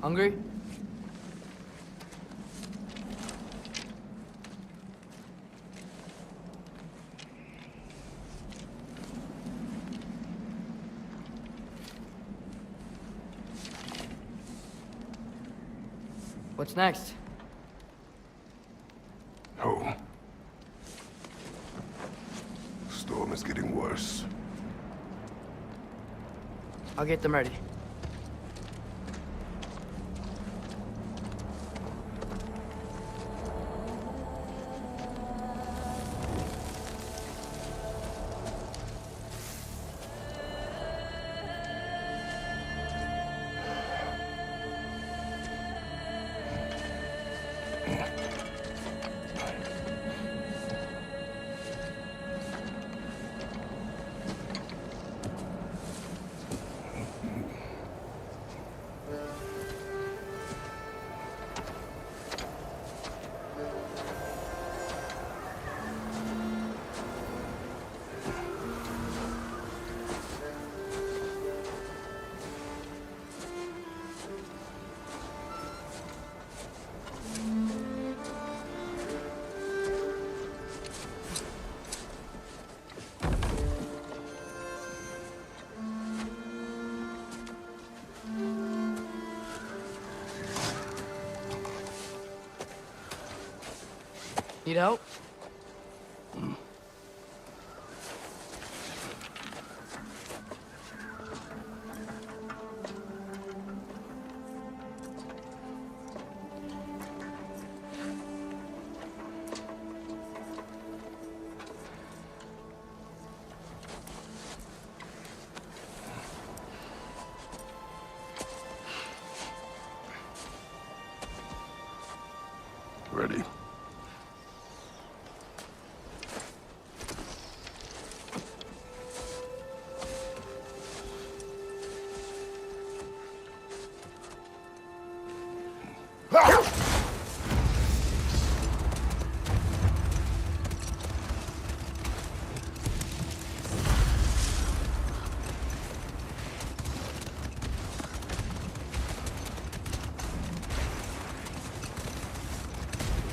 Hungry? What's next? Home. Storm is getting worse. I'll get them ready. Need help? Ready?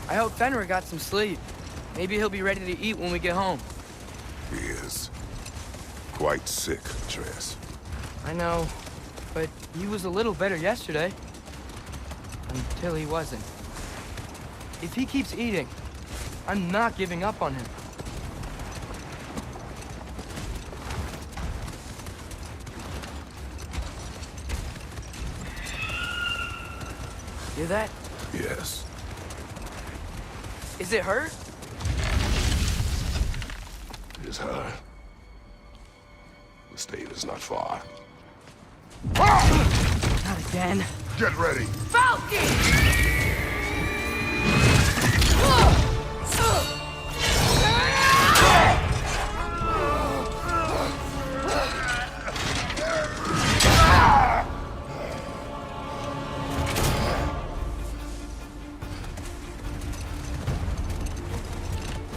I hope Fenrir got some sleep. Maybe he'll be ready to eat when we get home. He is quite sick, Atreus. I know, but he was a little better yesterday. Until he wasn't. If he keeps eating, I'm not giving up on him. Hear that? Yes. Is it hurt? It is her. The state is not far. Not again. Get ready! Falcon!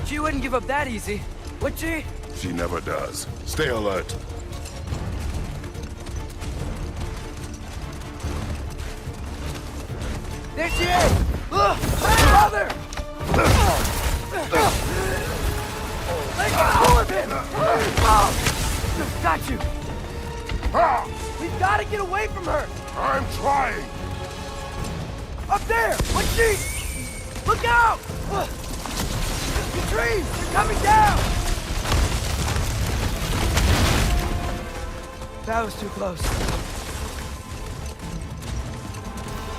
She wouldn't give up that easy, would she? She never does. Stay alert. There she is! Brother! Let go of him! Got you! We've got to get away from her! I'm trying! Up there! What's she? Look out! The trees! They're coming down! That was too close.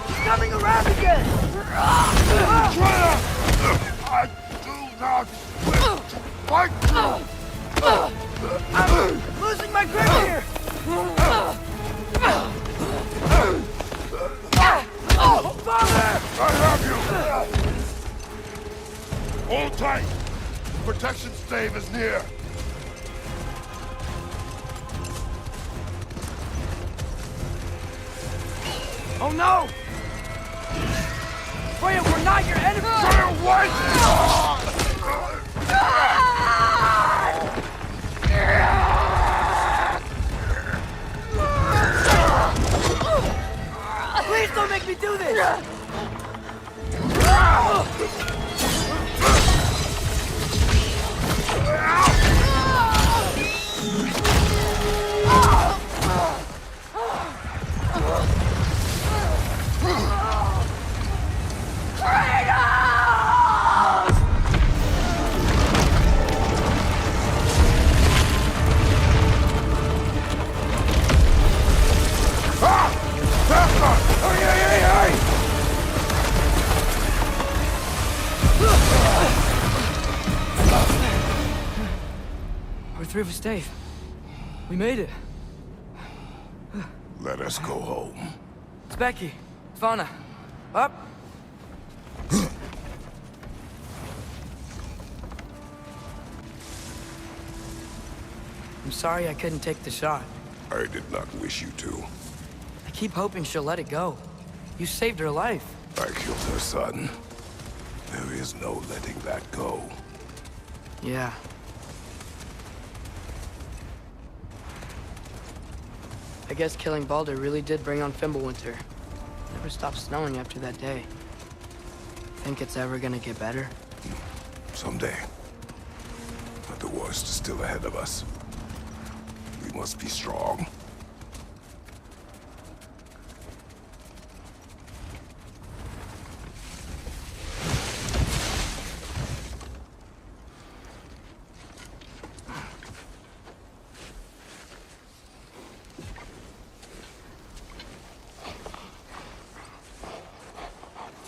He's coming around again! I do not wish to fight you! I'm losing my grip here! Father! I have you! Hold tight! Protection stave is near! Oh no! Freya, we're not your enemy! Stay away! Don't make me do this! Our three of us safe. We made it. Let us go home. It's Becky. Fauna. Up. I'm sorry I couldn't take the shot. I did not wish you to. I keep hoping she'll let it go. You saved her life. I killed her son. There is no letting that go. Yeah. I guess killing Baldur really did bring on Fimbulwinter. Never stopped snowing after that day. Think it's ever gonna get better? Someday. But the worst is still ahead of us. We must be strong.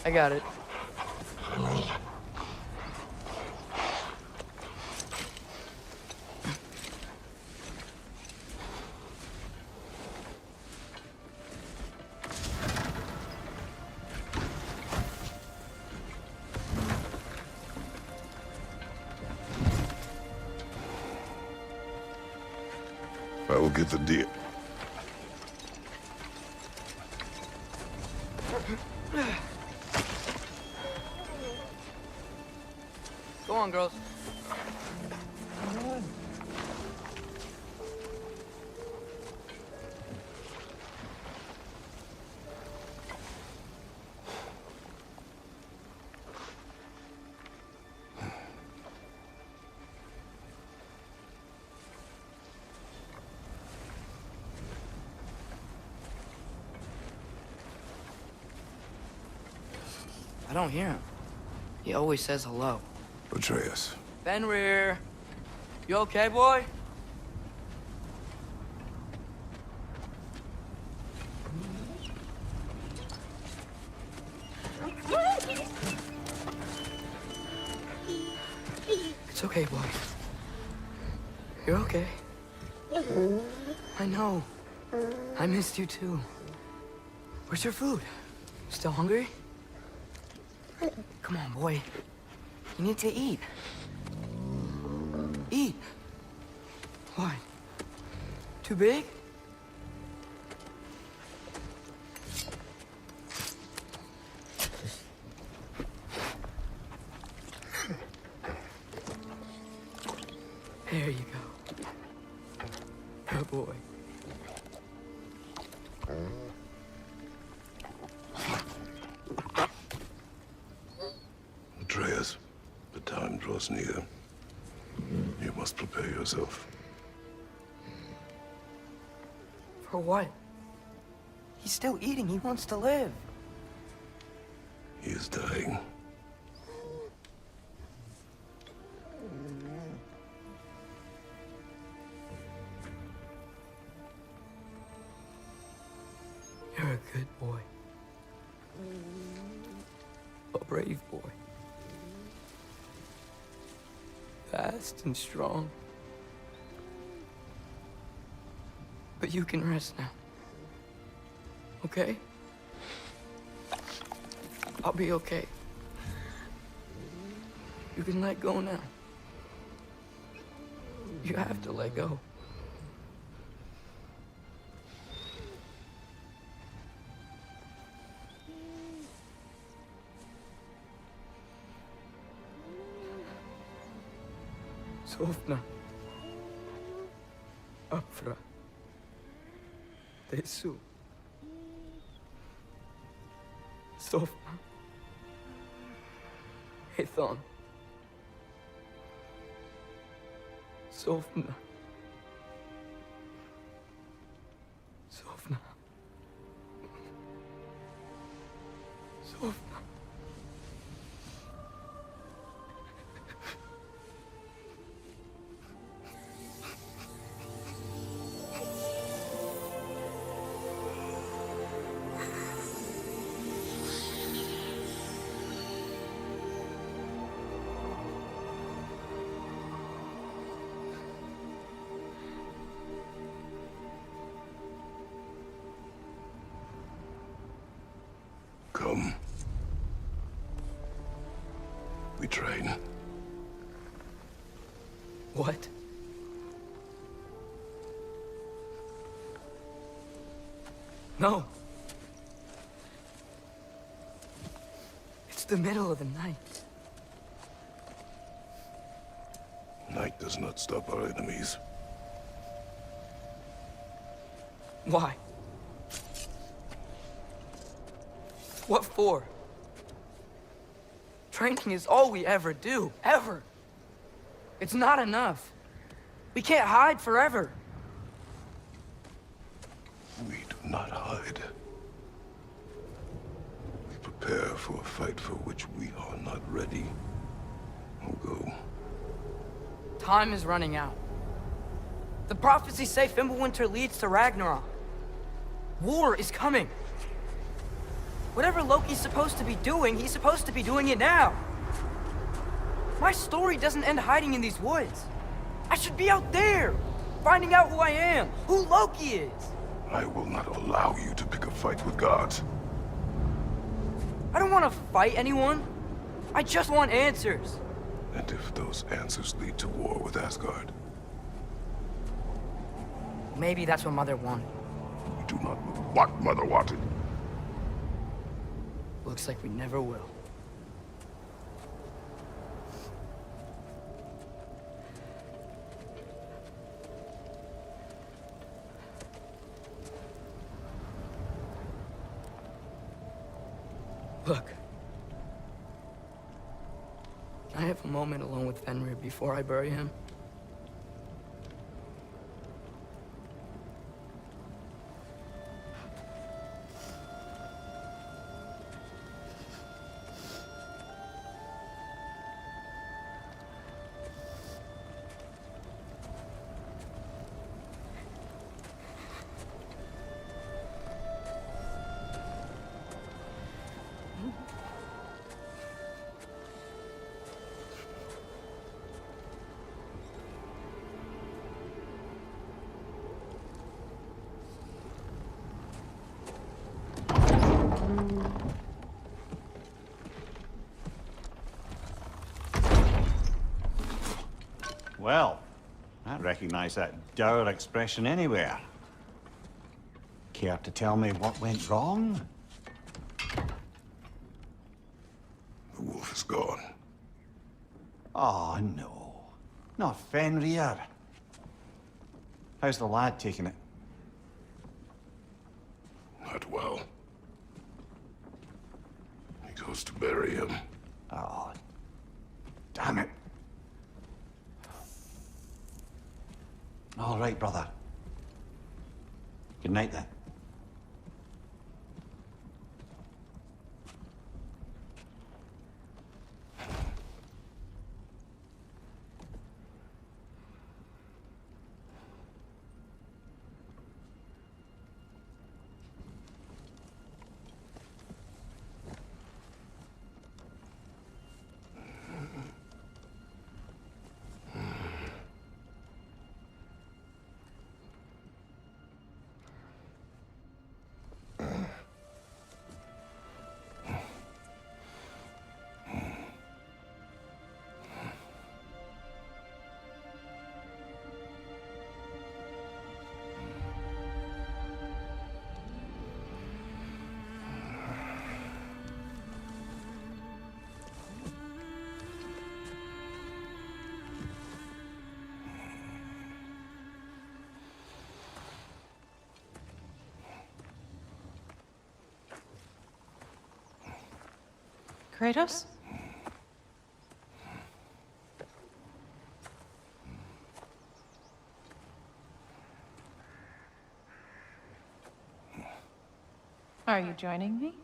I got it. I will get the deal. Go on, girls. I don't hear him. He always says hello. Atreus. Fenrir. You okay, boy? It's okay, boy. You're okay. I know. I missed you too. Where's your food? Still hungry? Come on, boy. You need to eat. Eat. What? Too big? There you go. Good boy. Atreus, the time draws near. You must prepare yourself. For what? He's still eating. He wants to live. He is dying. You're a good boy. A brave boy. Fast and strong. But you can rest now. Okay? I'll be okay. You can let go now. You have to let go. Sofna. Afra. Tesu. Sofna. Ethan. Sofna. Sofna. Sofna. Come. We train. What? No. It's the middle of the night. Night does not stop our enemies. Why? What for? Training is all we ever do, ever. It's not enough. We can't hide forever. We do not hide. We prepare for a fight for which we are not ready. We'll go. Time is running out. The prophecies say Fimbulwinter leads to Ragnarok. War is coming. Whatever Loki's supposed to be doing, he's supposed to be doing it now. My story doesn't end hiding in these woods. I should be out there, finding out who I am, who Loki is. I will not allow you to pick a fight with gods. I don't want to fight anyone. I just want answers. And if those answers lead to war with Asgard? Maybe that's what Mother wanted. We do not know what Mother wanted. Looks like we never will. Look. Can I have a moment alone with Fenrir before I bury him? Well, I recognize that dour expression anywhere. Care to tell me what went wrong? The wolf is gone. Oh, no. Not Fenrir. How's the lad taking it? Not well. He goes to bury him. Oh, damn it. All right, brother. Good night, then. Kratos? Are you joining me?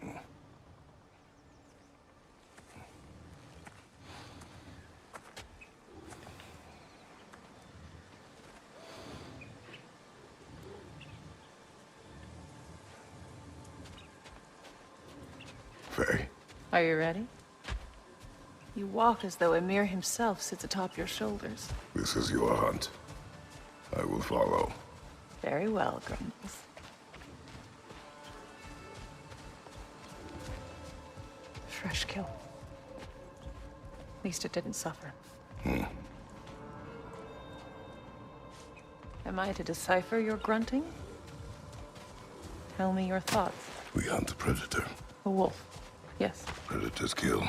Faye, Are you ready? You walk as though Ymir himself sits atop your shoulders. this is your hunt. I will follow. Very well, Grumbles. Fresh kill. At least it didn't suffer. Am I to decipher your grunting? Tell me your thoughts. We hunt the predator. A wolf. Yes. Predators kill.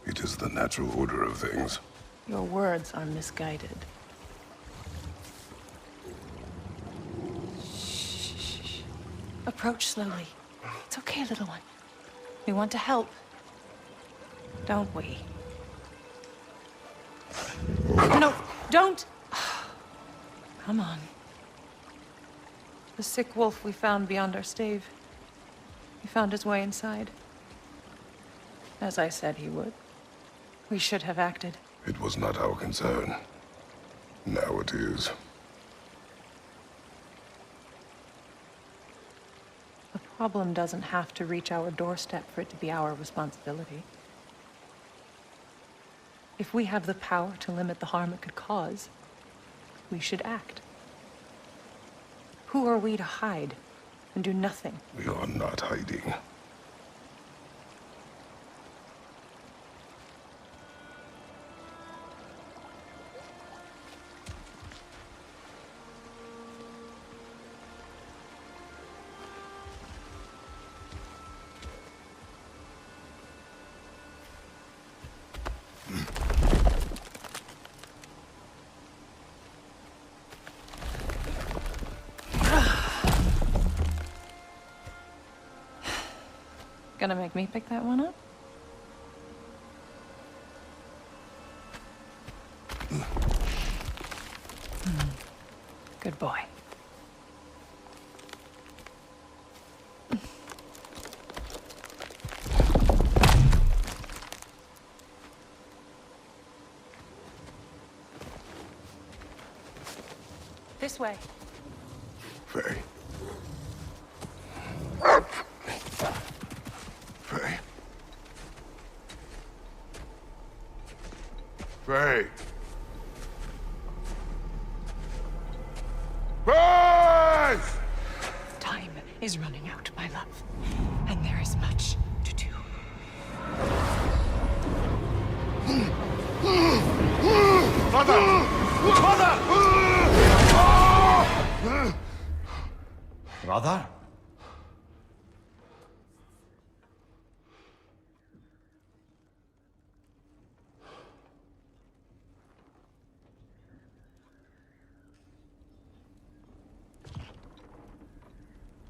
It is the natural order of things. Your words are misguided. Shh. Approach slowly. It's okay, little one. We want to help. Don't we? No, don't! Come on. The sick wolf we found beyond our stave. He found his way inside. As I said he would. We should have acted. It was not our concern. Now it is. The problem doesn't have to reach our doorstep for it to be our responsibility. If we have the power to limit the harm it could cause, we should act. Who are we to hide and do nothing? We are not hiding. Gonna make me pick that one up? Good boy. This way. Faye. Faye. Faye. Faye! Time is running out, my love. And there is much to do. Mother! Mother! Brother?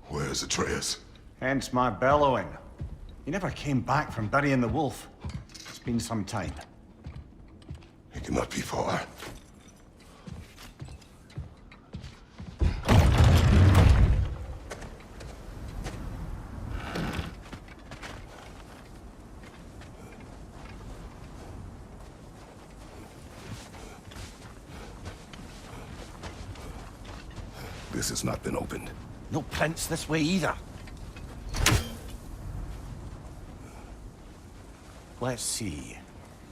Where's Atreus? Hence my bellowing. He never came back from burying the wolf. It's been some time. He cannot be far. This has not been opened. No prints this way either. Let's see.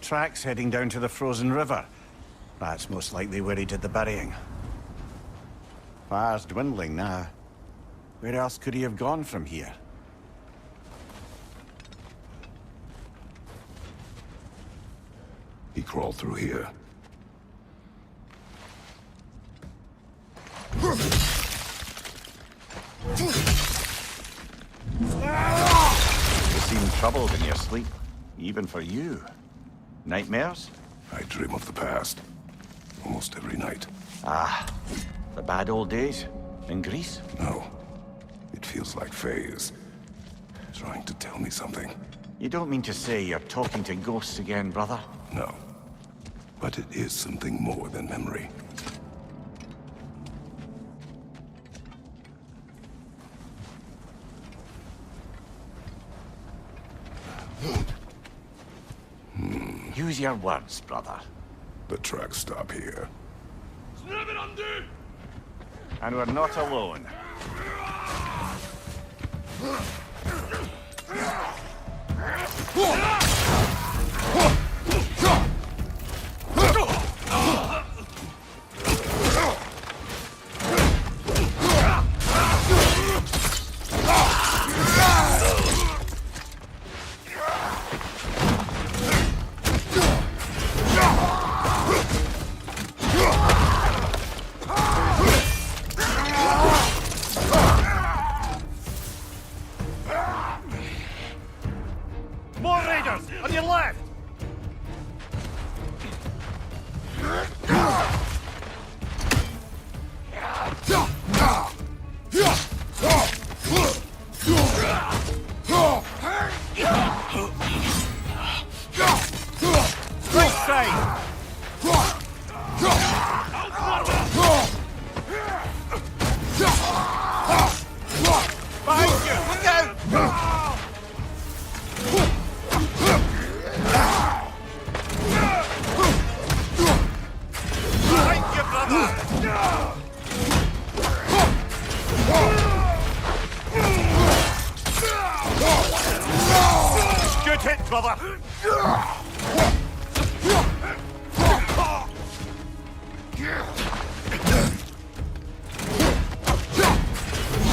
Tracks heading down to the frozen river. That's most likely where he did the burying. Fire's dwindling now. Where else could he have gone from here? He crawled through here. You seem troubled in your sleep, even for you. Nightmares? I dream of the past. Almost every night. Ah, the bad old days in Greece? No. It feels like Faye is trying to tell me something. You don't mean to say you're talking to ghosts again, brother? No. But it is something more than memory. Use your words, brother. The tracks stop here. And we're not alone. More raiders! On your left! Right side! Behind you! Look out! Behind you, brother! Good hit, brother!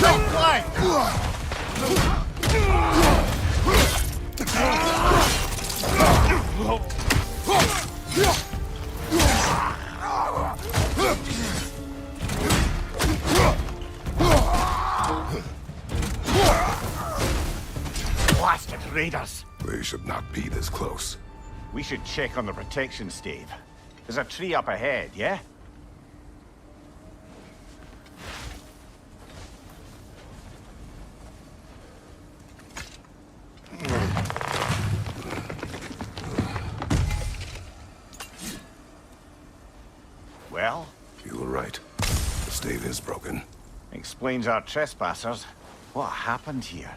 Right flank! Blasted raiders! They should not be this close. We should check on the protection stave. There's a tree up ahead, yeah? Well? You were right. The stave is broken. Explains our trespassers. What happened here?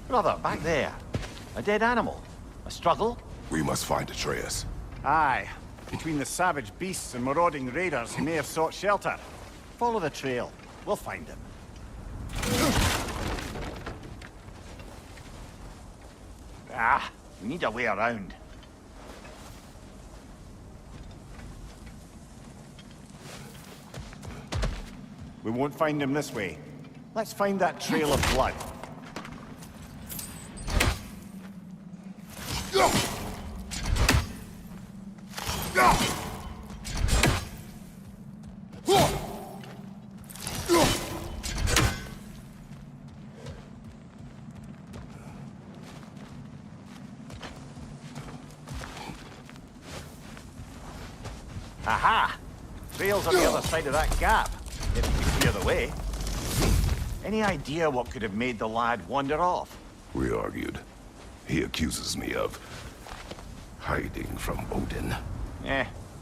Brother, back there. A dead animal. A struggle? We must find Atreus. Aye. Between the savage beasts and marauding raiders, he may have sought shelter. Follow the trail. We'll find him. Ah, we need a way around. We won't find him this way. Let's find that trail of blood. Aha! Trail's on the other side of that gap, if you can clear the way. Any idea what could have made the lad wander off? We argued. He accuses me of hiding from Odin.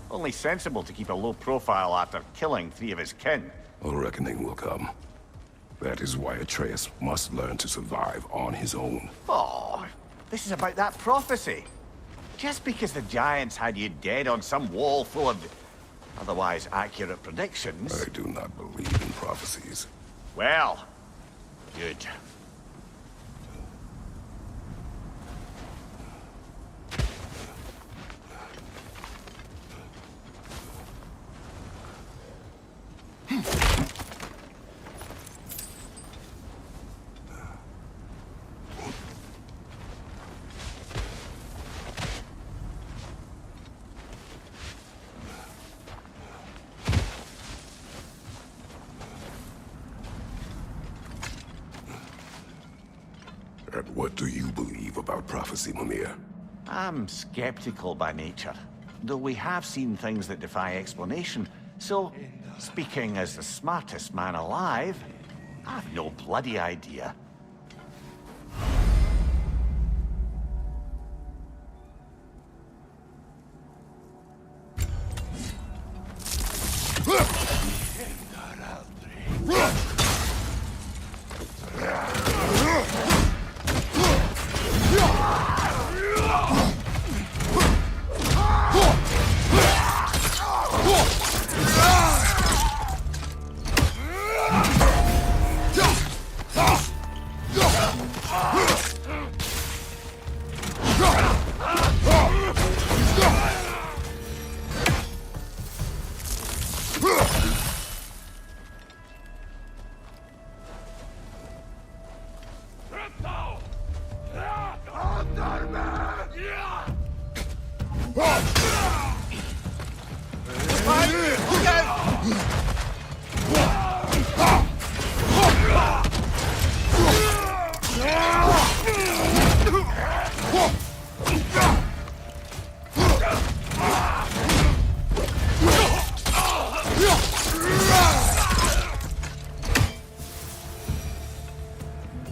Only sensible to keep a low profile after killing 3 of his kin. A reckoning will come. That is why Atreus must learn to survive on his own. Oh, this is about that prophecy. Just because the giants had you dead on some wall full of otherwise accurate predictions... I do not believe in prophecies. Well, good. And what do you believe about prophecy, Mimir? I'm skeptical by nature, though we have seen things that defy explanation. So, speaking as the smartest man alive, I've no bloody idea.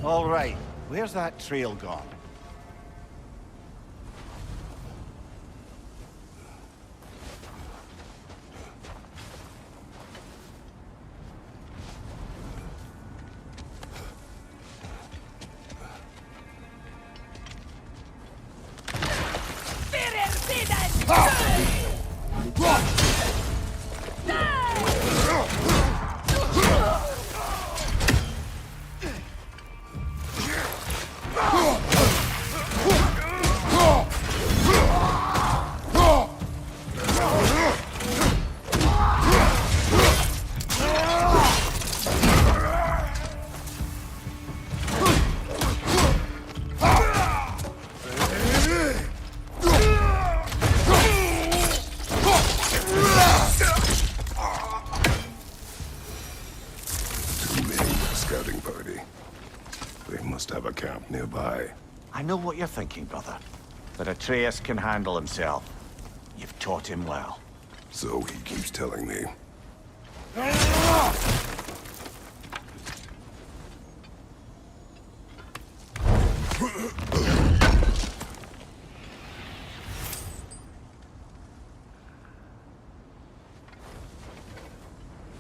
All right, where's that trail gone? I know what you're thinking, brother. But Atreus can handle himself. You've taught him well. So he keeps telling me.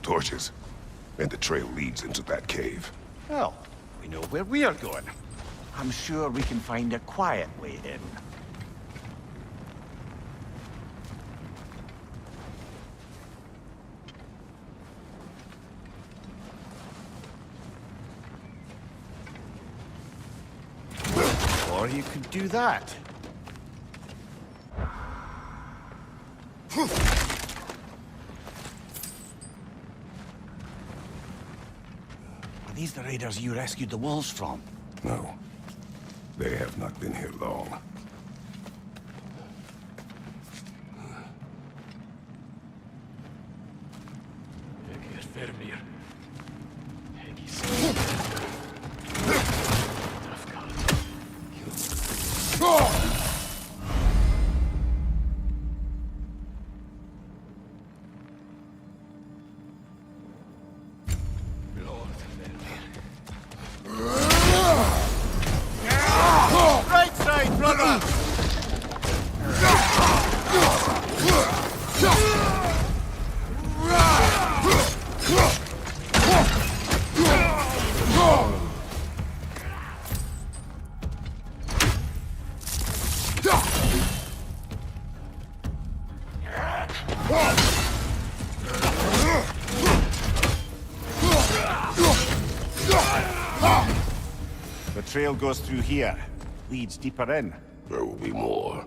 Torches. And the trail leads into that cave. Well, we know where we are going. I'm sure we can find a quiet way in. Or you could do that. Are these the raiders you rescued the wolves from? No. They have not been here long. The trail goes through here, leads deeper in. There will be more.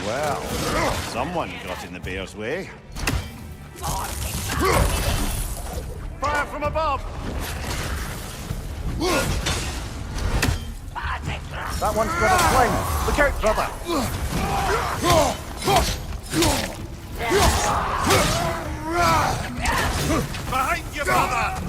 Well, someone got in the bear's way. Fire from above! That one's got a swing. Look out, brother! Behind you, brother!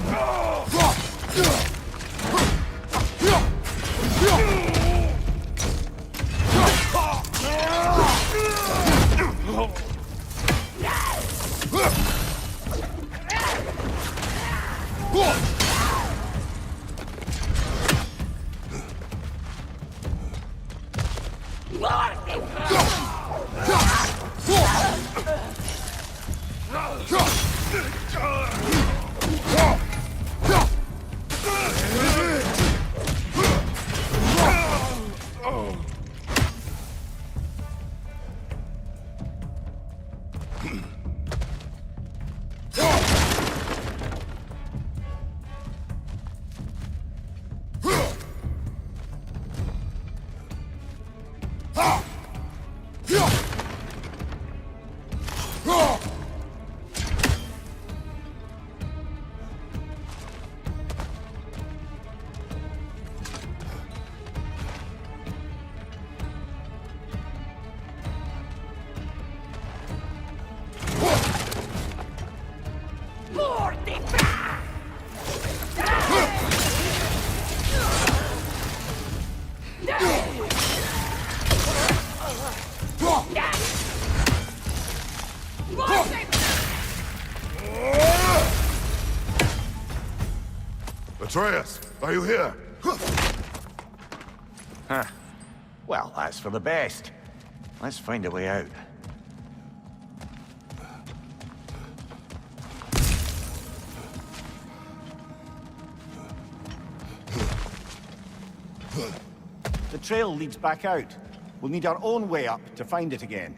Atreus, are you here? Huh. Well, that's for the best. Let's find a way out. The trail leads back out. We'll need our own way up to find it again.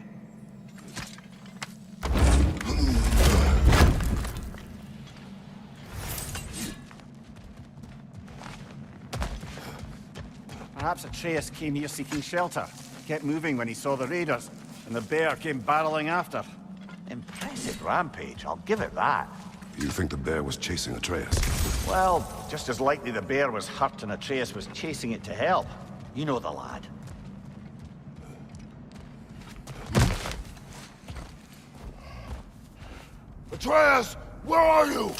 Perhaps Atreus came here seeking shelter. Kept moving when he saw the raiders, and the bear came barreling after. Impressive rampage, I'll give it that. You think the bear was chasing Atreus? Well, just as likely the bear was hurt and Atreus was chasing it to help. You know the lad. Atreus, where are you?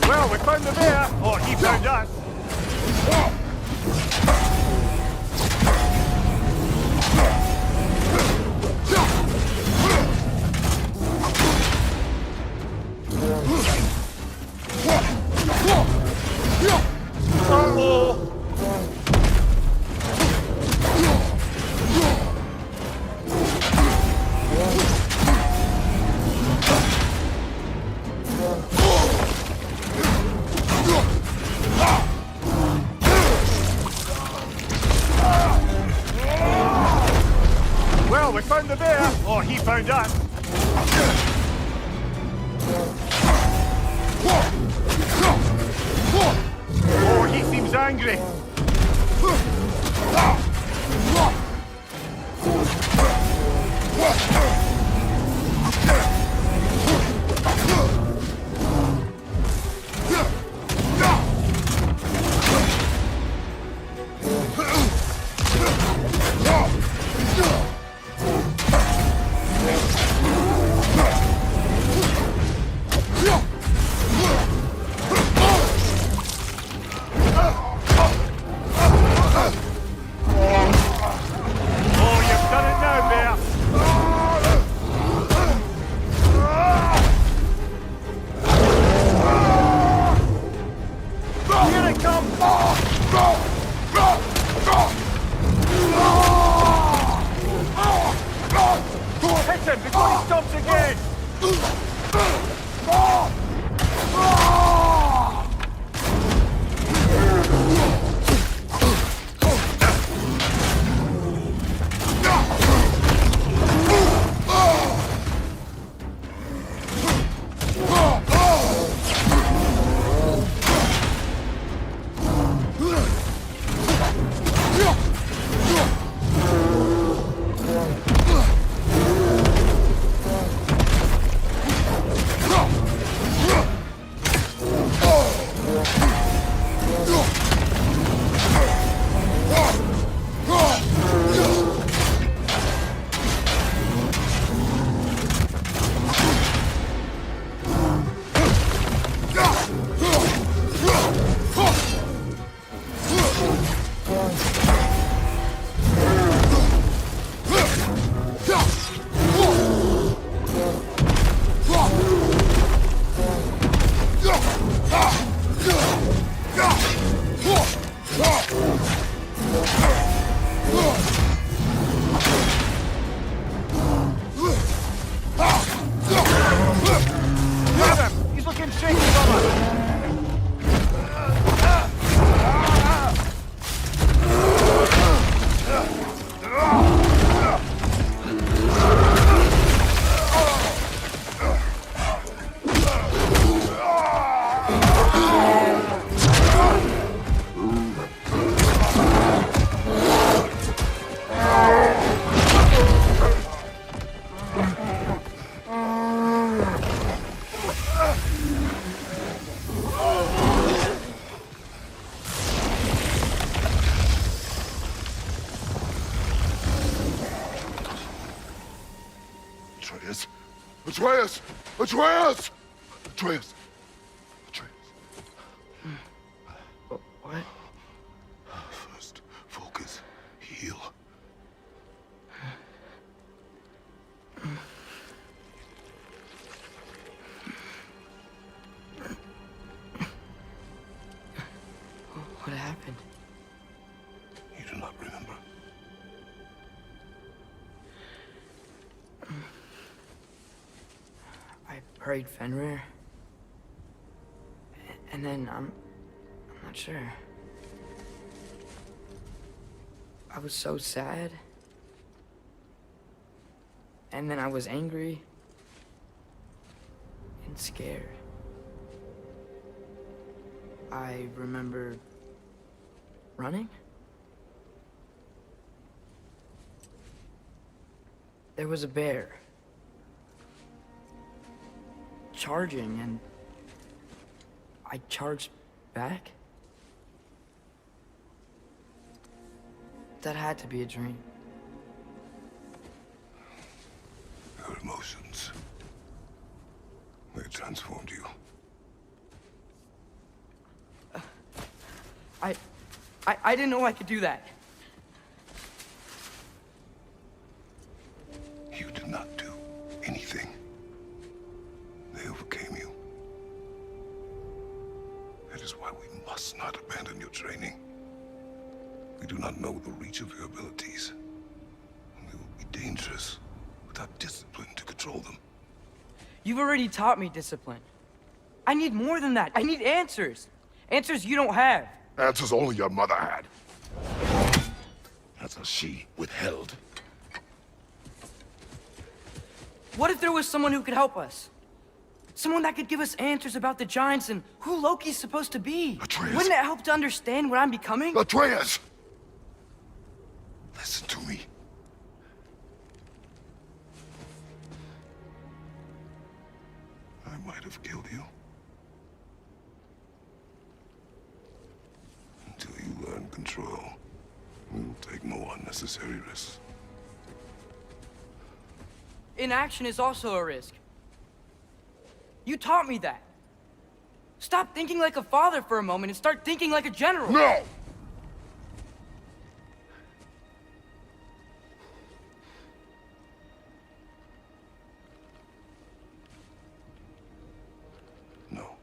Well, we found the bear, or he found us. Uh-oh! Well, we found the bear, or he found us. Oh, he seems angry. Hit him before he stops again! is. Atreus! Atreus! Atreus! Atreus. What? First, focus. Heal. What happened? You do not remember. I prayed Fenrir. And then I'm not sure. I was so sad. And then I was angry. And scared. I remember running. There was a bear. Charging, and I charged back? That had to be a dream. Your emotions. They transformed you. I didn't know I could do that. You did not do anything. They overcame you. That is why we must not abandon your training. We do not know the reach of your abilities. They will be dangerous without discipline to control them. You've already taught me discipline. I need more than that. I need answers. Answers you don't have. Answers only your mother had. Answers she withheld. What if there was someone who could help us? Someone that could give us answers about the giants and who Loki's supposed to be. Atreus. Wouldn't it help to understand what I'm becoming? Atreus! Listen to me. I might have killed you. Until you learn control, we will take no unnecessary risks. Inaction is also a risk. You taught me that. Stop thinking like a father for a moment and start thinking like a general. No! No.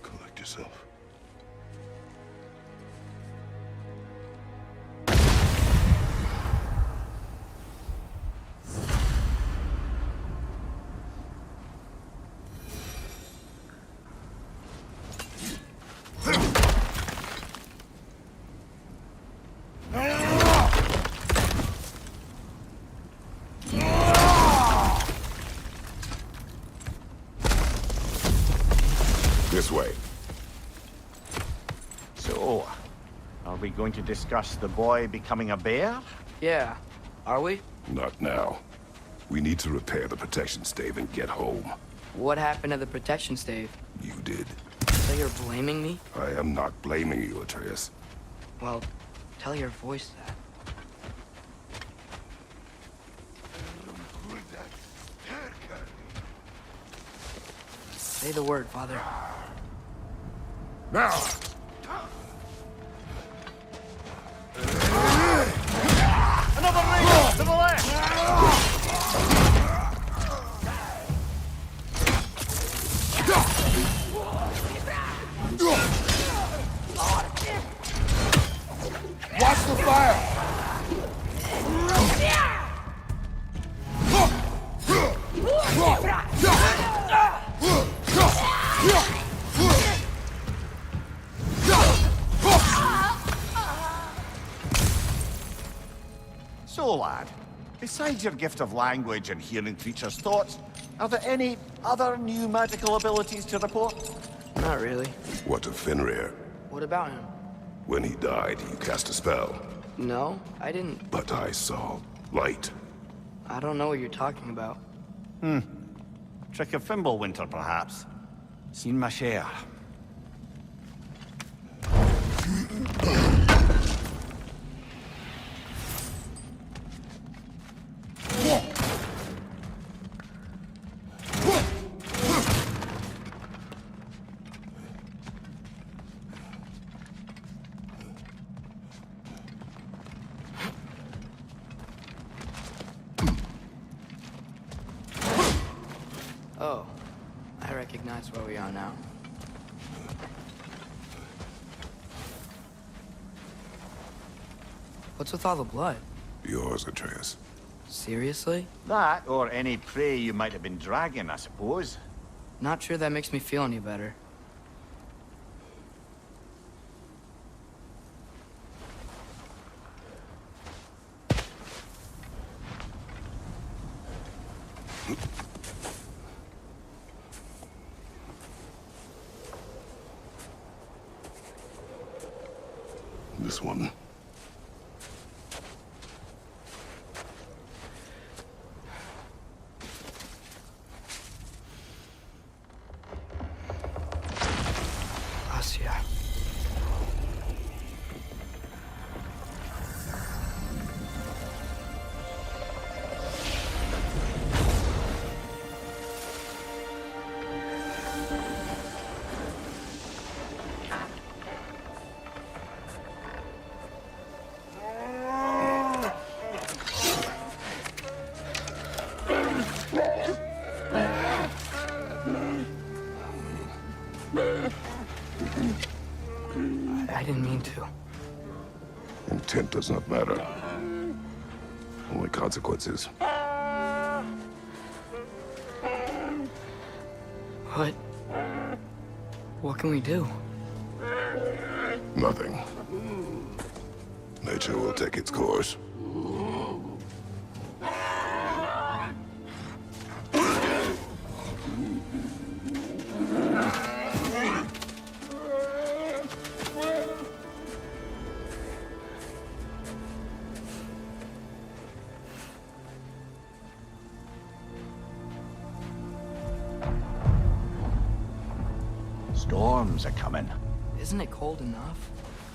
Collect yourself. This way. So, are we going to discuss the boy becoming a bear? Yeah, are we? Not now. We need to repair the protection stave and get home. What happened to the protection stave? You did. So you're blaming me? I am not blaming you, Atreus. Well, tell your voice that. Say the word, Father. Now! Another ring! To the left! Watch the fire! So, lad, besides your gift of language and hearing creatures' thoughts, are there any other new magical abilities to report? Not really. What of Fenrir? What about him? When he died, you cast a spell. No, I didn't. But I saw light. I don't know what you're talking about. Trick of Fimbulwinter, perhaps. Seen my share. that's where we are now. What's with all the blood? Yours, Atreus. Seriously? That, or any prey you might have been dragging, I suppose. Not sure that makes me feel any better. This one. Asia. I didn't mean to. Intent does not matter. Only consequences. What? What can we do? Nothing. Nature will take its course. Storms are coming. Isn't it cold enough?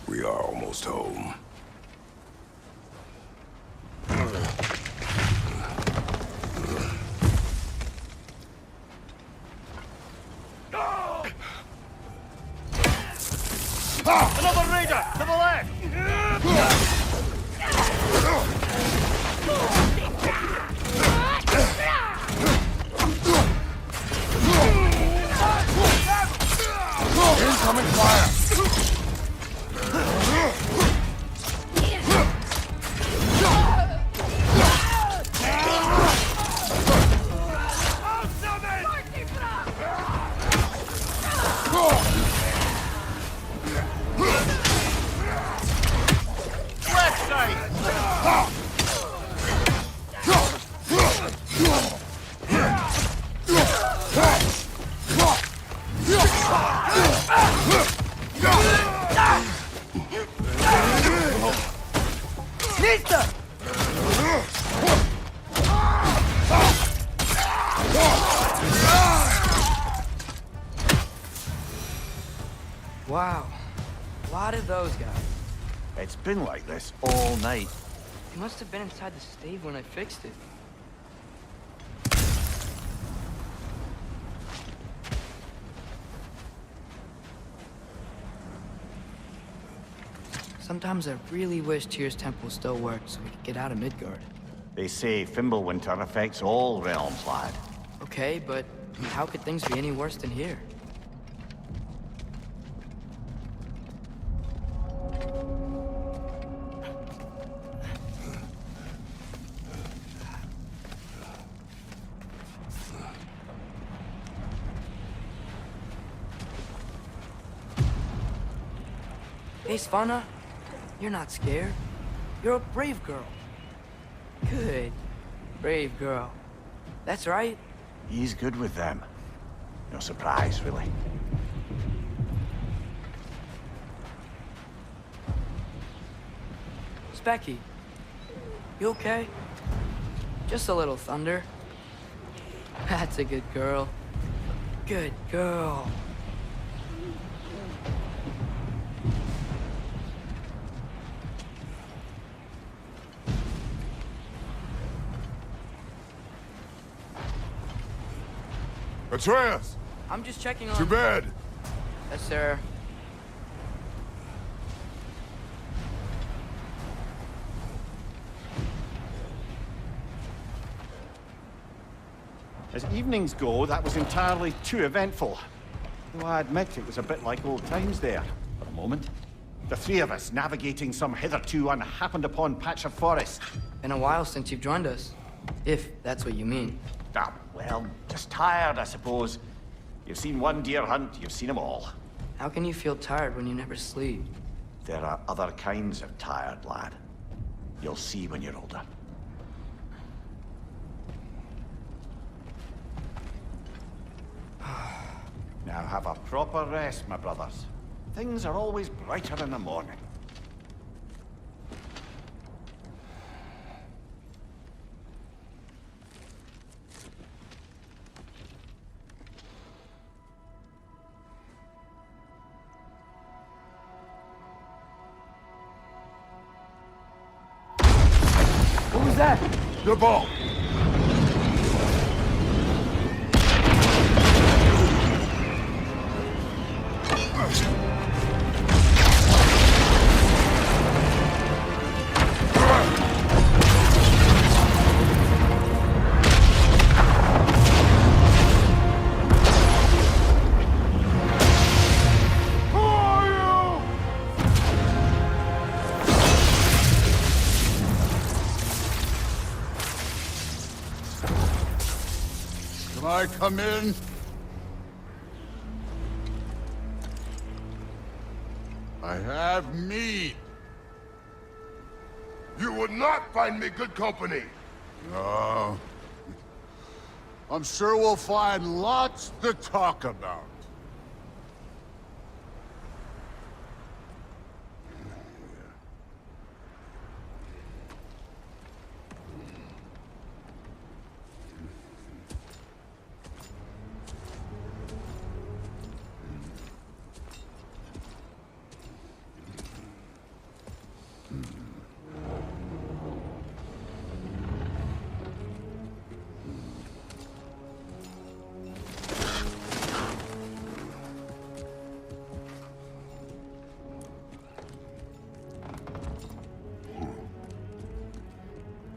We are almost home. Another raider! To the left! Incoming fire! Left side! Wow. A lot of those guys. It's been like this all night. He must have been inside the stave when I fixed it. Sometimes I really wish Tyr's temple still worked so we could get out of Midgard. They say Fimbulwinter affects all realms, lad. Okay, but how could things be any worse than here? Hey, Svanna, you're not scared. You're a brave girl. Good. Brave girl. That's right. He's good with them. No surprise, really. Specky, you okay? Just a little thunder. That's a good girl. Good girl. Atreus! I'm just checking on... To bed! Yes, sir. As evenings go, that was entirely too eventful. Though I admit it was a bit like old times there, for a moment. The three of us navigating some hitherto unhappened-upon patch of forest. Been a while since you've joined us. If that's what you mean. Ah, well, just tired, I suppose. You've seen one deer hunt, you've seen them all. How can you feel tired when you never sleep? There are other kinds of tired, lad. You'll see when you're older. Now have a proper rest, my brothers. Things are always brighter in the morning. What was that? Your ball! Can I come in? I have meat. You would not find me good company! No. I'm sure we'll find lots to talk about.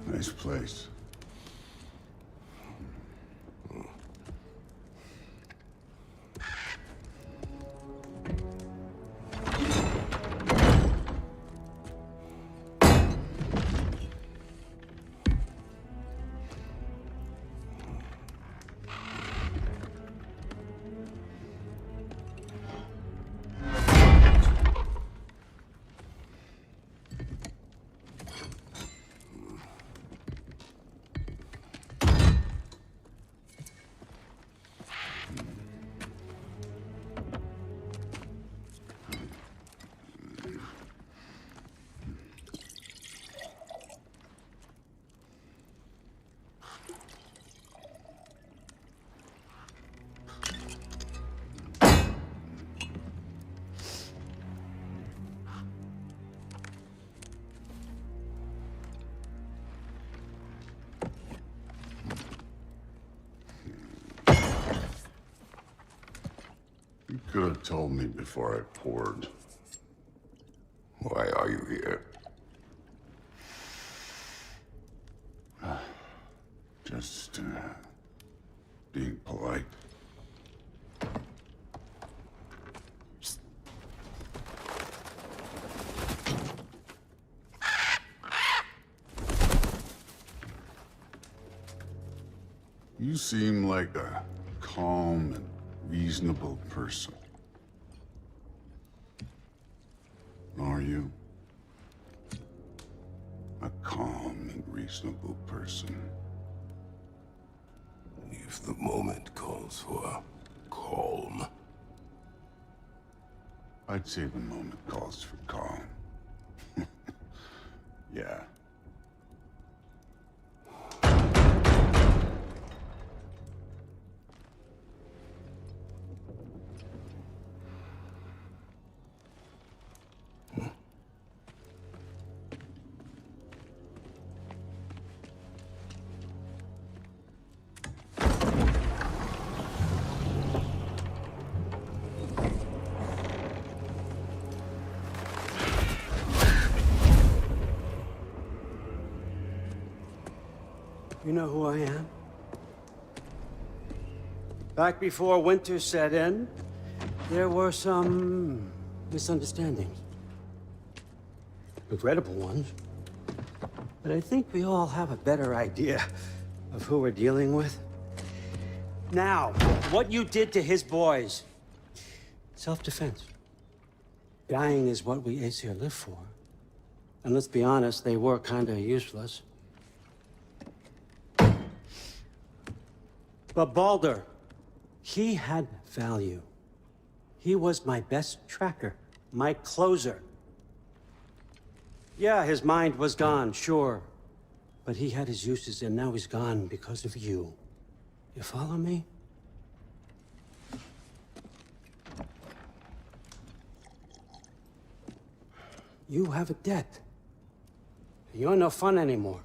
Nice place. You could have told me before I poured. Why are you here? Just, being polite. You seem like a calm and reasonable person. Are you? A calm and reasonable person. If the moment calls for calm. I'd say the moment calls for calm. Yeah. You know who I am? Back before winter set in, there were some misunderstandings. Regrettable ones. But I think we all have a better idea of who we're dealing with. Now, what you did to his boys. Self-defense. Dying is what we Aesir live for. And let's be honest, they were kinda useless. But Baldur, he had value. He was my best tracker, my closer. Yeah, his mind was gone, sure. But he had his uses, and now he's gone because of you. You follow me? You have a debt. You're no fun anymore.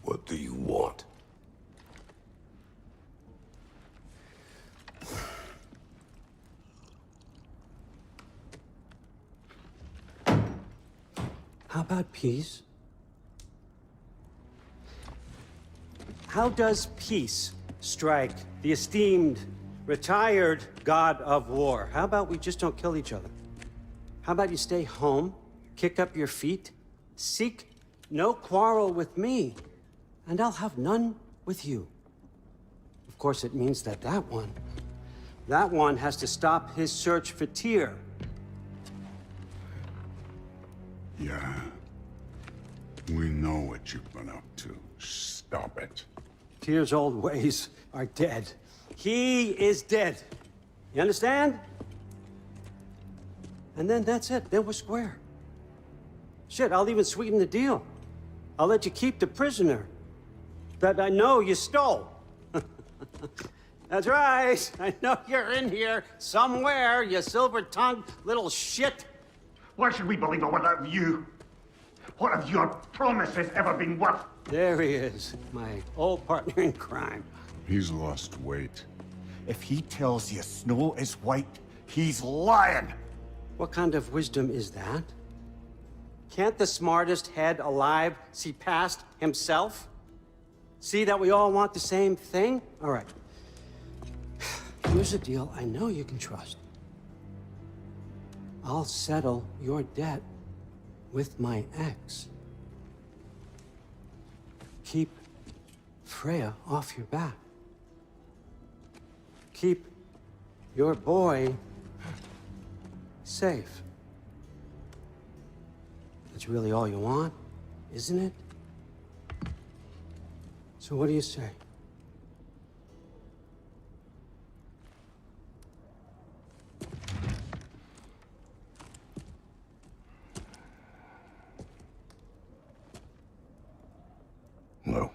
What do you want? How about peace? How does peace strike the esteemed, retired god of war? How about we just don't kill each other? How about you stay home, kick up your feet, seek no quarrel with me, and I'll have none with you. Of course, it means that that one has to stop his search for Tyr. Yeah. We know what you've been up to. Stop it. Tyr's old ways are dead. He is dead. You understand? And then that's it. Then we're square. Shit, I'll even sweeten the deal. I'll let you keep the prisoner that I know you stole. That's right. I know you're in here somewhere, you silver-tongued little shit. Why should we believe a word out of you? What have your promises ever been worth? There he is, my old partner in crime. He's lost weight. If he tells you snow is white, he's lying. What kind of wisdom is that? Can't the smartest head alive see past himself? See that we all want the same thing? All right. Here's a deal I know you can trust. I'll settle your debt with my ex. Keep Freya off your back. Keep your boy safe. That's really all you want, isn't it? So what do you say? No.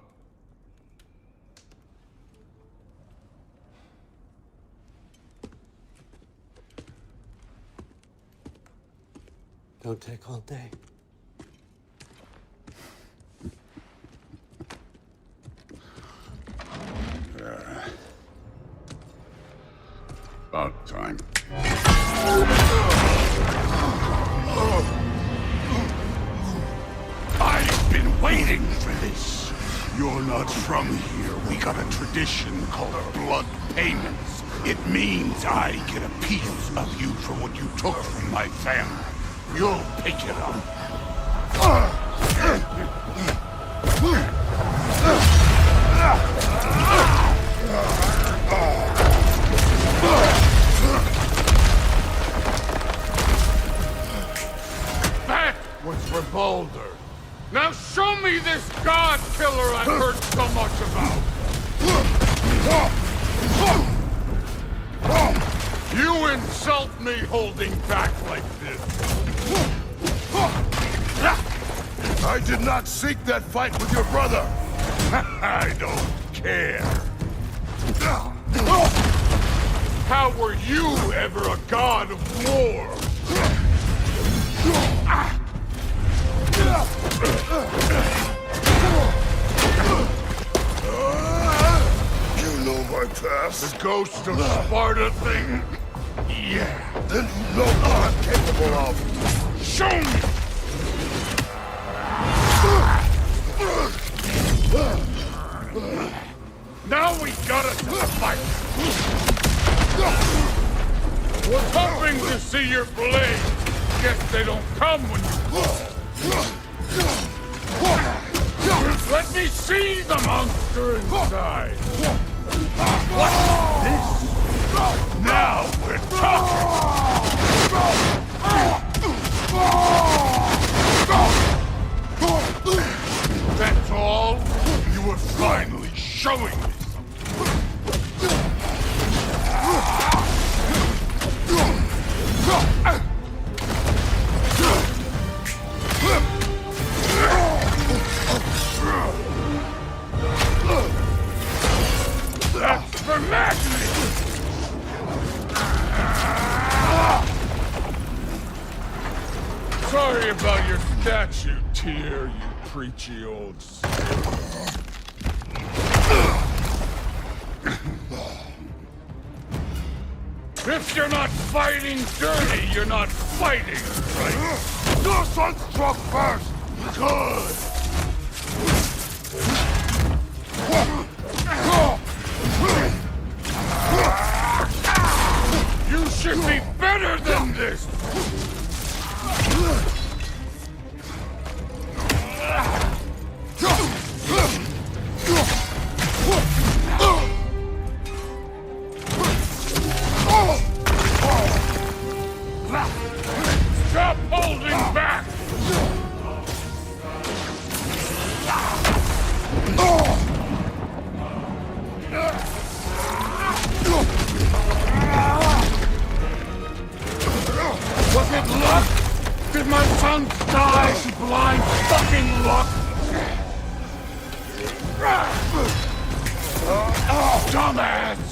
Don't take all day. About time. I've been waiting for this. You're not from here. We got a tradition called blood payments. It means I get a piece of you for what you took from my family. You'll pick it up. That was for Baldur. Now show me this god killer I've heard so much about. You insult me holding back like this. I did not seek that fight with your brother. I don't care. How were you ever a god of war? You know my past. The ghost of Sparta thing? Yeah. Then you know what I'm capable of. Show me! Now we gotta fight! Was hoping to see your blade. Guess they don't come when you call. Let me see the monster inside. What's this? Now we're talking! That's all? You were finally showing me That's for madness! Sorry about your statue, Tyr, you preachy old sailor. If you're not fighting dirty, you're not fighting, right? Your son struck first! Good! You should be better than this! Stop holding back! Was it luck? Did my son die to blind fucking luck? Dumbass!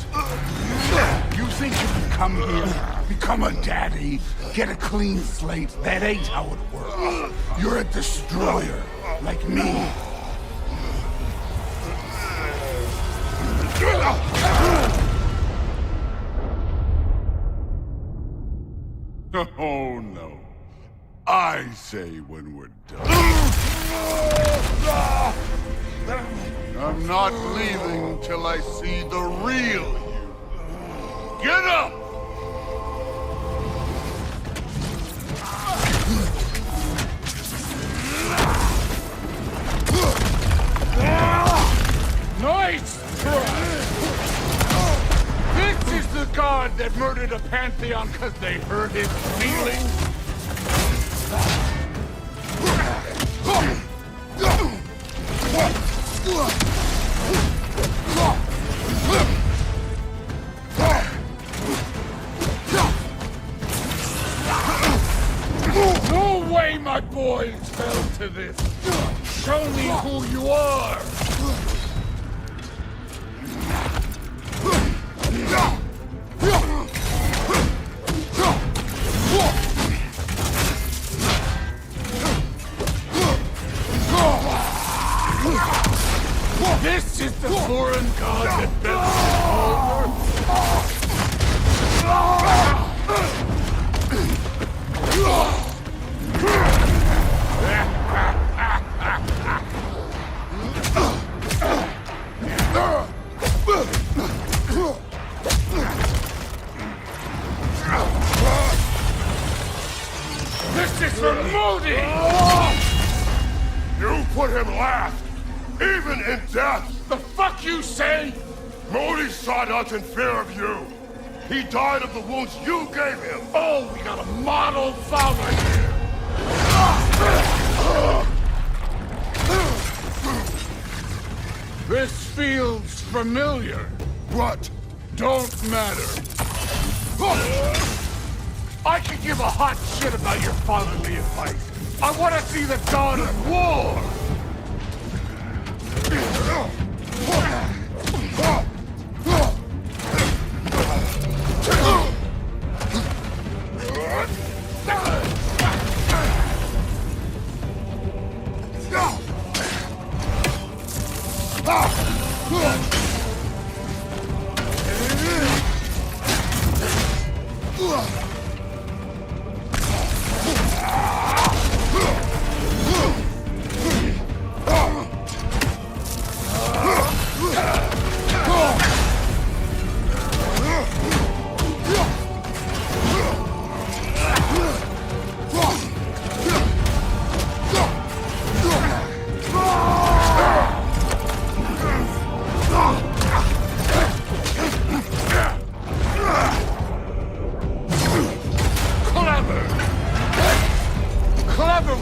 You think you can come here, become a daddy, get a clean slate? That ain't how it works. You're a destroyer, like me. Oh no. I say when we're done. I'm not leaving till I see the real you. Get up! Nice try! This is the god that murdered a pantheon because they hurt his feelings? No way my boys fell to this! Show me who you are! This is the foreign god that built This is for Modi! You put him last, even in death. The fuck you say? Modi sought us in fear of you. He died of the wounds you gave him. Oh, we got a model father here. This feels familiar. What? Don't matter. I could give a hot shit about your fatherly advice. I want to see the god of war.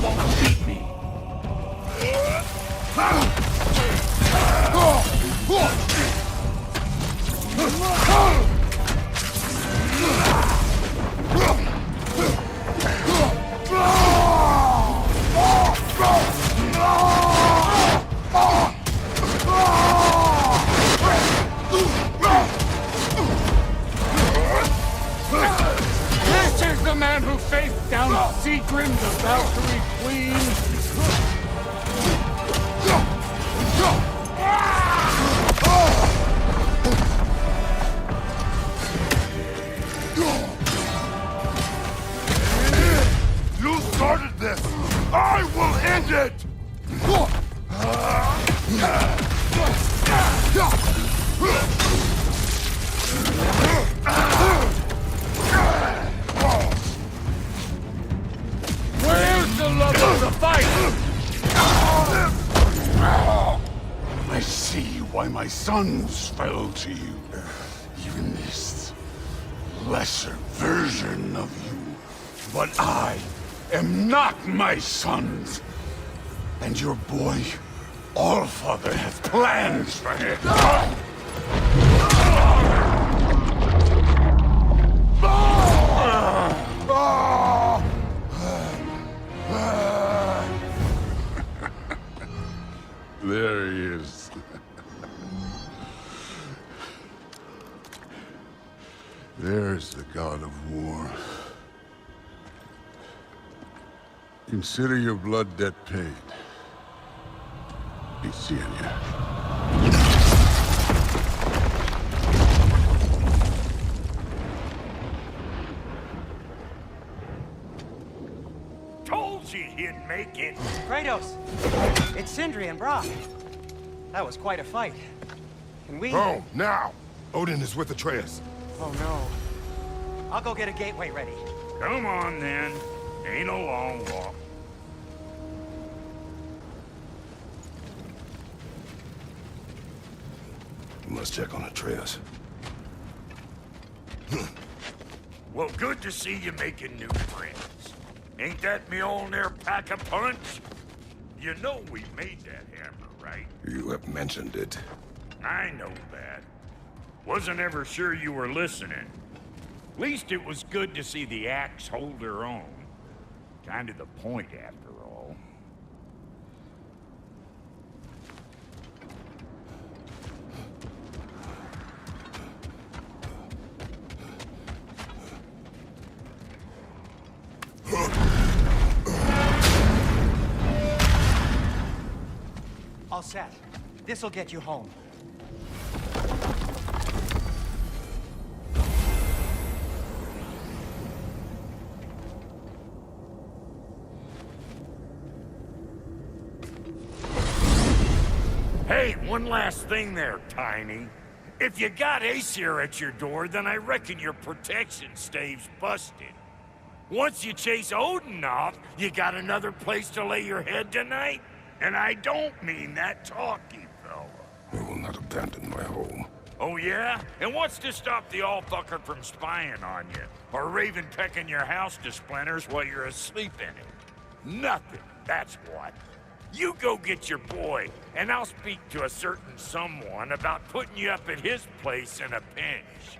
won't beat me. This is the man who faced down Seagrim, the Valkyrie Queen. You started this! I will end it! Where's the love of the fight? I see why my sons fell to you. Even this lesser version of you. But I am not my sons. And your boy, Allfather, has plans for him. There he is. There's the god of war. Consider your blood debt paid. Be seeing ya. Told you he'd make it. Kratos! It's Sindri and Brock. That was quite a fight. Can we... Oh, now! Odin is with Atreus. Oh, no. I'll go get a gateway ready. Come on, then. Ain't a long walk. You must check on Atreus. Well, good to see you making new friends. Ain't that Mjolnir pack a punch? You know we made that hammer, right? You have mentioned it. I know that. Wasn't ever sure you were listening. Least it was good to see the axe hold her own. Kind of the point, after all. All set. This'll get you home. Hey, one last thing there, Tiny. If you got Aesir at your door, then I reckon your protection stave's busted. Once you chase Odin off, you got another place to lay your head tonight? And I don't mean that talky fella. I will not abandon my home. Oh yeah? And what's to stop the all-fucker from spying on you? Or Raven pecking your house to splinters while you're asleep in it? Nothing, that's what. You go get your boy, and I'll speak to a certain someone about putting you up at his place in a pinch.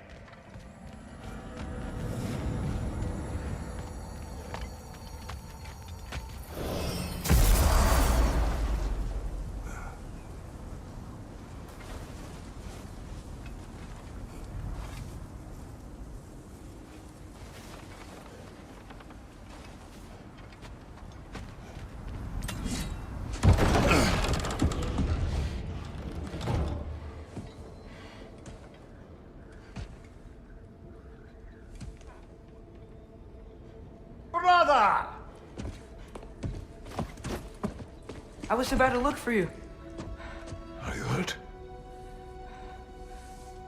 Brother! I was about to look for you. Are you hurt?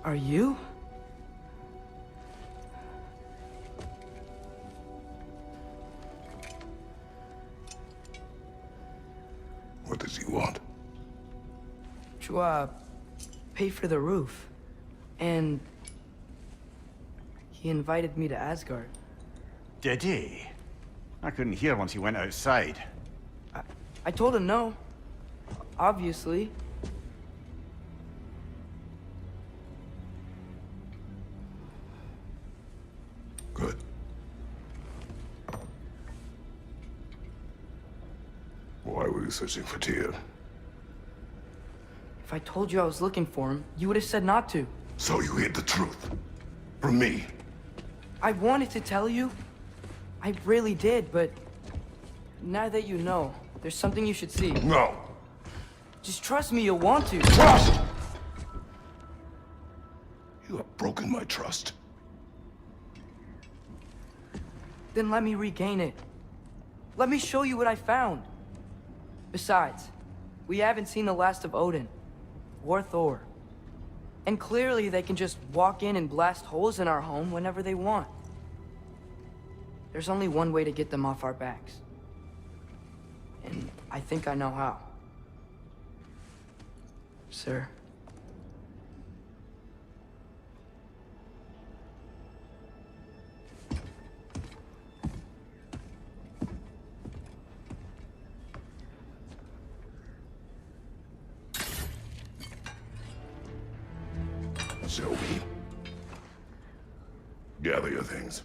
Are you? What does he want? To, pay for the roof. And he invited me to Asgard. Did he? I couldn't hear once he went outside. I told him no. Obviously. Good. Why were you searching for Tyr? If I told you I was looking for him, you would have said not to. So you hid the truth. From me. I wanted to tell you. I really did, but now that you know, there's something you should see. No. Just trust me, you'll want to. Trust! You have broken my trust. Then let me regain it. Let me show you what I found. Besides, we haven't seen the last of Odin. Or Thor. And clearly they can just walk in and blast holes in our home whenever they want. There's only one way to get them off our backs. And I think I know how. Sir. Shall we? Gather your things.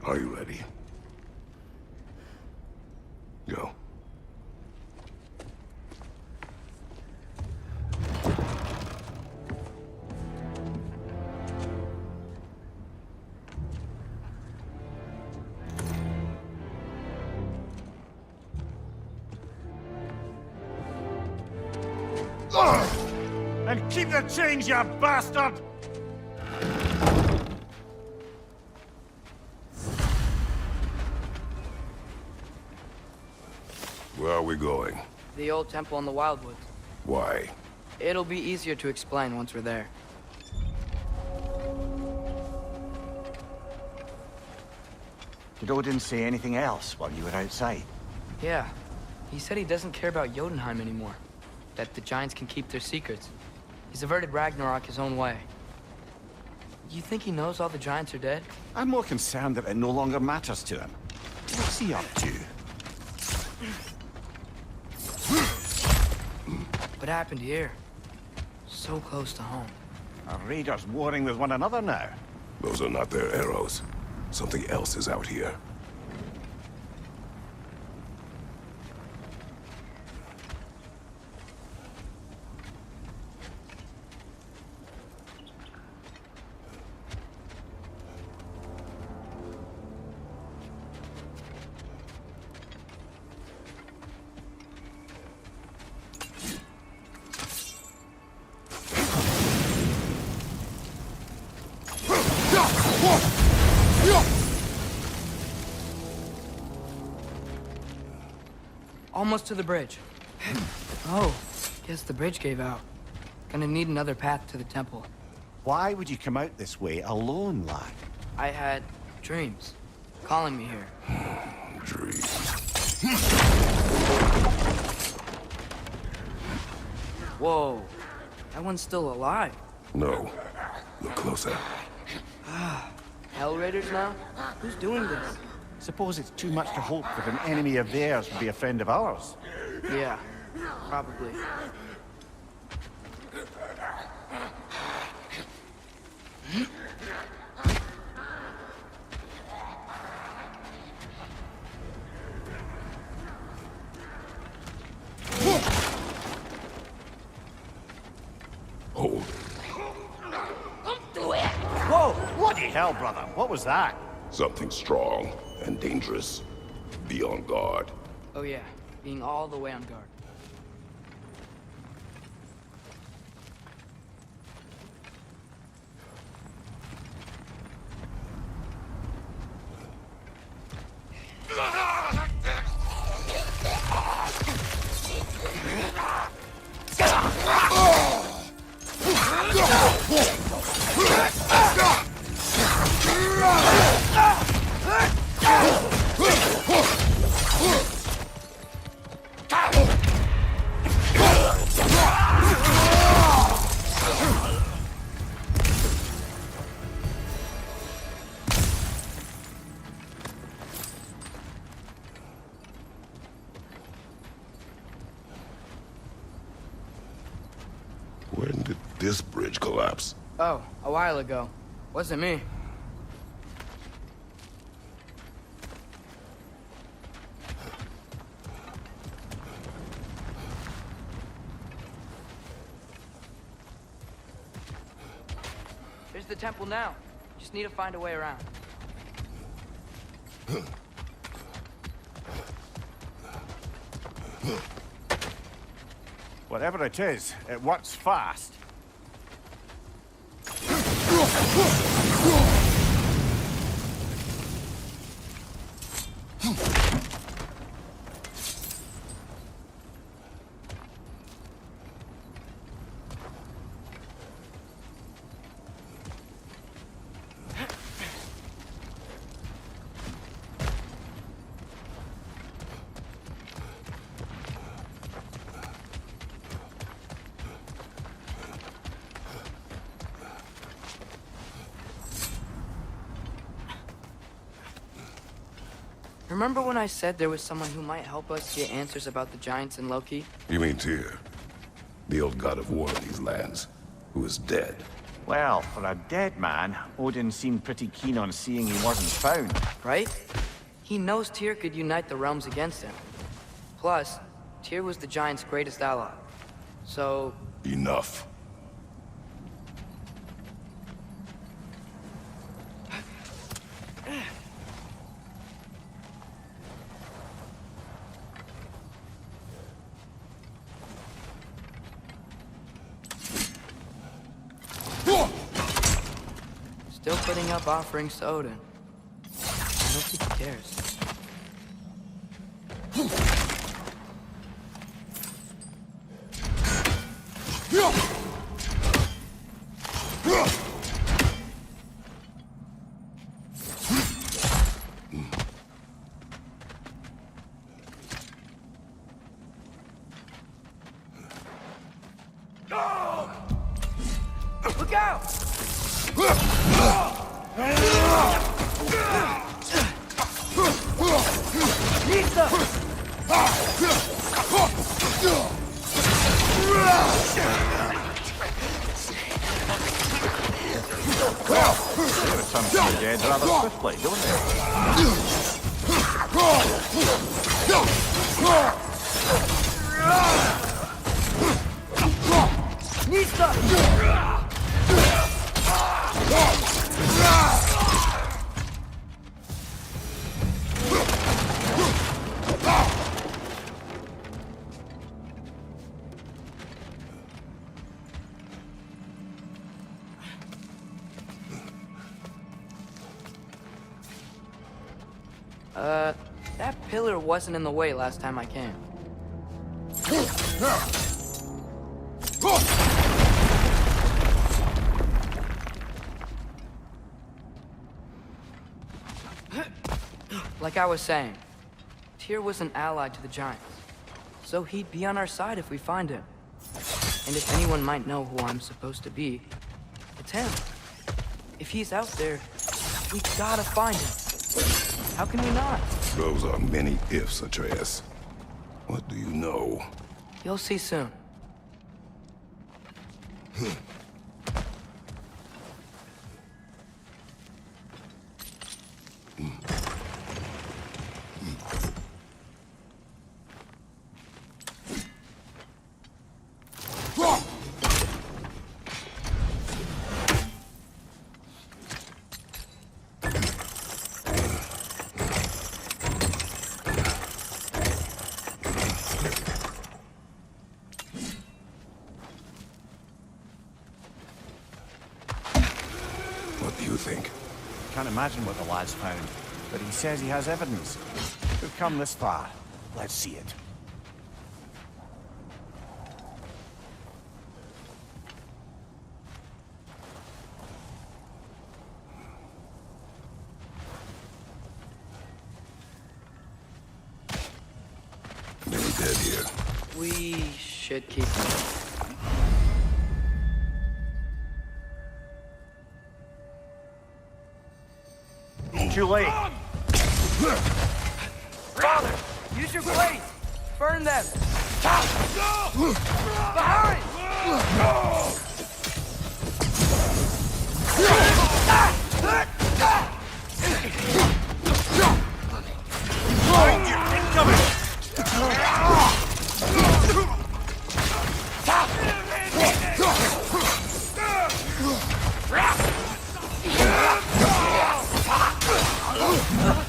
Are you ready? Go. And keep the change, you bastard! Where are we going? The old temple in the Wildwoods. Why? It'll be easier to explain once we're there. Did Odin say anything else while you were outside? Yeah. He said he doesn't care about Jotunheim anymore. That the giants can keep their secrets. He's averted Ragnarok his own way. You think he knows all the giants are dead? I'm more concerned that it no longer matters to him. What's he up to? What happened here? So close to home. Our raiders warring with one another now. Those are not their arrows. Something else is out here. Almost to the bridge. Oh, guess the bridge gave out. Gonna need another path to the temple. Why would you come out this way alone, lad? I had dreams calling me here. Dreams. Whoa, that one's still alive. No. Look closer. Hell Raiders now? Who's doing this? Suppose it's too much to hope that an enemy of theirs would be a friend of ours. Yeah, probably. Hold. Whoa! Bloody hell, brother. What was that? Something strong and dangerous. Be on guard. Oh yeah, being all the way on guard. When did this bridge collapse? Oh, a while ago. Wasn't me. Here's the temple now. Just need to find a way around. Whatever it is, it works fast. Remember when I said there was someone who might help us get answers about the giants and Loki? You mean Tyr? The old god of war of these lands, who is dead. Well, for a dead man, Odin seemed pretty keen on seeing he wasn't found. Right? He knows Tyr could unite the realms against him. Plus, Tyr was the giants' greatest ally. So... Enough. Still putting up offerings to Odin. I don't think he cares. Look out! Well, they return from the dead rather swiftly, don't That pillar wasn't in the way last time I came. Like I was saying, Tyr was an ally to the giants, so he'd be on our side if we find him. And if anyone might know who I'm supposed to be, it's him. If he's out there, we gotta find him. How can we not? Those are many ifs, Atreus. What do you know? You'll see soon. What do you think? Can't imagine what the lad's found, but he says he has evidence. We've come this far. Let's see it. Many dead here. We should keep moving. Too late. Father, use your blades! Burn them! Behind! Behind you! Incoming!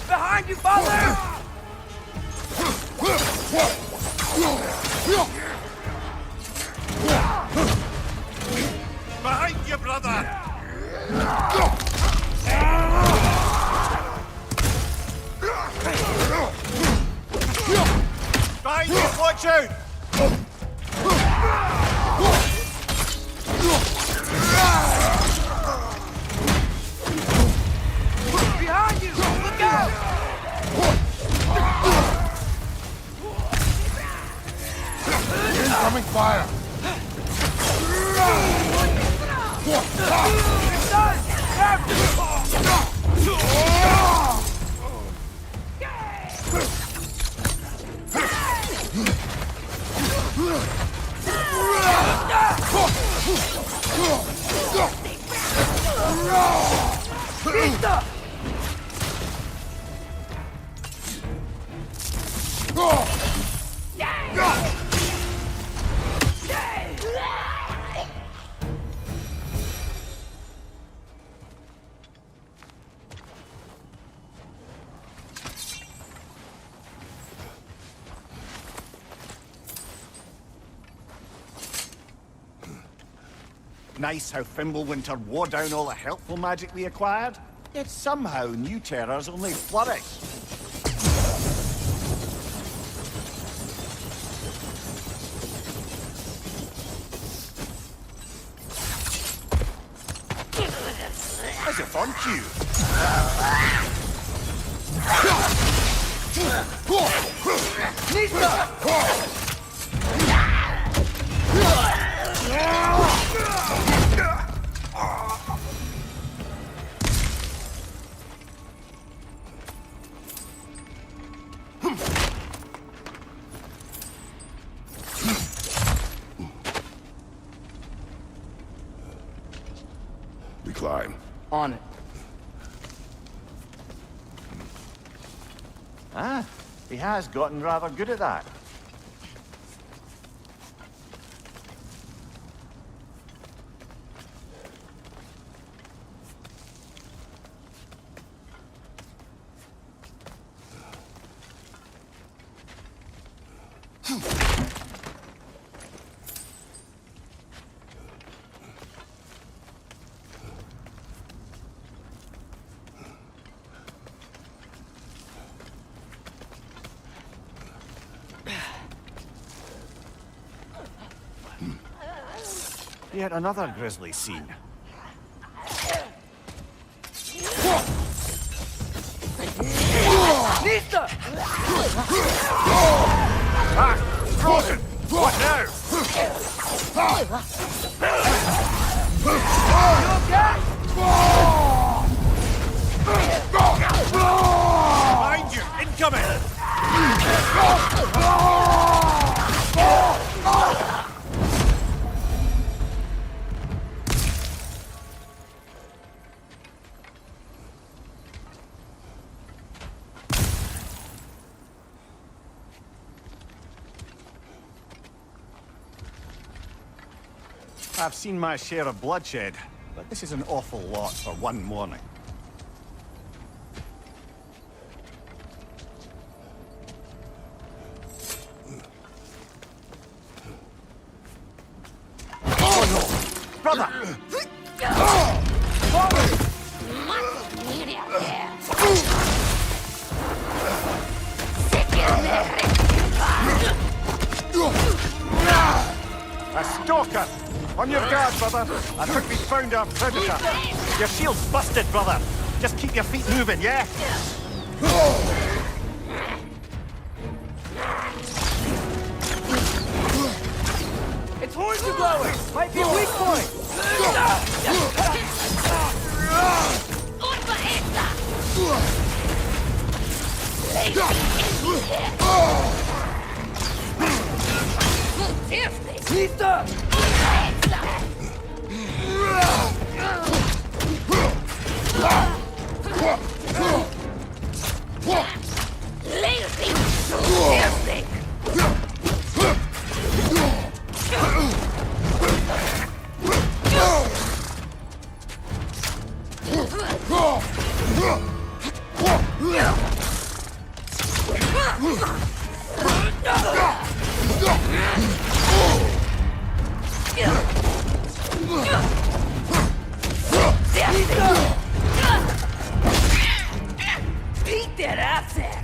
Behind you, Father! Behind you, brother! Behind you, watch out! Behind you! Look out! Incoming fire! Nice how Fimbulwinter wore down all the helpful magic we acquired, yet somehow new terrors only flourish. As if on cue. We climb. On it. Ah, he has gotten rather good at that. Yet another grisly scene. Nista! Ah! Frozen! What now? You okay? I've seen my share of bloodshed, but this is an awful lot for one morning. Oh no! Brother! A stalker! On your guard, brother! I think we found our predator! Your shield's busted, brother! Just keep your feet moving, yeah? Its horns are glowing! Might be a weak point! Lista! Beat that ass there!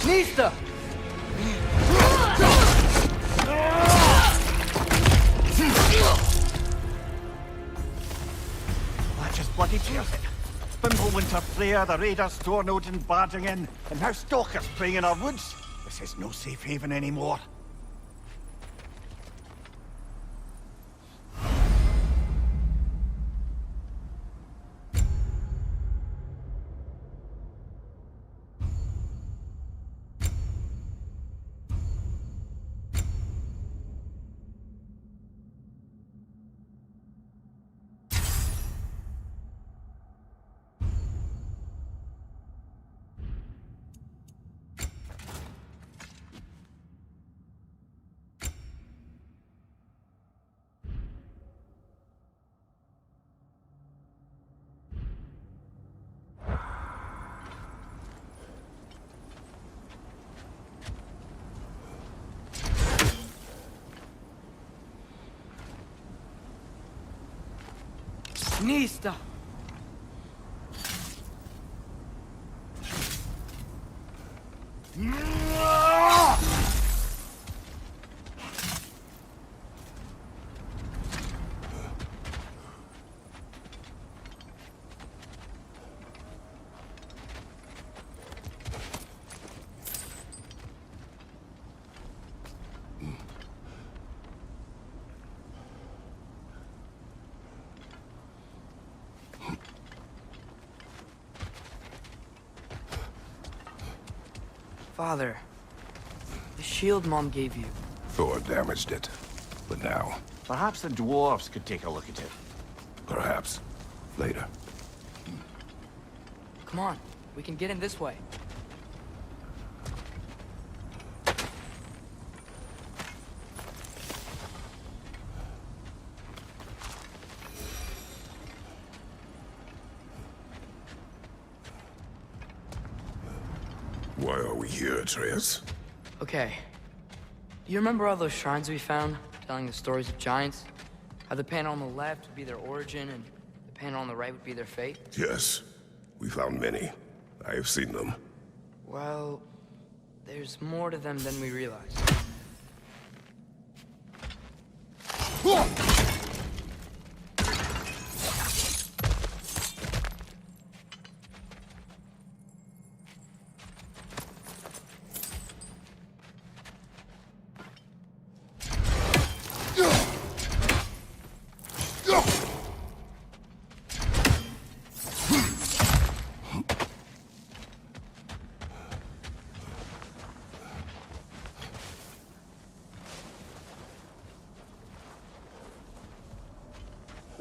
Lista! That just bloody tears it. Winter Freya, the raiders, Thornodin barging in, and now stalkers preying in our woods. This is no safe haven anymore. Nista! Father, the shield Mom gave you. Thor damaged it. But now, Perhaps the dwarves could take a look at it. perhaps, later. Come on, we can get in this way. Why are we here, Atreus? Okay. You remember all those shrines we found, telling the stories of giants? How the panel on the left would be their origin, and the panel on the right would be their fate? Yes. We found many. I have seen them. Well, there's more to them than we realize.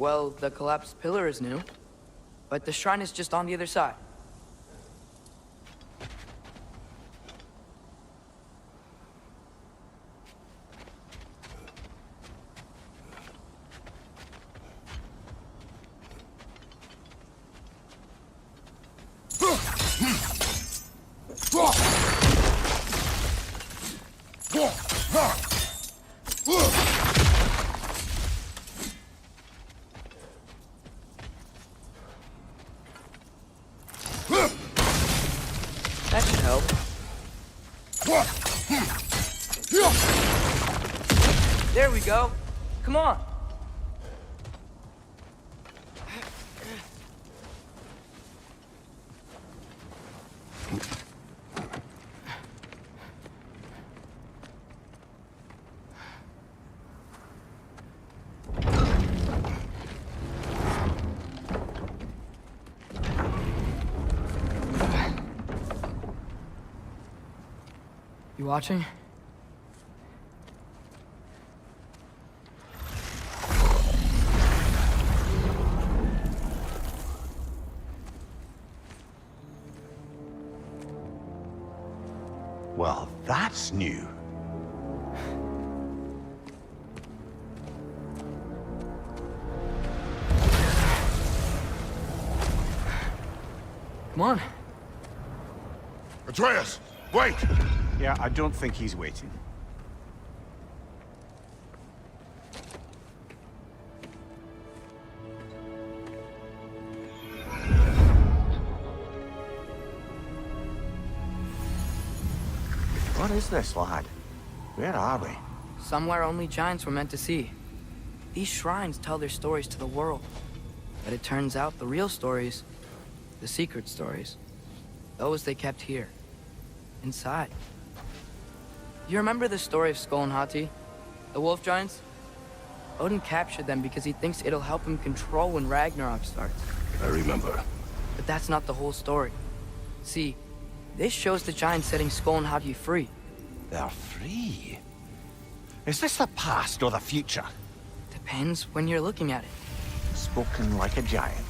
Well, the collapsed pillar is new, but the shrine is just on the other side. That should help. There we go. Come on. You watching? Well, that's new. Come on. Atreus, wait! Yeah, I don't think he's waiting. What is this, lad? Where are we? Somewhere only giants were meant to see. These shrines tell their stories to the world. But it turns out the real stories, the secret stories, those they kept here, inside. You remember the story of Skull and Hati? The wolf giants? Odin captured them because he thinks it'll help him control when Ragnarok starts. I remember. But that's not the whole story. See, this shows the giants setting Skull and Hati free. They're free. Is this the past or the future? Depends when you're looking at it. Spoken like a giant.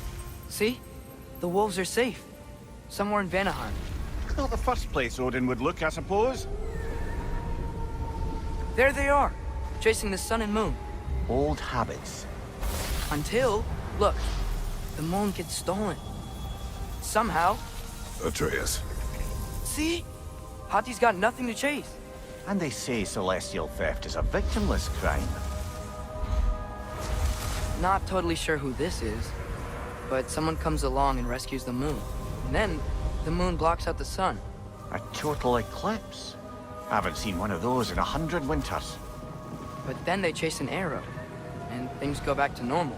See? The wolves are safe. Somewhere in Vanaheim. Not the first place Odin would look, I suppose. There they are, chasing the sun and moon. Old habits. Until, look, the moon gets stolen. Somehow. Atreus. See? Hati's got nothing to chase. And they say celestial theft is a victimless crime. Not totally sure who this is, but someone comes along and rescues the moon. And then, the moon blocks out the sun. A total eclipse. Haven't seen one of those in 100 winters. But then they chase an arrow, and things go back to normal.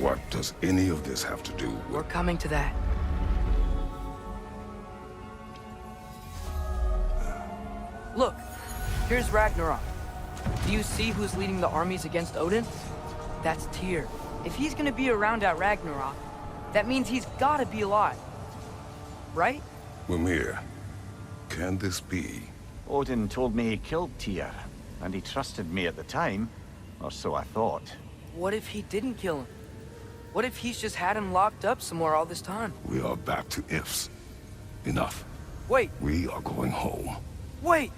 What does any of this have to do We're with... coming to that. Look, here's Ragnarok. Do you see who's leading the armies against Odin? That's Tyr. If he's gonna be around at Ragnarok, that means he's gotta be alive. Right? Mimir, can this be? Odin told me he killed Tyr, and he trusted me at the time, or so I thought. What if he didn't kill him? What if he's just had him locked up somewhere all this time? We are back to ifs. Enough. Wait, We are going home. wait!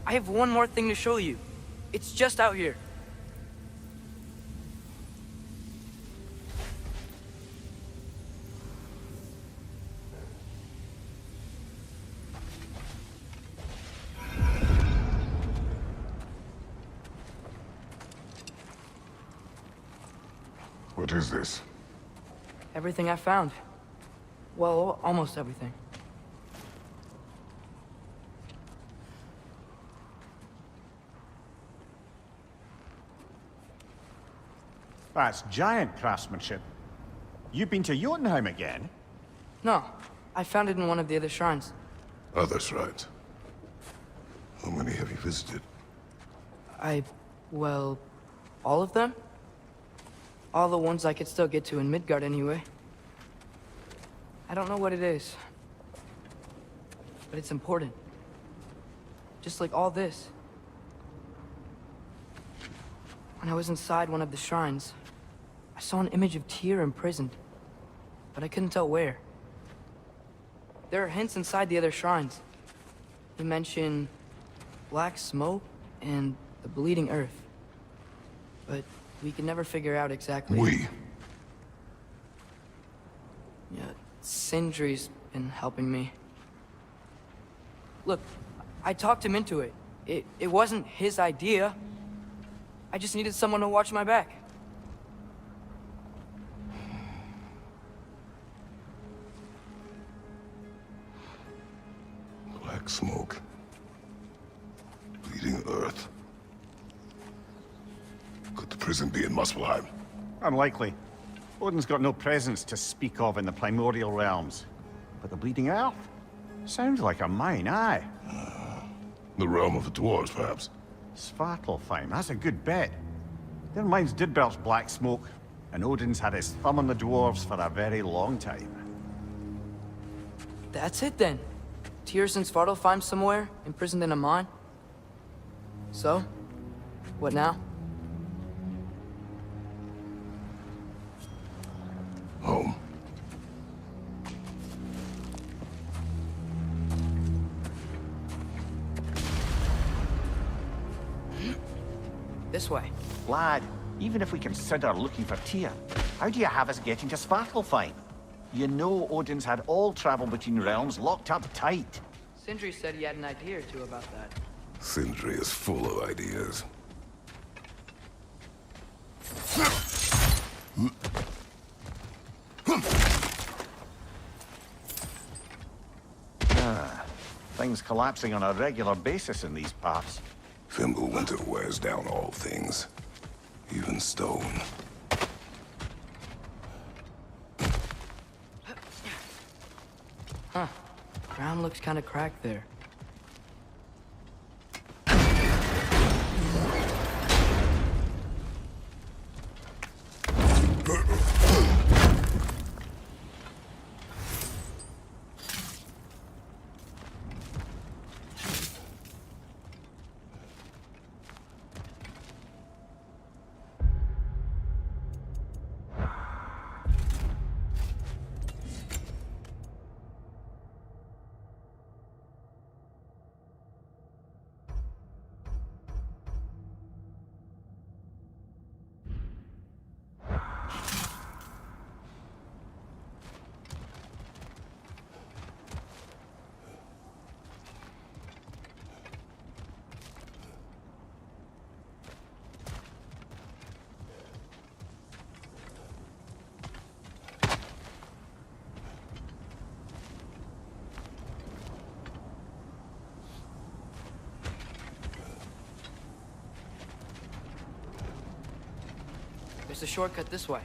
I have one more thing to show you. It's just out here. What is this? Everything I found. Well, almost everything. That's giant craftsmanship. You've been to Jotunheim again? No, I found it in one of the other shrines. Other shrines. How many have you visited? Well, all of them? All the ones I could still get to in Midgard anyway. I don't know what it is. But it's important. Just like all this. When I was inside one of the shrines, I saw an image of Tyr imprisoned, but I couldn't tell where. There are hints inside the other shrines. They mention black smoke and the bleeding earth. But we can never figure out exactly... Yeah, Sindri's been helping me. Look, I talked him into it. It wasn't his idea. I just needed someone to watch my back. Black smoke. Bleeding earth. Could the prison be in Muspelheim? Unlikely. Odin's got no presence to speak of in the primordial realms. But the bleeding earth? Sounds like a mine, aye. The realm of the dwarves, perhaps. Svartalfheim, that's a good bet. Their mines did belch black smoke, and Odin's had his thumb on the dwarves for a very long time. That's it then. Tyr's in Svartalfheim somewhere, imprisoned in a mine. So, what now? Home. This way. Lad, even if we consider looking for Tyr, how do you have us getting to Svartalfheim? You know Odin's had all travel between realms locked up tight. Sindri said he had an idea or two about that. Sindri is full of ideas. Things collapsing on a regular basis in these parts. Fimbulwinter wears down all things, even stone. Huh. Ground looks kind of cracked there. There's a shortcut this way.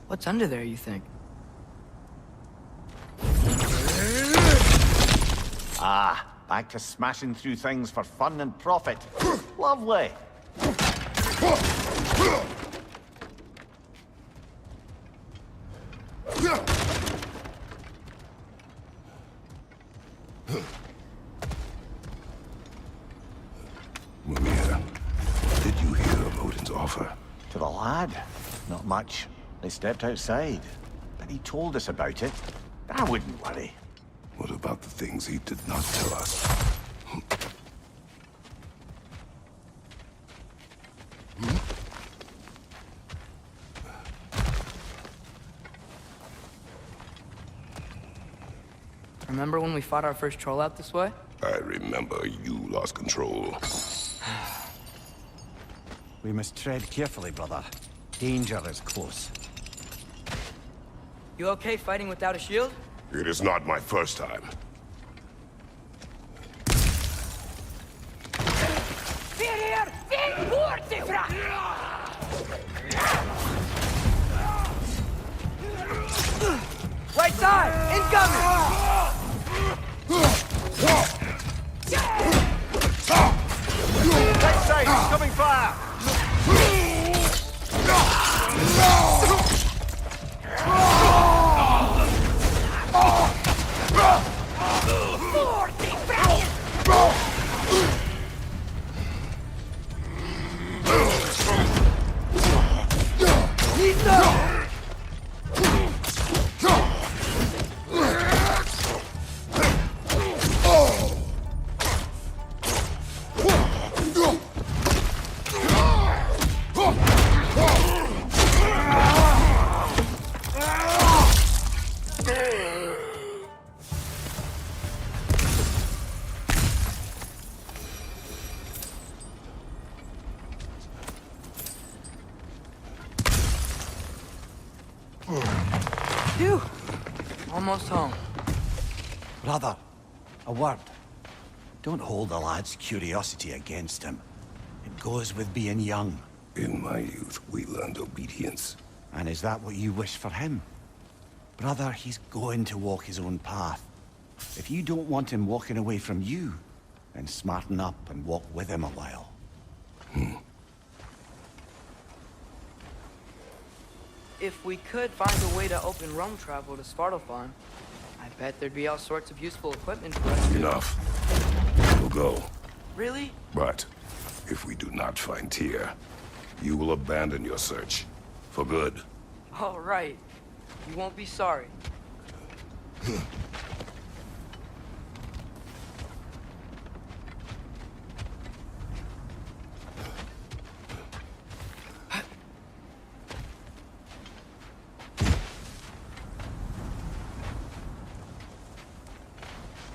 What's under there, you think? Ah, back to smashing through things for fun and profit. Lovely. Mimir, what did you hear of Odin's offer? To the lad? Not much. They stepped outside. But he told us about it. I wouldn't worry. What about the things he did not tell us? Remember when we fought our first troll out this way? I remember you lost control. We must tread carefully, brother. Danger is close. You okay fighting without a shield? It is not my first time. Right side! Incoming! Phew! Almost home. Brother, a word. Don't hold the lad's curiosity against him. It goes with being young. In my youth, we learned obedience. And is that what you wish for him? Brother, he's going to walk his own path. If you don't want him walking away from you, then smarten up and walk with him a while. If we could find a way to open realm travel to Svartalfheim, I bet there'd be all sorts of useful equipment for us. Enough. We'll go. Really? But if we do not find Tyr, you will abandon your search. For good. All right. You won't be sorry.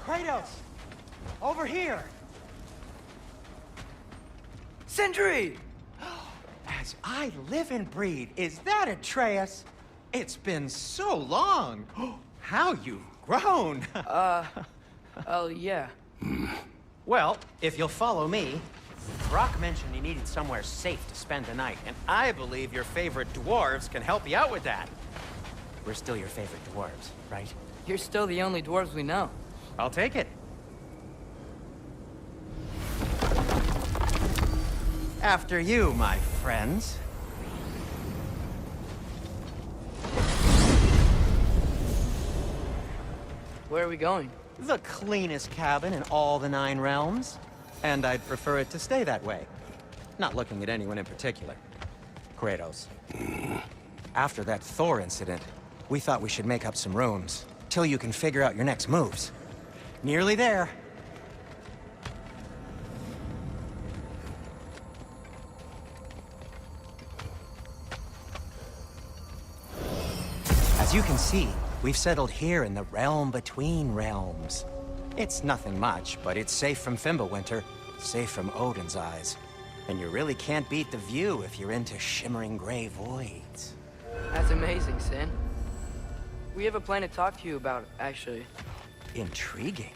Kratos! Over here! Sindri! As I live and breathe, is that Atreus? It's been so long. How you've grown. Oh, yeah. Well, if you'll follow me, Brock mentioned he needed somewhere safe to spend the night, and I believe your favorite dwarves can help you out with that. We're still your favorite dwarves, right? You're still the only dwarves we know. I'll take it. After you, my friends. Where are we going? The cleanest cabin in all the 9 realms. And I'd prefer it to stay that way. Not looking at anyone in particular. Kratos. After that Thor incident, we thought we should make up some rooms, till you can figure out your next moves. Nearly there. As you can see, we've settled here in the realm between realms. It's nothing much, but it's safe from Fimbulwinter, safe from Odin's eyes. And you really can't beat the view if you're into shimmering gray voids. That's amazing, Sin. We have a plan to talk to you about, actually. Intriguing.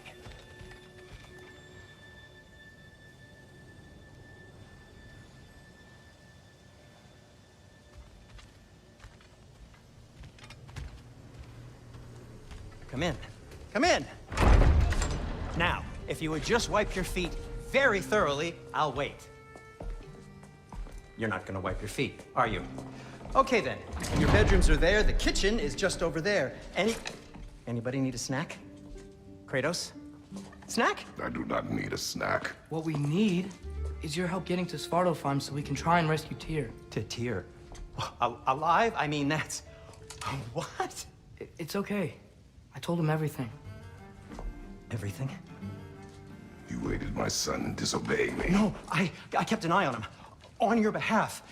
Come in. Come in! Now, if you would just wipe your feet very thoroughly, I'll wait. You're not gonna wipe your feet, are you? Okay then. Your bedrooms are there, the kitchen is just over there. Anybody need a snack? Kratos? Snack? I do not need a snack. What we need is your help getting to Svartalfheim so we can try and rescue Tyr. To Tyr? Alive? I mean, that's... What? It's okay. I told him everything. Everything? You aided my son in disobeying me. No, I kept an eye on him. On your behalf.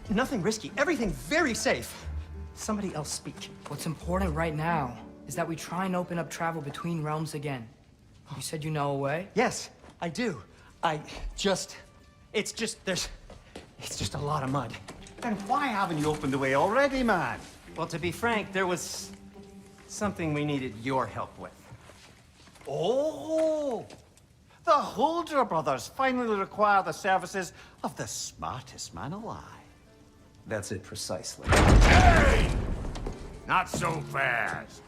Nothing risky. Everything very safe. Somebody else speak. What's important right now is that we try and open up travel between realms again. You said you know a way? Yes, I do. It's just a lot of mud. Then why haven't you opened the way already, man? Well, to be frank, there was something we needed your help with. Oh! The Holder brothers finally require the services of the smartest man alive. That's it precisely. Hey! Not so fast.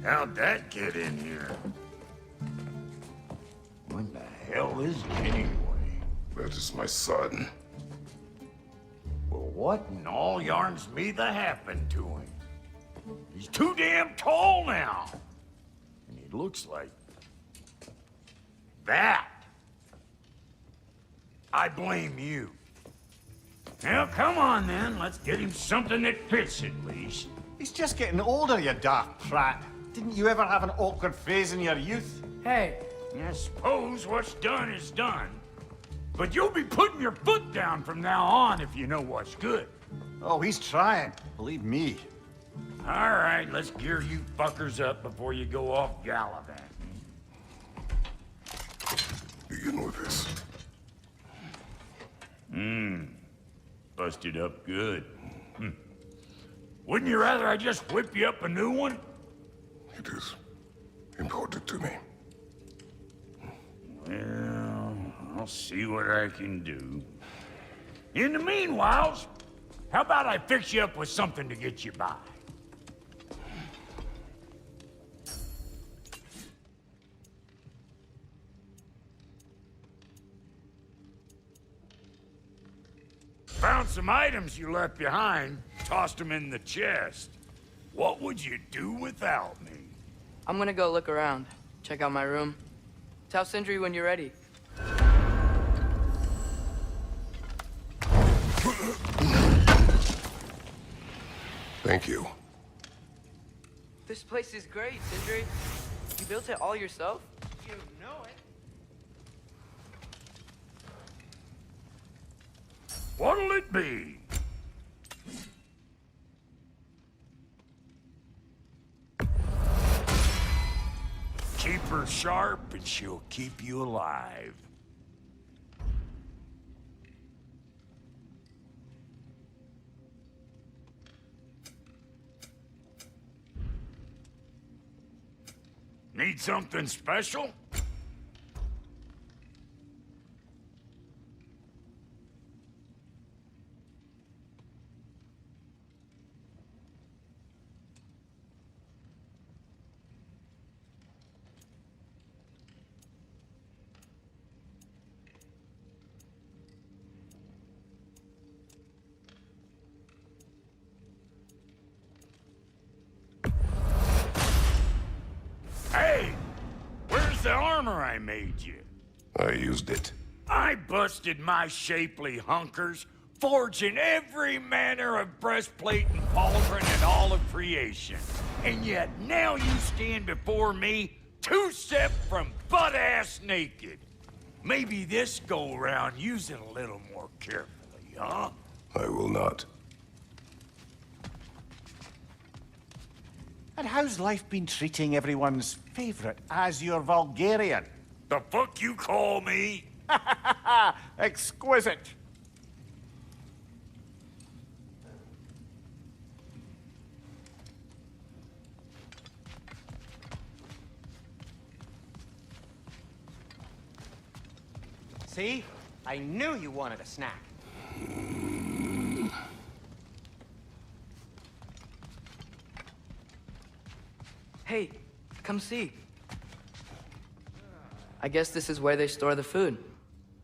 How'd that get in here? What the hell is it anyway? That is my son. Well, what in all yarns me that happened to him? He's too damn tall now. And he looks like... that. I blame you. Now, come on then. Let's get him something that fits at least. He's just getting older, you daft prat. Didn't you ever have an awkward phase in your youth? Hey, I suppose what's done is done. But you'll be putting your foot down from now on if you know what's good. Oh, he's trying. Believe me. All right, let's gear you fuckers up before you go off gallivanting. Begin with this. Busted up good. Wouldn't you rather I just whip you up a new one? It is important to me. Well, I'll see what I can do. In the meanwhile, how about I fix you up with something to get you by? Found some items you left behind, tossed them in the chest. What would you do without me? I'm gonna go look around, check out my room. Tell Sindri when you're ready. Thank you. This place is great, Sindri. You built it all yourself? You know it. What'll it be? Keep her sharp and she'll keep you alive. Need something special? Hey! Where's the armor I made you? I used it. I busted my shapely hunkers, forging every manner of breastplate and pauldron in all of creation. And yet now you stand before me, two-step from butt-ass naked. Maybe this go-round use it a little more carefully, huh? I will not. And how's life been treating everyone's favorite Azure Vulgarian? The fuck you call me? Exquisite. See? I knew you wanted a snack. Hey, come see. I guess this is where they store the food.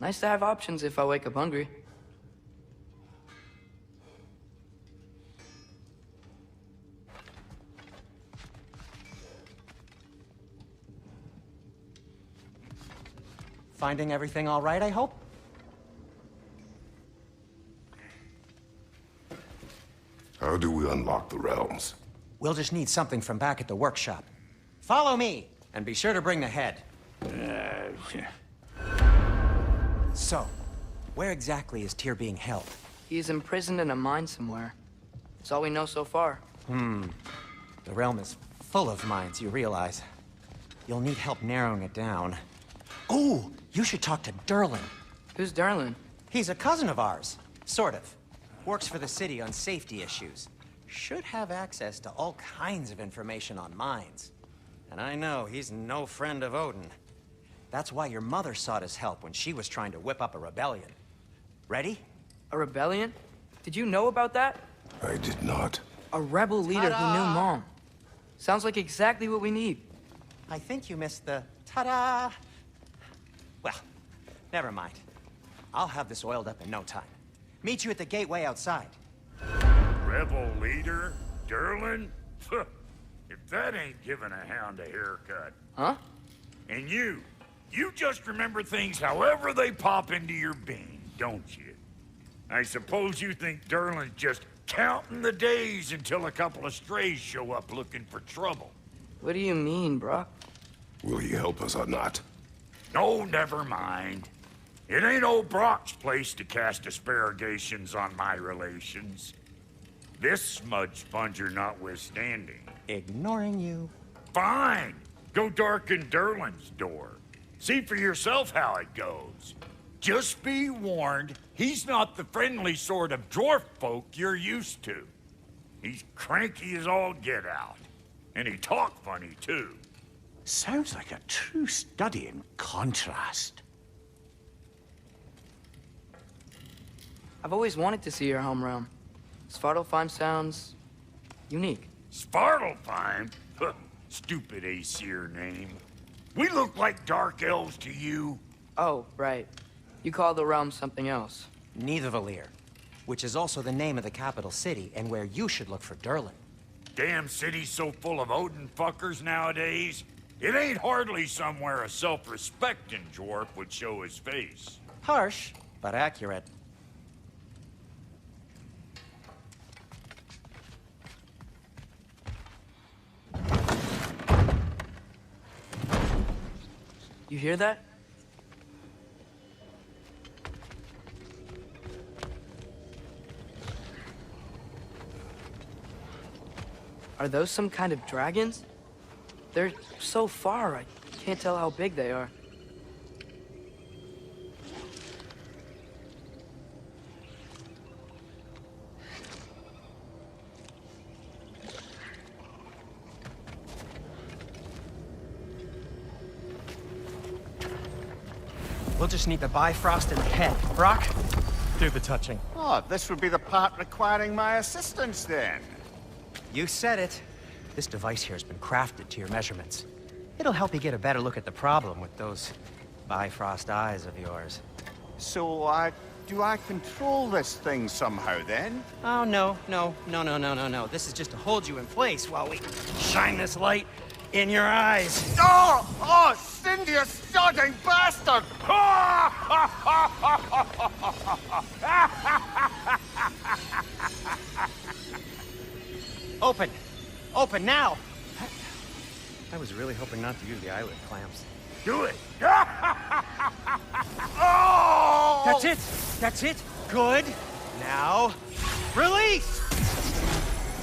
Nice to have options if I wake up hungry. Finding everything all right, I hope? How do we unlock the realms? We'll just need something from back at the workshop. Follow me, and be sure to bring the head. So, where exactly is Tyr being held? He's imprisoned in a mine somewhere. That's all we know so far. The realm is full of mines, you realize. You'll need help narrowing it down. Ooh, you should talk to Durlin. Who's Darlin? He's a cousin of ours, sort of. Works for the city on safety issues. Should have access to all kinds of information on mines. And I know he's no friend of Odin. That's why your mother sought his help when she was trying to whip up a rebellion. Ready? A rebellion? Did you know about that? I did not. A rebel leader who knew Mom. Sounds like exactly what we need. I think you missed the ta-da. Well, never mind. I'll have this oiled up in no time. Meet you at the gateway outside. Rebel leader? Durlin? If that ain't giving a hound a haircut. Huh? And you just remember things however they pop into your bean, don't you? I suppose you think Durlin's just counting the days until a couple of strays show up looking for trouble. What do you mean, Brock? Will he help us or not? No, never mind. It ain't old Brock's place to cast asparagations on my relations. This smudge sponger notwithstanding. Ignoring you. Fine. Go darken Durlin's door. See for yourself how it goes. Just be warned, he's not the friendly sort of dwarf folk you're used to. He's cranky as all get out. And he talk funny, too. Sounds like a true study in contrast. I've always wanted to see your home realm. Svartalfheim sounds unique. Svartalfheim? Huh, stupid Aesir name. We look like dark elves to you. Oh, right. You call the realm something else. Nidavellir, which is also the name of the capital city and where you should look for Durlin. Damn city's so full of Odin fuckers nowadays. It ain't hardly somewhere a self-respecting dwarf would show his face. Harsh, but accurate. You hear that? Are those some kind of dragons? They're so far, I can't tell how big they are. We'll just need the Bifrost in the head. Brock, do the touching. Oh, this would be the part requiring my assistance then. You said it. This device here has been crafted to your measurements. It'll help you get a better look at the problem with those Bifrost eyes of yours. So, do I control this thing somehow then? Oh, no. This is just to hold you in place while we shine this light in your eyes. Oh, Cindy, you sodding bastard! Open! Open now! I was really hoping not to use the eyelid clamps. Do it! Oh! That's it! That's it! Good! Now, release!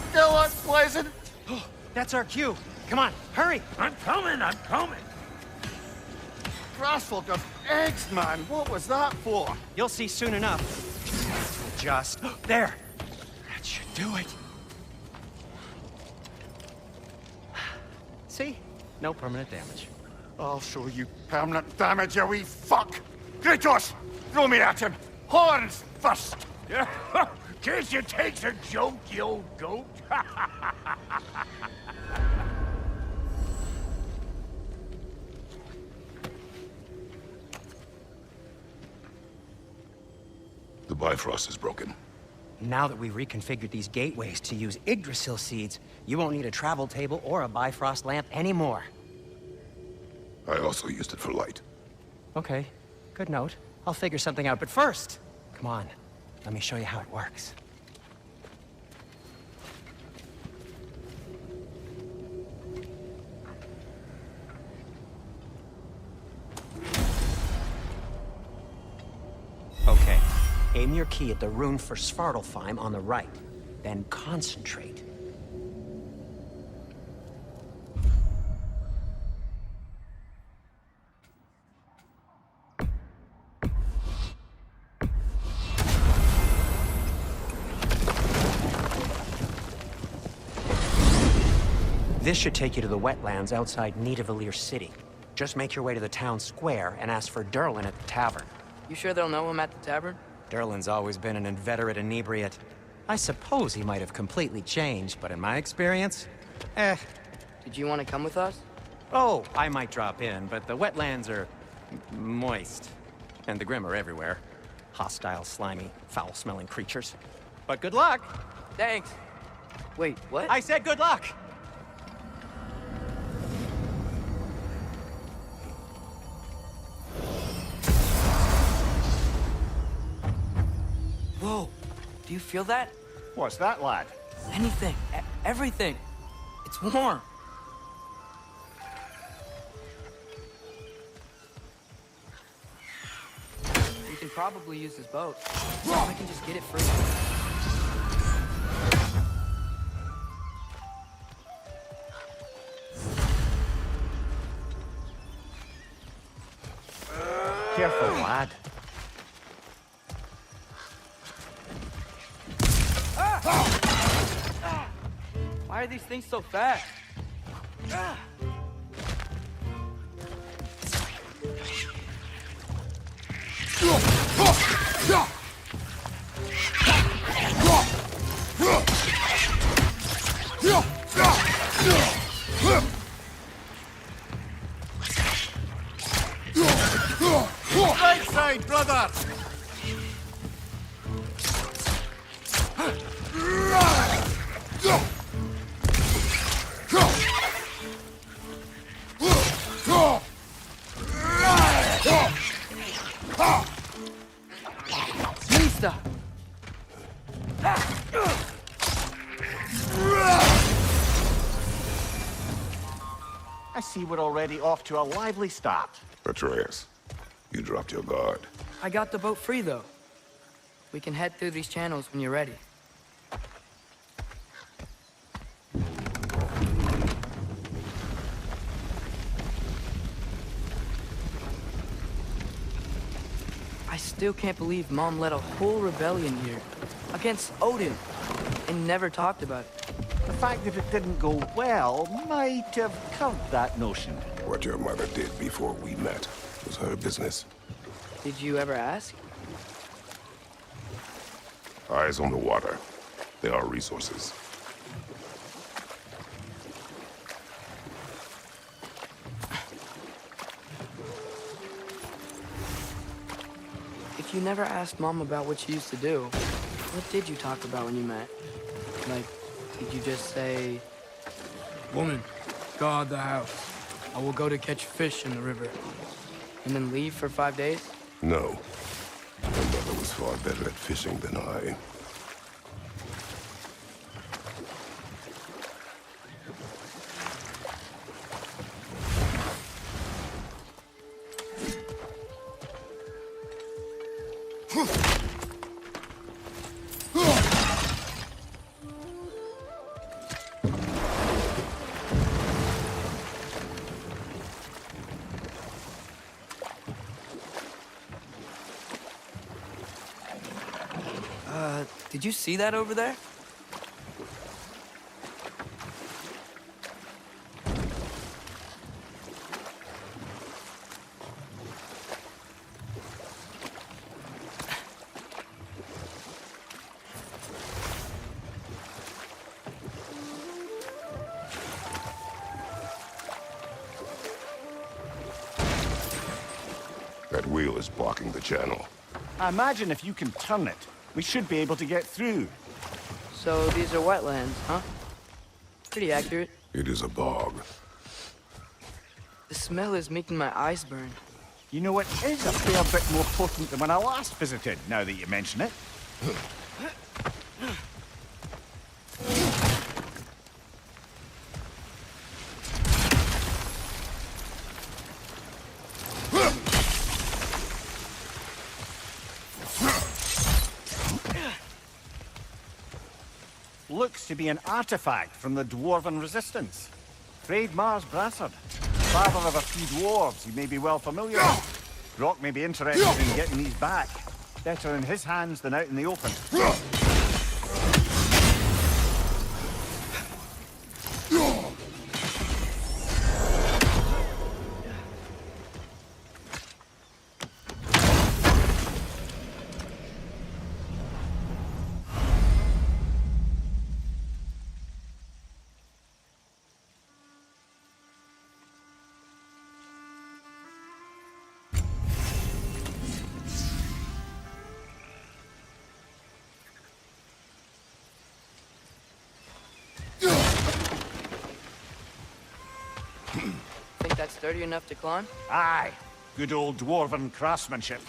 Still unpleasant. That's our cue. Come on, hurry! I'm coming! Grassful of eggs, man. What was that for? You'll see soon enough. Just... there! That should do it. See? No permanent damage. I'll show you permanent damage, you wee fuck! Kratos! Throw me at him! Horns first! Guess you takes a joke, you old goat. The Bifrost is broken. Now that we've reconfigured these gateways to use Yggdrasil seeds, you won't need a travel table or a Bifrost lamp anymore. I also used it for light. Okay, good note. I'll figure something out, but first, come on, let me show you how it works. Okay, aim your key at the rune for Svartalfheim on the right, then concentrate. This should take you to the wetlands outside Nidavellir City. Just make your way to the town square and ask for Durlin at the tavern. You sure they'll know him at the tavern? Durlin's always been an inveterate inebriate. I suppose he might have completely changed, but in my experience, Did you want to come with us? Oh, I might drop in, but the wetlands are moist. And the Grim are everywhere. Hostile, slimy, foul-smelling creatures. But good luck! Thanks. Wait, what? I said good luck! Whoa, do you feel that? What's that, lad? Anything, everything. It's warm. We can probably use this boat. I can just get it free. Careful, lad. Why are these things so fast? Right side, brother! Mista! I see we're already off to a lively start. Atreus, you dropped your guard. I got the boat free, though. We can head through these channels when you're ready. I still can't believe Mom led a whole rebellion here. Against Odin. And never talked about it. The fact that it didn't go well might have curbed that notion. What your mother did before we met was her business. Did you ever ask? Eyes on the water. There are resources. If you never asked Mom about what she used to do, what did you talk about when you met? Like, did you just say, "Woman, guard the house. I will go to catch fish in the river," and then leave for 5 days? No. Your mother was far better at fishing than I. Did you see that over there? That wheel is blocking the channel. I imagine if you can turn it, we should be able to get through. So these are wetlands, huh? Pretty accurate. It is a bog. The smell is making my eyes burn. You know, it is a fair bit more potent than when I last visited, now that you mention it. Looks to be an artifact from the Dwarven Resistance. Freyed Mars Brassard, father of a few dwarves you may be well familiar with. Brock may be interested in getting these back. Better in his hands than out in the open. Think that's sturdy enough to climb? Aye, good old Dwarven craftsmanship.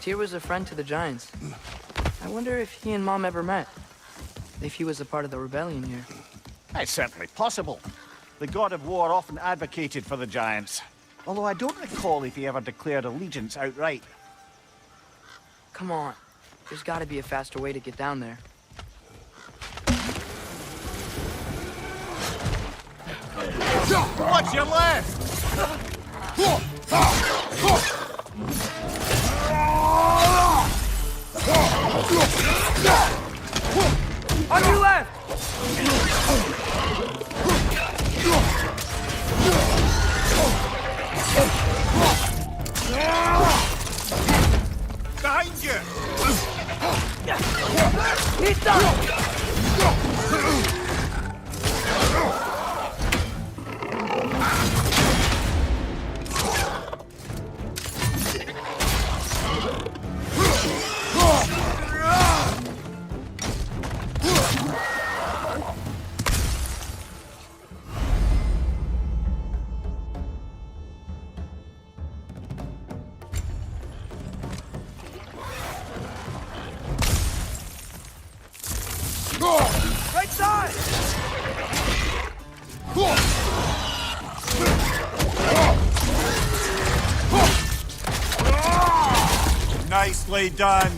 Tyr was a friend to the Giants. I wonder if he and Mom ever met. If he was a part of the rebellion here. It's certainly possible. The god of war often advocated for the Giants. Although I don't recall if he ever declared allegiance outright. Come on. There's gotta be a faster way to get down there. Watch your left! behind you! He's done! Right side! Nicely done!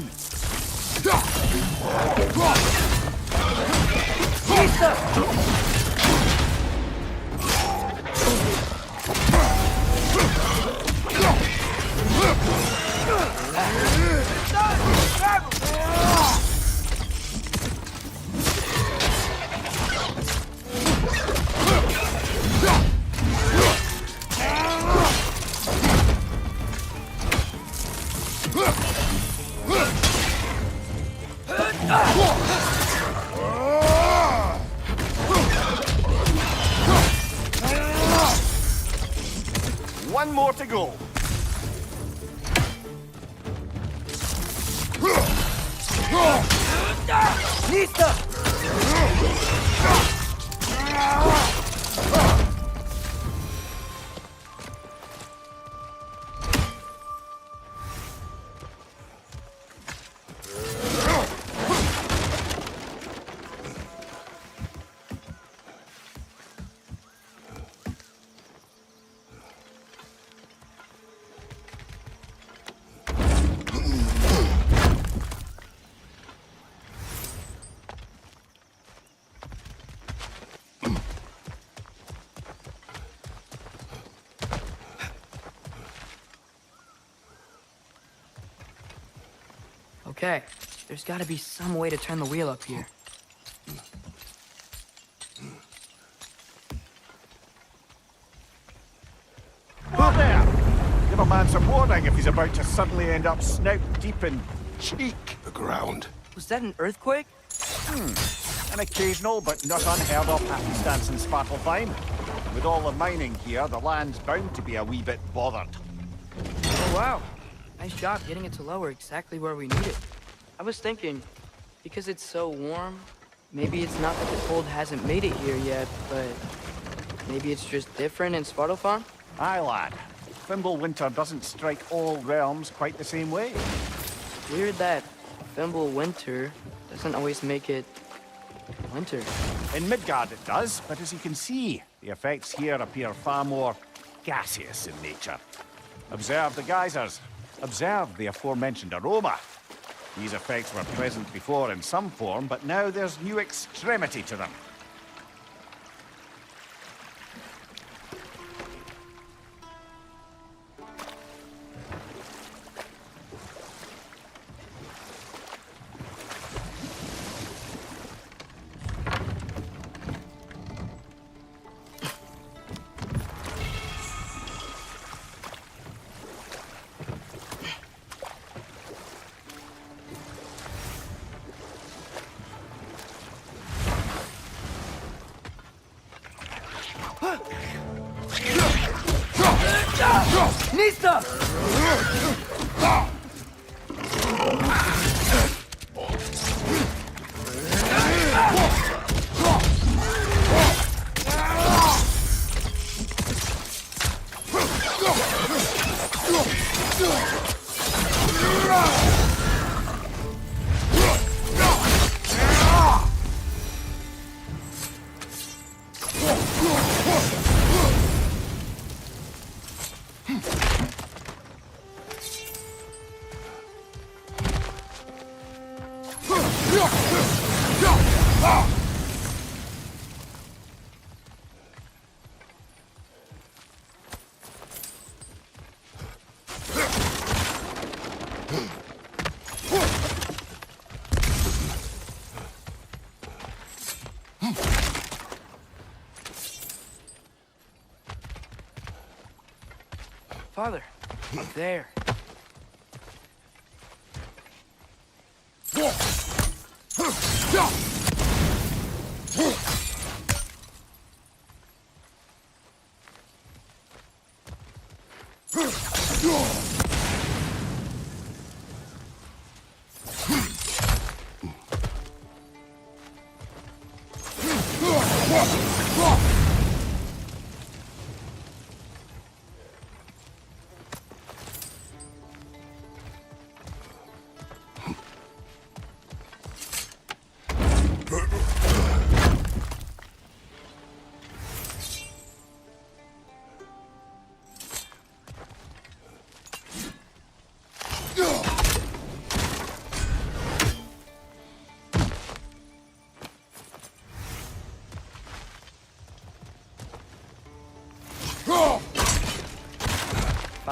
One more to go. Okay, there's gotta be some way to turn the wheel up here. Who there? Give a man some warning if he's about to suddenly end up snout deep in cheek. The ground. Was that an earthquake? An occasional but not unheard of happenstance in Svartalfheim. With all the mining here, the land's bound to be a wee bit bothered. Oh, wow. Nice job getting it to lower exactly where we need it. I was thinking, because it's so warm, maybe it's not that the cold hasn't made it here yet, but maybe it's just different in Svartalfheim? Aye, lad. Fimbulwinter doesn't strike all realms quite the same way. Weird that Fimbulwinter doesn't always make it winter. In Midgard it does, but as you can see, the effects here appear far more gaseous in nature. Observe the geysers. Observe the aforementioned aroma. These effects were present before in some form, but now there's new extremity to them. Nista! Father, up there.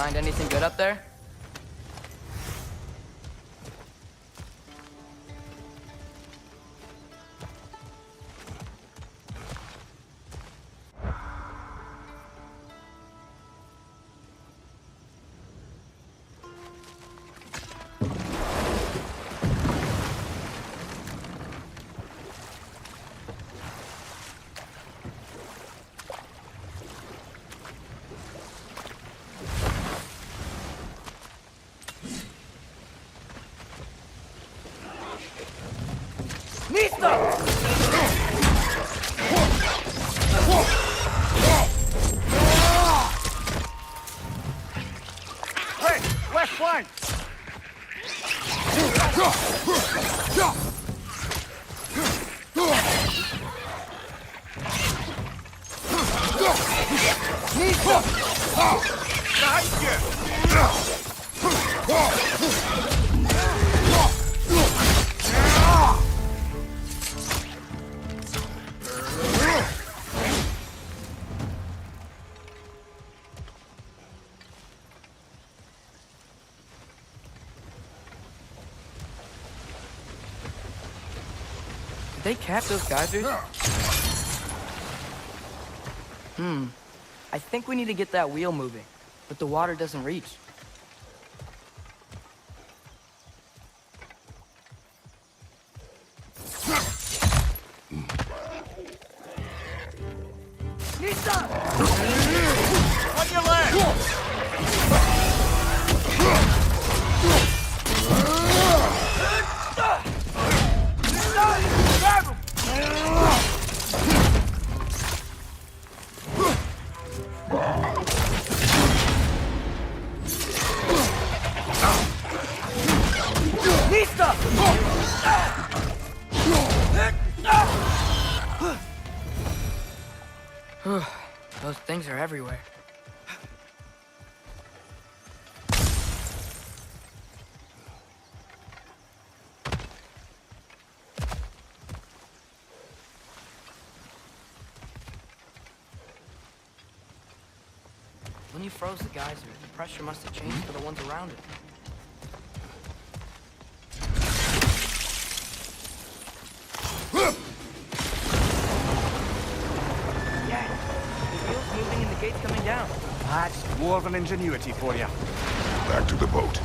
Find anything good up there? Hey, left flank! Did they cap those geysers? I think we need to get that wheel moving, but the water doesn't reach. On your left! Those things are everywhere. When you froze the geyser, the pressure must have changed for the ones around it. Yeah, the wheel's moving and the gate's coming down. That's dwarven ingenuity for you. Back to the boat.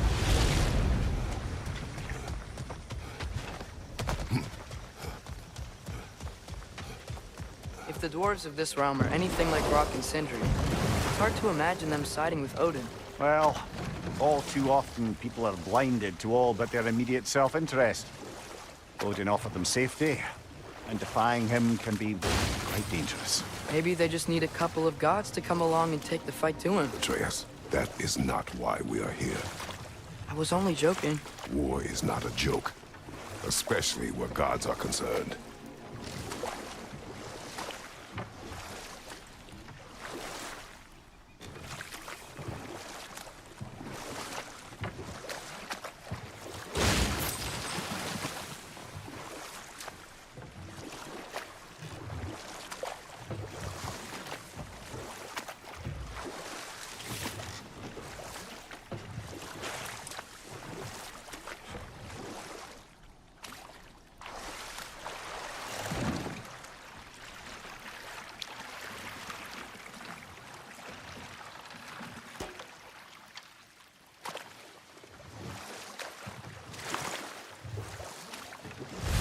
If the dwarves of this realm are anything like Rock and Sindri, it's hard to imagine them siding with Odin. Well, all too often people are blinded to all but their immediate self-interest. Odin offered them safety, and defying him can be quite dangerous. Maybe they just need a couple of gods to come along and take the fight to him. Atreus, that is not why we are here. I was only joking. War is not a joke, especially where gods are concerned.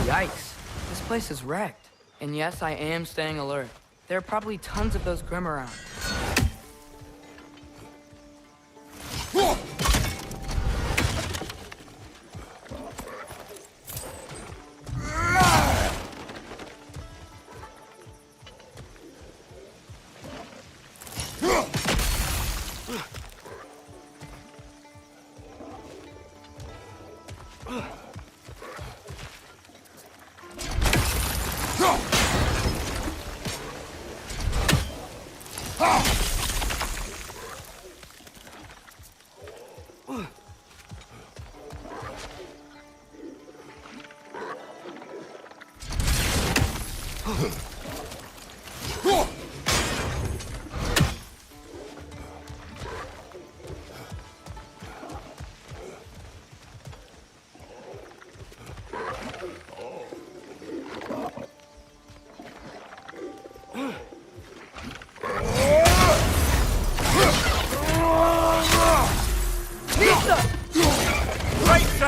Yikes. This place is wrecked. And yes, I am staying alert. There are probably tons of those Grim around.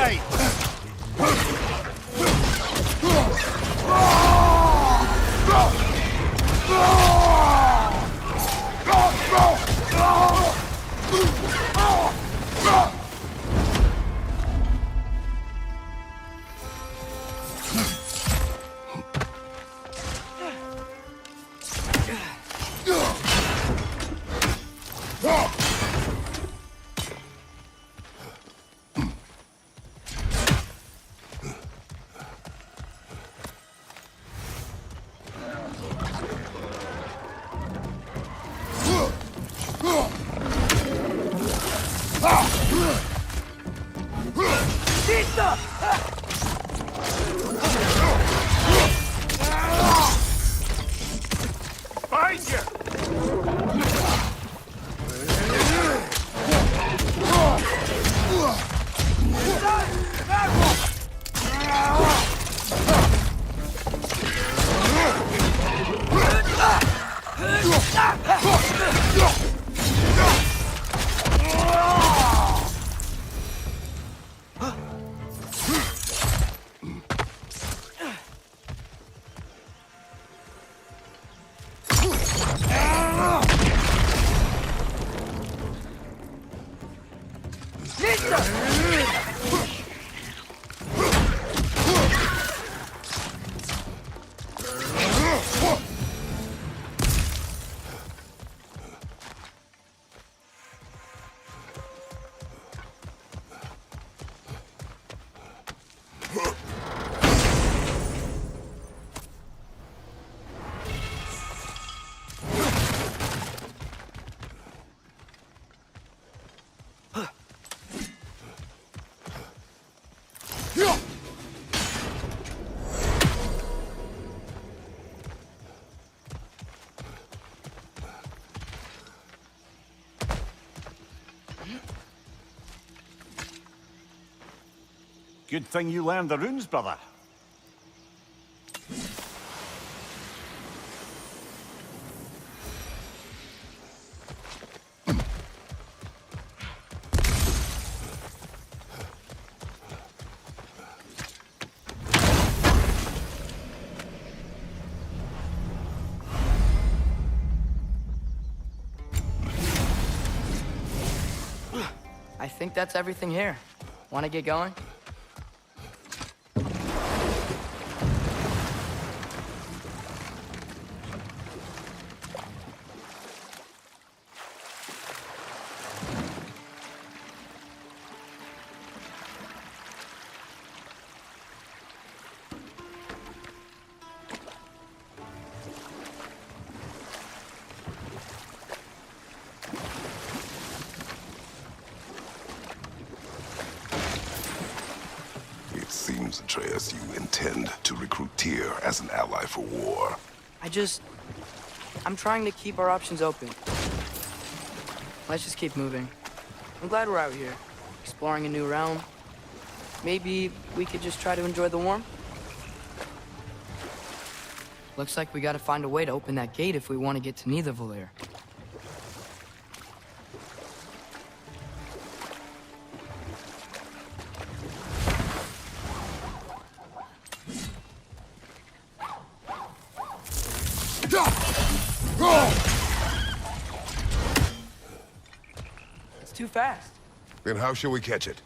side! Find you! Good thing you learned the runes, brother. I think that's everything here. Want to get going? Seems, Atreus, you intend to recruit Tyr as an ally for war. I'm trying to keep our options open. Let's just keep moving. I'm glad we're out here, exploring a new realm. Maybe we could just try to enjoy the warmth? Looks like we gotta find a way to open that gate if we want to get to Nidavellir. It's too fast. Then how shall we catch it?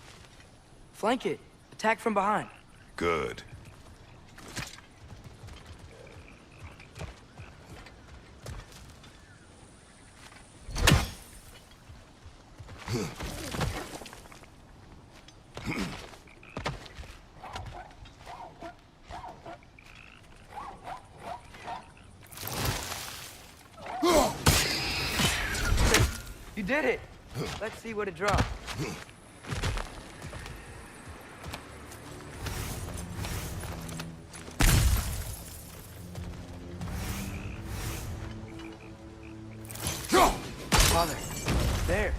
Flank it. Attack from behind. Good. You did it! Let's see what it drops. Father, there.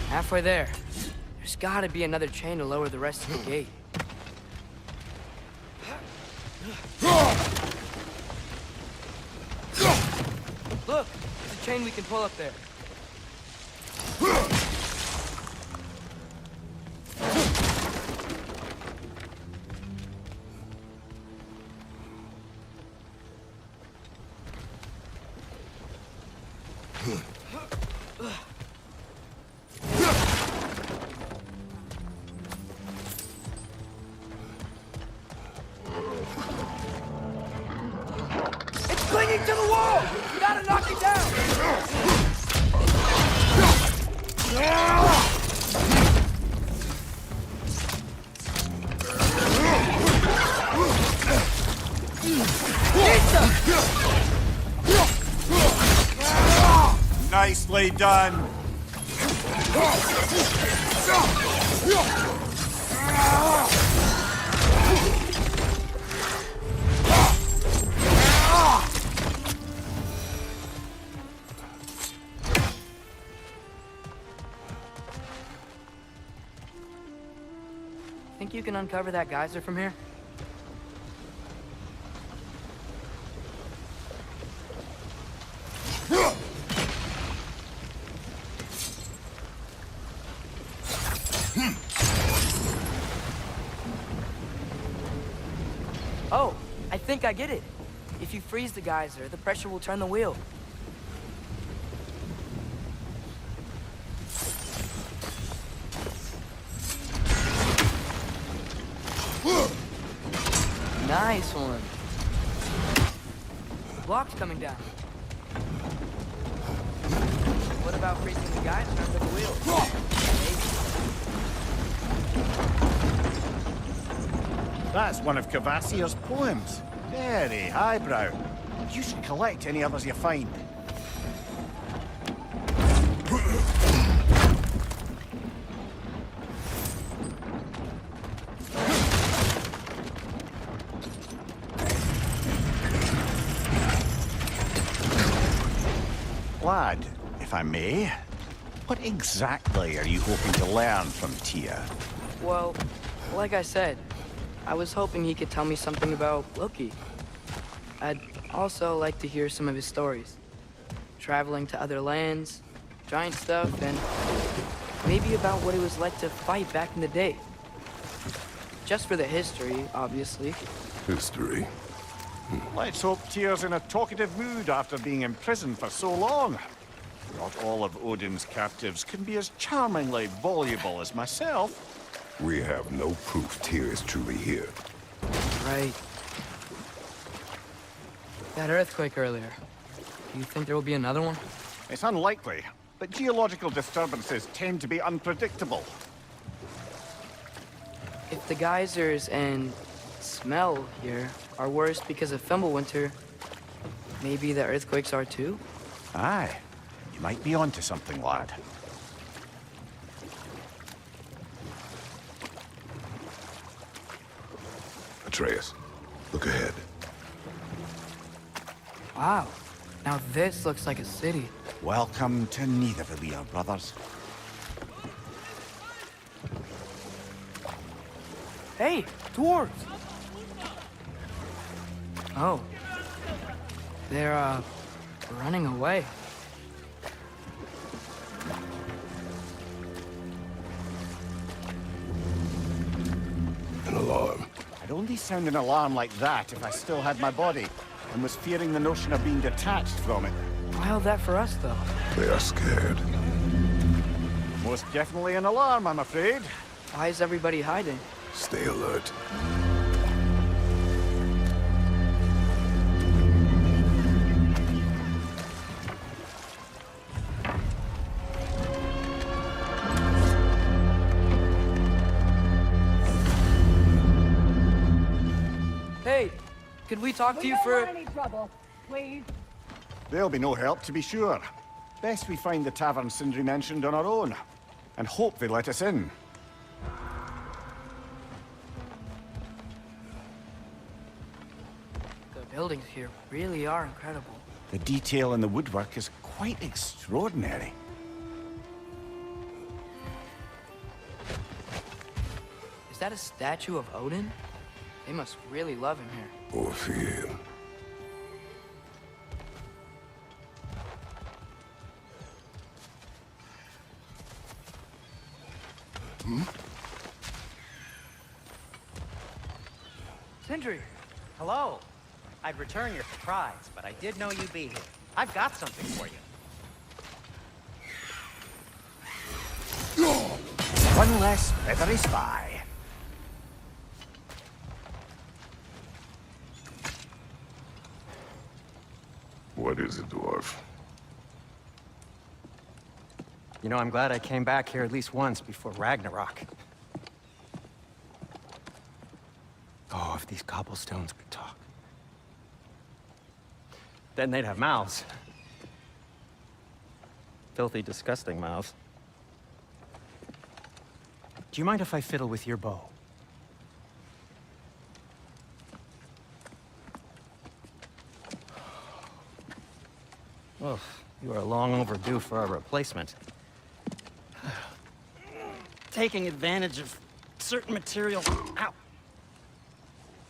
Halfway there. There's gotta be another chain to lower the rest of the gate. Look! There's a chain we can pull up there. It's clinging to the wall! You gotta knock it down! Nicely done. Think you can uncover that geyser from here? Oh, I think I get it. If you freeze the geyser, the pressure will turn the wheel. Nice one. Block's coming down. What about freezing the geyser under the wheel? That's one of Cavassier's poems. Very highbrow. You should collect any others you find. Lad, if I may, what exactly are you hoping to learn from Tyr? Well, like I said, I was hoping he could tell me something about Loki. I'd also like to hear some of his stories. Traveling to other lands, giant stuff, and maybe about what it was like to fight back in the day. Just for the history, obviously. History. Let's hope Tyr's in a talkative mood after being imprisoned for so long. Not all of Odin's captives can be as charmingly voluble as myself. We have no proof Tyr is truly here. Right. That earthquake earlier. Do you think there will be another one? It's unlikely, but geological disturbances tend to be unpredictable. If the geysers and smell here are worse because of Fimbulwinter, maybe the earthquakes are too? Aye, you might be onto something, lad. Atreus, look ahead. Wow. Now this looks like a city. Welcome to Nidavellir, brothers. Hey, dwarves! Oh. They're, running away. An alarm. I'd only sound an alarm like that if I still had my body, and was fearing the notion of being detached from it. Wild that for us, though. They are scared. Most definitely an alarm, I'm afraid. Why is everybody hiding? Stay alert. Hey, could we talk to you for... any trouble, please. There'll be no help, to be sure. Best we find the tavern Sindri mentioned on our own, and hope they let us in. The buildings here really are incredible. The detail in the woodwork is quite extraordinary. that a statue of Odin? They must really love him here. Or fear him. Sindri! Hello. I'd return your surprise, but I did know you'd be here. I've got something for you. One less feathery spy. What is it, dwarf? You know, I'm glad I came back here at least once before Ragnarok. Oh, if these cobblestones could talk. Then they'd have mouths. Filthy, disgusting mouths. Do you mind if I fiddle with your bow? Oh, you are long overdue for a replacement. Taking advantage of certain material... Ow!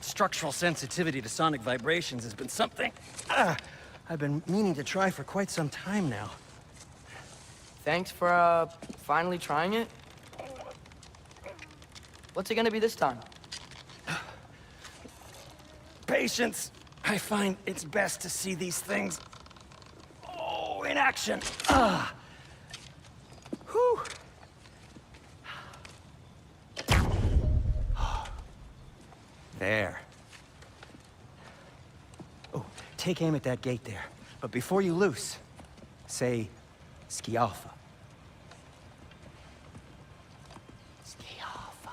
Structural sensitivity to sonic vibrations has been something I've been meaning to try for quite some time now. Thanks for, finally trying it. What's it gonna be this time? Patience. I find it's best to see these things, in action. Whew. There. Oh, take aim at that gate there. But before you loose, say, Skialfa. Skialfa.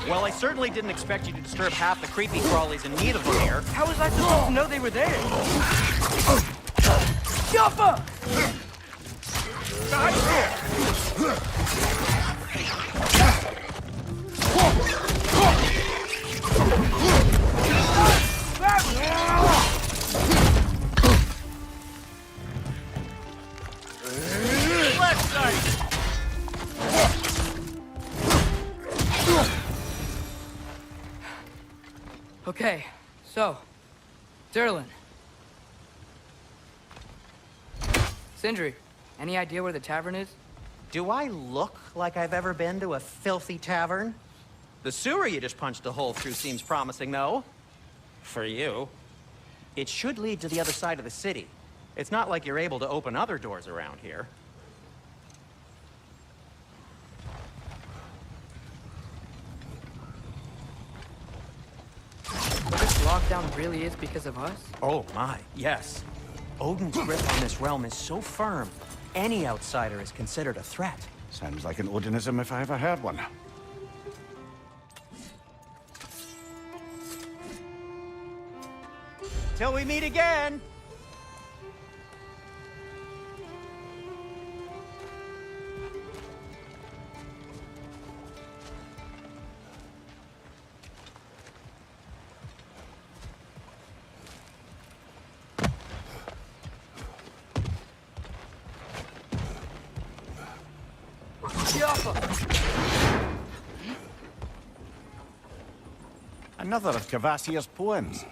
Well, I certainly didn't expect you to disturb half the creepy crawlies in need of them here. How was I supposed to know they were there? Jumper! Left side! Okay, so, Durlin. Sindri, any idea where the tavern is? Do I look like I've ever been to a filthy tavern? The sewer you just punched a hole through seems promising, though. For you. It should lead to the other side of the city. It's not like you're able to open other doors around here. So this lockdown really is because of us? Oh my, yes. Odin's grip on this realm is so firm, any outsider is considered a threat. Sounds like an Odinism if I ever heard one. Till we meet again! Another of Kvasir's poems.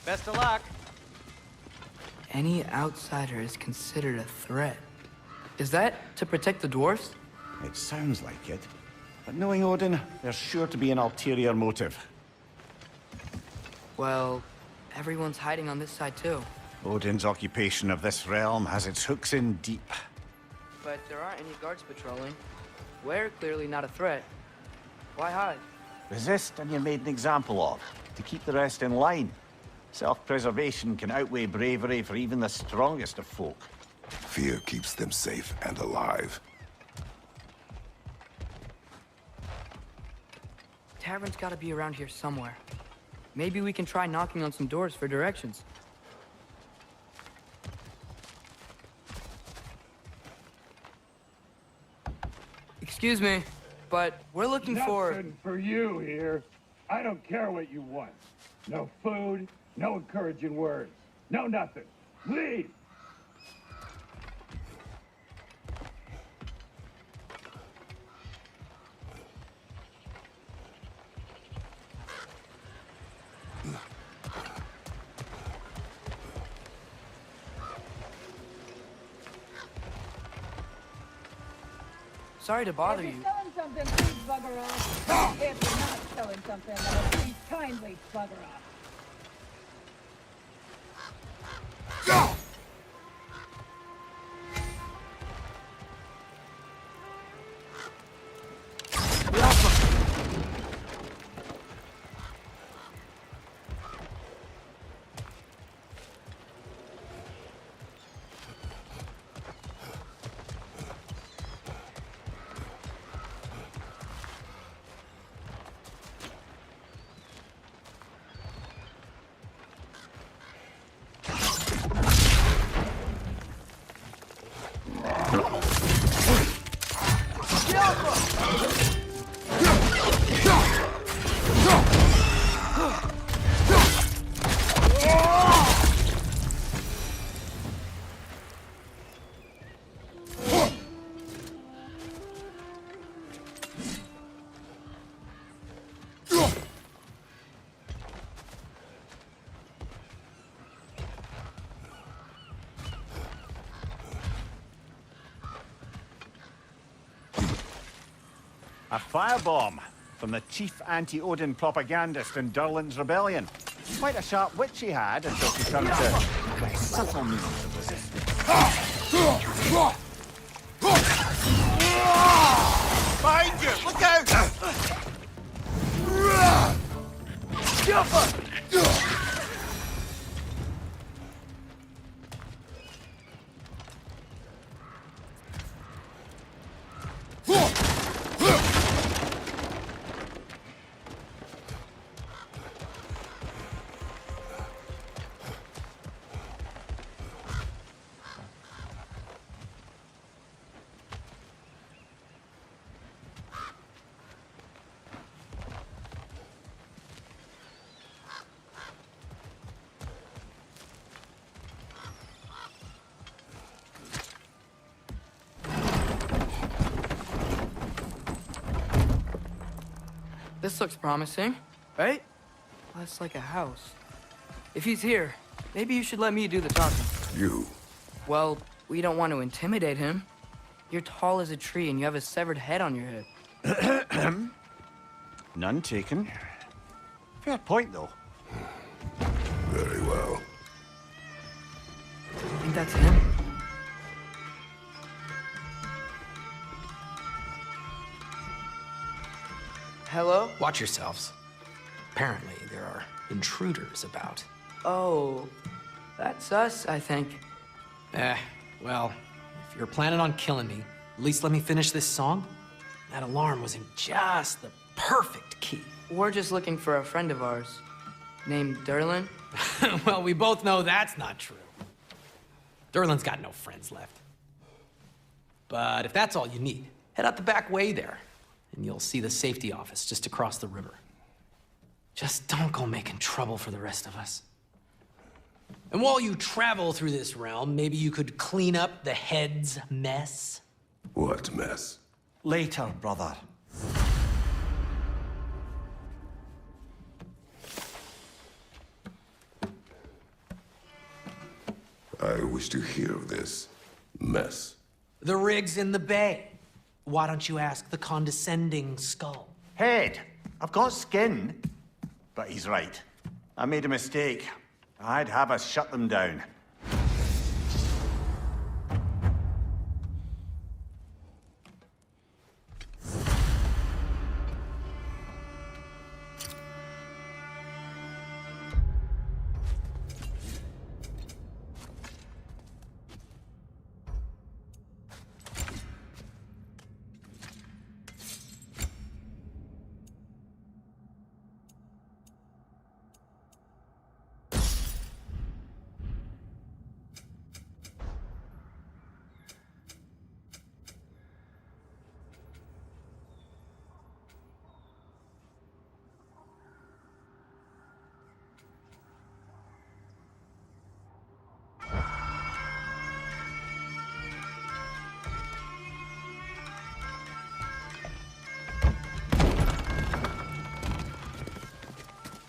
Best of luck. Any outsider is considered a threat. Is that to protect the dwarfs? It sounds like it. But knowing Odin, there's sure to be an ulterior motive. Well, everyone's hiding on this side too. Odin's occupation of this realm has its hooks in deep. But there aren't any guards patrolling. We're clearly not a threat. Why hide? Resist and you're made an example of, to keep the rest in line. Self-preservation can outweigh bravery for even the strongest of folk. Fear keeps them safe and alive. Tavern's gotta be around here somewhere. Maybe we can try knocking on some doors for directions. Excuse me, but we're looking for... Nothing for you here. I don't care what you want. No food, no encouraging words. No nothing. Leave! Sorry to bother If you. you're selling something, please bugger off. If you're not selling something, then please kindly bugger off. A firebomb from the chief anti-Odin propagandist in Durlin's rebellion. Quite a sharp wit she had until she turned to subtle means of resistance. Behind you! Look out! This looks promising, right? That's like a house. If he's here, maybe you should let me do the talking. You. Well, we don't want to intimidate him. You're tall as a tree and you have a severed head on your head. None taken. Fair point, though. Very well. I think that's him. Hello? Watch yourselves. Apparently, there are intruders about. Oh, that's us, I think. Well, if you're planning on killing me, at least let me finish this song. That alarm was in just the perfect key. We're just looking for a friend of ours, named Durlin. Well, we both know that's not true. Durlin's got no friends left. But if that's all you need, head out the back way there, and you'll see the safety office just across the river. Just don't go making trouble for the rest of us. And while you travel through this realm, maybe you could clean up the head's mess? What mess? Later, brother. I wish to hear of this mess. The rig's in the bay. Why don't you ask the condescending skull? Head, I've got skin. But he's right. I made a mistake. I'd have us shut them down.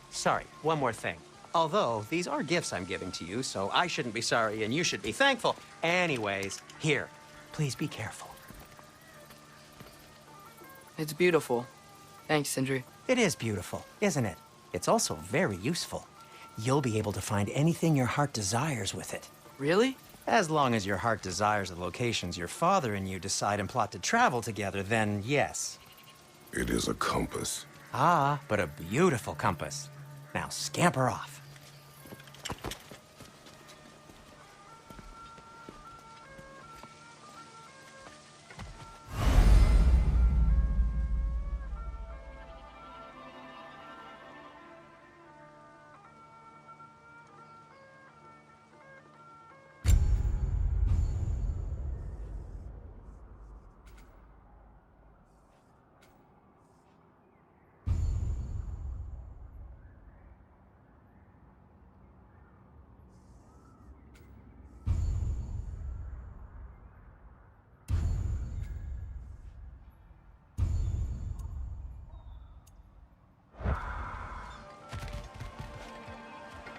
Sorry, one more thing. Although, these are gifts I'm giving to you, so I shouldn't be sorry and you should be thankful. Anyways, here, please be careful. It's beautiful. Thanks, Sindri. It is beautiful, isn't it? It's also very useful. You'll be able to find anything your heart desires with it. Really? As long as your heart desires the locations your father and you decide and plot to travel together, then yes. It is a compass. Ah, but a beautiful compass. Now scamper off.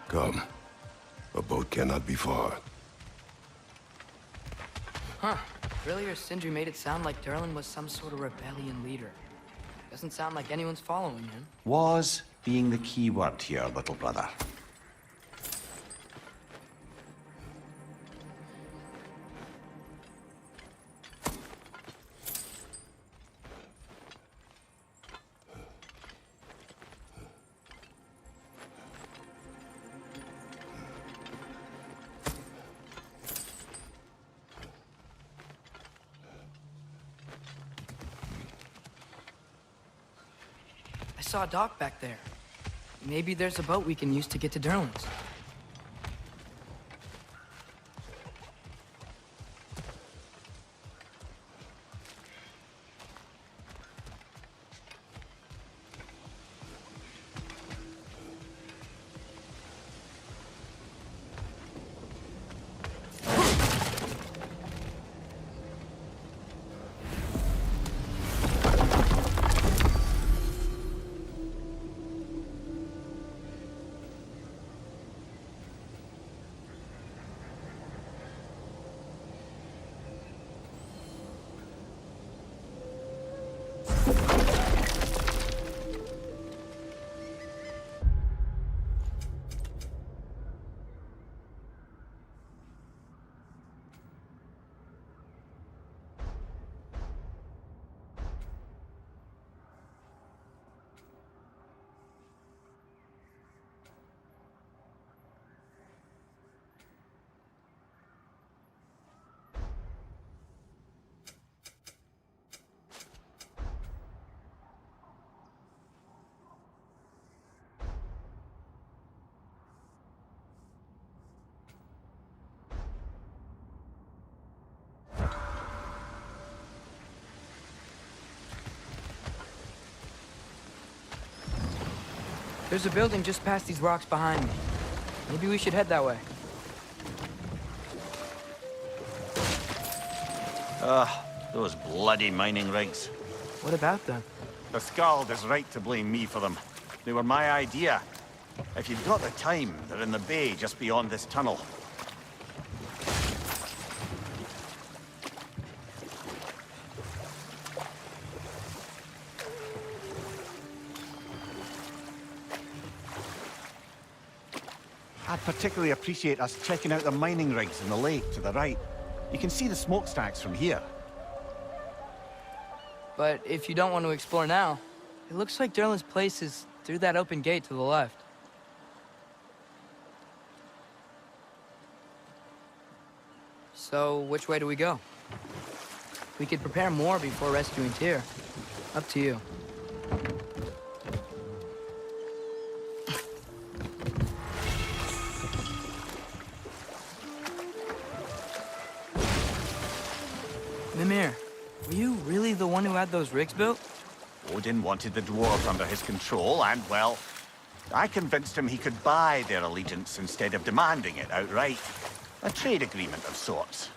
Come. A boat cannot be far. Huh. Earlier, Sindri made it sound like Durlin was some sort of rebellion leader. Doesn't sound like anyone's following him. Was being the key word here, little brother. I saw a dock back there. Maybe there's a boat we can use to get to Durlin's. There's a building just past these rocks behind me. Maybe we should head that way. Those bloody mining rigs. What about them? The Skald is right to blame me for them. They were my idea. If you've got the time, they're in the bay just beyond this tunnel. I'd particularly appreciate us checking out the mining rigs in the lake to the right. You can see the smokestacks from here. But if you don't want to explore now, it looks like Durlin's place is through that open gate to the left. So, which way do we go? We could prepare more before rescuing Tyr. Up to you. Mimir, were you really the one who had those rigs built? Odin wanted the dwarves under his control, and, well, I convinced him he could buy their allegiance instead of demanding it outright. A trade agreement of sorts.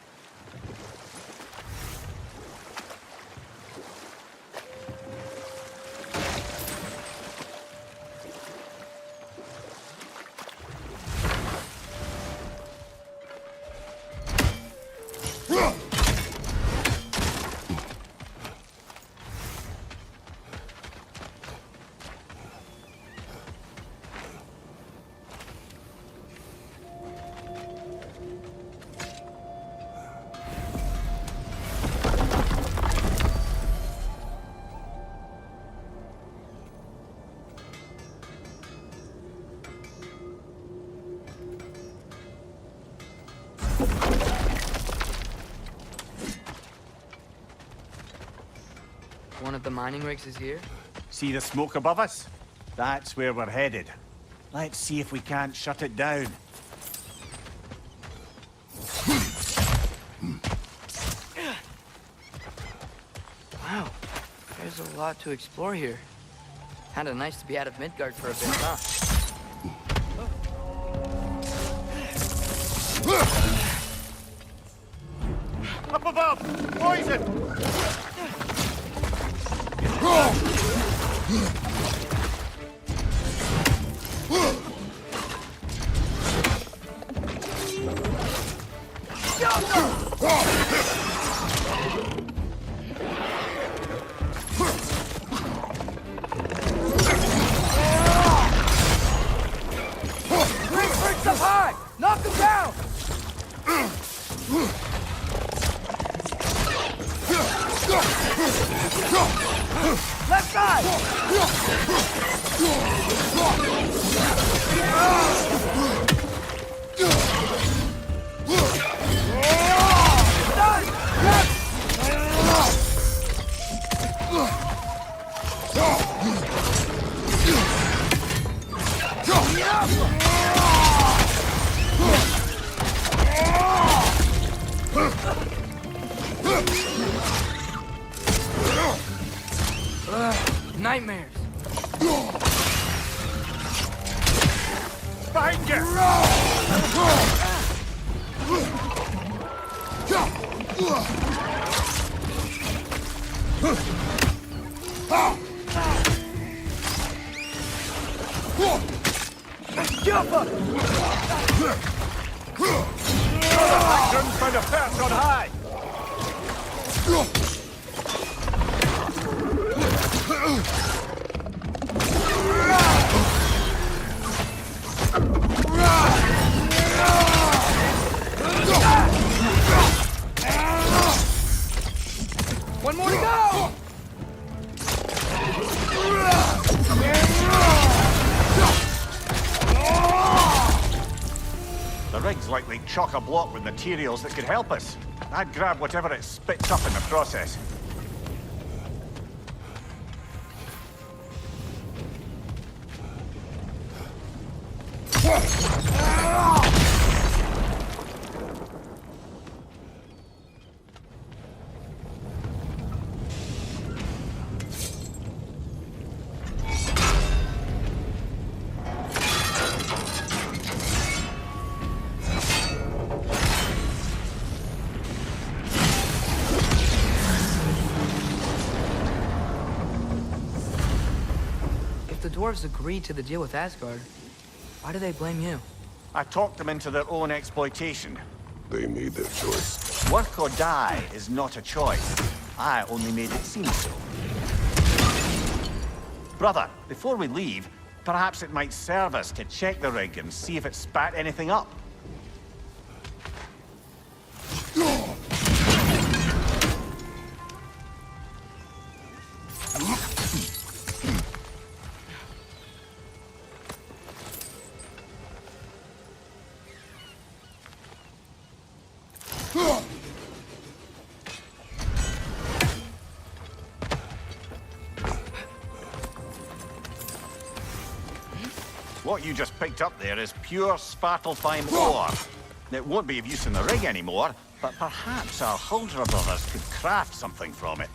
One of the mining rigs is here? See the smoke above us? That's where we're headed. Let's see if we can't shut it down. Wow, there's a lot to explore here. Kinda nice to be out of Midgard for a bit, huh? Up above! Poison! Bricks up high! Knock them down! Left side! Nightmares. Behind you! Jumper! Couldn't find a perch on high! One more to go! The rig's likely chock-a-block with materials that could help us. I'd grab whatever it spits up in the process. If the dwarves agreed to the deal with Asgard, why do they blame you? I talked them into their own exploitation. They made their choice. Work or die is not a choice. I only made it seem so. Brother, before we leave, Perhaps it might serve us to check the rig and see if it spat anything up. What you just picked up there is pure Svartalfheim ore. It won't be of use in the rig anymore, but perhaps our Huldra brothers could craft something from it.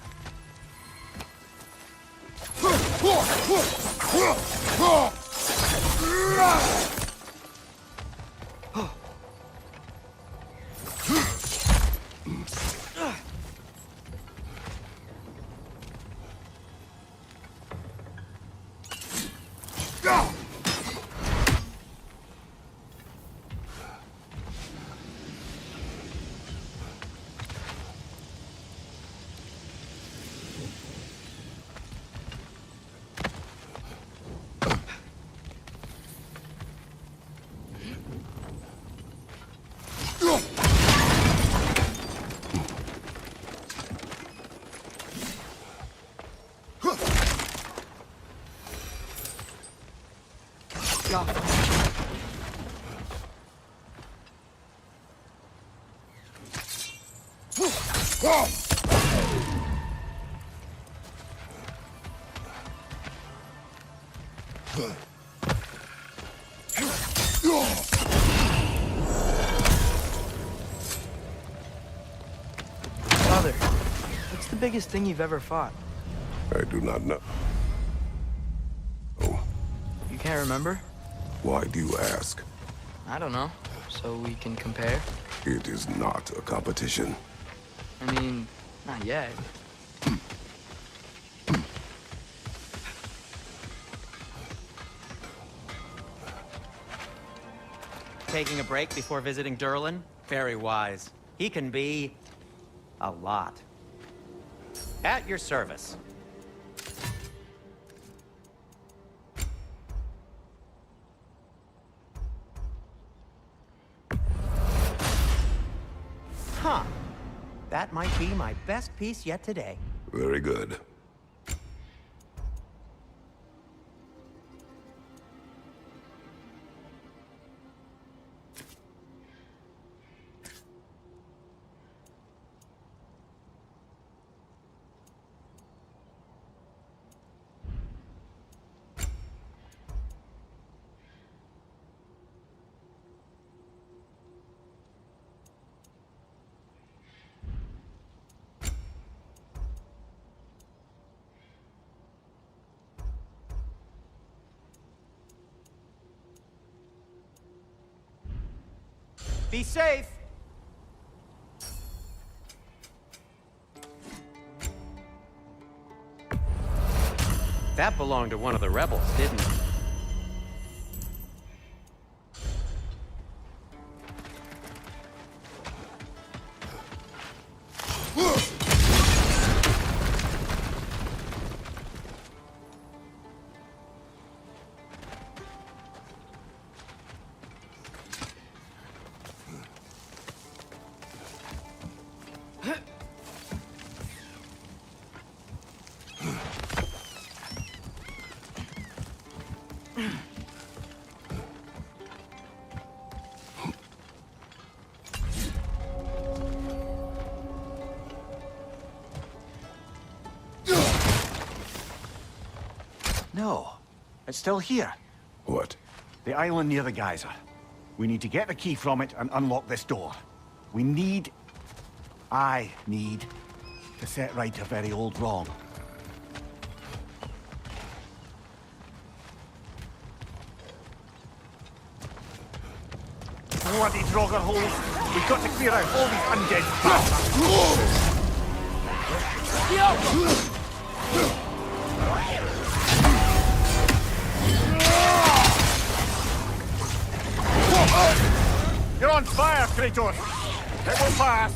Father, what's the biggest thing you've ever fought? I do not know. You can't remember? Why do you ask? I don't know. So we can compare? It is not a competition. I mean, not yet. Taking a break before visiting Durlin? Very wise. He can be... a lot. At your service. Huh. That might be my best piece yet today. Very good. Be safe! That belonged to one of the rebels, didn't it? No, it's still here. What? The island near the geyser. We need to get the key from it and unlock this door. I need to set right a very old wrong. Bloody Draugr holes! We've got to clear out all these undead bastards! You're on fire, Kratos! It will pass!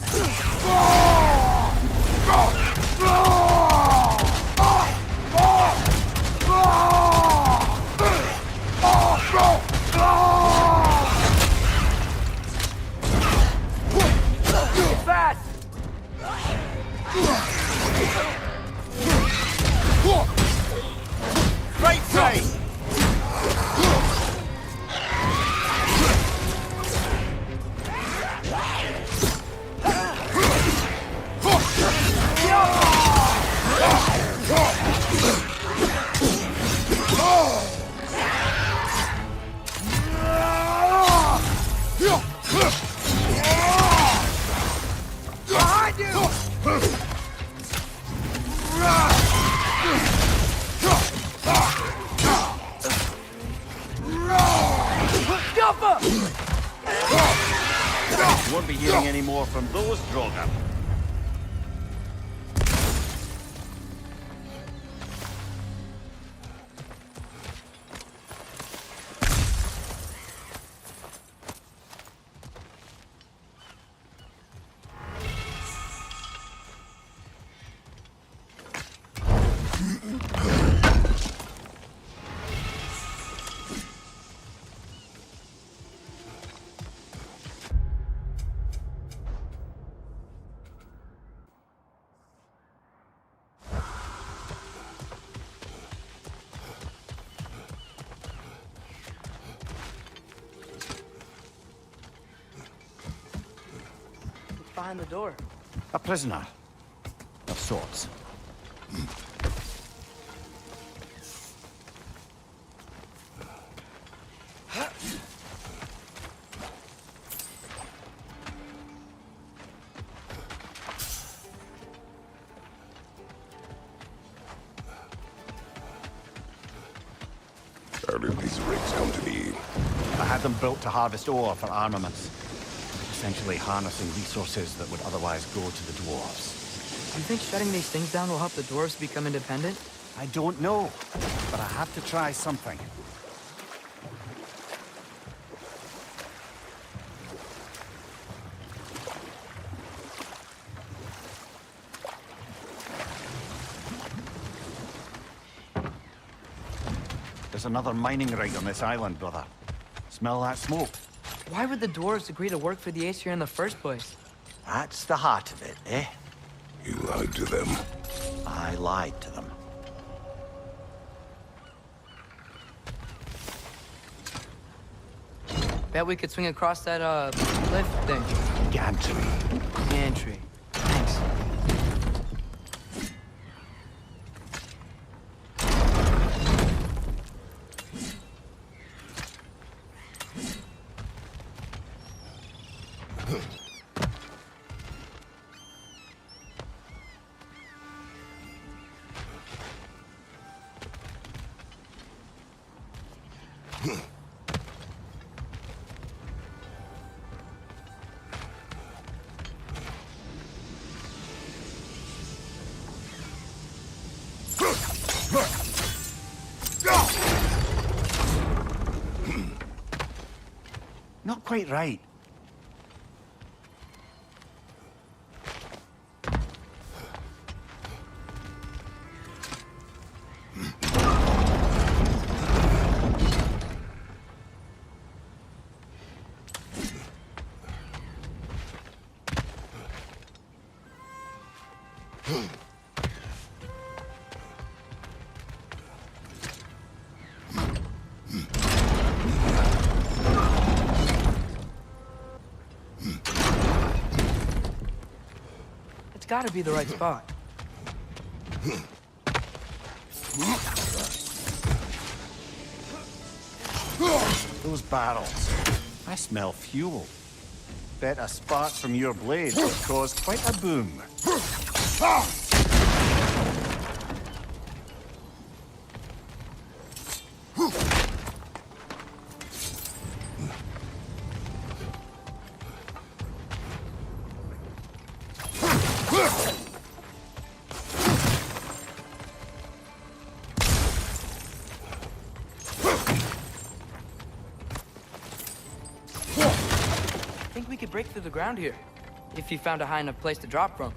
Behind you! You won't be hearing any more from those Drogon. Behind the door. A prisoner. Of sorts. How did these rigs come to be? I had them built to harvest ore for armaments. Essentially harnessing resources that would otherwise go to the dwarves. Do you think shutting these things down will help the dwarves become independent? I don't know, but I have to try something. There's another mining rig on this island, brother. Smell that smoke? Why would the dwarves agree to work for the Aesir in the first place? That's the heart of it, eh? You lied to them. I lied to them. Bet we could swing across that, cliff thing. Gantry. Gantry. Thanks. Not quite right. It's gotta be the right spot. Those barrels. I smell fuel. Bet a spark from your blade would cause quite a boom. I think we could break through the ground here, if you found a high enough place to drop from.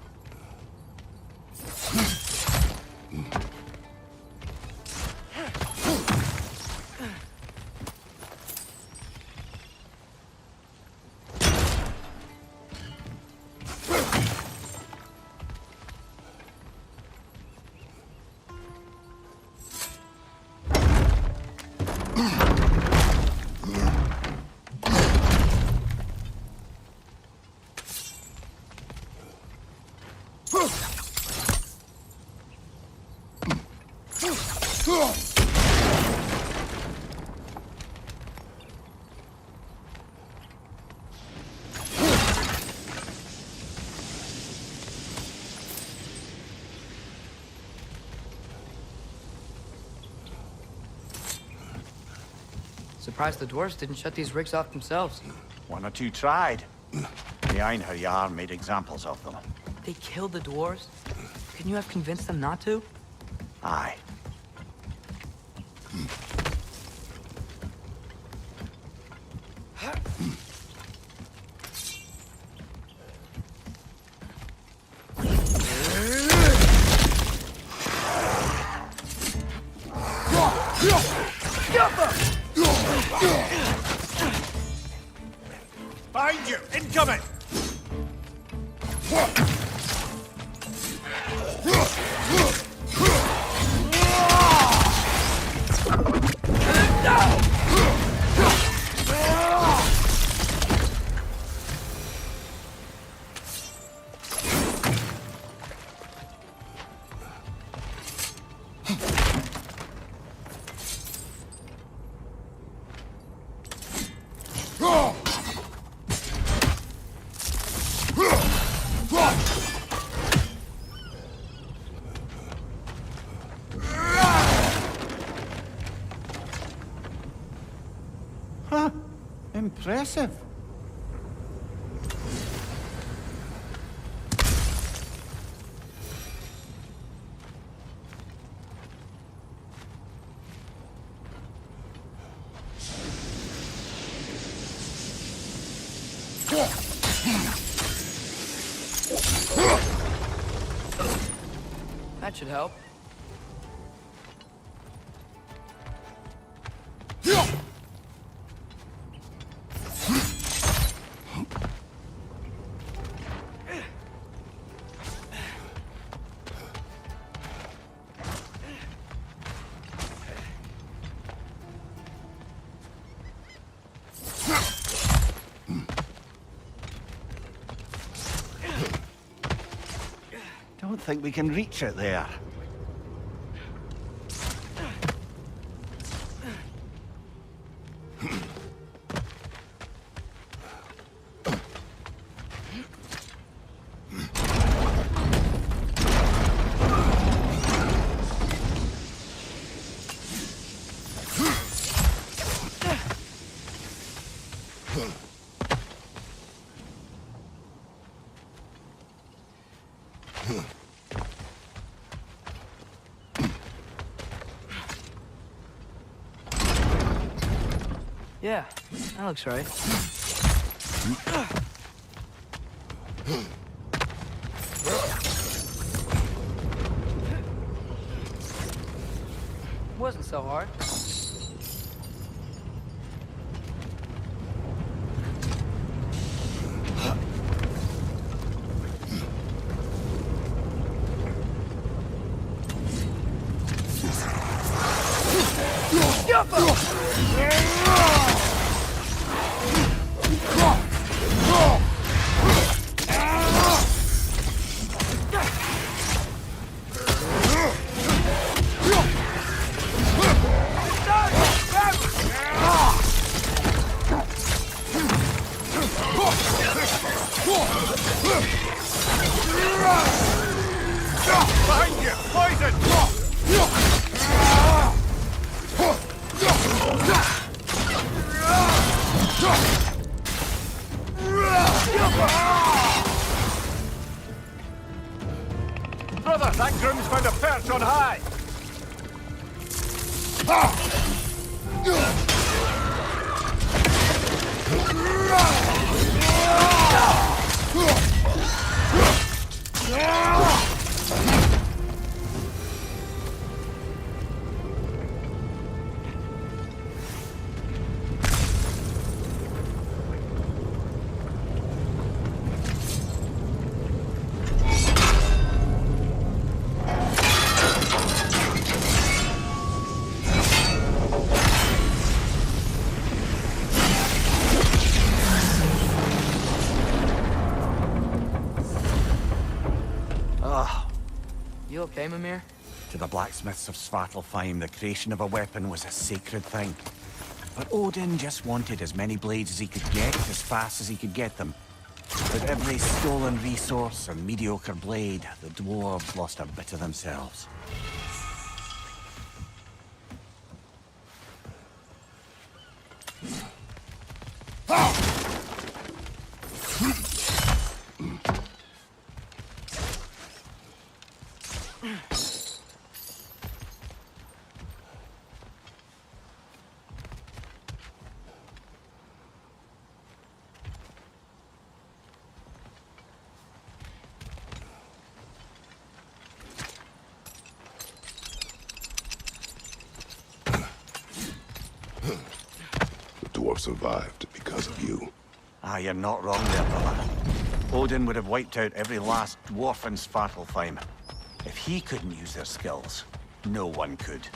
Surprised the dwarves didn't shut these rigs off themselves. One or two tried. The Einherjar made examples of them. They killed the dwarves? Couldn't you have convinced them not to? Aye. Behind you! Incoming! Huh. Impressive. That should help. Don't think we can reach it there. Yeah, that looks right. Wasn't so hard. Behind you! Poison! Brother, that groom's found a perch on high! You okay, Mimir? To the blacksmiths of Svartalfheim, the creation of a weapon was a sacred thing. But Odin just wanted as many blades as he could get, as fast as he could get them. With every stolen resource and mediocre blade, the dwarves lost a bit of themselves. Survived because of you. Ah, you're not wrong there, brother. Odin would have wiped out every last dwarf in Svartalfheim. If he couldn't use their skills, no one could.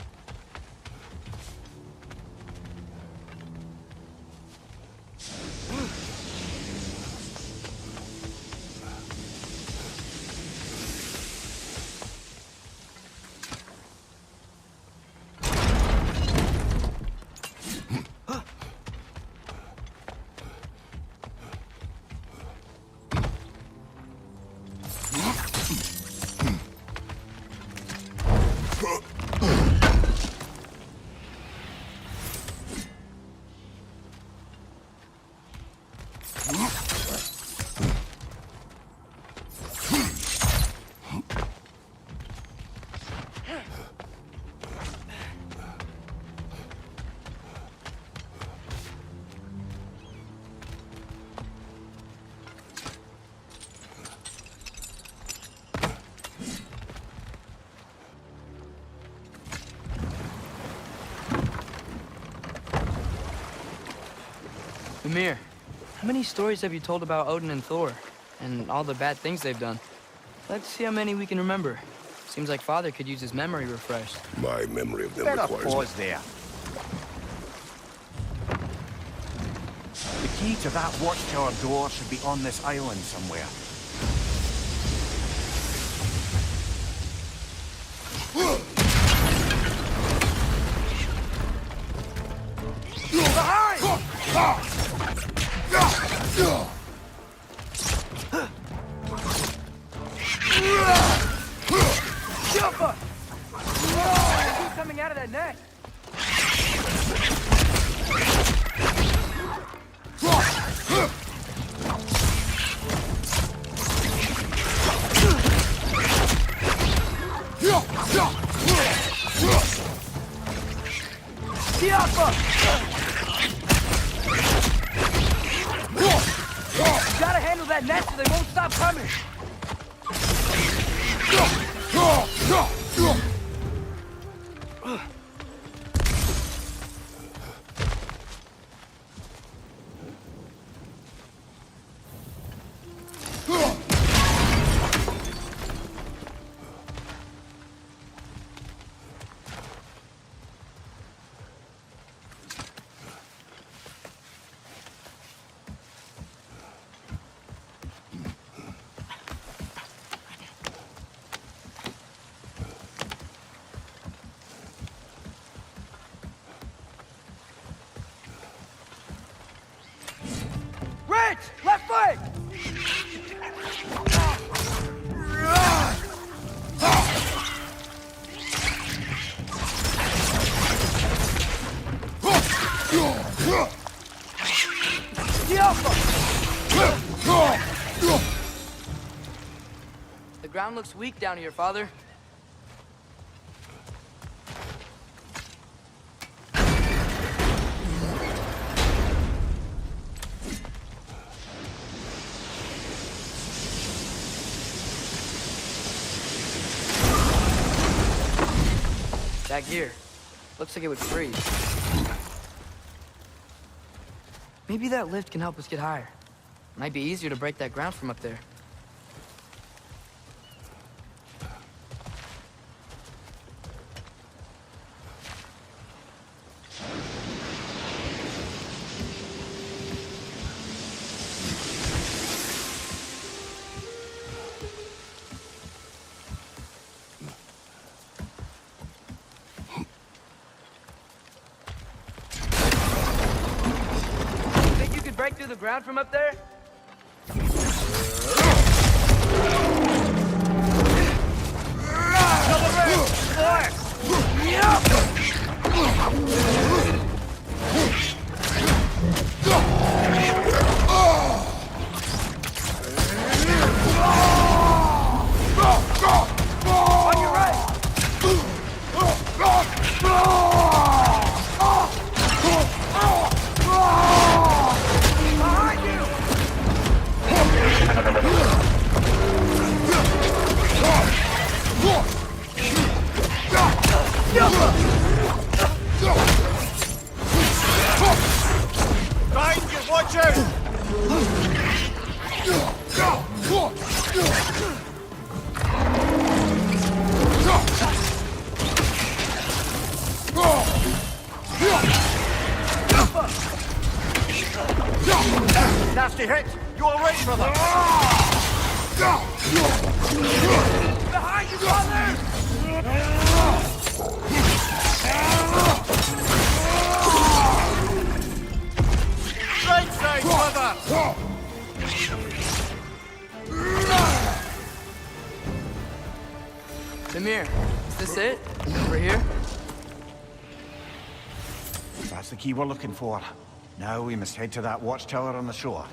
Ymir, how many stories have you told about Odin and Thor? And all the bad things they've done? Let's see how many we can remember. Seems like Father could use his memory refreshed. My memory of them Better requires... pause there. The key to that watchtower door should be on this island somewhere. Coming out of that net. Gotta handle that net so they won't stop coming. Left foot! The ground looks weak down here, Father. That gear. Looks like it would freeze. Maybe that lift can help us get higher. Might be easier to break that ground from up there. Break through the ground from up there? Double Watch out! Nasty hit! You alright, brother? Behind you, brother! Right side, brother! Demir, is this it? Over here? That's the key we're looking for. Now we must head to that watchtower on the shore.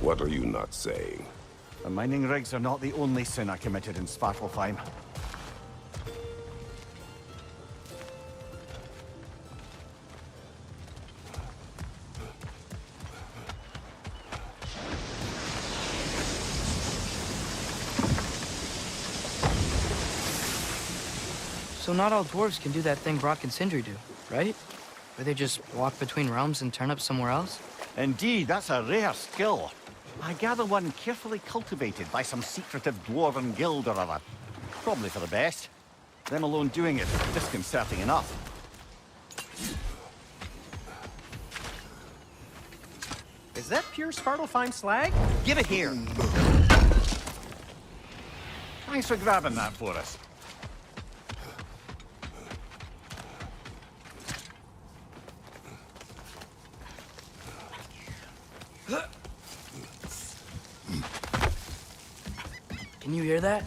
What are you not saying? The mining rigs are not the only sin I committed in Svartalfheim. So not all dwarves can do that thing Brock and Sindri do, right? Where they just walk between realms and turn up somewhere else? Indeed, that's a rare skill. I gather one carefully cultivated by some secretive dwarven guild or other. Probably for the best. Them alone doing it is disconcerting enough. Is that pure Svartalfheim slag? Give it here. Thanks for grabbing that for us. Can you hear that?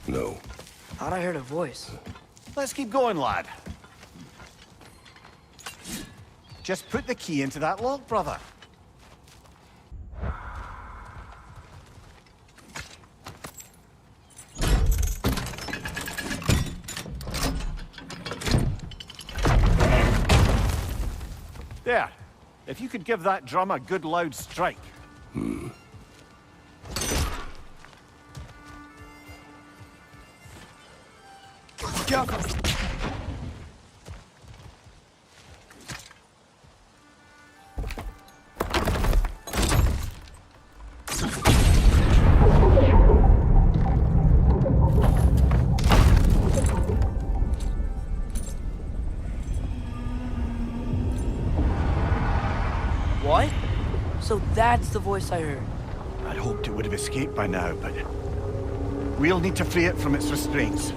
No. Thought I heard a voice. Let's keep going, lad. Just put the key into that lock, brother. There. If you could give that drum a good loud strike. What? So that's the voice I heard. I'd hoped it would have escaped by now, but we'll need to free it from its restraints.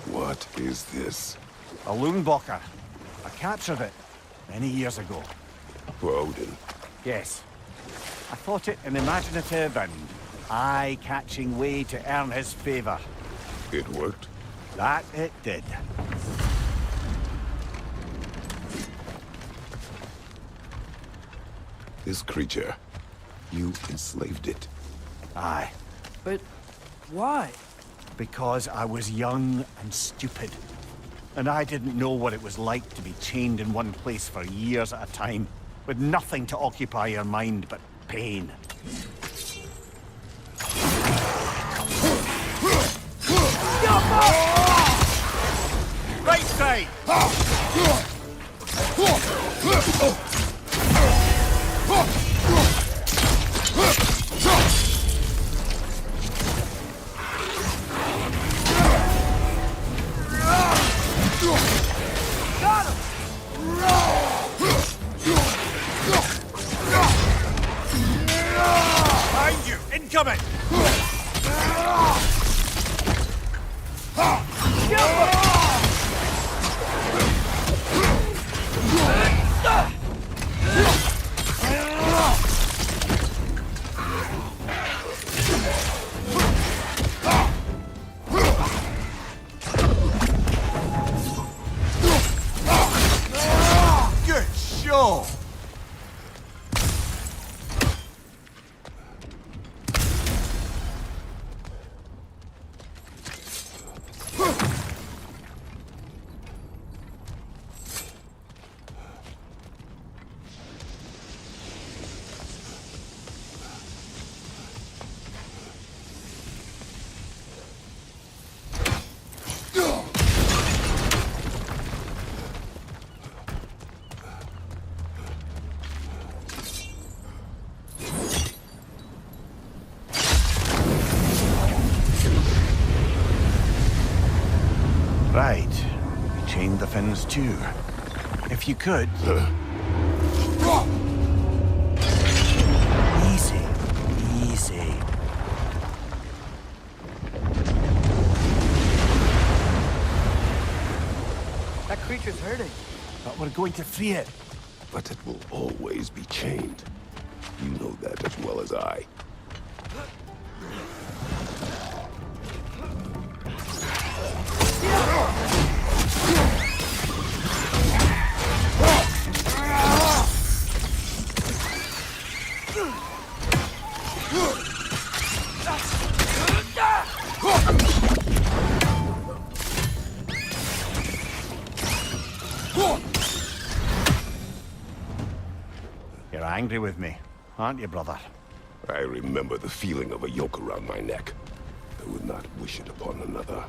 What is this? A Loonbocker. I captured it many years ago. For Odin. Yes. I thought it an imaginative and eye-catching way to earn his favor. It worked? That it did. This creature, you enslaved it. Aye. But why? Because I was young and stupid. And I didn't know what it was like to be chained in one place for years at a time, with nothing to occupy your mind but pain. Right side! Behind you! Incoming! and the fins too. If you could... Easy. Easy. That creature's hurting. But we're going to free it. But it will always be chained. You know that as well as I. You're angry with me, aren't you, brother? I remember the feeling of a yoke around my neck. I would not wish it upon another.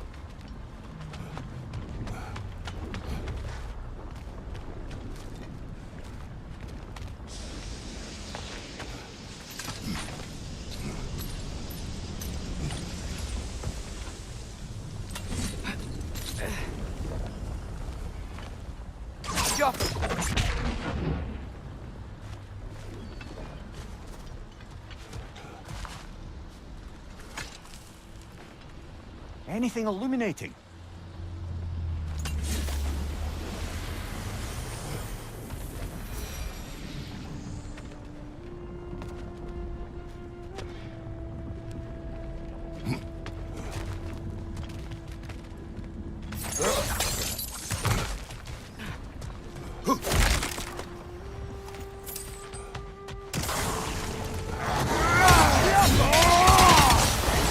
Anything illuminating?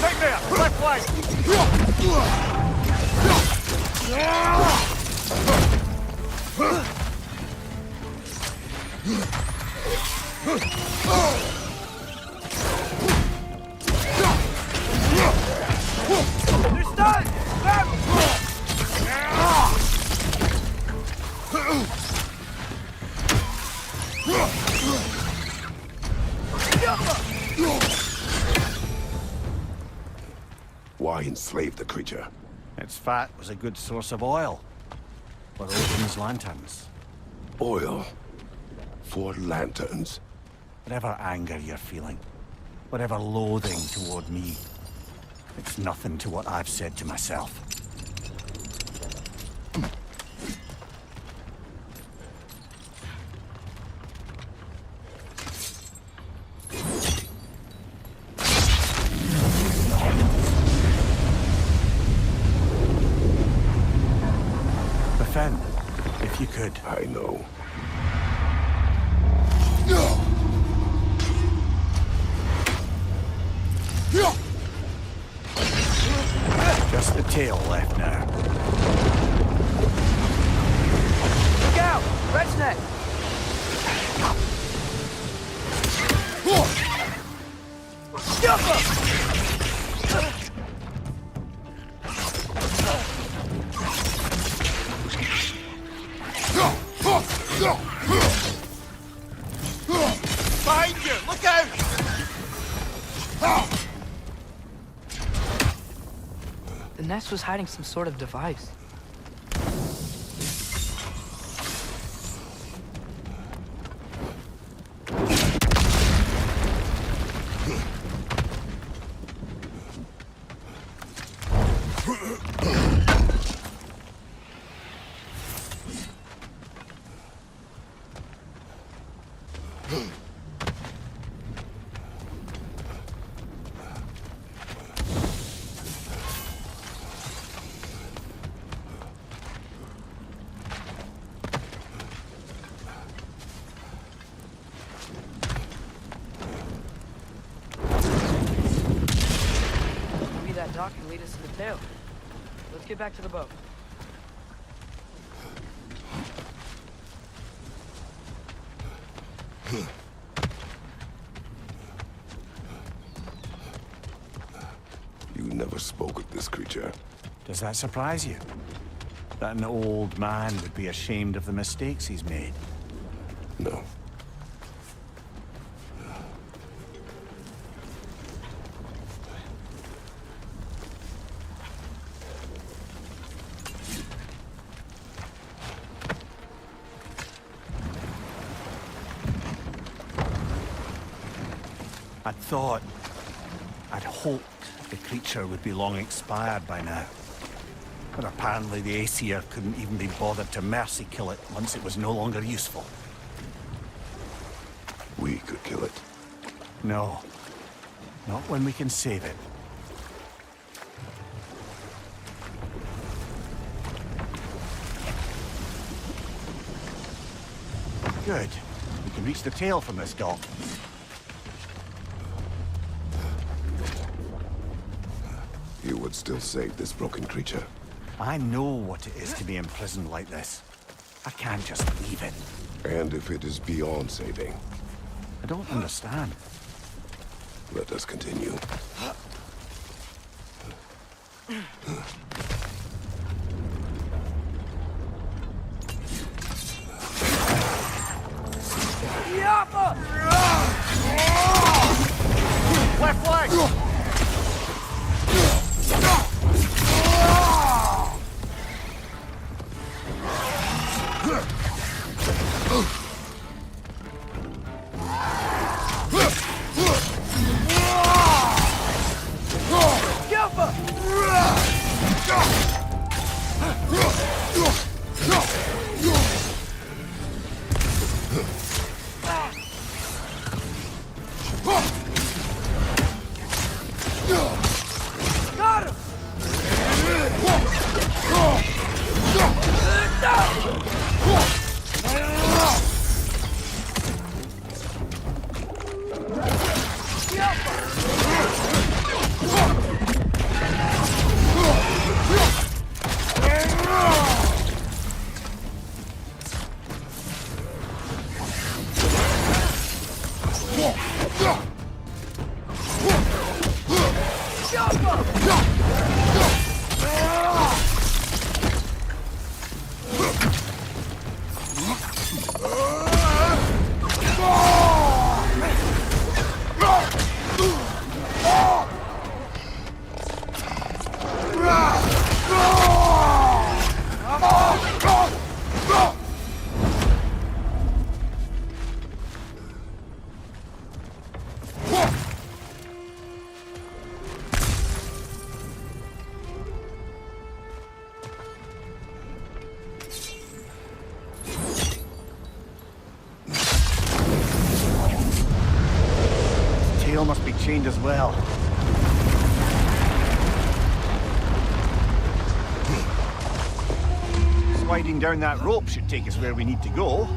Take there! Left flank! Why enslave the creature? Its fat was a good source of oil. For Odin's lanterns. Oil. For lanterns. Whatever anger you're feeling, whatever loathing toward me, it's nothing to what I've said to myself. Defend, if you could. I know. Just the tail left now. Look out! Red's neck! Behind you! Look out! The nest was hiding some sort of device. That dock can lead us to the tail. Let's get back to the boat. You never spoke of this creature. Does that surprise you? That an old man would be ashamed of the mistakes he's made? No. I'd hoped the creature would be long expired by now. But apparently the Aesir couldn't even be bothered to mercy kill it once it was no longer useful. We could kill it. No. Not when we can save it. Good. We can reach the tail from this dock. You would still save this broken creature. I know what it is to be imprisoned like this. I can't just leave it. And if it is beyond saving, I don't understand. let us continue. Left flank! Must be chained as well. Sliding down that rope should take us where we need to go.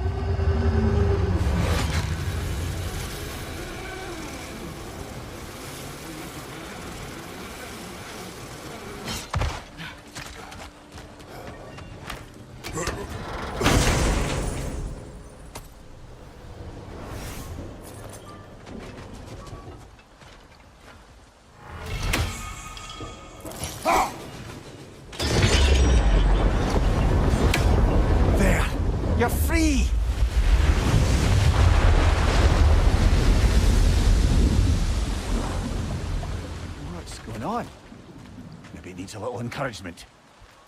You're free! What's going on? Maybe it needs a little encouragement.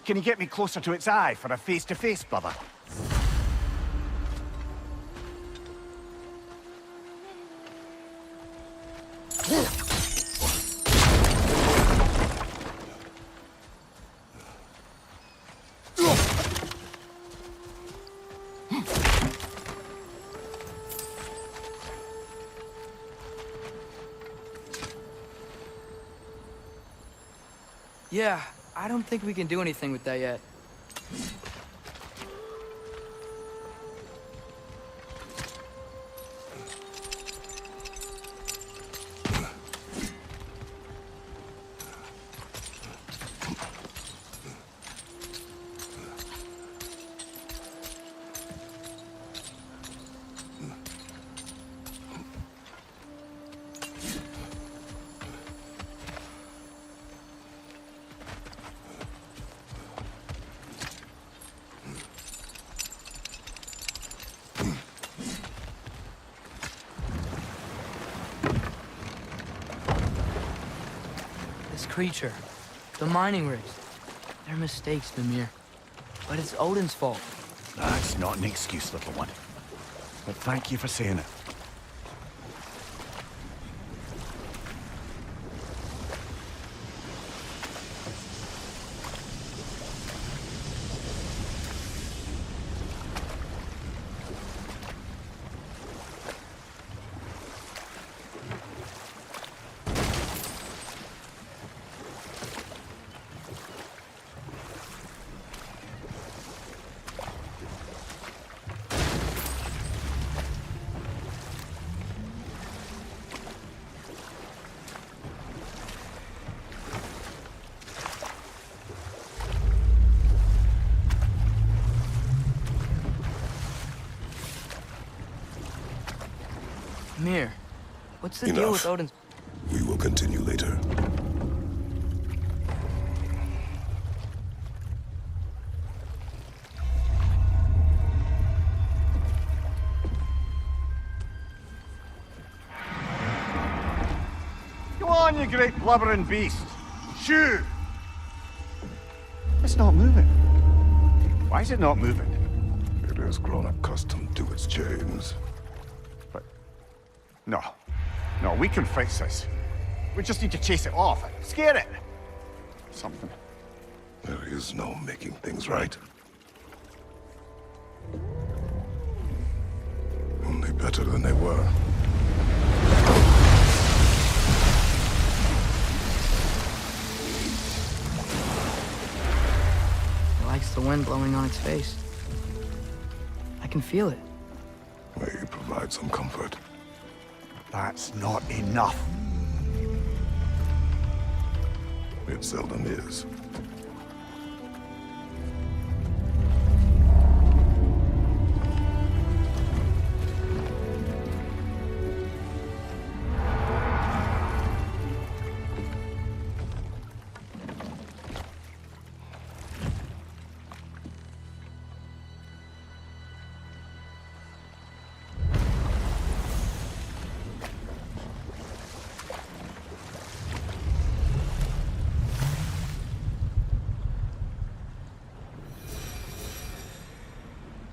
Can you get me closer to its eye for a face-to-face, brother? Yeah, I don't think we can do anything with that yet. Creature, the mining rigs. They're mistakes, Mimir. But it's Odin's fault. That's not an excuse, little one. But thank you for saying it. Mir, what's the deal with Odin's... We will continue later. Go on, you great blubbering beast. Shoo! It's not moving. Why is it not moving? It has grown accustomed to its chains. But... No. No, we can fix this. We just need to chase it off. Scare it. Something. There is no making things right. Only better than they were. It likes the wind blowing on its face. I can feel it. May you provide some comfort. That's not enough. It seldom is.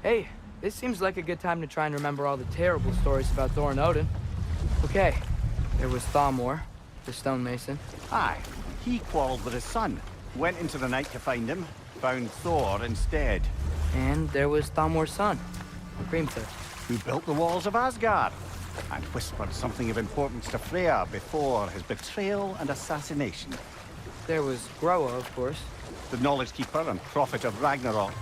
Hey, this seems like a good time to try and remember all the terrible stories about Thor and Odin. Okay, there was Thamor, the stonemason. Aye, he quarreled with his son. Went into the night to find him, found Thor instead. And there was Thamor's son, Grimthur. Who built the walls of Asgard, and whispered something of importance to Freya before his betrayal and assassination. There was Groa, of course. The knowledge keeper and prophet of Ragnarok.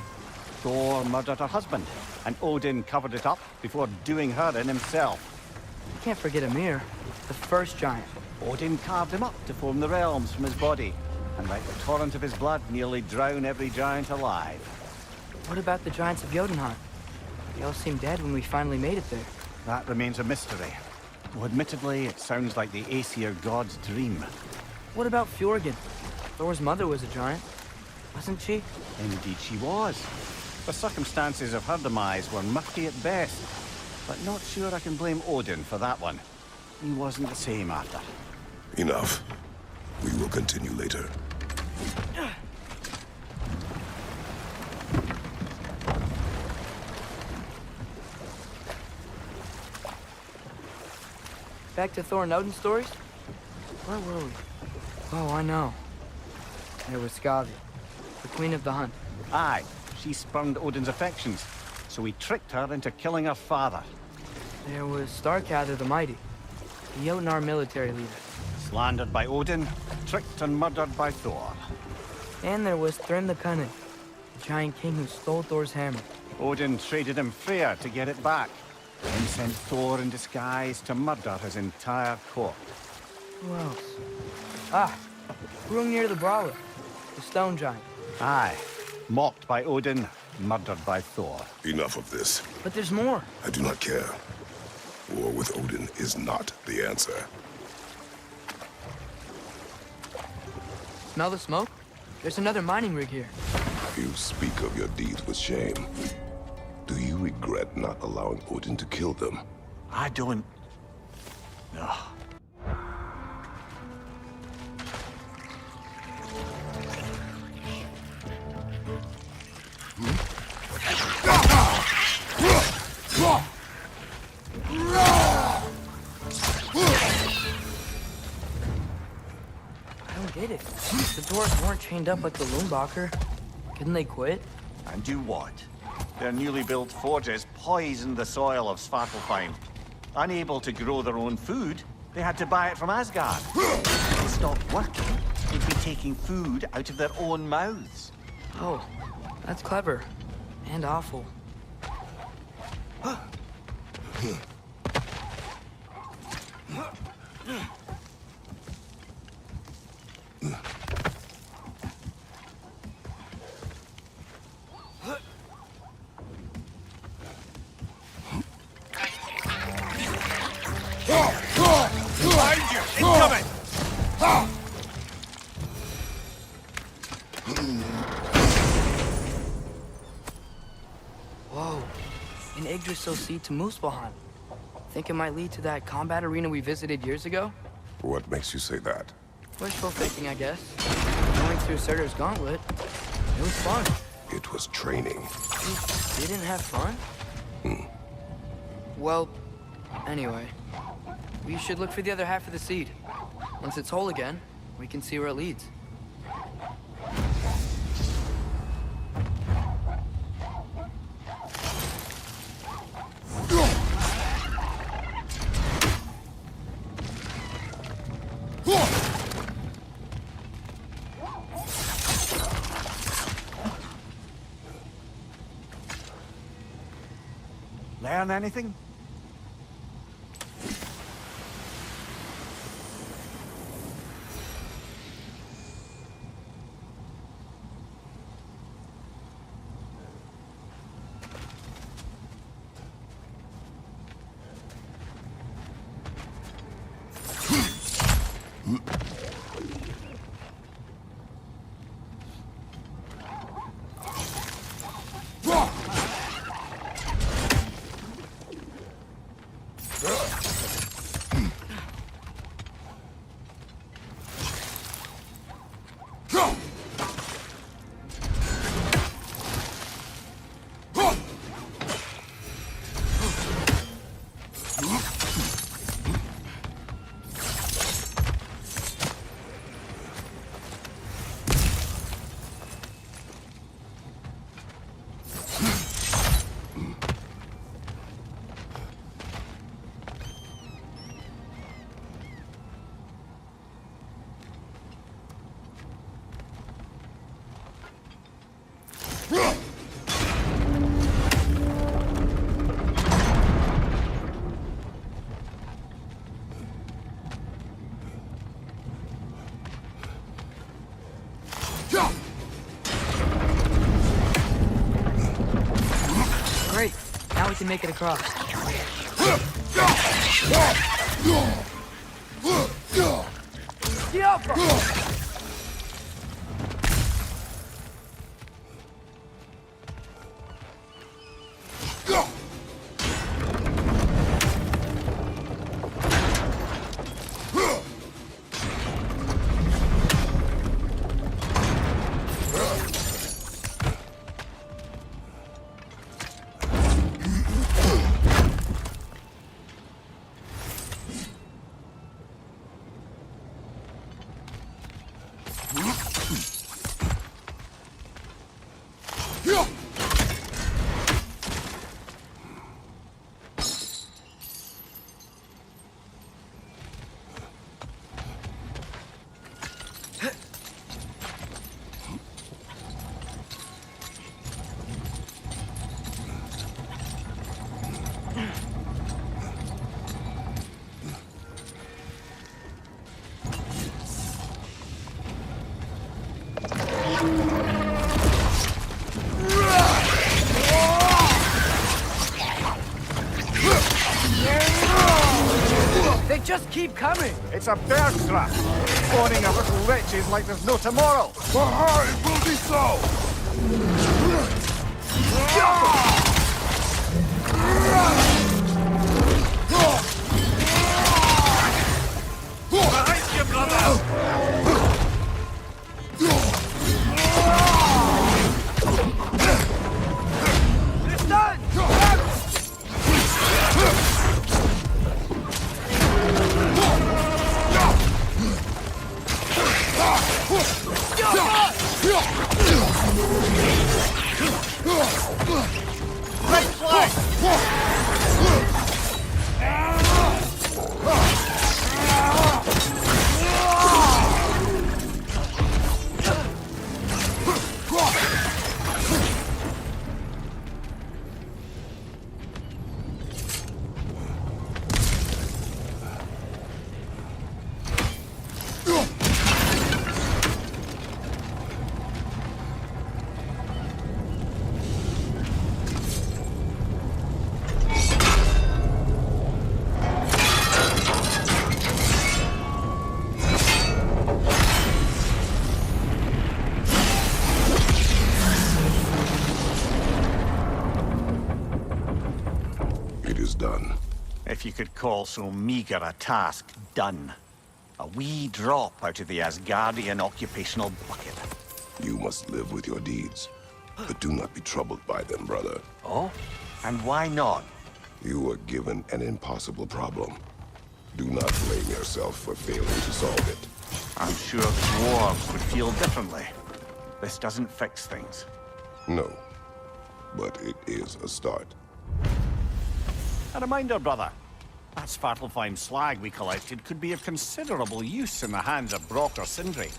Thor murdered her husband, and Odin covered it up before doing her in himself. You can't forget Ymir, the first giant. Odin carved him up to form the realms from his body, and let the torrent of his blood nearly drown every giant alive. What about the giants of Jotunheim? They all seemed dead when we finally made it there. That remains a mystery. Though admittedly, it sounds like the Aesir god's dream. What about Fjorgyn? Thor's mother was a giant, wasn't she? Indeed she was. The circumstances of her demise were murky at best, but not sure I can blame Odin for that one. He wasn't the same after. Enough. We will continue later. Back to Thor and Odin stories? Where were we? Oh, I know. There was Skavi, the queen of the hunt. Aye, she spurned Odin's affections, so he tricked her into killing her father. There was Starkadr the Mighty, the Jotnar military leader. Slandered by Odin, tricked and murdered by Thor. And there was Thrym the Cunning, the giant king who stole Thor's hammer. Odin traded him Freya to get it back, then sent Thor in disguise to murder his entire court. Who else? Ah, Hrungnir the Brawler, the stone giant. Aye, mocked by Odin, murdered by Thor. Enough of this. But there's more. I do not care. War with Odin is not the answer. Smell the smoke? There's another mining rig here. You speak of your deeds with shame. Do you regret not allowing Odin to kill them? I don't... No. I don't get it. The dwarves weren't chained up like the Loombacher. Couldn't they quit? And do what? Their newly built forges poisoned the soil of Svartalfheim. Unable to grow their own food, they had to buy it from Asgard. If they stopped working, they'd be taking food out of their own mouths. Oh, that's clever. And awful. Behind you! Incoming! Whoa. An Yggdrasil seed to Muspelheim. Think it might lead to that combat arena we visited years ago? What makes you say that? Wishful thinking, I guess. Going through Surtur's gauntlet. It was fun. It was training. You didn't have fun? Well, anyway. We should look for the other half of the seed. Once it's whole again, we can see where it leads. Learn anything? Great. Now we can make it across. They just keep coming! It's a bear trap! Spawning a little wretches like there's no tomorrow! For her, it will be so! Behind you, brother! It's done! Right flank! call so meager a task done. A wee drop out of the Asgardian occupational bucket. You must live with your deeds, but do not be troubled by them, brother. Oh? And why not? You were given an impossible problem. Do not blame yourself for failing to solve it. I'm sure the dwarves would feel differently. This doesn't fix things. No, but it is a start. A reminder, brother. That Svartalfheim slag we collected could be of considerable use in the hands of Brock or Sindri.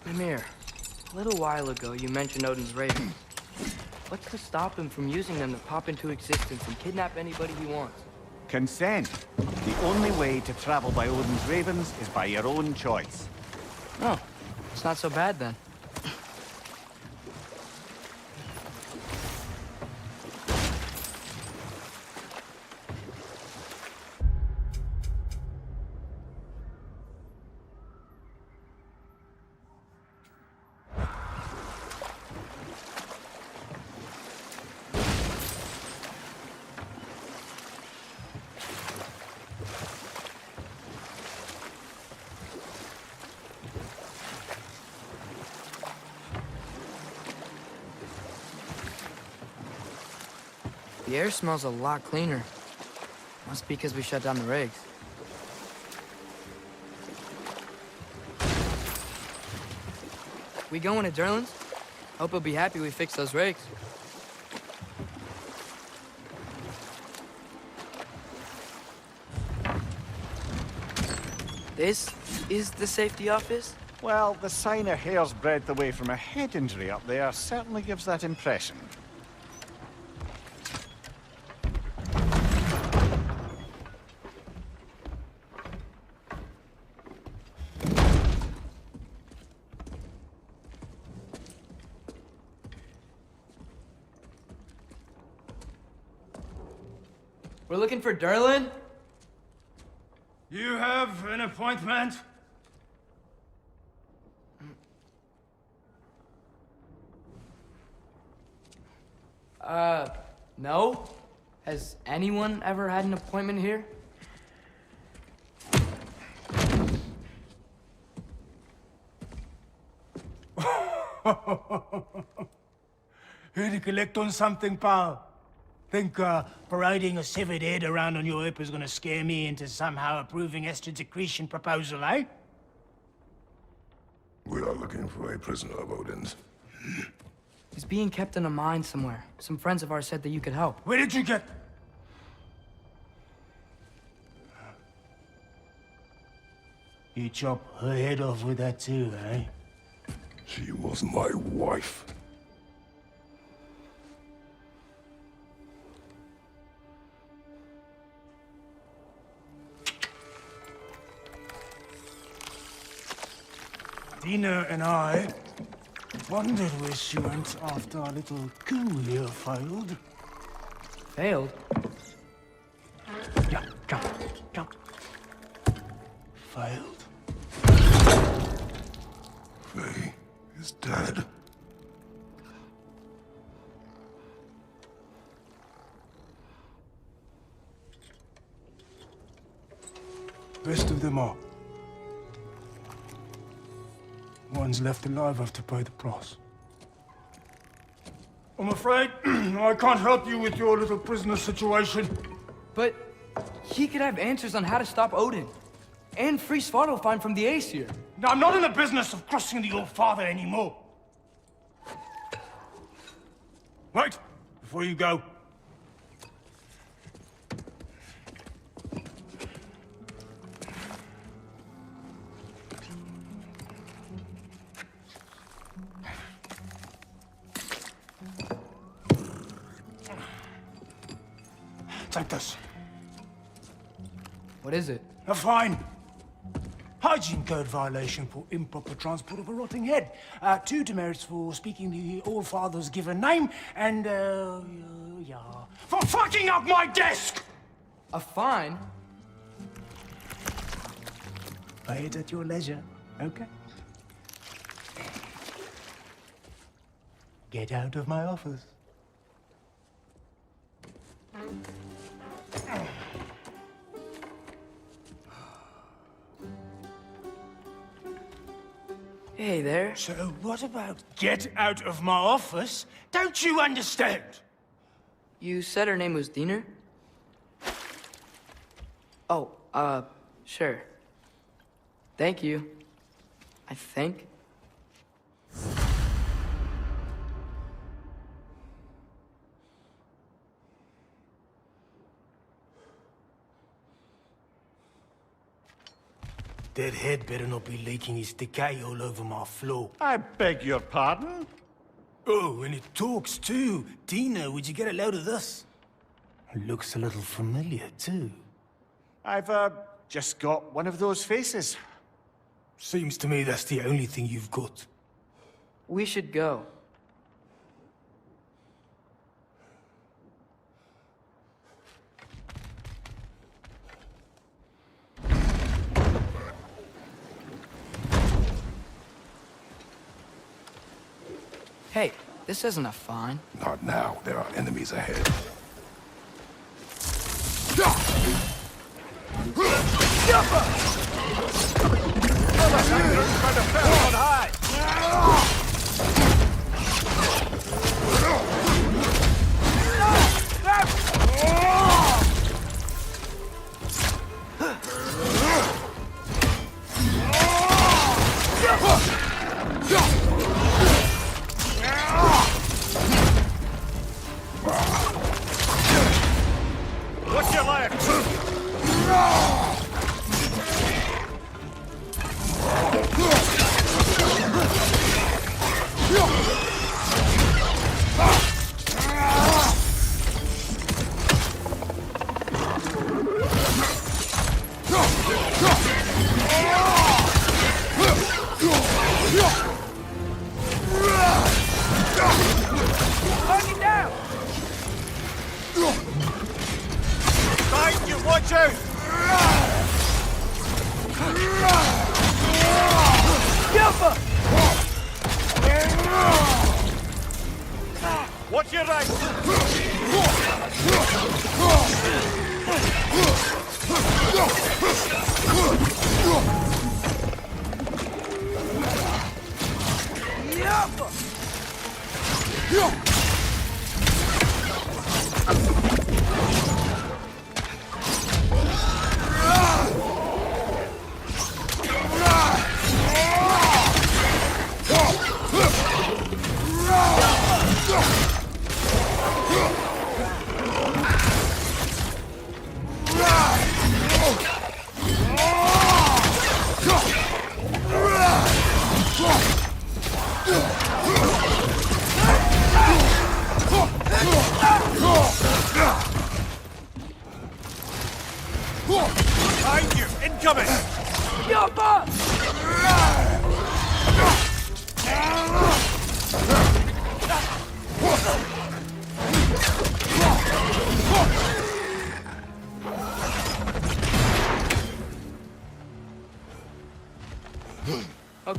Mimir, a little while ago you mentioned Odin's ravens. What's to stop him from using them to pop into existence and kidnap anybody he wants? Consent. The only way to travel by Odin's ravens is by your own choice. Oh, it's not so bad then. The air smells a lot cleaner. Must be because we shut down the rigs. We going to Durlin's? Hope he'll be happy we fixed those rigs. This is the safety office? Well, the sign a hair's breadth away from a head injury up there certainly gives that impression. We're looking for Durlin? You have an appointment? No? Has anyone ever had an appointment here? Here to collect on something, pal? Think, parading a severed head around on your hip is gonna scare me into somehow approving Esther's accretion proposal, eh? We are looking for a prisoner of Odin's. He's being kept in a mine somewhere. Some friends of ours said that you could help. Where did you get... You chop her head off with that too, eh? She was my wife. Dina and I wondered where she went after our little coup here failed. Failed? Yeah, jump, jump. Failed. Faye is dead. Best of them are. One's left alive have to pay the price. I'm afraid I can't help you with your little prisoner situation. But he could have answers on how to stop Odin. And free Svartalfheim from the Aesir. Now, I'm not in the business of crossing the old father anymore. Wait, before you go. Take this. What is it? A fine. Hygiene code violation for improper transport of a rotting head. 2 demerits for speaking the All-Father's given name, and, yeah, for fucking up my desk! A fine? Pay it at your leisure, okay? Get out of my office. Hey there. So what about get out of my office? Don't you understand? You said her name was Diener? Oh, sure. Thank you. I think. That head better not be leaking his decay all over my floor. I beg your pardon? Oh, and it talks too. Dina, would you get a load of this? It looks a little familiar too. I've, just got one of those faces. Seems to me that's the only thing you've got. We should go. Hey, this isn't a fine. Not now. There are enemies ahead. What's your left? Watch out! Watch your right! Behind you! Incoming! Yo, boss!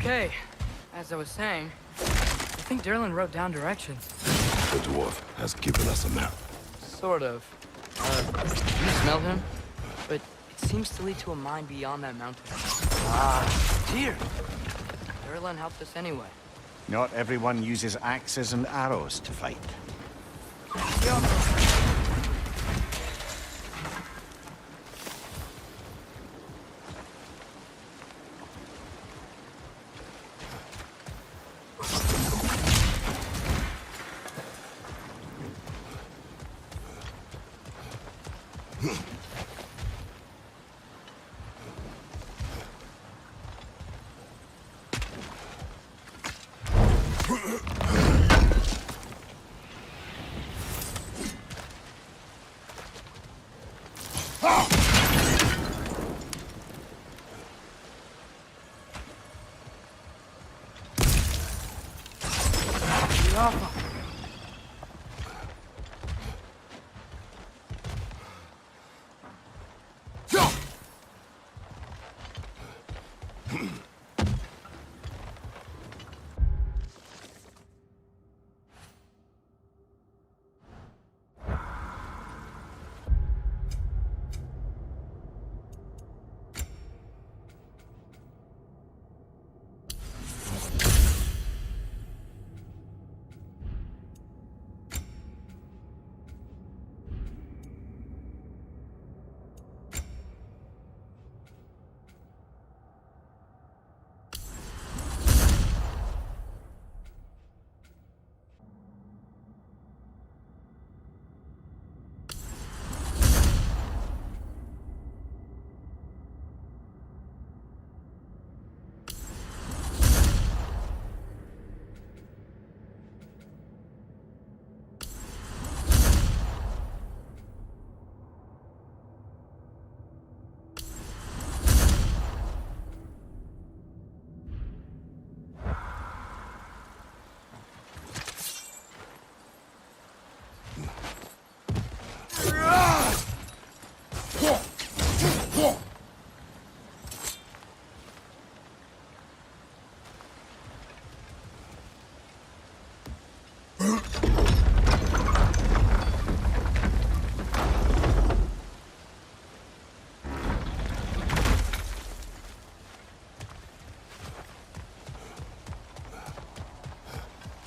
Okay, as I was saying, I think Derlin wrote down directions. The dwarf has given us a map. Sort of. You smell him? But it seems to lead to a mine beyond that mountain. Dear! Derlin helped us anyway. Not everyone uses axes and arrows to fight.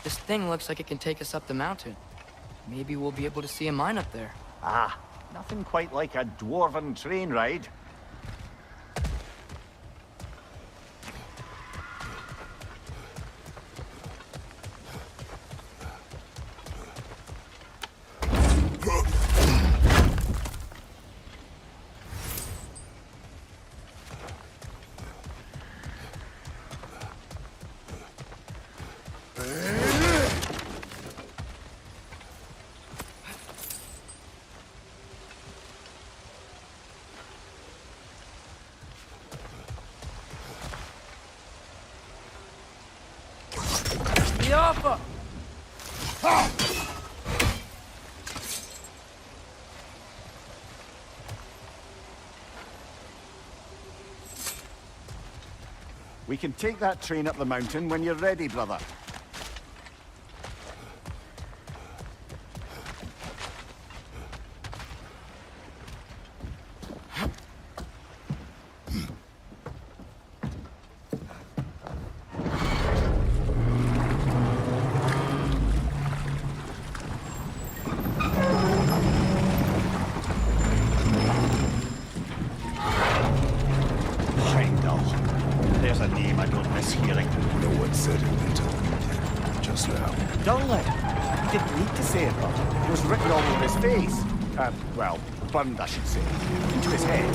This thing looks like it can take us up the mountain. Maybe we'll be able to see a mine up there. Ah, nothing quite like a dwarven train ride. We can take that train up the mountain when you're ready, brother. There's a name I don't miss hearing. No one said it until just now. Dunley. He didn't need to say it, but it was written all over his face. Well, burned, I should say. Into his head.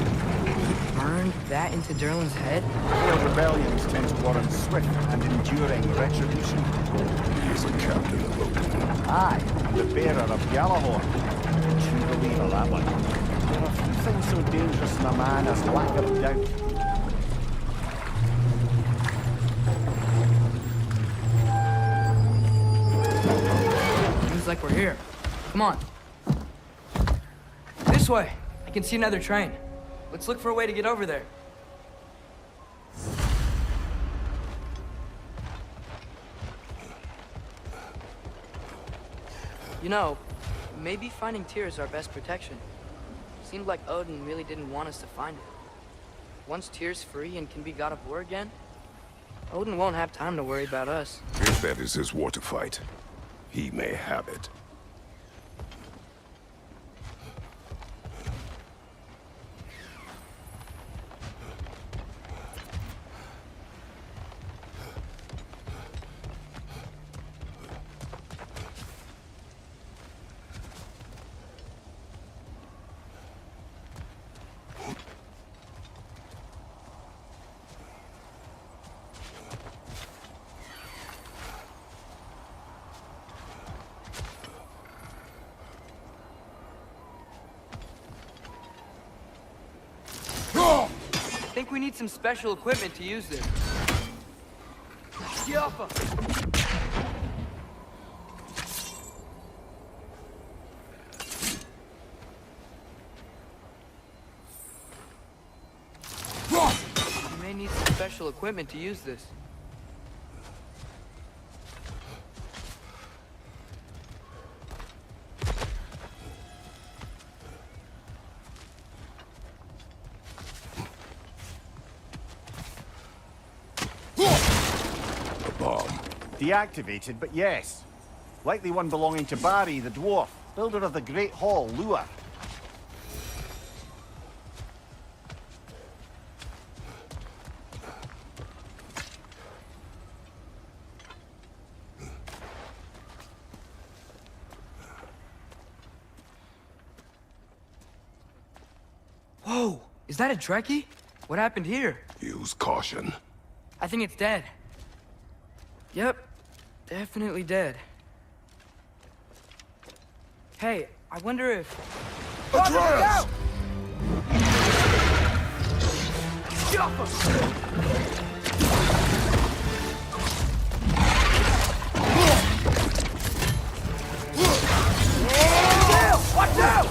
Burned that into Derlin's head? Failed rebellions tend to warrant swift and enduring retribution. He's the captain of Odin. Aye, and the bearer of Gjallarhorn. True believer, that one. There are few things so dangerous in a man as lack of doubt. Seems like we're here. Come on. This way. I can see another train. Let's look for a way to get over there. You know, maybe finding Tyr is our best protection. Seemed like Odin really didn't want us to find it. Once Tyr's free and can be God of War again, Odin won't have time to worry about us. If that is his war to fight, he may have it. I think we need some special equipment to use this. Get off us! We may need some special equipment to use this. Deactivated, but yes. Likely one belonging to Barry, the dwarf, builder of the Great Hall, Lua. Whoa! Is that a Trekkie? What happened here? Use caution. I think it's dead. Yep, definitely dead. Hey, I wonder if... Atreus! Watch out!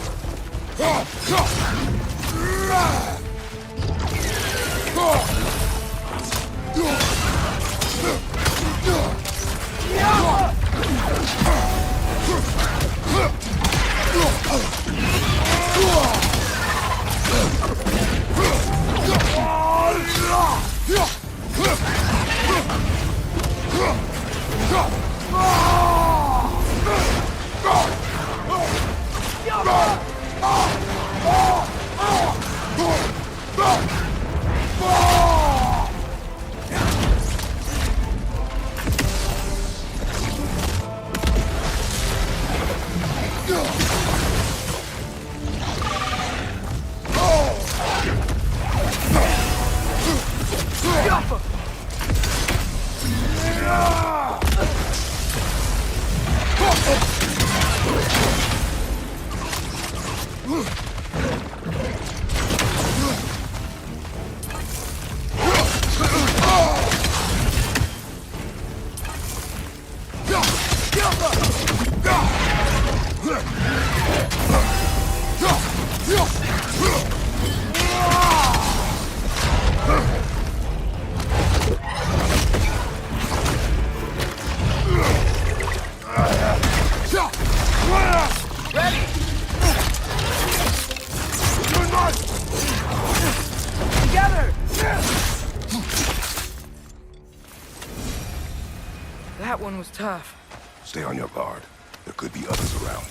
That one was tough. Stay on your guard. There could be others around.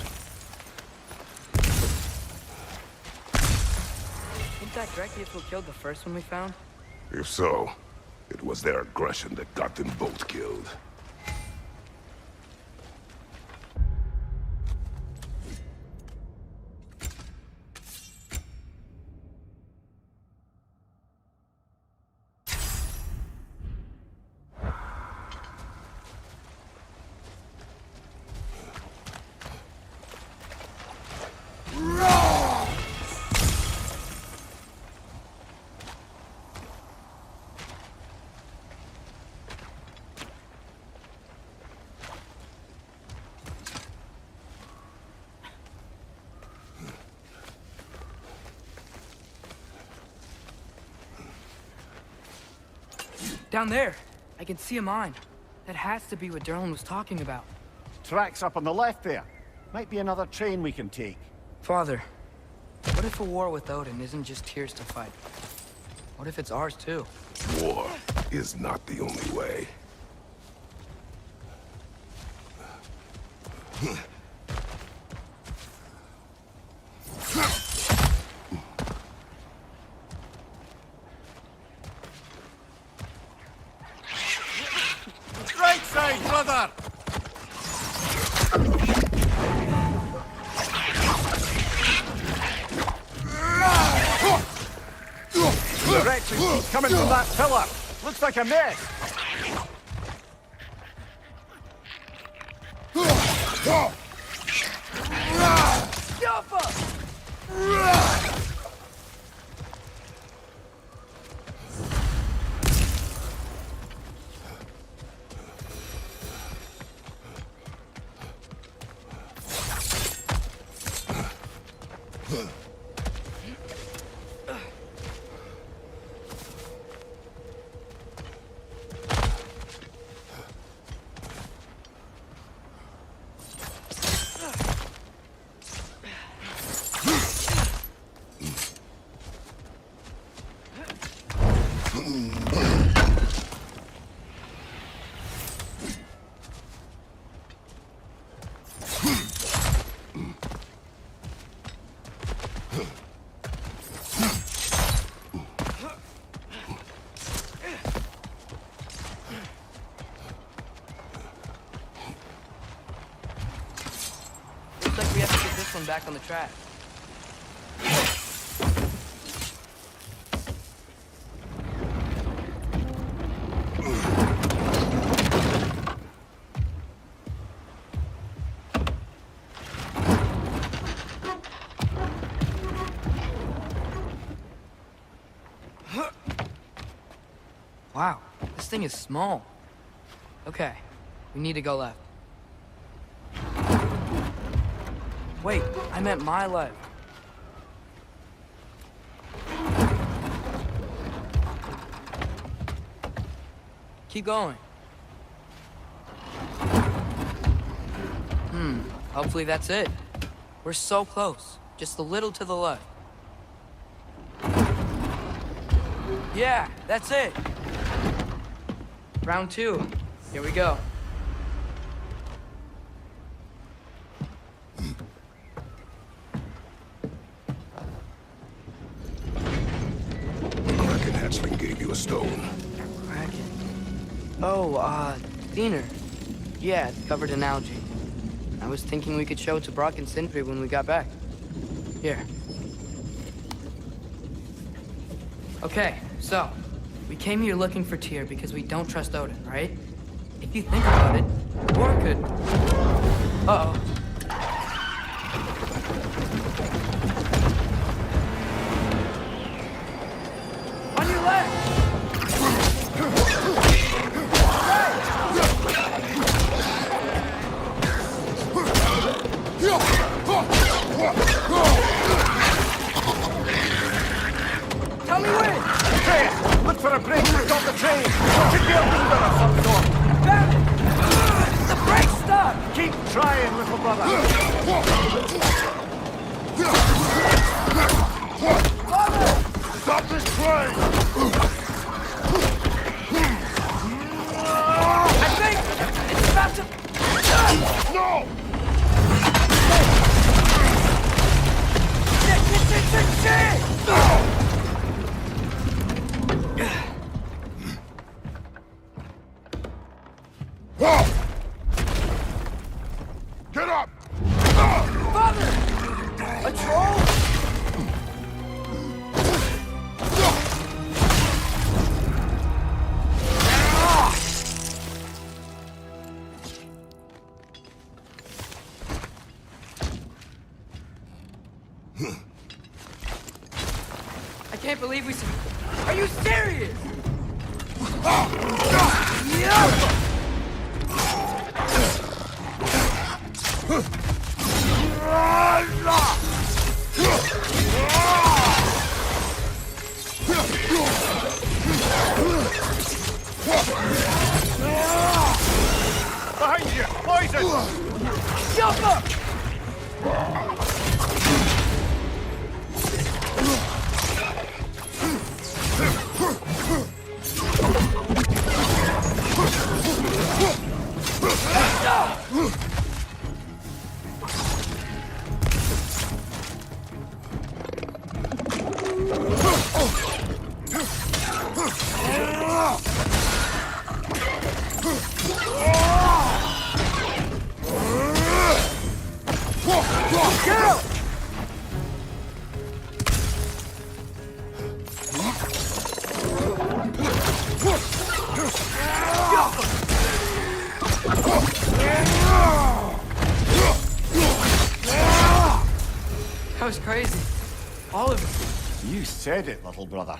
Think that Drakius who killed the first one we found? If so, it was their aggression that got them both killed. Down there, I can see a mine. That has to be what Derlin was talking about. Tracks up on the left there. Might be another train we can take. Father, what if a war with Odin isn't just Tyr's to fight? What if it's ours too? War is not the only way. Right side, brother! The wretched keep coming from that pillar. Looks like a mess. Looks like we have to get this one back on the track. Wow, this thing is small. Okay, we need to go left. Wait, I meant my left. Keep going. Hopefully that's it. We're so close. Just a little to the left. Yeah, that's it. Round 2. Here we go. Kraken hatchling gave you a stone. Kraken. Oh, Diener. Yeah, it's covered in algae. I was thinking we could show it to Brock and Sindri when we got back. Here. Okay, so, we came here looking for Tyr because we don't trust Odin, right? If you think about it, war could... Uh-oh. On your left! Tell me when! Atreus, look for a break to stop the train. There should be a leader of some sort. Found it! The brake's stuck! Keep trying, little brother. Father! Stop this train! I think it's about to... No! Shit! Get up! Father! A troll? I can't believe we... Are you serious? Yeah! Behind you! Poison! Jump up! That was crazy. All of it. You said it, little brother.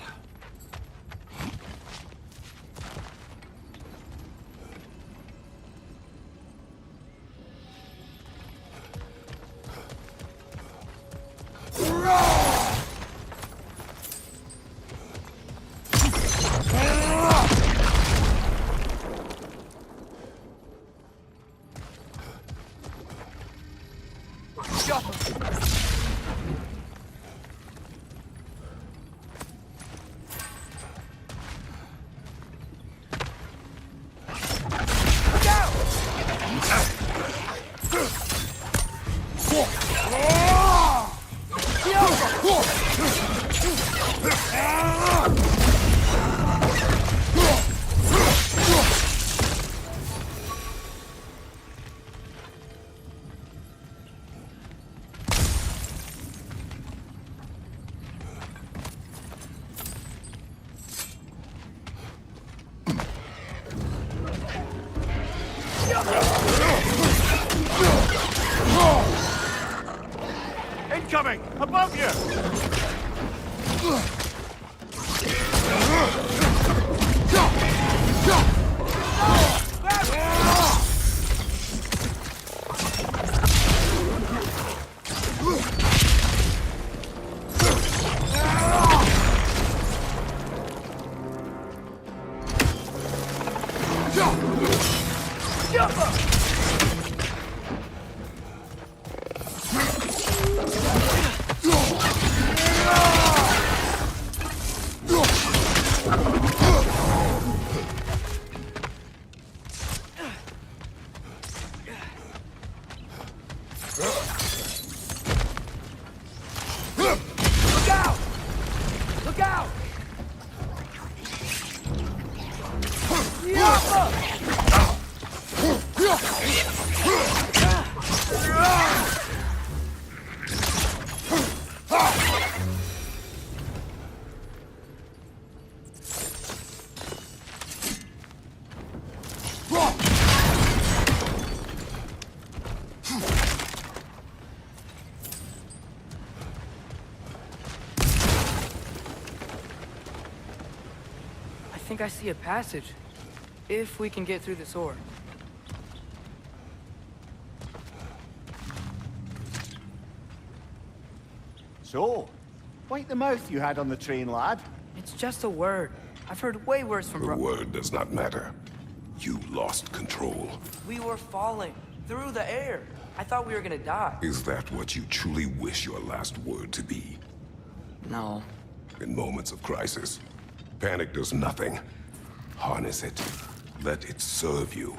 Incoming! Above you! I think I see a passage. If we can get through the sword. So, wipe the mouth you had on the train, lad. It's just a word. I've heard way worse from The word does not matter. You lost control. We were falling through the air. I thought we were gonna die. Is that what you truly wish your last word to be? No. In moments of crisis, panic does nothing. Harness it. Let it serve you.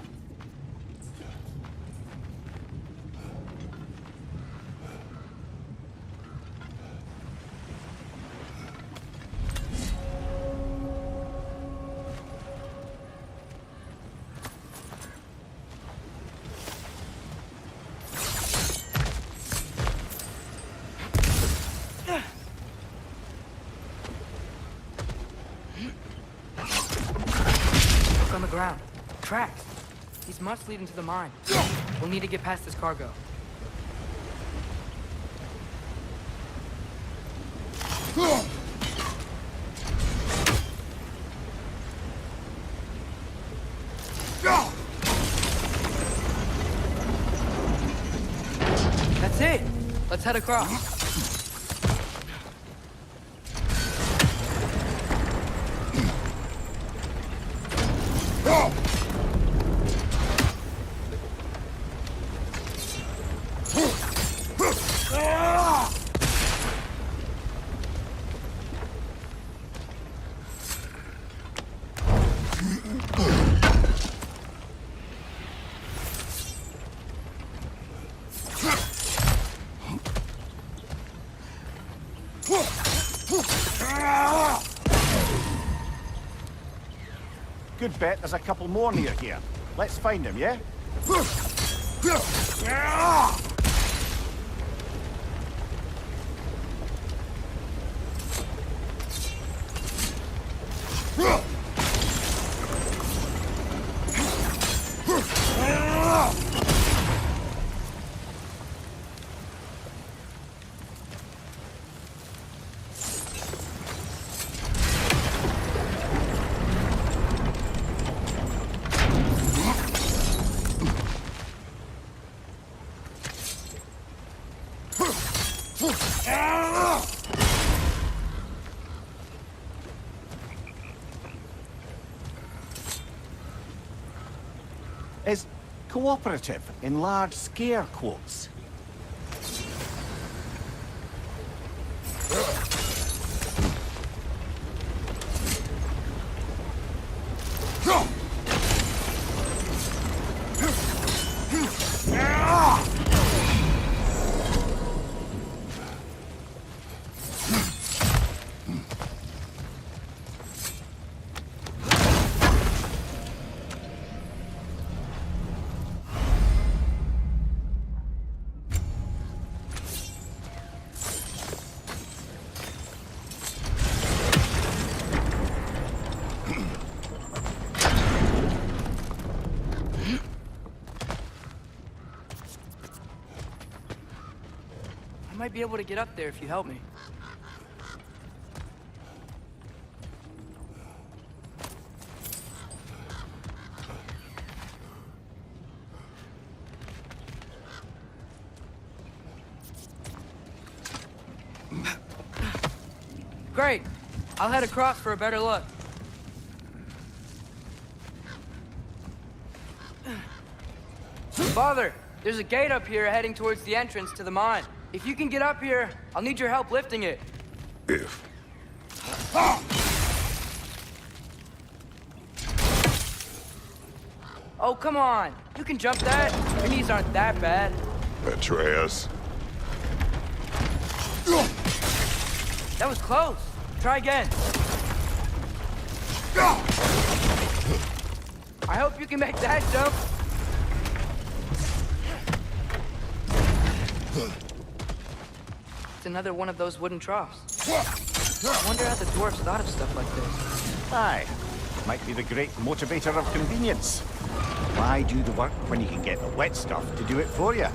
On the ground. Tracks. These must lead into the mine. We'll need to get past this cargo. That's it. Let's head across. Good bet there's a couple more near here. Let's find him, yeah? Is cooperative in large scare quotes. I might be able to get up there if you help me. Great. I'll head across for a better look. Father, there's a gate up here heading towards the entrance to the mine. If you can get up here, I'll need your help lifting it. If. Oh, come on. You can jump that. Your knees aren't that bad. Atreus. That was close. Try again. I hope you can make that jump. It's another one of those wooden troughs. I wonder how the dwarves thought of stuff like this. Aye. Might be the great motivator of convenience. Why do the work when you can get the wet stuff to do it for you?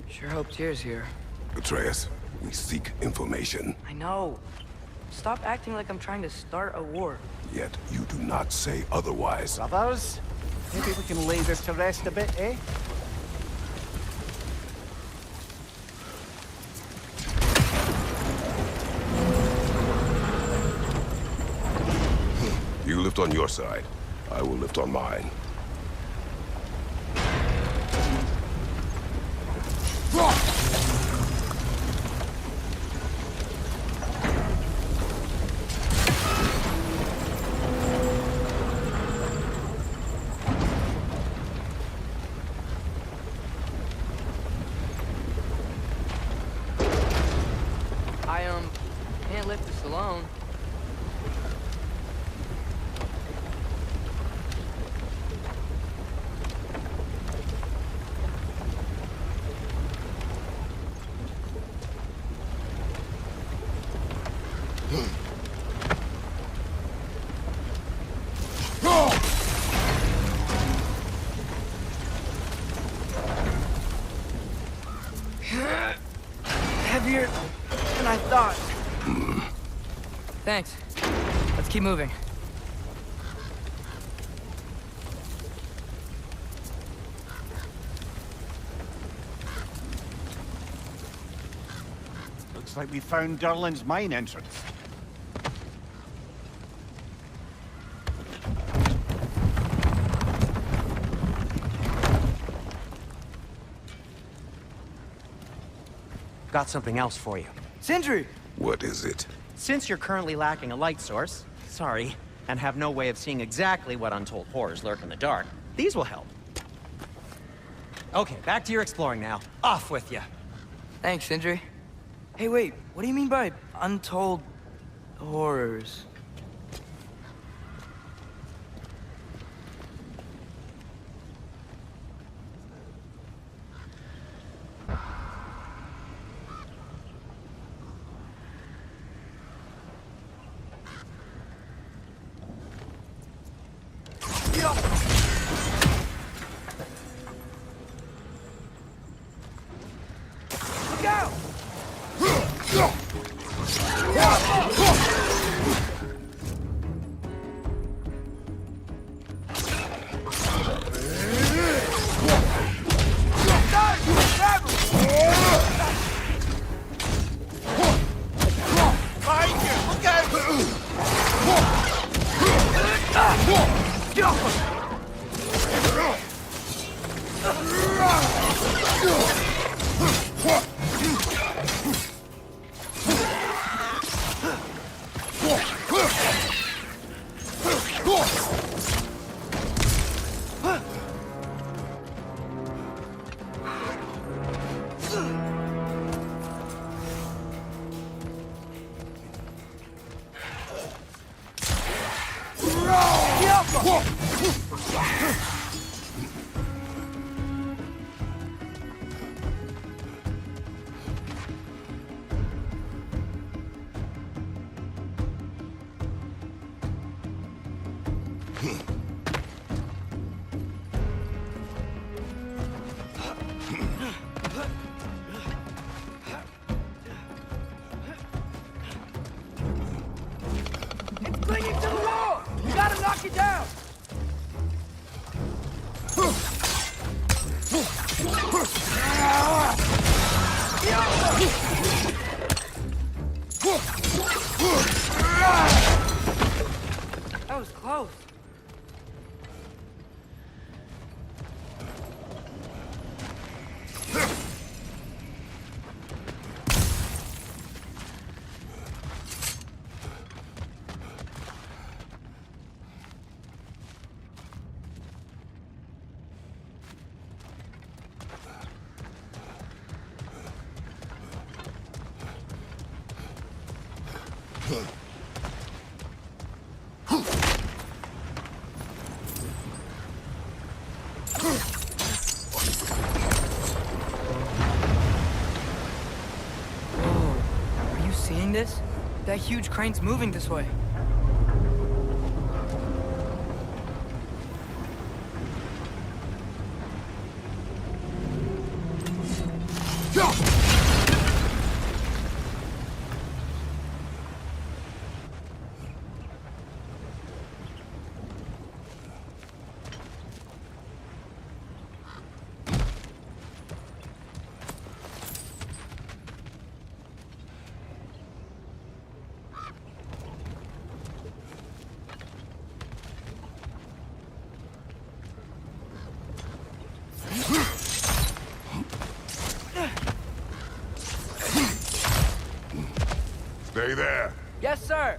Sure hope Tyr's here. Atreus, we seek information. I know. Stop acting like I'm trying to start a war. Yet you do not say otherwise. Brothers, maybe we can lay this to rest a bit, eh? You lift on your side. I will lift on mine. Can't lift this alone. Heavier than I thought. Thanks. Let's keep moving. Looks like we found Durlin's mine entrance. Got something else for you. Sindri! What is it? Since you're currently lacking a light source, sorry, and have no way of seeing exactly what untold horrors lurk in the dark, these will help. Okay, back to your exploring now. Off with you. Thanks, Sindri. Hey, wait. What do you mean by untold horrors? It's clinging to the wall! You gotta knock it down! That was close. This? That huge crane's moving this way. Stay there. Yes, sir.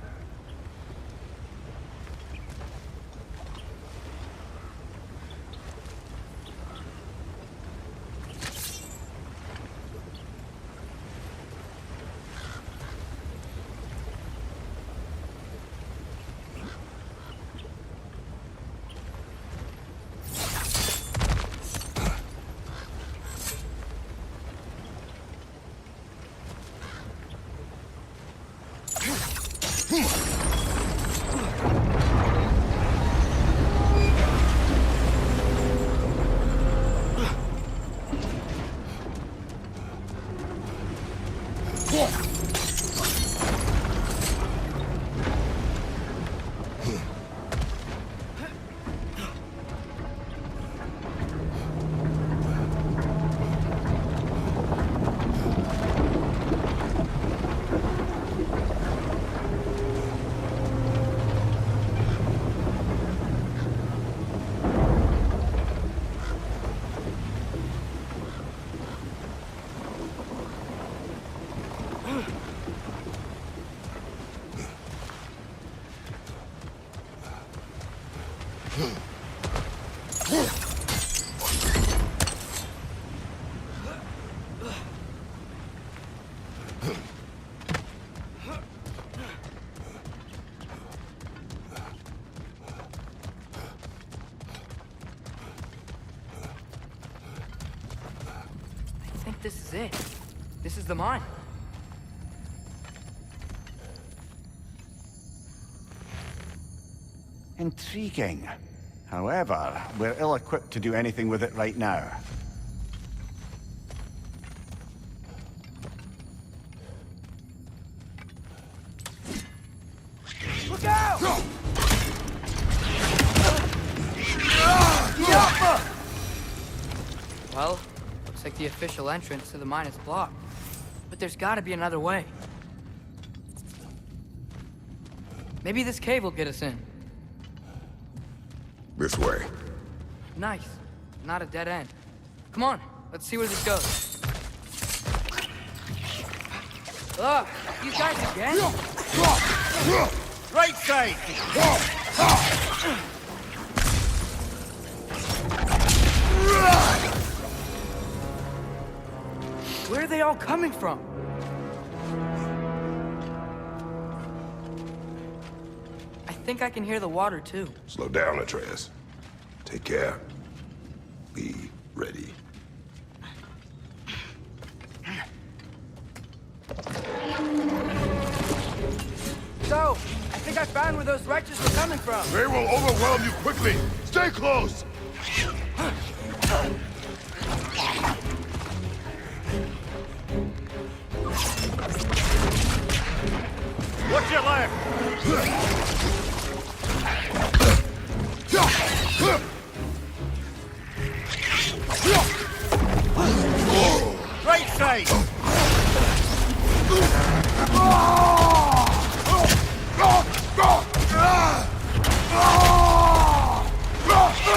if this is it. This is the mine. Intriguing. However, we're ill-equipped to do anything with it right now. Look out! Well, looks like the official entrance to the mine is blocked. But there's gotta be another way. Maybe this cave will get us in. This way. Nice. Not a dead end. Come on, let's see where this goes. Ugh, these guys again? Right side! Where are they all coming from? I think I can hear the water, too. Slow down, Atreus. Take care. Be ready. So, I think I found where those righteous were coming from. They will overwhelm you quickly. Stay close. Watch your left! Right side!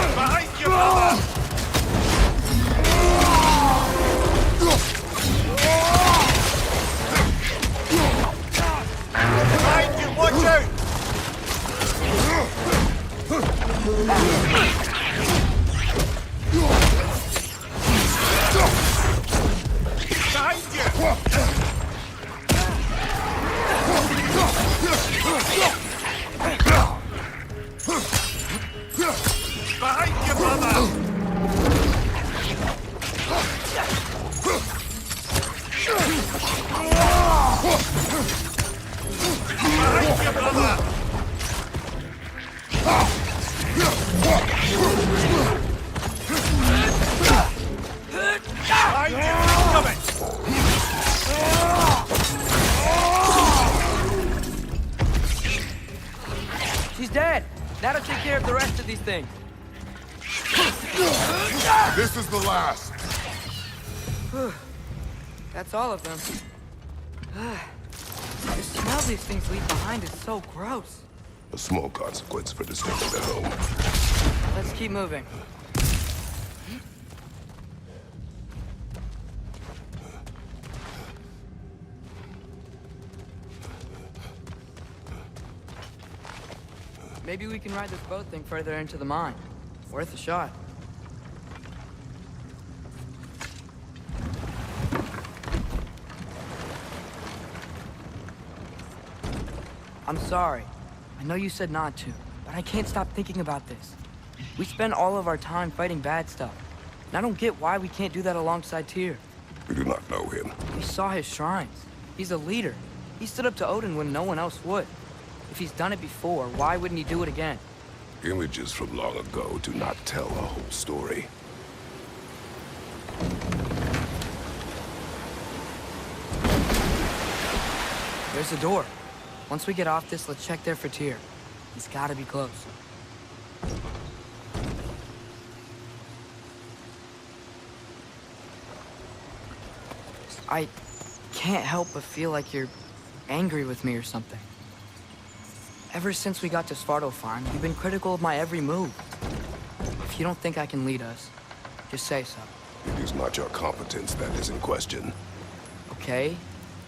Behind you, brother! Behind you, watch out! Behind you! Behind you, brother! Behind you, brother! Behind you! Coming! She's dead. That'll take care of the rest of these things. This is the last. That's all of them. The smell these things leave behind is so gross. A small consequence for disturbing the home. Let's keep moving. Maybe we can ride this boat thing further into the mine. Worth a shot. I'm sorry. I know you said not to, but I can't stop thinking about this. We spend all of our time fighting bad stuff. And I don't get why we can't do that alongside Tyr. We do not know him. We saw his shrines. He's a leader. He stood up to Odin when no one else would. If he's done it before, why wouldn't he do it again? Images from long ago do not tell a whole story. There's a door. Once we get off this, let's check there for Tyr. He's gotta be close. I can't help but feel like you're angry with me or something. Ever since we got to Svartalfheim, you've been critical of my every move. If you don't think I can lead us, just say so. It is not your competence that is in question. Okay?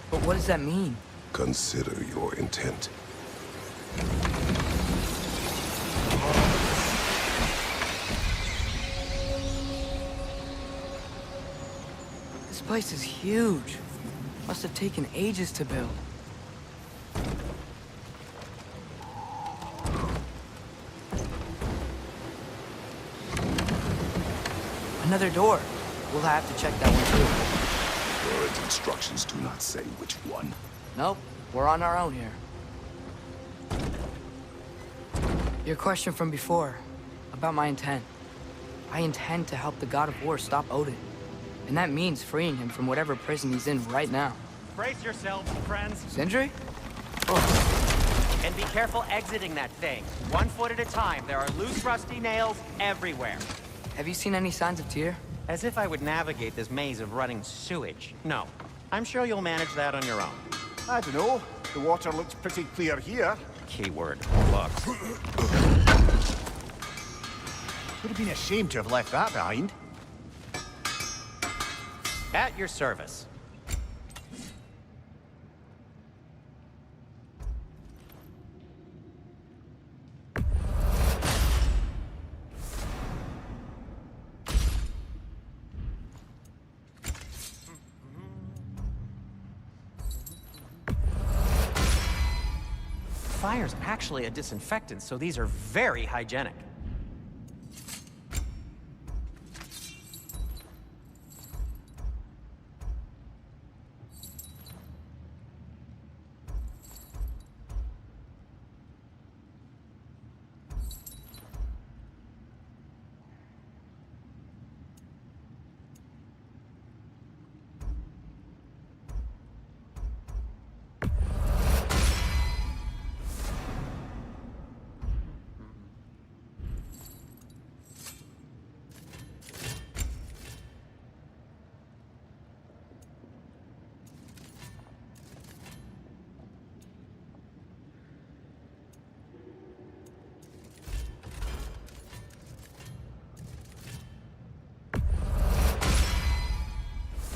But what does that mean? Consider your intent. This place is huge. Must have taken ages to build. Another door. We'll have to check that one too. Current instructions do not say which one. Nope, we're on our own here. Your question from before, about my intent. I intend to help the God of War stop Odin. And that means freeing him from whatever prison he's in right now. Brace yourselves, friends. Sindri? And be careful exiting that thing. 1 foot at a time. There are loose, rusty nails everywhere. Have you seen any signs of Tyr? As if I would navigate this maze of running sewage. No. I'm sure you'll manage that on your own. I don't know. The water looks pretty clear here. Keyword, looks. Would have been a shame to have left that behind. At your service. Fire's actually a disinfectant, so these are very hygienic.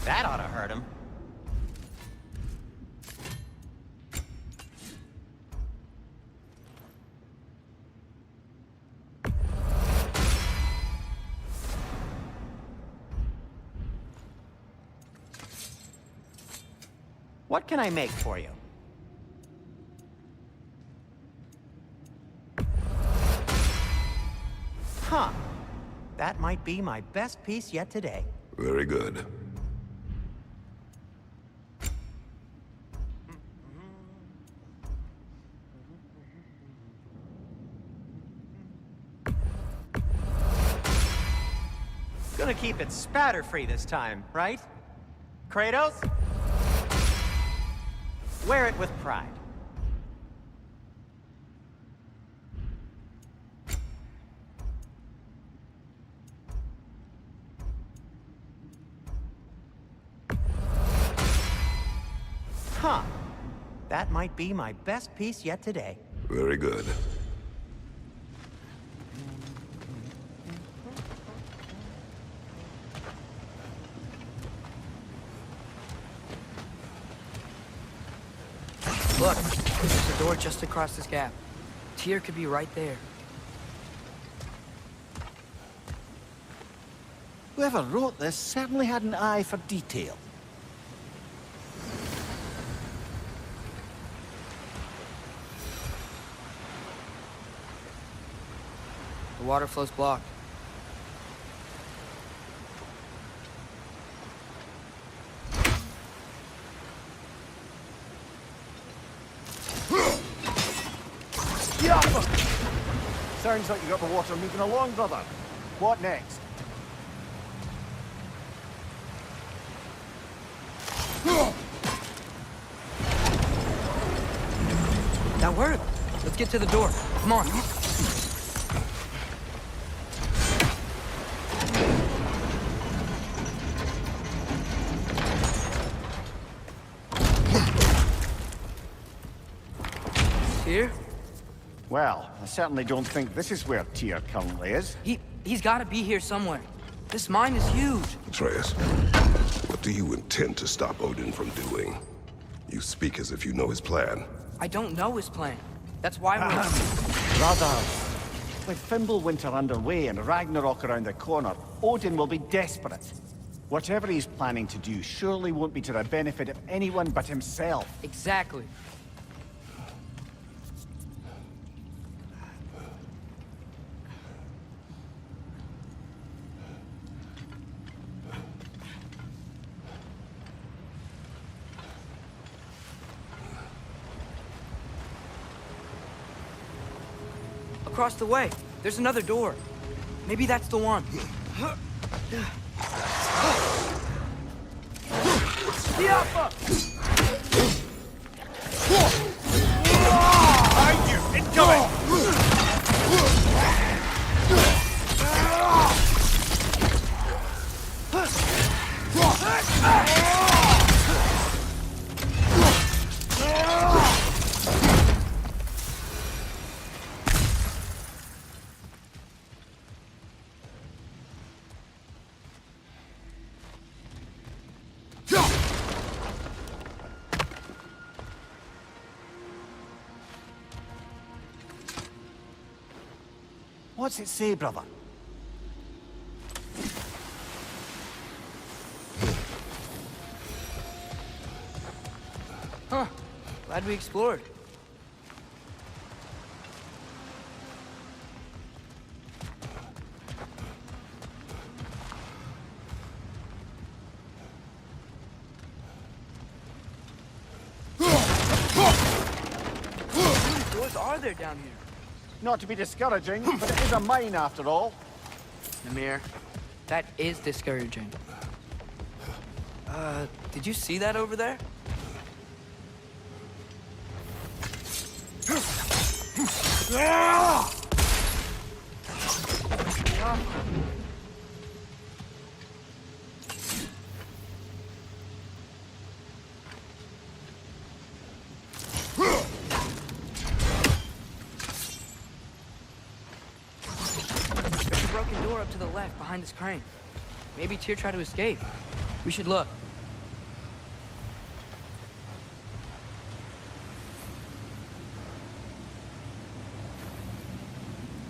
That ought to hurt him. What can I make for you? Huh. That might be my best piece yet today. Very good. Gonna keep it spatter-free this time, right? Kratos? Wear it with pride. Huh. That might be my best piece yet today. Very good. Look, there's a door just across this gap. Tyr could be right there. Whoever wrote this certainly had an eye for detail. The water flow's blocked. Sounds like you got the water moving along, brother. What next? That worked. Let's get to the door. Come on. Tyr? Well, I certainly don't think this is where Tyr currently is. He's got to be here somewhere. This mine is huge. Atreus, what do you intend to stop Odin from doing? You speak as if you know his plan. I don't know his plan. That's why we're... Brothers, with Fimbulwinter underway and Ragnarok around the corner, Odin will be desperate. Whatever he's planning to do surely won't be to the benefit of anyone but himself. Exactly. across the way. There's another door. Maybe that's the one. Behind you! Incoming! What's it say, brother? Huh. Glad we explored. What are there down here? Not to be discouraging, but it is a mine after all. Namir, that is discouraging. Did you see that over there? There's a broken door up to the left behind this crane. Maybe Tyr tried to escape. We should look.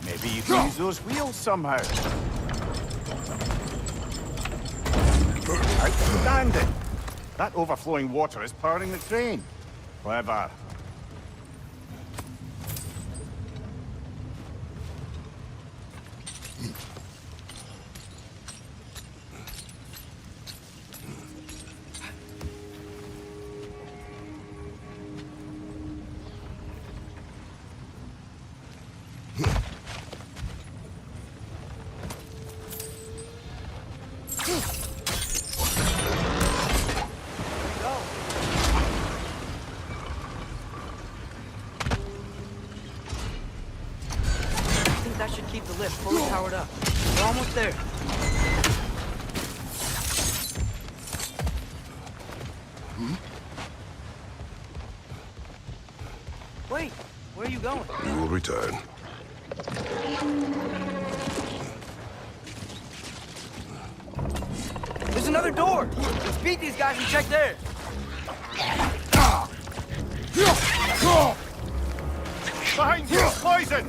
Maybe you can use those wheels somehow. Outstanding! That overflowing water is powering the crane. Clever. That should keep the lift fully powered up. We're almost there. Wait, where are you going? You will return. There's another door! Let's beat these guys and check theirs! Behind you! Poison!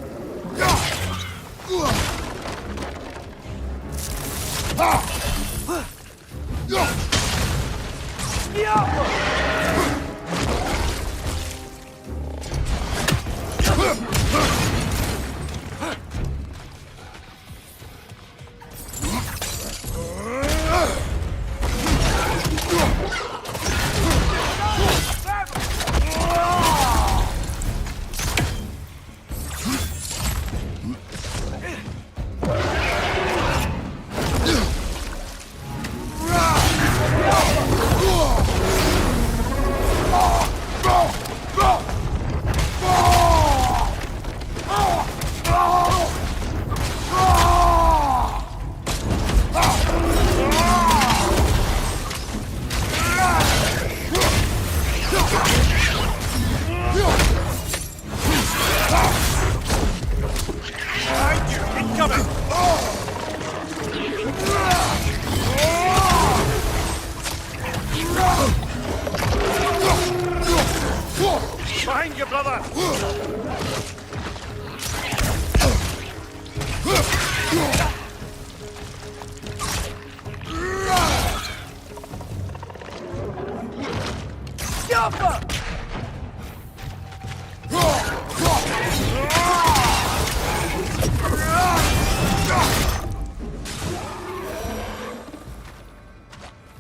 Behind you, brother!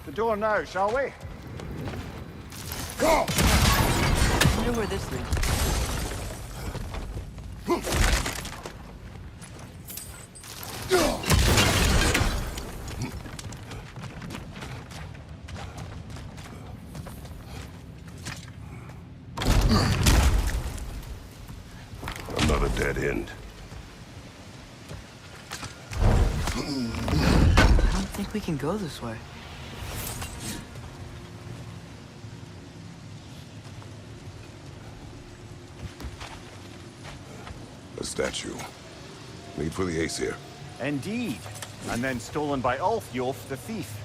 The door now, shall we? I wonder where this leads. pinned. I don't think we can go this way. A statue. Made for the Aesir. Indeed. And then stolen by Ulfjolf the thief.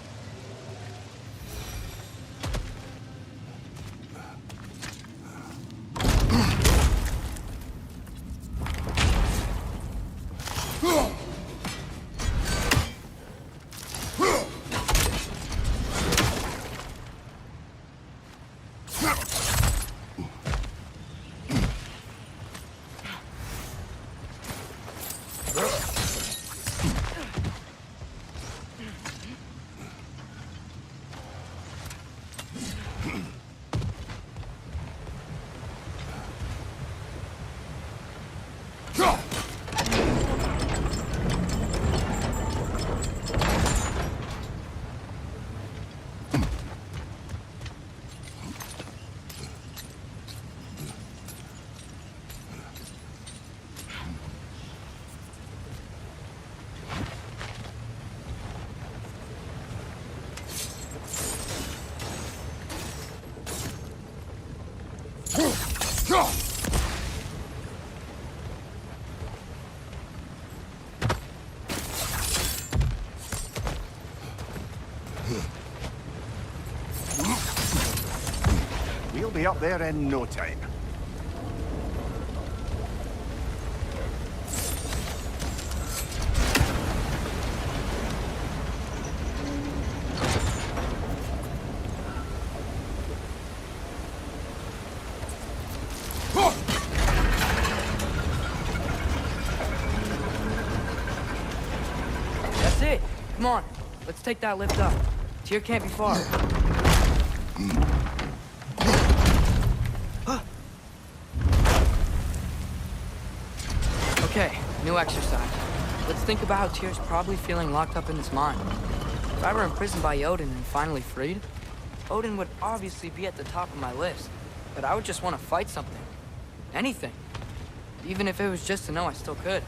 We'll be up there in no time. That's it. Come on. Let's take that lift up. Tyr can't be far. Okay, new exercise. Let's think about how Tyr's probably feeling locked up in his mind. If I were imprisoned by Odin and finally freed, Odin would obviously be at the top of my list. But I would just want to fight something. Anything. Even if it was just to know I still could.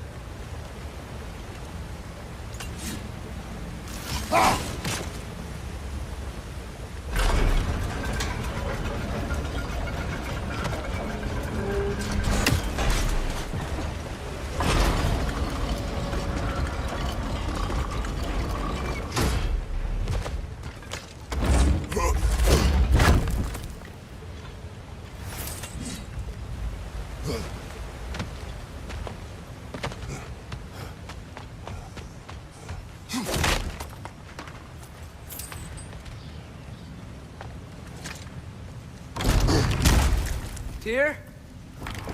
Tyr?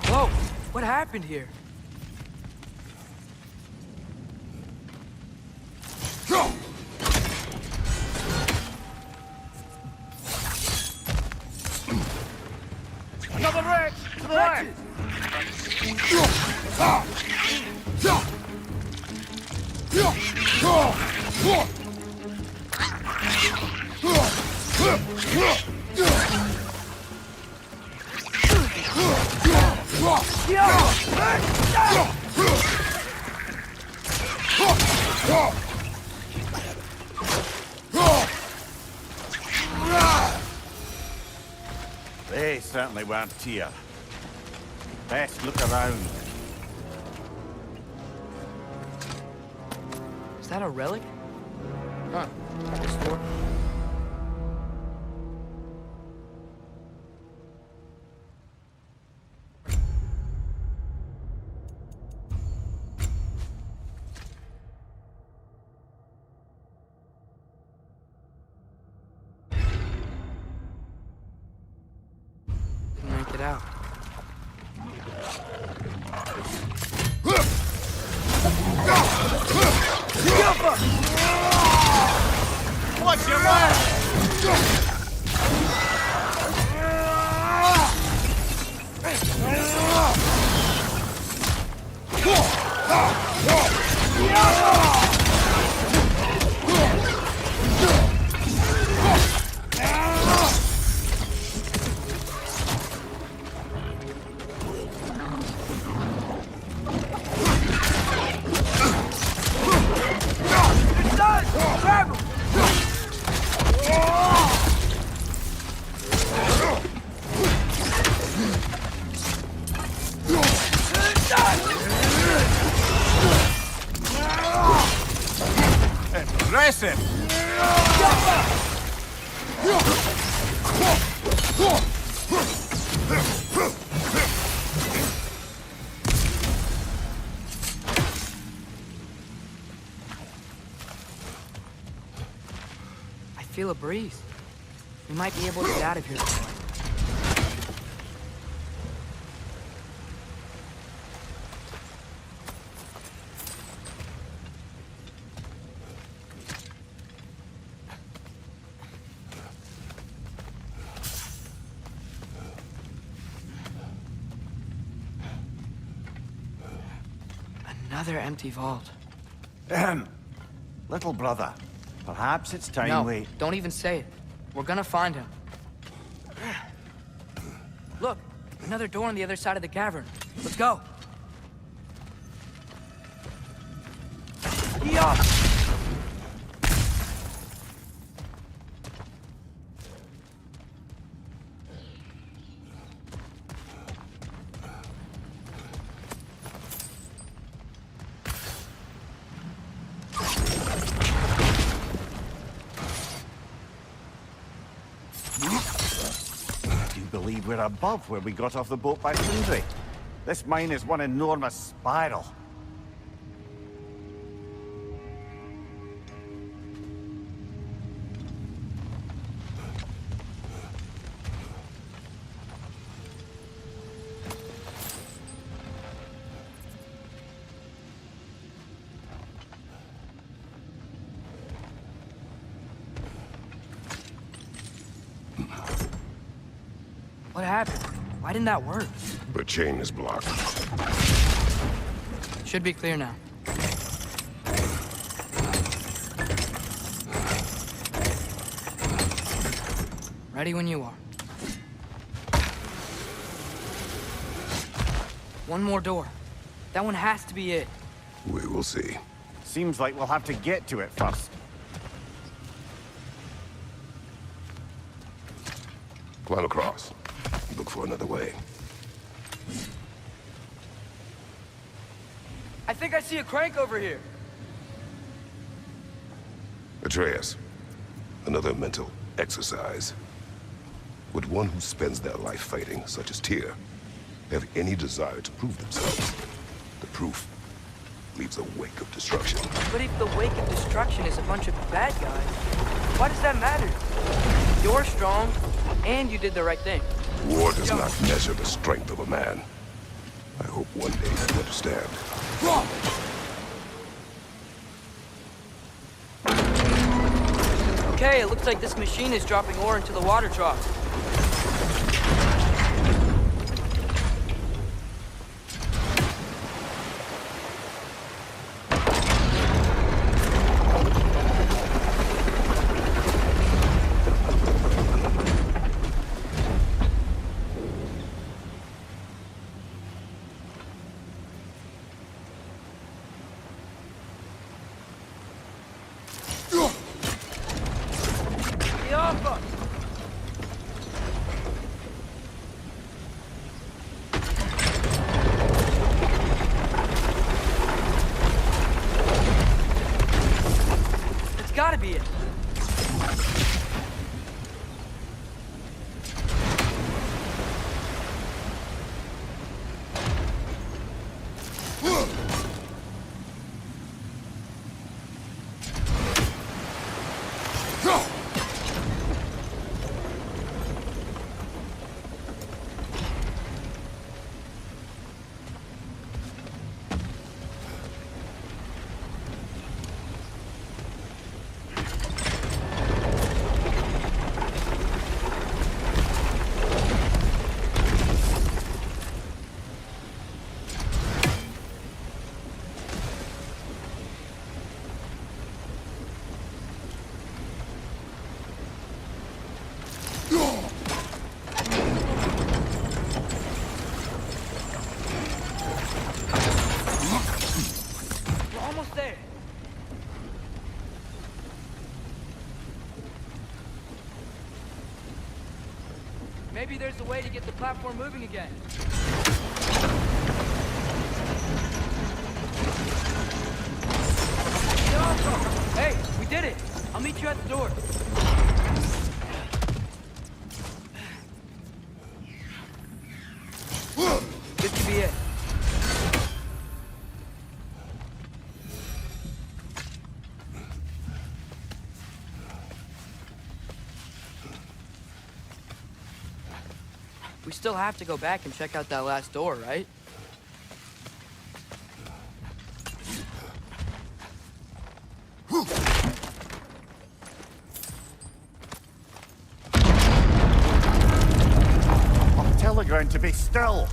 Whoa, what happened here? Another wreck! To the left! They certainly weren't Tyr. Best look around. Is that a relic? Huh. This door. Make it out. Watch your left! Aggressive! I feel a breeze. We might be able to get out of here. Another empty vault. Little brother, perhaps it's time No, we... don't even say it. We're gonna find him. Look, another door on the other side of the cavern. Let's go. Yeah. Do you believe we're above where we got off the boat by Sindri? This mine is one enormous spiral. What happened? Why didn't that work? The chain is blocked. Should be clear now. Ready when you are. One more door. That one has to be it. We will see. Seems like we'll have to get to it first. Climb across. Look for another way. I think I see a crank over here. Atreus, another mental exercise. Would one who spends their life fighting, such as Tyr, have any desire to prove themselves? The proof leaves a wake of destruction. But if the wake of destruction is a bunch of bad guys, why does that matter? You're strong, and you did the right thing. War does not measure the strength of a man. I hope one day you understand. Okay, it looks like this machine is dropping ore into the water trough. Gotta be it. Maybe there's a way to get the platform moving again. Hey, we did it! I'll meet you at the door. This could be it. We still have to go back and check out that last door, right? Tell the ground to be still.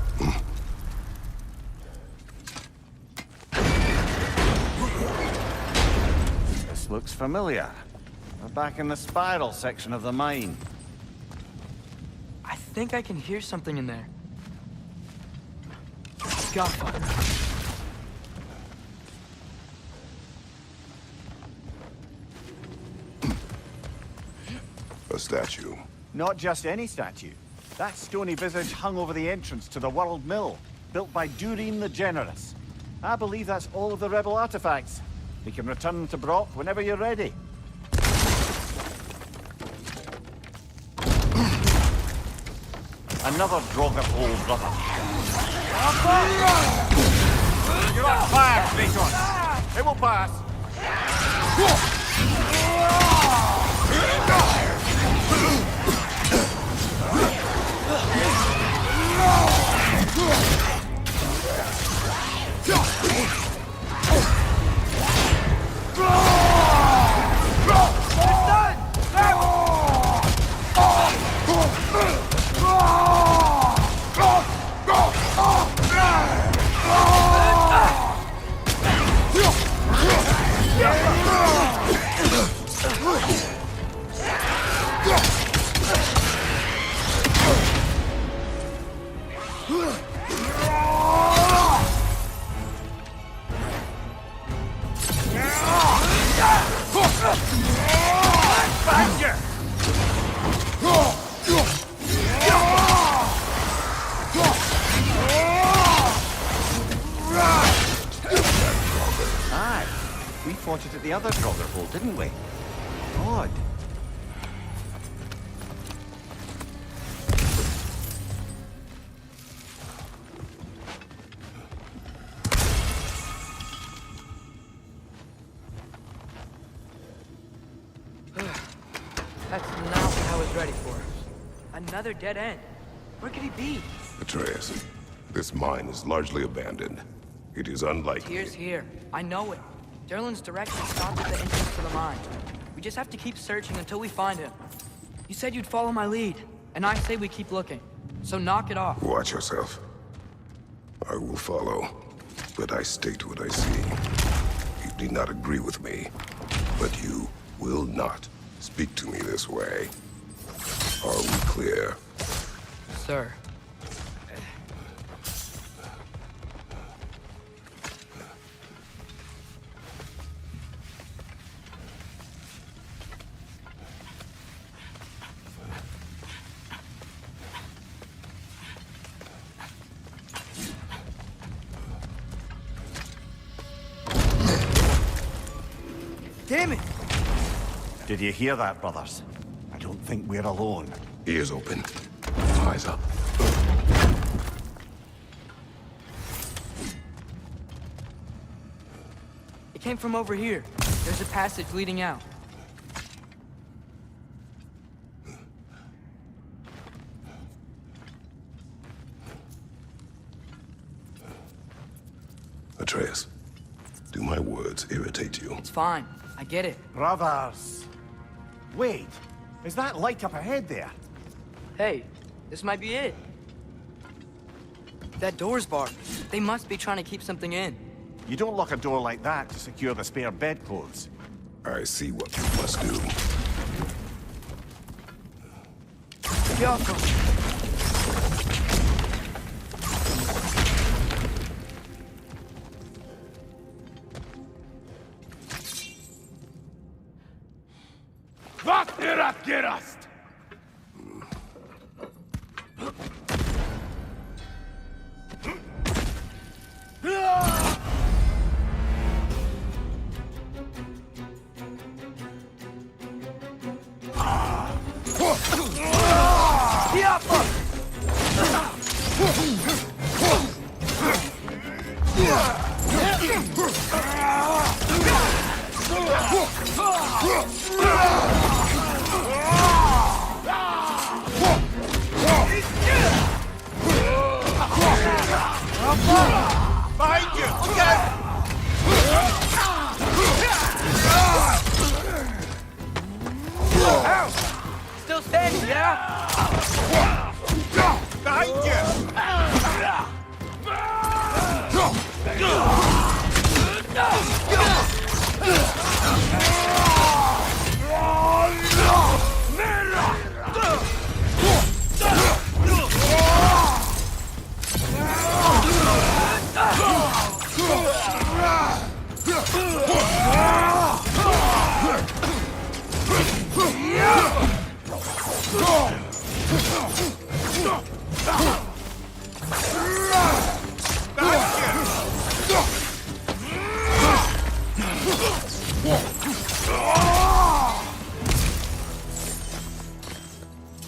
This looks familiar. We're back in the spiral section of the mine. I think I can hear something in there. Godfather. A statue. Not just any statue. That stony visage hung over the entrance to the World Mill, built by Durin the Generous. I believe that's all of the rebel artifacts. We can return them to Brock whenever you're ready. Another Draugr hole, brother. You're on fire, Kratos! It will pass. Aye, we fought it at the other Draugr hole, didn't we? Odd. That's not what I was ready for. Another dead end. Where could he be? Atreus, this mine is largely abandoned. It is unlikely. Tyr's here. I know it. Durlin's direction stopped at the entrance to the mine. We just have to keep searching until we find him. You said you'd follow my lead, and I say we keep looking. So knock it off. Watch yourself. I will follow, but I state what I see. You need not agree with me, but you will not speak to me this way. Are we clear? Sir. Damn it! Did you hear that, brothers? I don't think we're alone. Ears open. Eyes up. It came from over here. There's a passage leading out. Atreus, do my words irritate you? It's fine. I get it. Brothers! Wait, is that light up ahead there? Hey, this might be it. That door's barred. They must be trying to keep something in. You don't lock a door like that to secure the spare bedclothes. I see what you must do. Yoko. Gerast! Behind you! Look out! Still standing, yeah? Behind you!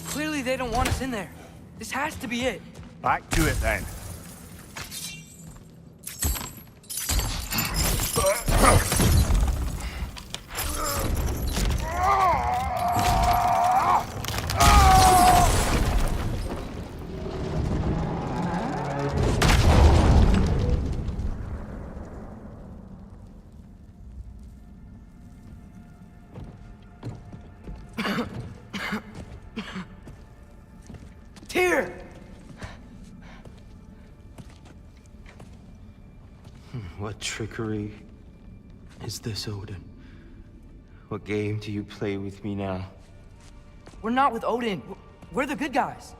Clearly they don't want us in there. This has to be it. Back to it then. Tyr! What trickery is this, Odin? What game do you play with me now? We're not with Odin. We're the good guys.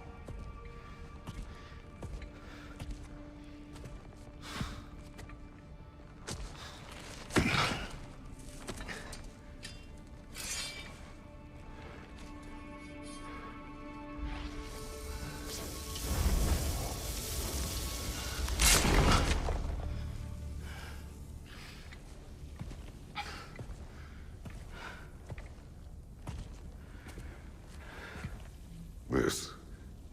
This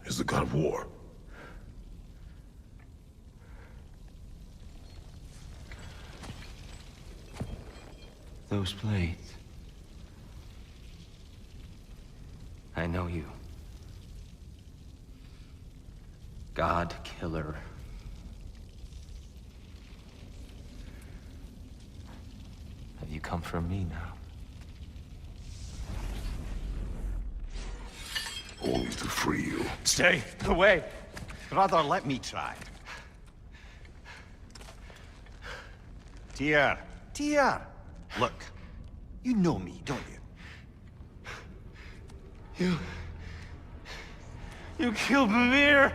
is the god of war. Those blades. I know you. God killer. Have you come for me now? Only to free you. Stay away. Rather, let me try. Tyr. Tyr. Look, you know me, don't you? You killed Mimir!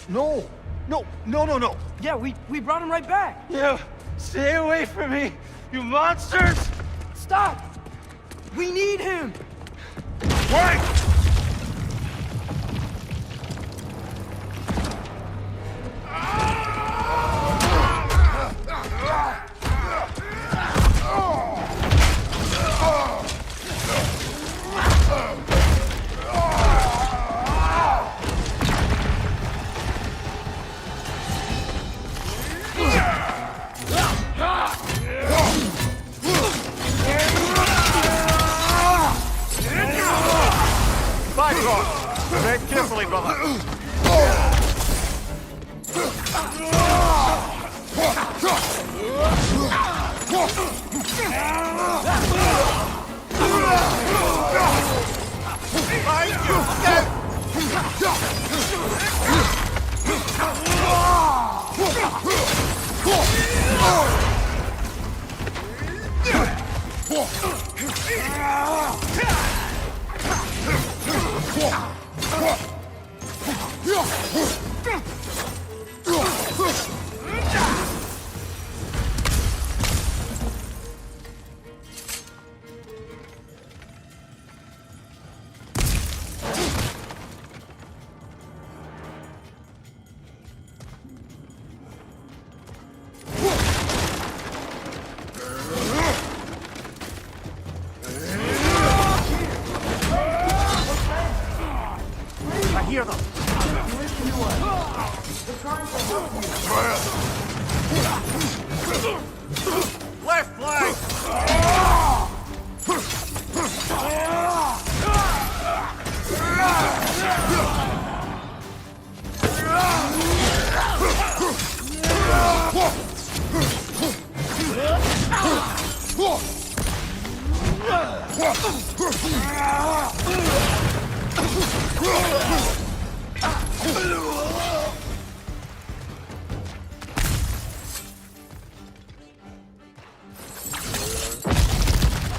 No. No. Yeah, we brought him right back. You stay away from me, you monsters! Stop! We need him! Wait! Tread carefully, brother. Behind you!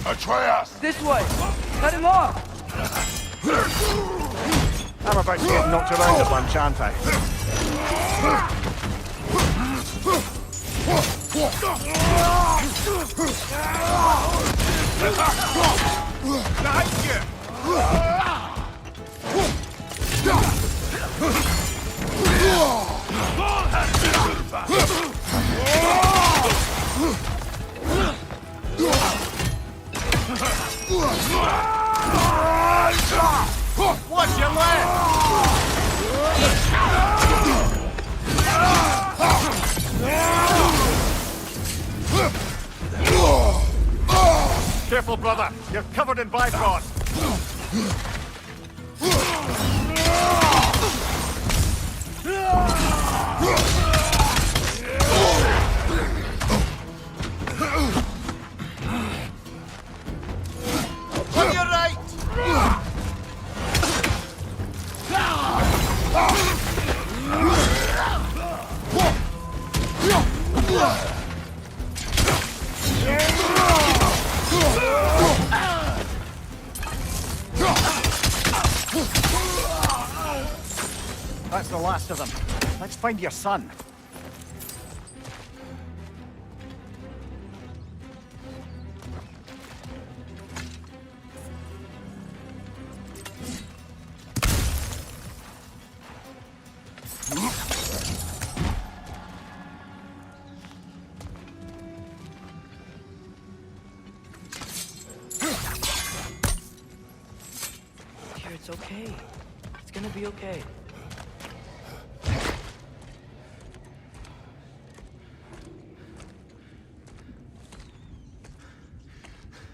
Atreus! This way! Cut him off! I'm about to get knocked around a bunch, aren't I? Behind you! Watch your left! Careful, brother. You're covered in Bifrost. On your right! That's the last of them. Let's find your son. Dear, it's okay. It's gonna be okay.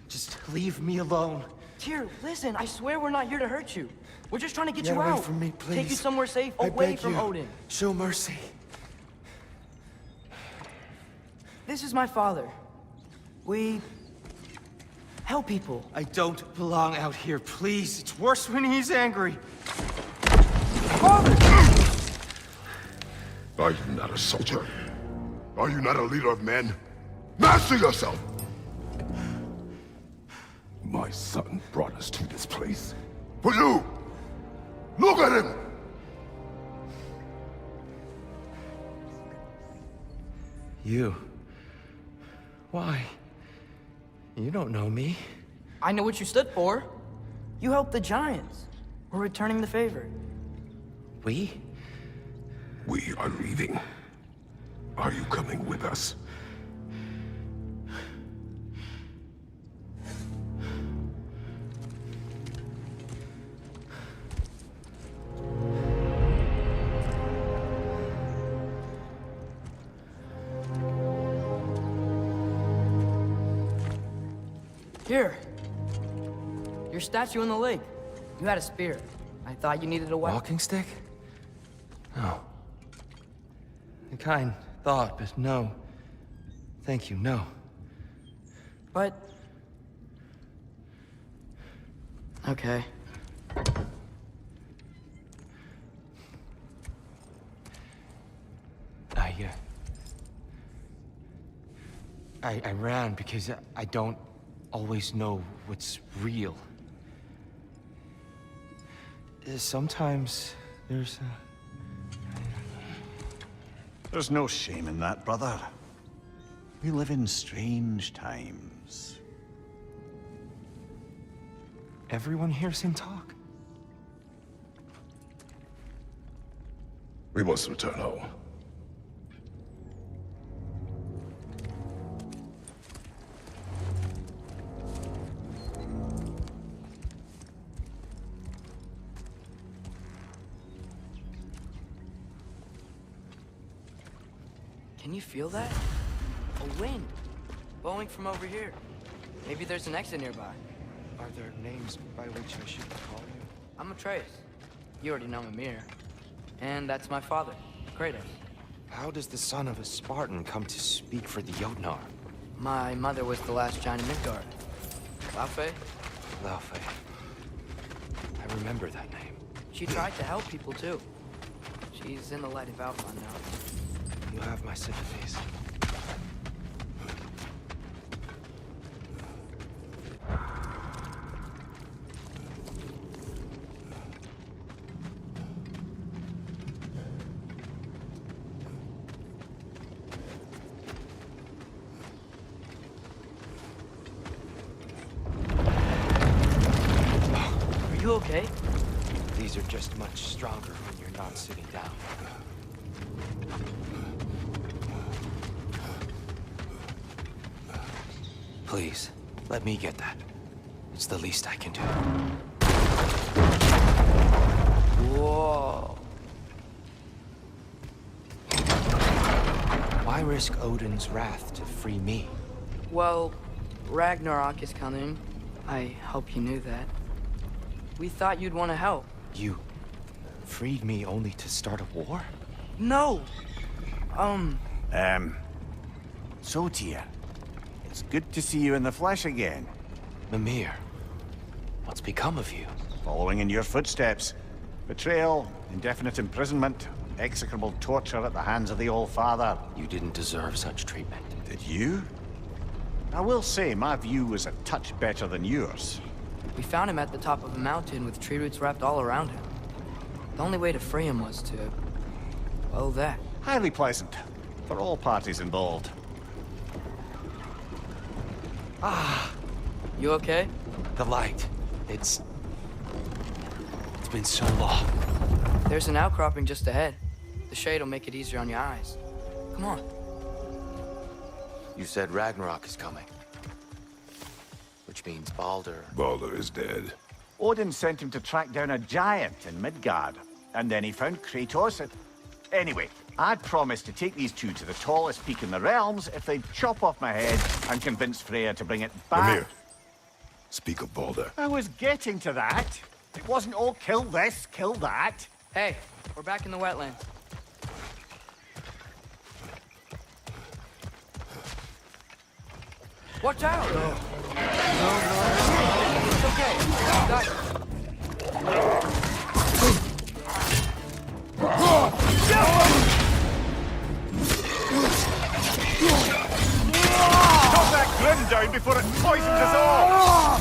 Just leave me alone. Tyr, listen, I swear we're not here to hurt you. We're just trying to get Get you away out. from me, please. Take you somewhere safe, I away beg from you. Odin. Show mercy. This is my father. We help people. I don't belong out here, please. It's worse when he's angry. Father! Are you not a soldier? Are you not a leader of men? Master yourself! My son brought us to this place. For you! Look at him! You. Why? You don't know me. I know what you stood for. You helped the Giants. We're returning the favor. We? We are leaving. Are you coming with us? Here. Your statue in the lake. You had a spear. I thought you needed a weapon. Walking stick? No. A kind thought, but no. Thank you, no. But... Okay. I ran because I don't always know what's real. Sometimes there's There's no shame in that, brother. We live in strange times. Everyone hears him talk. We must return home. Can you feel that? A wind. Blowing from over here. Maybe there's an exit nearby. Are there names by which I should call you? I'm Atreus. You already know Mimir. And that's my father, Kratos. How does the son of a Spartan come to speak for the Jotnar? My mother was the last giant in Midgard. Laufey? Laufey. I remember that name. She tried to help people too. She's in the light of Outlaw now. You have my sympathies. Are you okay? These are just much stronger when you're not sitting down. Please, let me get that. It's the least I can do. Whoa. Why risk Odin's wrath to free me? Well, Ragnarok is coming. I hope you knew that. We thought you'd want to help. You freed me only to start a war? No! So, Tyr, it's good to see you in the flesh again. Mimir, what's become of you? Following in your footsteps. Betrayal, indefinite imprisonment, execrable torture at the hands of the Old Father. You didn't deserve such treatment. Did you? I will say, my view was a touch better than yours. We found him at the top of a mountain with tree roots wrapped all around him. The only way to free him was to... well, that. Highly pleasant, for all parties involved. You okay? The light. It's been so long. There's an outcropping just ahead. The shade will make it easier on your eyes. Come on. You said Ragnarok is coming. Which means Baldur. Baldur is dead. Odin sent him to track down a giant in Midgard, and then he found Kratos at... Anyway, I'd promised to take these two to the tallest peak in the realms if they'd chop off my head and convince Freya to bring it back. Mimir, speak of Baldur. I was getting to that. It wasn't all kill this, kill that. Hey, we're back in the wetlands. Watch out! No. It's okay. Got it. Cut that grin down before it poisons us all!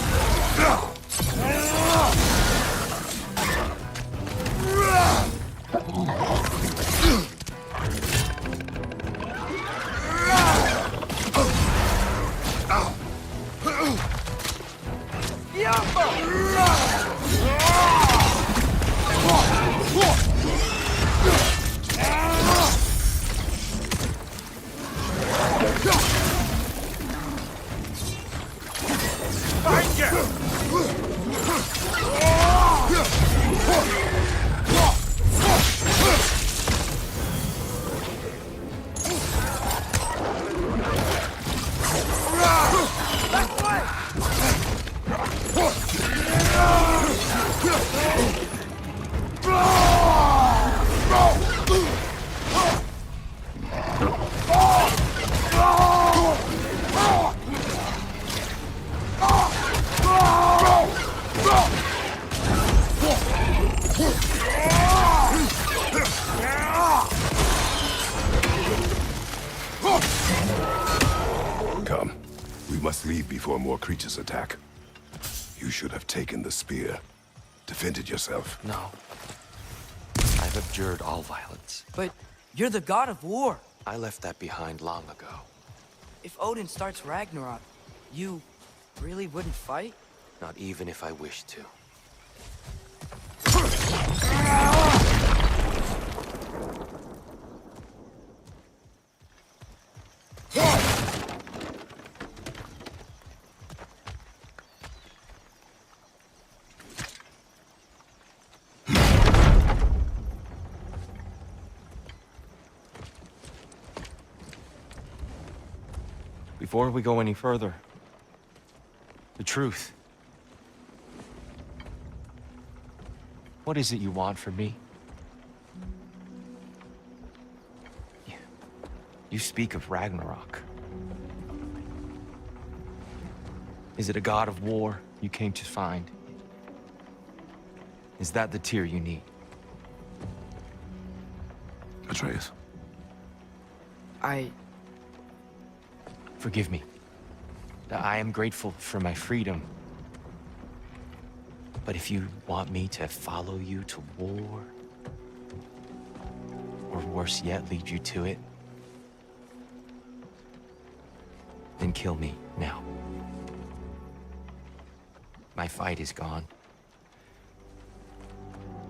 Come. We must leave before more creatures attack. You should have taken the spear. Defended yourself. No. I've abjured all violence. But you're the god of war. I left that behind long ago. If Odin starts Ragnarok, you really wouldn't fight? Not even if I wished to. Before we go any further, the truth. What is it you want from me? You speak of Ragnarok. Is it a god of war you came to find? Is that the Tyr you need? Atreus. Forgive me. I am grateful for my freedom. But if you want me to follow you to war, or worse yet, lead you to it, then kill me now. My fight is gone.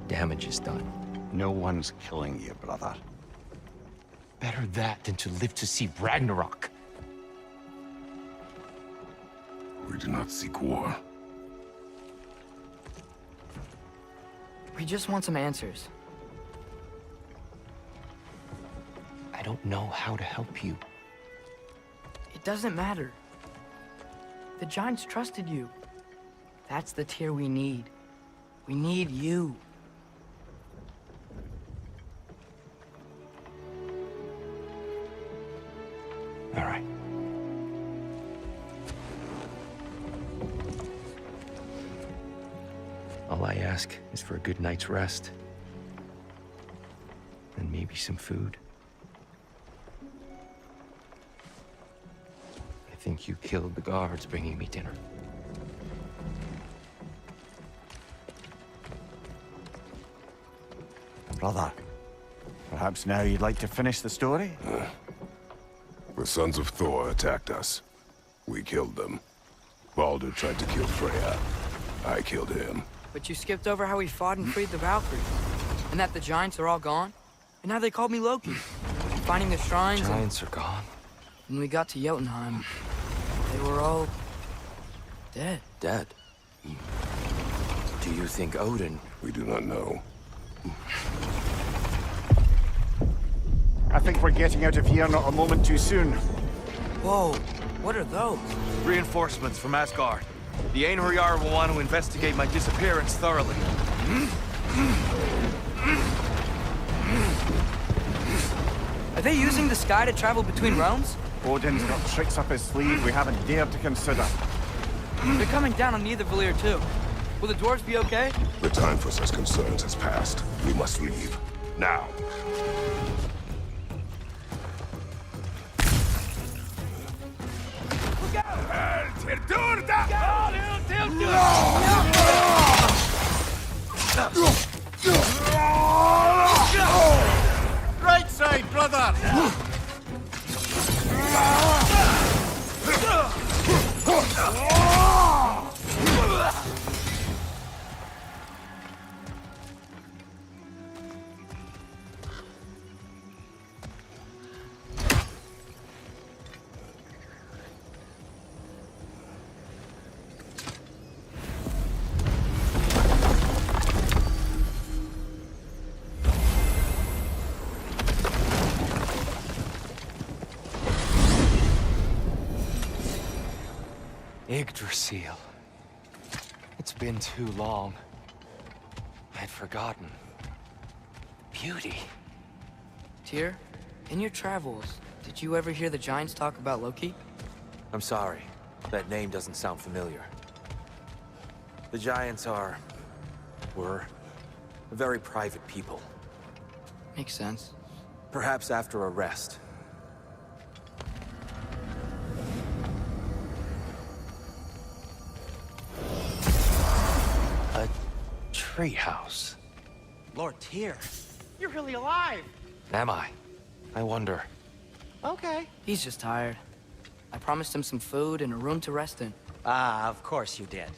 Damage is done. No one's killing you, brother. Better that than to live to see Ragnarok. We do not seek war. We just want some answers. I don't know how to help you. It doesn't matter. The Giants trusted you. That's the Tyr we need. We need you. All right. All I ask is for a good night's rest. And maybe some food. I think you killed the guards bringing me dinner. Brother, perhaps now you'd like to finish the story? The sons of Thor attacked us. We killed them. Baldur tried to kill Freya. I killed him. But you skipped over how we fought and freed the Valkyries. And that the Giants are all gone. And now they called me Loki. Finding the shrines. Giants are gone. When we got to Jotunheim, they were all dead. Dead? Do you think Odin? We do not know. I think we're getting out of here not a moment too soon. Whoa, what are those? Reinforcements from Asgard. The Einherjar will want to investigate my disappearance thoroughly. Are they using the sky to travel between realms? Odin's got tricks up his sleeve we haven't dared to consider. They're coming down on Nidavellir too. Will the dwarves be okay? The time for such concerns has passed. We must leave. Now. Right side, brother! Yggdrasil. It's been too long. I'd forgotten. Beauty. Tyr, in your travels, did you ever hear the Giants talk about Loki? I'm sorry. That name doesn't sound familiar. The Giants were very private people. Makes sense. Perhaps after a rest. A treehouse. Lord Tyr, you're really alive! Am I? I wonder. Okay. He's just tired. I promised him some food and a room to rest in. Ah, of course you did.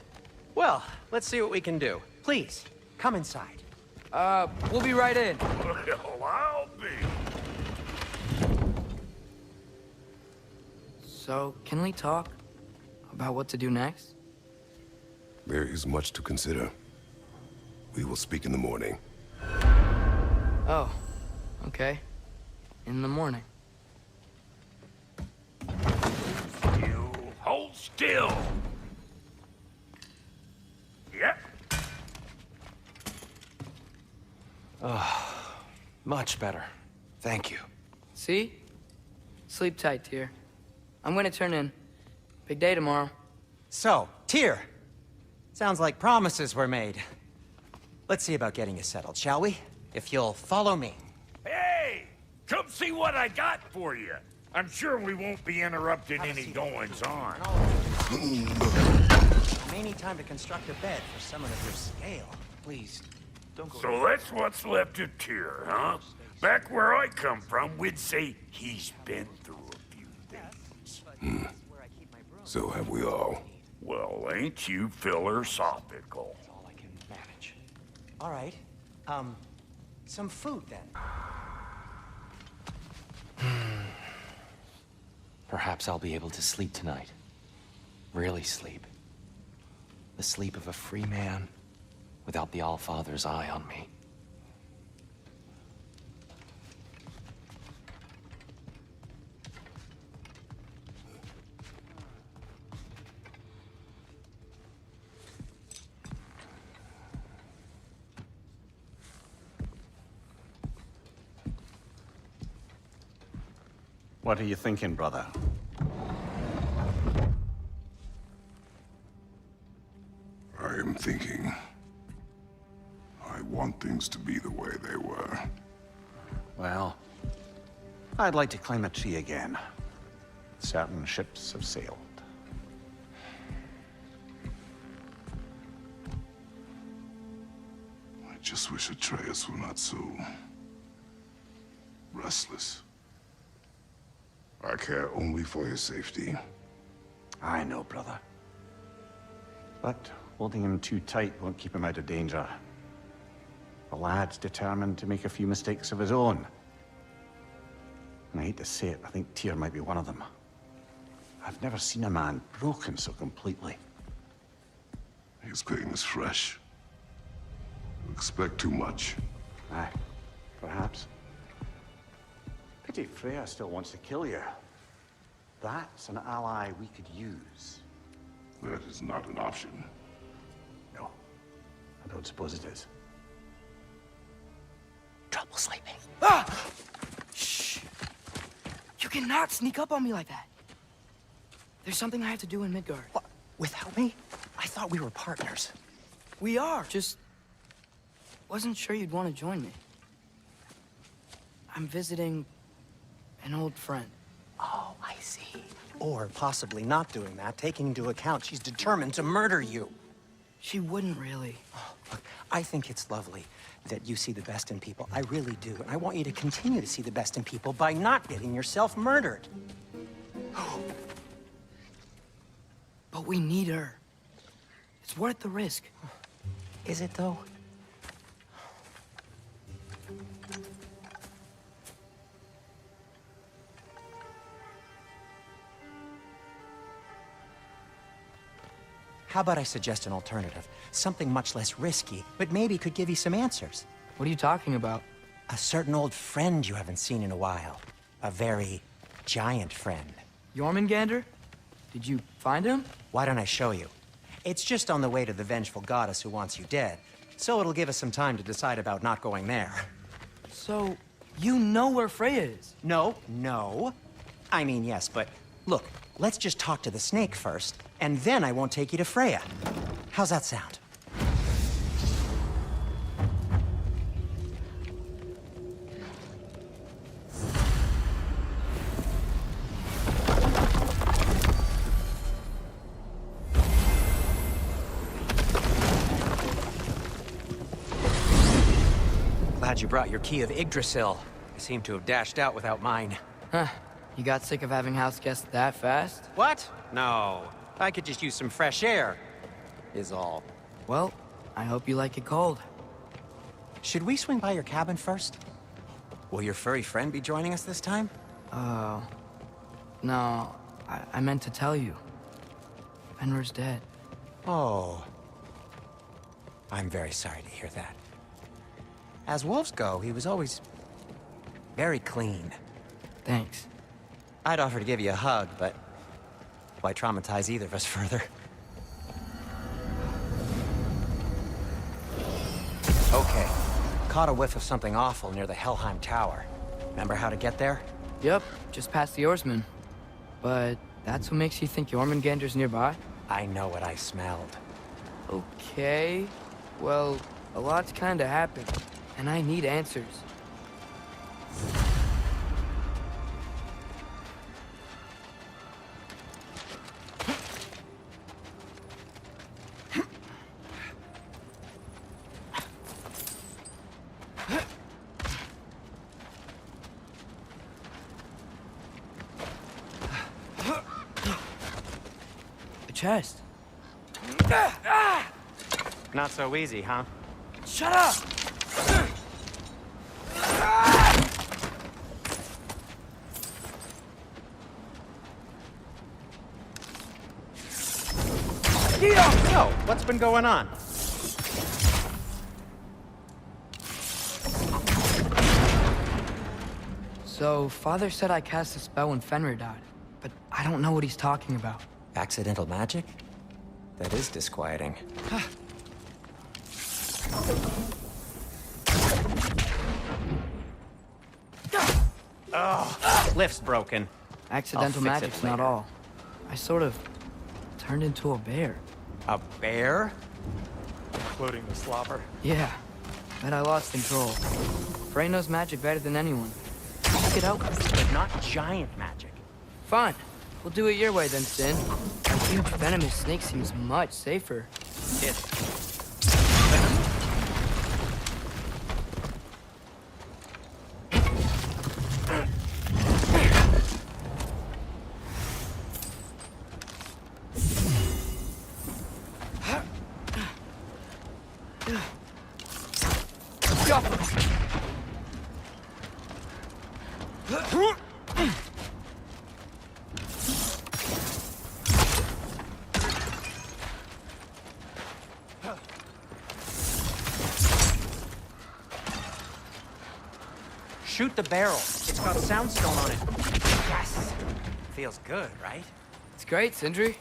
Well, let's see what we can do. Please, come inside. We'll be right in. Well, I'll be. So, can we talk about what to do next? There is much to consider. We will speak in the morning. Oh, okay. In the morning. You hold still. Yep. Much better. Thank you. See? Sleep tight, Tyr. I'm gonna turn in. Big day tomorrow. So, Tyr, Sounds like promises were made. Let's see about getting you settled, shall we? If you'll follow me. Hey! Come see what I got for you. I'm sure we won't be interrupting any goings-on. I may need time to construct a bed for someone of your scale. Please, don't go... So that's what's left of Tyr, huh? Back where I come from, we'd say he's been through a few things. So have we all. Well, ain't you philosophical? All I can manage. All right. Some food then. Perhaps I'll be able to sleep tonight. Really sleep. The sleep of a free man without the Allfather's eye on me. What are you thinking, brother? I am thinking. I want things to be the way they were. Well, I'd like to climb a tree again. Certain ships have sailed. I just wish Atreus were not so... restless. I care only for his safety. I know, brother. But holding him too tight won't keep him out of danger. The lad's determined to make a few mistakes of his own. And I hate to say it, I think Tyr might be one of them. I've never seen a man broken so completely. His pain is fresh. You expect too much. Aye, perhaps. Pity Freya still wants to kill you. That's an ally we could use. That is not an option. No, I don't suppose it is. Trouble sleeping. Ah! Shh! You cannot sneak up on me like that. There's something I have to do in Midgard. What? Without me? I thought we were partners. We are, just... wasn't sure you'd want to join me. I'm visiting an old friend. Oh, I see. Or possibly not doing that, taking into account she's determined to murder you. She wouldn't really. Oh, look, I think it's lovely that you see the best in people. I really do. And I want you to continue to see the best in people by not getting yourself murdered. But we need her. It's worth the risk. Is it, though? How about I suggest an alternative? Something much less risky, but maybe could give you some answers. What are you talking about? A certain old friend you haven't seen in a while. A very giant friend. Jormungandr? Did you find him? Why don't I show you? It's just on the way to the vengeful goddess who wants you dead. So it'll give us some time to decide about not going there. So, you know where Freya is? No. I mean, yes, but look, let's just talk to the snake first, and then I won't take you to Freya. How's that sound? Glad you brought your key of Yggdrasil. You seem to have dashed out without mine. Huh. You got sick of having house guests that fast? What? No. I could just use some fresh air, is all. Well, I hope you like it cold. Should we swing by your cabin first? Will your furry friend be joining us this time? No. I meant to tell you. Fenrir's dead. Oh. I'm very sorry to hear that. As wolves go, he was always very clean. Thanks. I'd offer to give you a hug, but why traumatize either of us further? Okay. Caught a whiff of something awful near the Helheim Tower. Remember how to get there? Yep, just past the oarsman. But that's what makes you think Jormungandr's nearby? I know what I smelled. Okay. Well, a lot's kinda happened, and I need answers. A chest. Not so easy, huh? Shut up! So, what's been going on? So, Father said I cast a spell when Fenrir died, but I don't know what he's talking about. Accidental magic? That is disquieting. Oh, lift's broken. Accidental magic's not all. I sort of turned into a bear. A bear? Including the slobber. Yeah, but I lost control. Frey knows magic better than anyone. You could help, But not giant magic. Fine. We'll do it your way then, Sin. A huge venomous snake seems much safer. Shoot the barrel. It's got soundstone on it. Yes! Feels good, right? It's great, Sindri.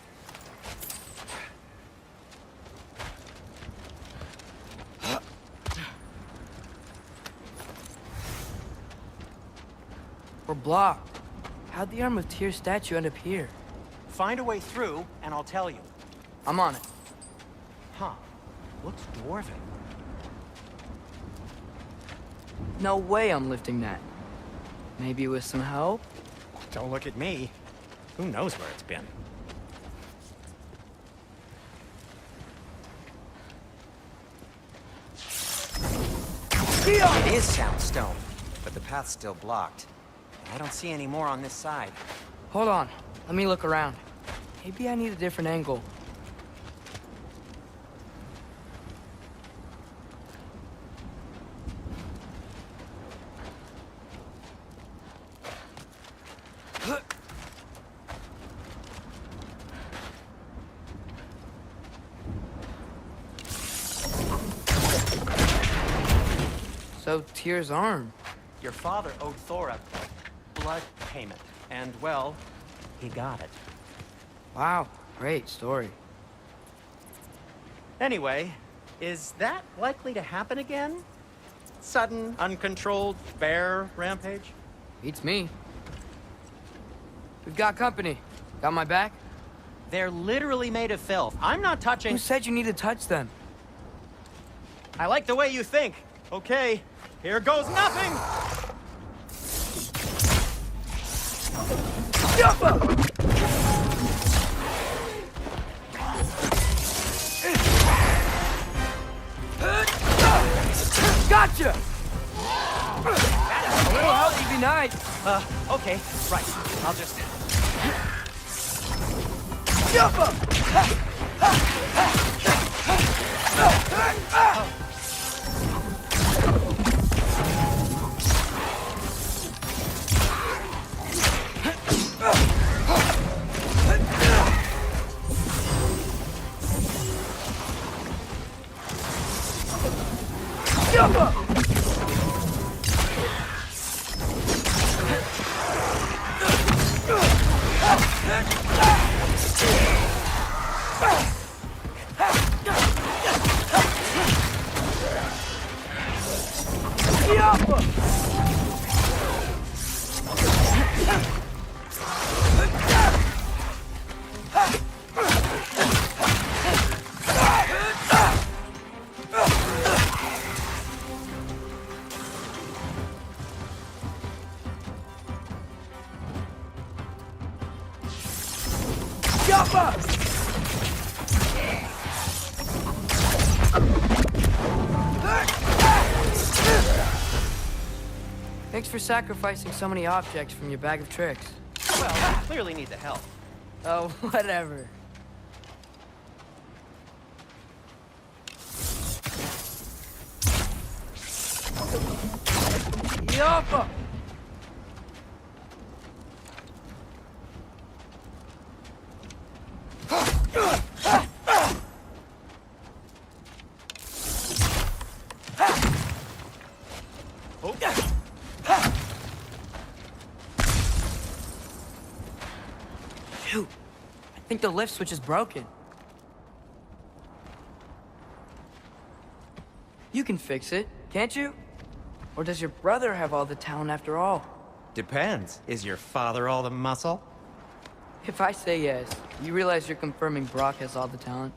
We're blocked. How'd the Arm of Tyr statue end up here? Find a way through, and I'll tell you. I'm on it. Huh. Looks dwarven. No way I'm lifting that. Maybe with some help? Don't look at me. Who knows where it's been? It is soundstone, but the path's still blocked. I don't see any more on this side. Hold on. Let me look around. Maybe I need a different angle. So, Tyr's arm. Your father owed Thor a blood payment, and, well, he got it. Wow, great story. Anyway, is that likely to happen again? Sudden, uncontrolled bear rampage? Beats me. We've got company. Got my back? They're literally made of filth. I'm not touching... Who said you need to touch them? I like the way you think. Okay, here goes nothing! Gotcha! A little help would be nice. Okay, right. I'll just... Jump up! Jump up! Thanks for sacrificing so many objects from your bag of tricks. Well, you clearly need the help. Oh, whatever. Yoppa! Shoot! I think the lift switch is broken. You can fix it, can't you? Or does your brother have all the talent after all? Depends. Is your father all the muscle? If I say yes, you realize you're confirming Brock has all the talent?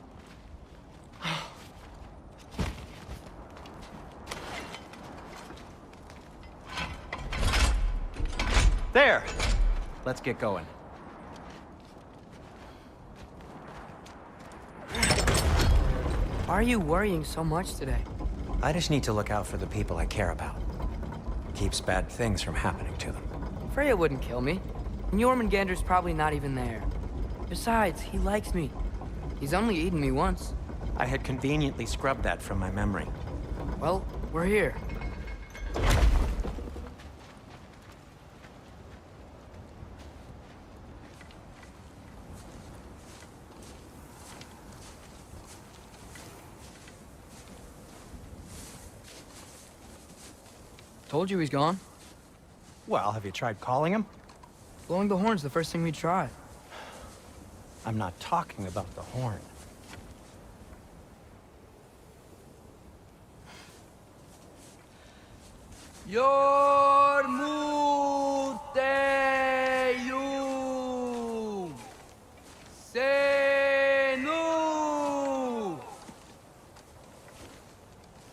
There! Let's get going. Why are you worrying so much today? I just need to look out for the people I care about. Keeps bad things from happening to them. Freya wouldn't kill me. And Jormungandr's probably not even there. Besides, he likes me. He's only eaten me once. I had conveniently scrubbed that from my memory. Well, we're here. Told you he's gone. Well, have you tried calling him? Blowing the horn's the first thing we tried. I'm not talking about the horn. Yormuteyum Senu.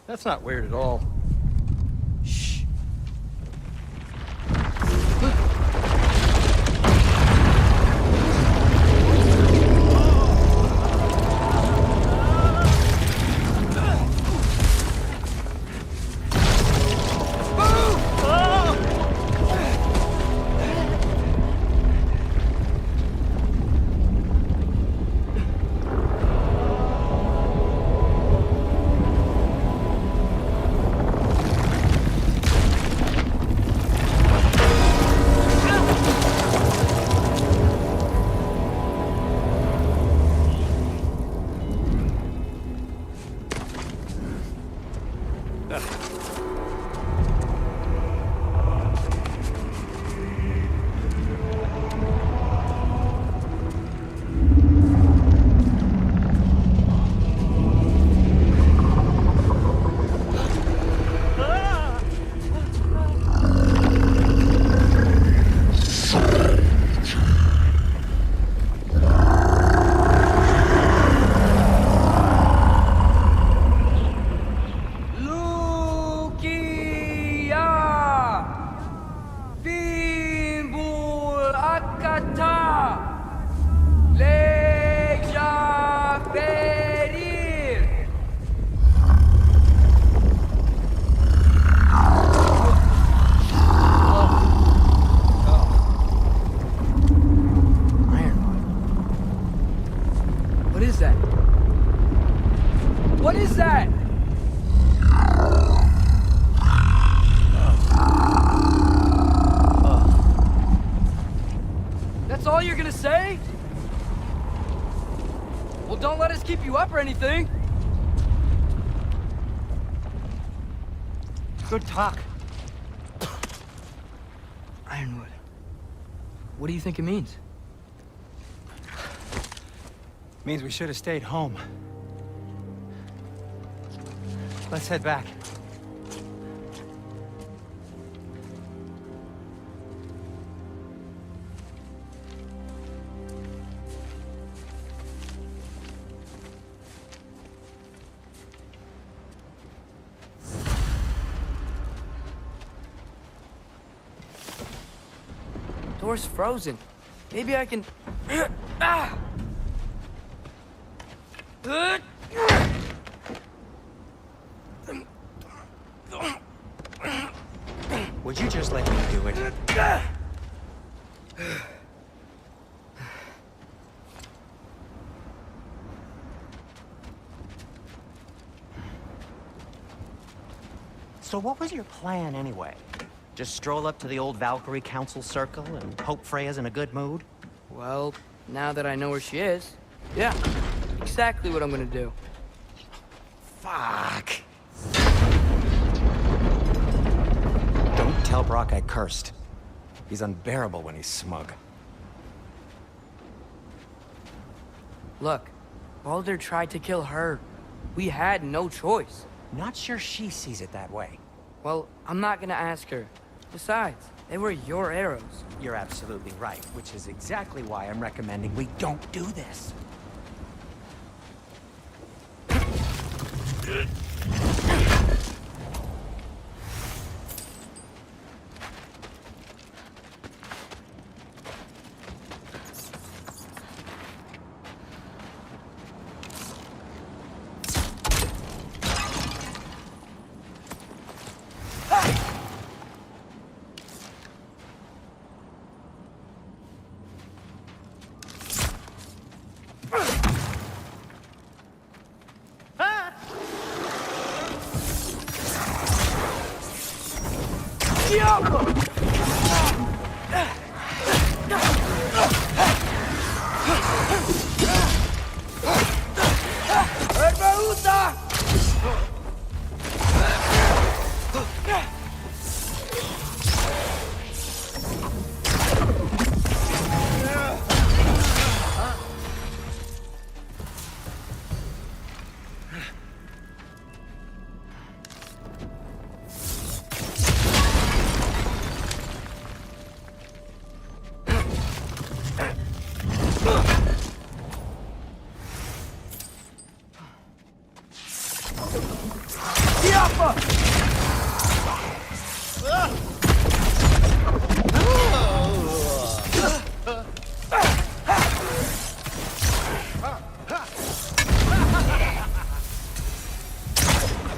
That's not weird at all. What is that? That's all you're gonna say? Well, don't let us keep you up or anything. Good talk. Ironwood. What do you think it means? Means we should have stayed home. Let's head back. Door's frozen. Maybe I can... Ah! Would you just let me do it? So what was your plan anyway? Just stroll up to the old Valkyrie Council circle and hope Freya's in a good mood? Well, now that I know where she is, yeah, exactly what I'm gonna do. Fuck. Don't tell Brock I cursed. He's unbearable when he's smug. Look, Baldur tried to kill her. We had no choice. Not sure she sees it that way. Well, I'm not gonna ask her. Besides, they were your arrows. You're absolutely right, which is exactly why I'm recommending we don't do this.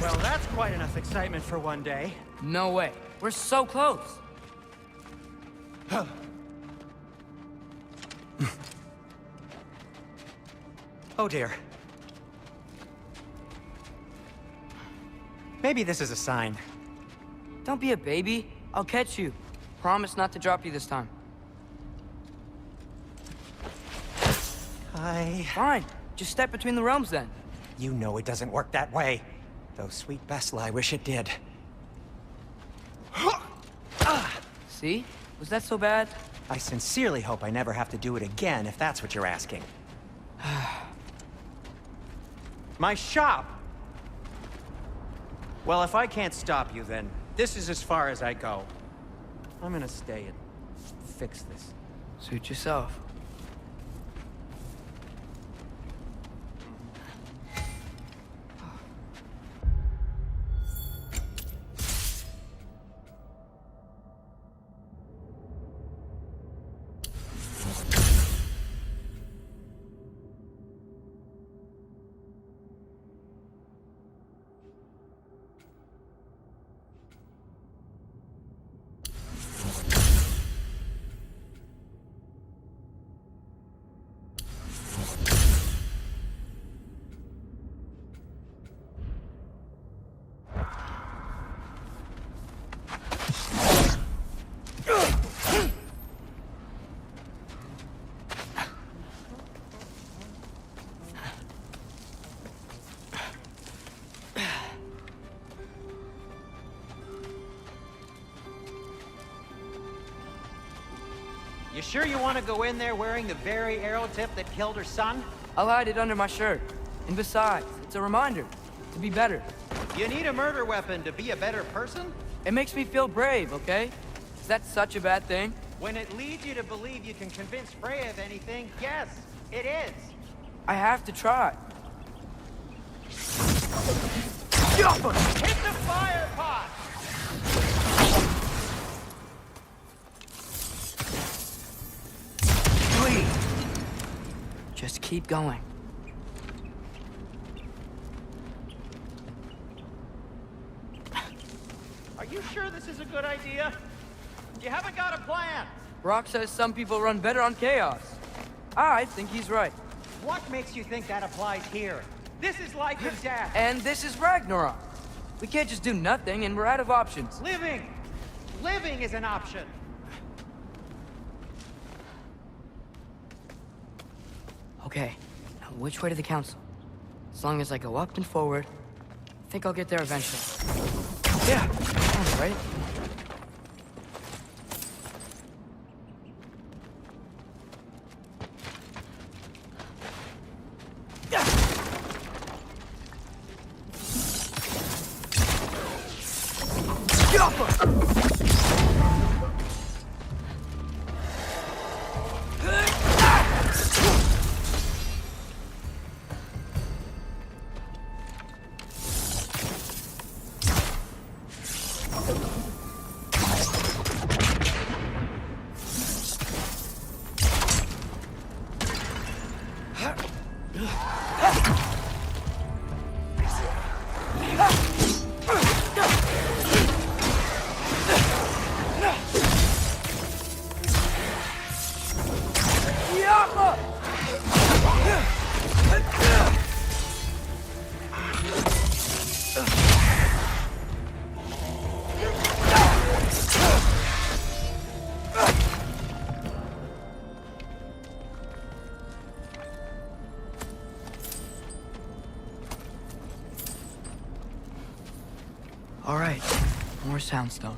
Well, that's quite enough excitement for one day. No way. We're so close. Oh dear. Maybe this is a sign. Don't be a baby. I'll catch you. Promise not to drop you this time. Fine. Just step between the realms then. You know it doesn't work that way. Though sweet Bessel, I wish it did. See? Was that so bad? I sincerely hope I never have to do it again, if that's what you're asking. My shop! Well, if I can't stop you, then this is as far as I go. I'm gonna stay and fix this. Suit yourself. You sure you want to go in there wearing the very arrow tip that killed her son? I'll hide it under my shirt. And besides, it's a reminder to be better. You need a murder weapon to be a better person? It makes me feel brave, okay? Is that such a bad thing? When it leads you to believe you can convince Freya of anything, yes, it is. I have to try. Hit the fire pot! Please. Just keep going. Are You sure this is a good idea? You haven't got a plan. Brock says some people run better on chaos. I think he's right. What makes you think that applies here? This is life and death. And this is Ragnarok. We can't just do nothing, and we're out of options. Living! Living is an option. Okay, now which way to the council? As long as I go up and forward, I think I'll get there eventually. Yeah, sounds right. All right, more soundstone.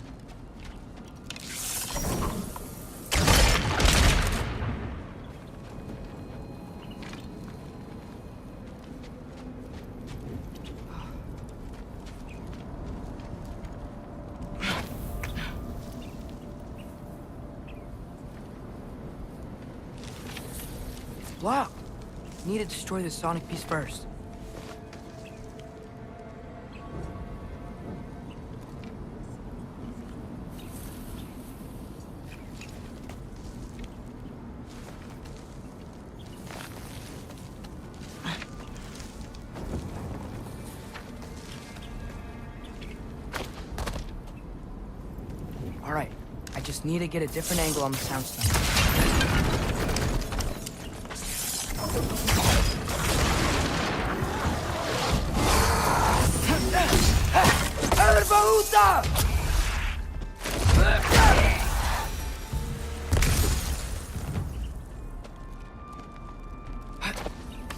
It's blocked. Need to destroy the sonic piece first. All right, I just need to get a different angle on the soundstone.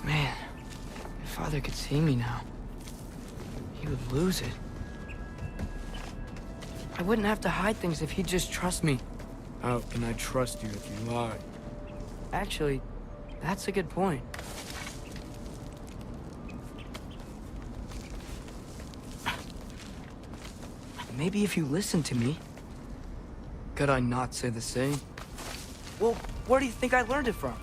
Man, if Father could see me now, he would lose it. I wouldn't have to hide things if he'd just trust me. How can I trust you if you lie? Actually, that's a good point. Maybe if you listen to me. Could I not say the same? Well, where do you think I learned it from?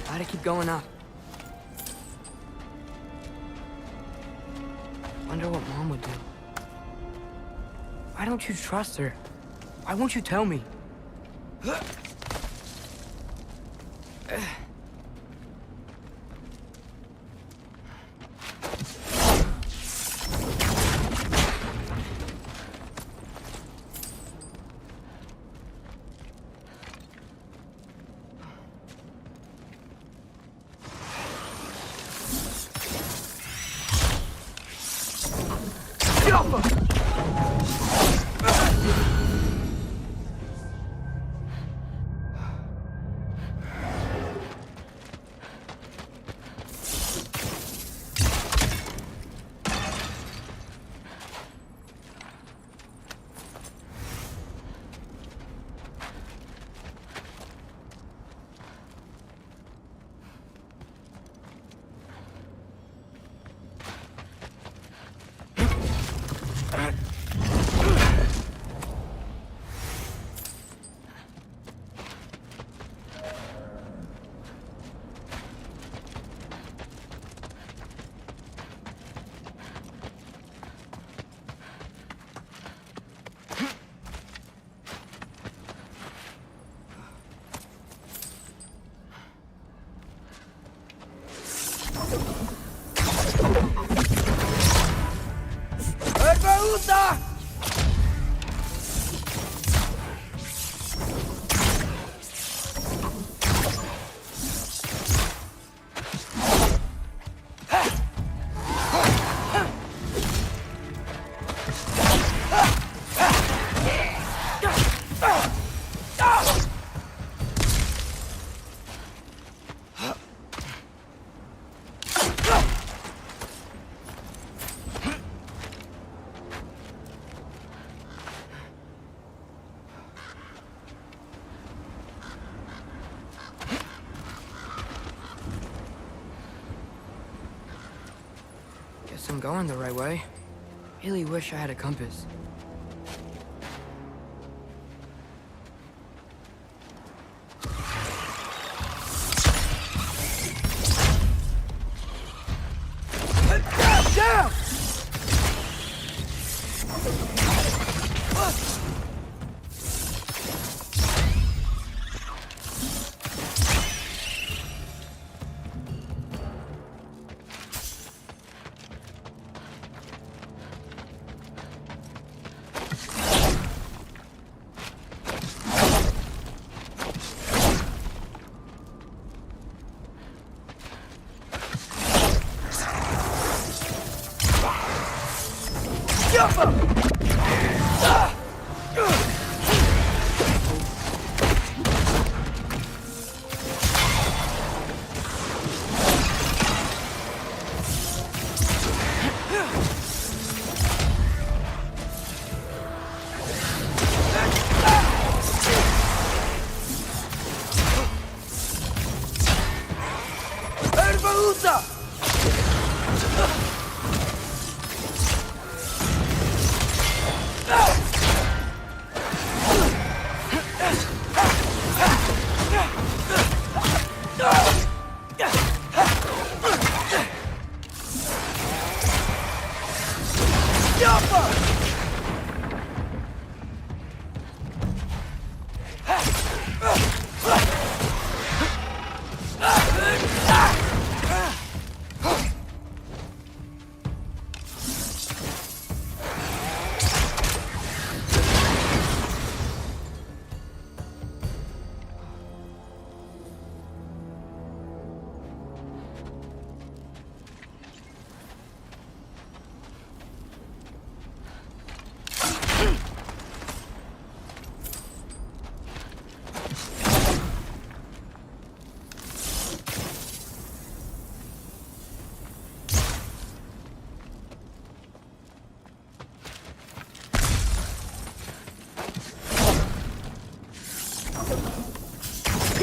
Gotta keep going up. Wonder what Mom would do. Why don't you trust her? Why won't you tell me? Guess I'm going the right way. Really wish I had a compass.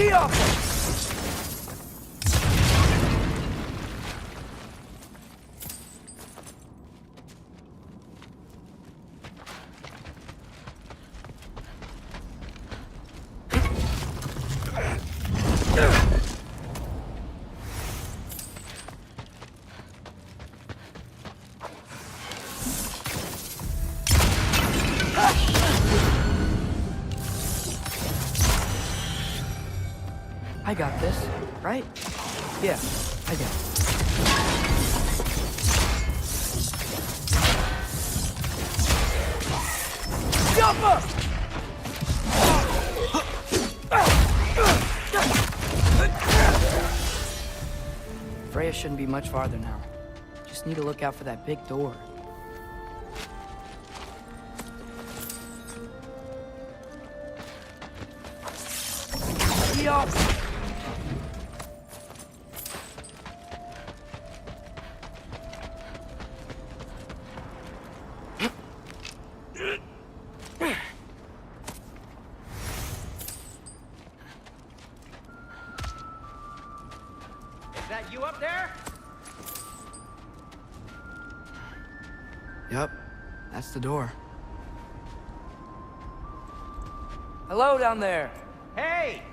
Down! I got this, right? Yeah, I got it. Jump up! Freya shouldn't be much farther now. Just need to look out for that big door. me up! Is that you up there? Yep, that's the door. Hello down there. Hey!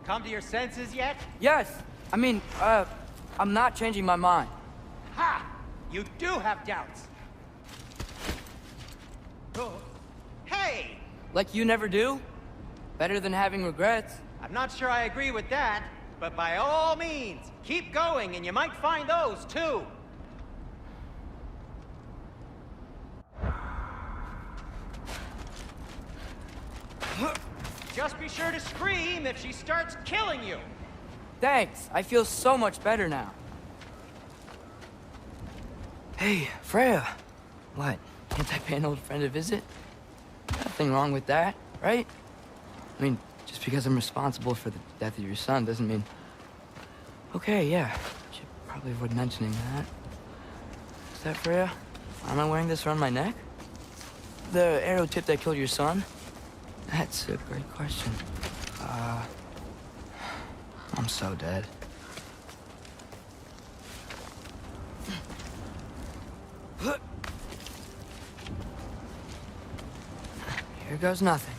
Come to your senses yet? Yes. I mean, I'm not changing my mind. Ha! You do have doubts. Oh. Hey! Like you never do? Better than having regrets. I'm not sure I agree with that, but by all means, keep going and you might find those too. Just be sure to scream if she starts killing you. Thanks. I feel so much better now. Hey, Freya. What? Can't I pay an old friend a visit? Nothing wrong with that, right? I mean, just because I'm responsible for the death of your son doesn't mean... Okay, yeah. Should probably avoid mentioning that. Is that Freya? Why am I wearing this around my neck? The arrow tip that killed your son? That's a great question. I'm so dead. Here goes nothing.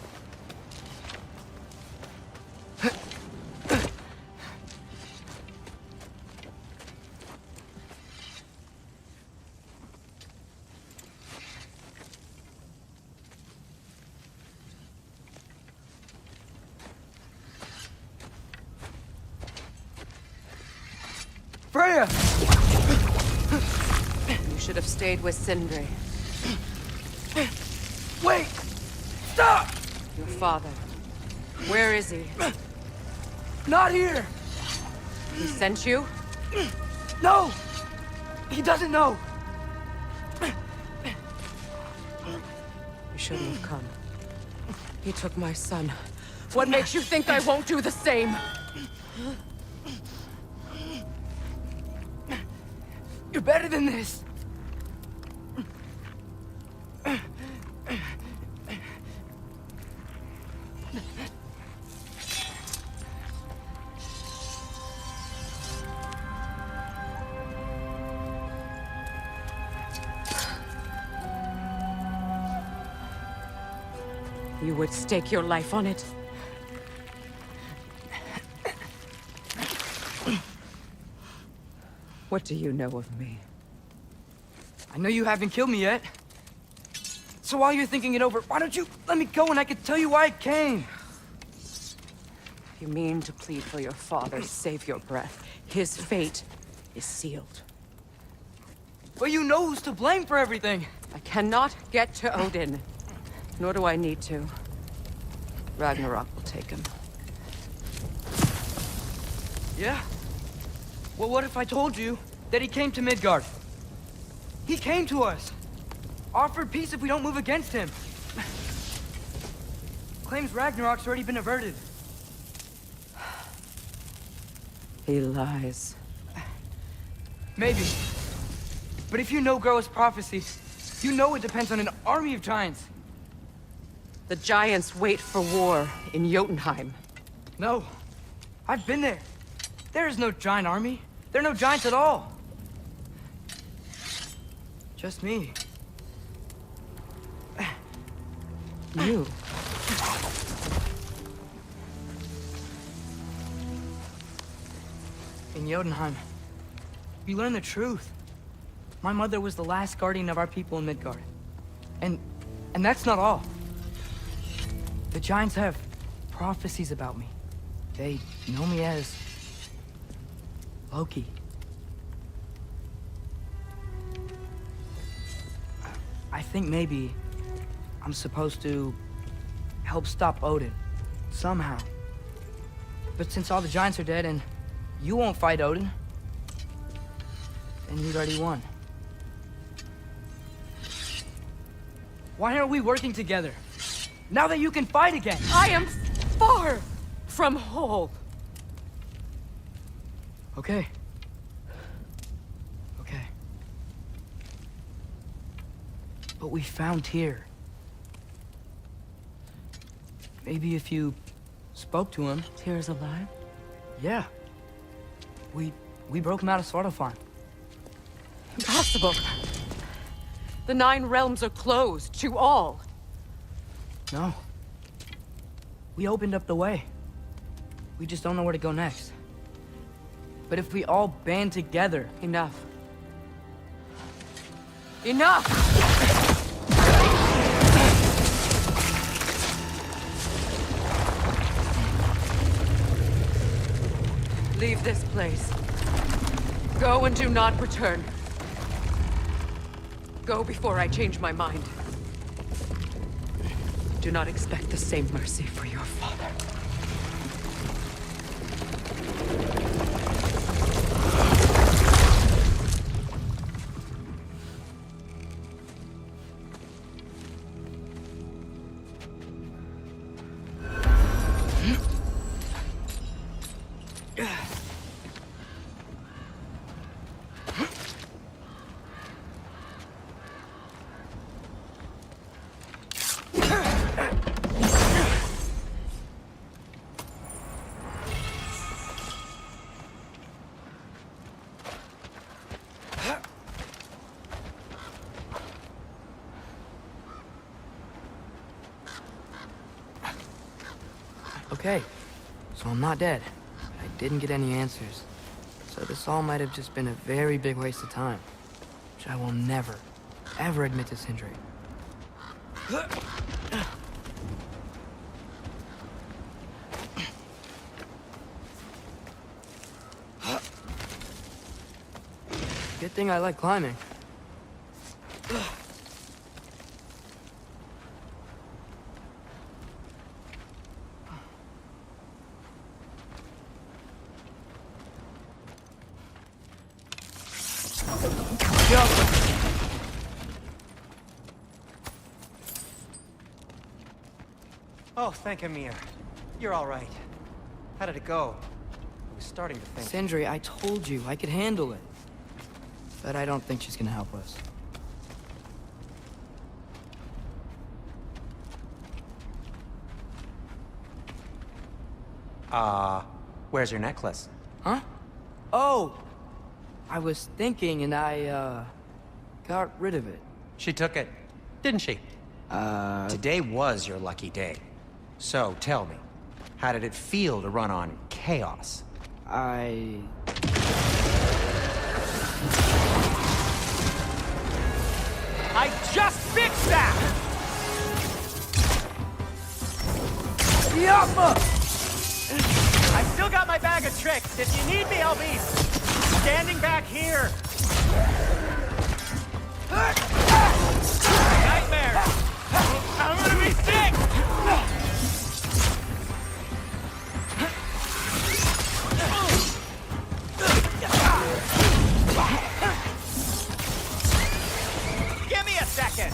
Freya! You should have stayed with Sindri. Wait! Stop! Your father. Where is he? Not here! He sent you? No! He doesn't know! You shouldn't have come. He took my son. What makes you think I won't do the same? You're better than this! You would stake your life on it? What do you know of me? I know you haven't killed me yet. So while you're thinking it over, why don't you let me go and I can tell you why I came? You mean to plead for your father, save your breath. His fate is sealed. But you know who's to blame for everything. I cannot get to Odin. Nor do I need to. Ragnarok will take him. Yeah? Well, what if I told you that he came to Midgard? He came to us. Offered peace if we don't move against him. Claims Ragnarok's already been averted. He lies. Maybe. But if you know Groa's prophecy, you know it depends on an army of giants. The giants wait for war in Jotunheim. No. I've been there. There is no giant army. There are no giants at all. Just me. You? In Jotunheim, we learn the truth. My mother was the last guardian of our people in Midgard. And that's not all. The giants have prophecies about me. They know me as Loki. I think maybe I'm supposed to help stop Odin, somehow. But since all the giants are dead and you won't fight Odin, then you'd already won. Why aren't we working together? Now that you can fight again! I am far from whole. Okay. Okay. But we found Tyr. Maybe if you spoke to him... Tyr's alive? Yeah. We broke him out of Svartalfheim. Impossible. The 9 realms are closed to all. No. We opened up the way. We just don't know where to go next. But if we all band together... Enough. Enough! Leave this place. Go and do not return. Go before I change my mind. Do not expect the same mercy for your father. Okay, so I'm not dead. I didn't get any answers. So this all might have just been a very big waste of time. Which I will never, ever admit to Sindri. Good thing I like climbing. Oh, thank Amir. You're all right. How did it go? I was starting to think... Sindri, I told you I could handle it. But I don't think she's gonna help us. Where's your necklace? Huh? Oh! I was thinking and I, got rid of it. She took it, didn't she? Today was your lucky day. So, tell me, how did it feel to run on chaos? I just fixed that! I still got my bag of tricks. If you need me, I'll be standing back here. Nightmare! I'm gonna be sick! Give me a second!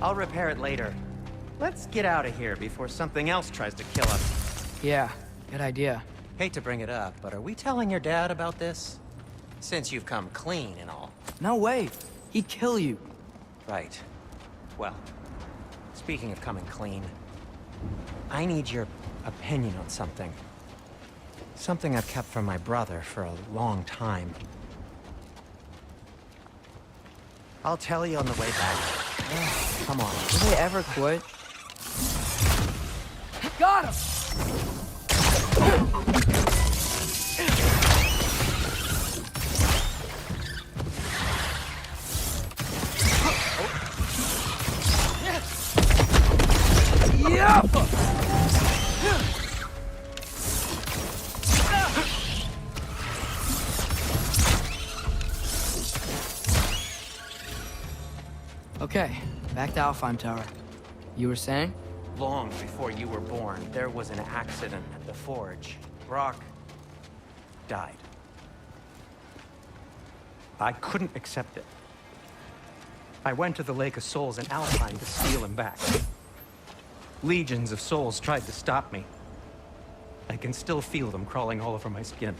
I'll repair it later. Let's get out of here before something else tries to kill us. Yeah, good idea. Hate to bring it up, but are we telling your dad about this? Since you've come clean and all. No way. He'd kill you. Right. Well, speaking of coming clean, I need your opinion on something. Something I've kept from my brother for a long time. I'll tell you on the way back. Come on. Do they ever quit? Got him! Yeah! Okay, Back to Alfheim Tower. You were saying? Long before you were born, there was an accident at the forge. Brock died. I couldn't accept it. I went to the Lake of Souls in Alfheim to steal him back. Legions of souls tried to stop me. I can still feel them crawling all over my skin.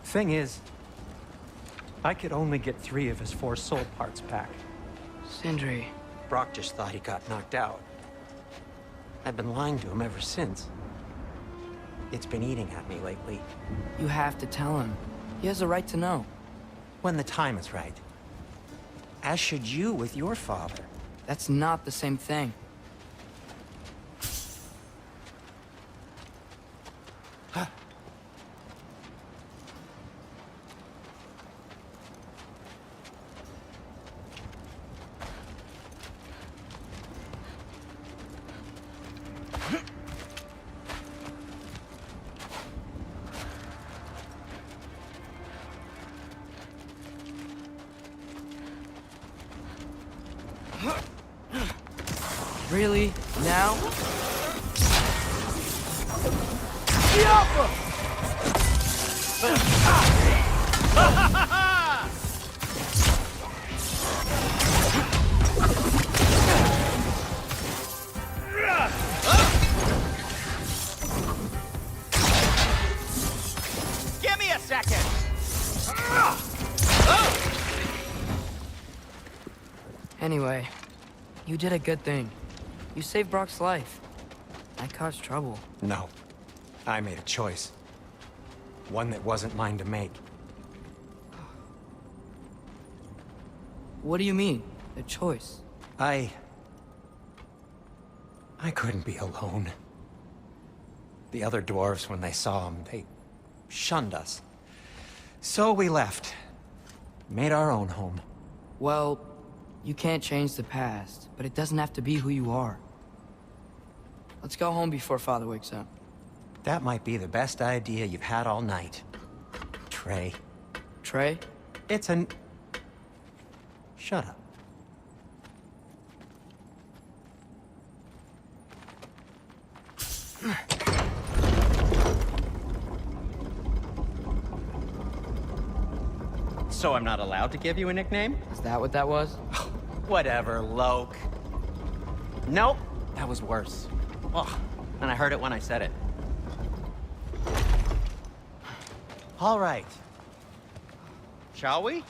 Thing is, I could only get 3 of his 4 soul parts back. Sindri. Brock just thought he got knocked out. I've been lying to him ever since. It's been eating at me lately. You have to tell him. He has a right to know. When the time is right. As should you with your father. That's not the same thing. Really? Now? Give me a second! Anyway, you did a good thing. You saved Brock's life. I caused trouble. No. I made a choice. One that wasn't mine to make. What do you mean? A choice? I couldn't be alone. The other dwarves, when they saw him, they shunned us. So we left. Made our own home. Well, you can't change the past, but it doesn't have to be who you are. Let's go home before Father wakes up. That might be the best idea you've had all night. Trey. Trey? It's an... Shut up. So I'm not allowed to give you a nickname? Is that what that was? Whatever, Loke. Nope, that was worse. Ugh, and I heard it when I said it. All right. Shall we?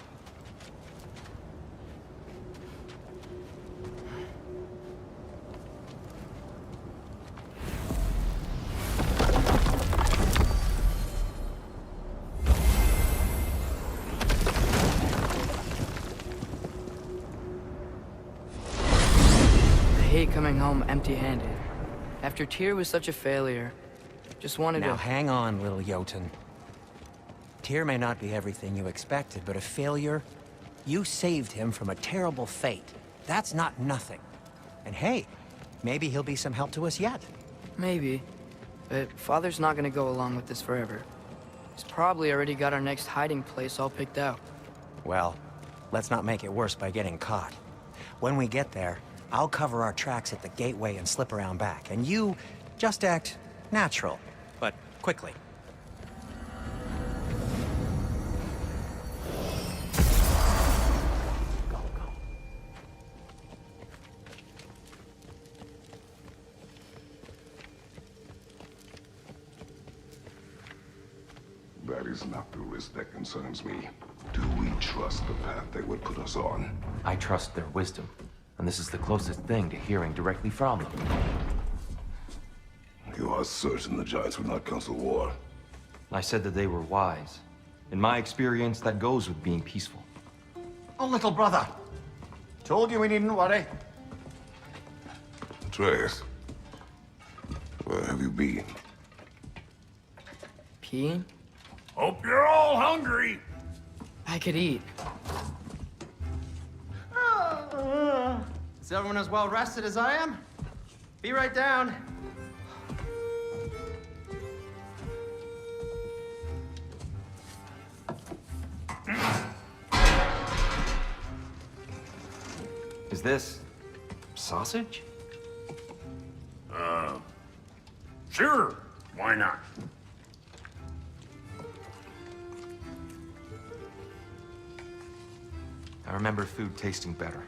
I hate coming home empty-handed. After Tyr was such a failure, just wanted to... Now hang on, little Jotun. Tyr may not be everything you expected, but a failure? You saved him from a terrible fate. That's not nothing. And hey, maybe he'll be some help to us yet. Maybe. But Father's not gonna go along with this forever. He's probably already got our next hiding place all picked out. Well, let's not make it worse by getting caught. When we get there, I'll cover our tracks at the gateway and slip around back. And you just act natural, but quickly. That is not the risk that concerns me. Do we trust the path they would put us on? I trust their wisdom, and this is the closest thing to hearing directly from them. You are certain the Giants would not counsel war? I said that they were wise. In my experience, that goes with being peaceful. Oh, little brother. Told you we needn't worry. Atreus, where have you been? Peeing? Hope you're all hungry. I could eat. Is everyone as well rested as I am? Be right down. Is this Sausage? Sure. Why not? I remember food tasting better.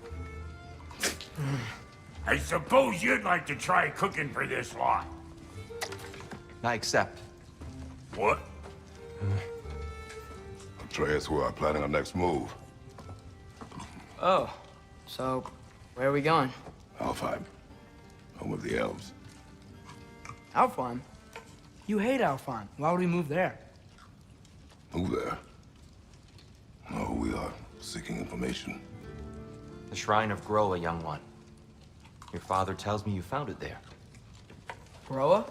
I suppose you'd like to try cooking for this lot. I accept. What? Atreus, we are planning our next move. Oh, so where are we going? Alfheim, home of the elves. Alfheim? You hate Alfheim. Why would we move there? Move there? No, we are seeking information. The Shrine of Groa, young one. Your father tells me you found it there. Groa?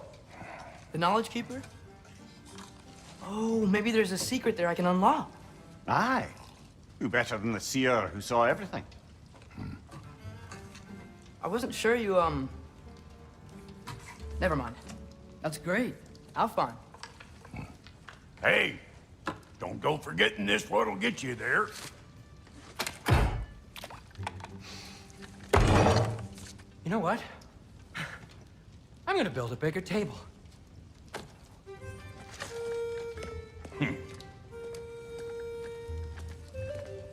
The Knowledge Keeper? Oh, maybe there's a secret there I can unlock. Aye. Who better than the seer who saw everything? I wasn't sure you, Never mind. That's great. Alfheim. Hey, don't go forgetting this what'll get you there. You know what? I'm gonna build a bigger table.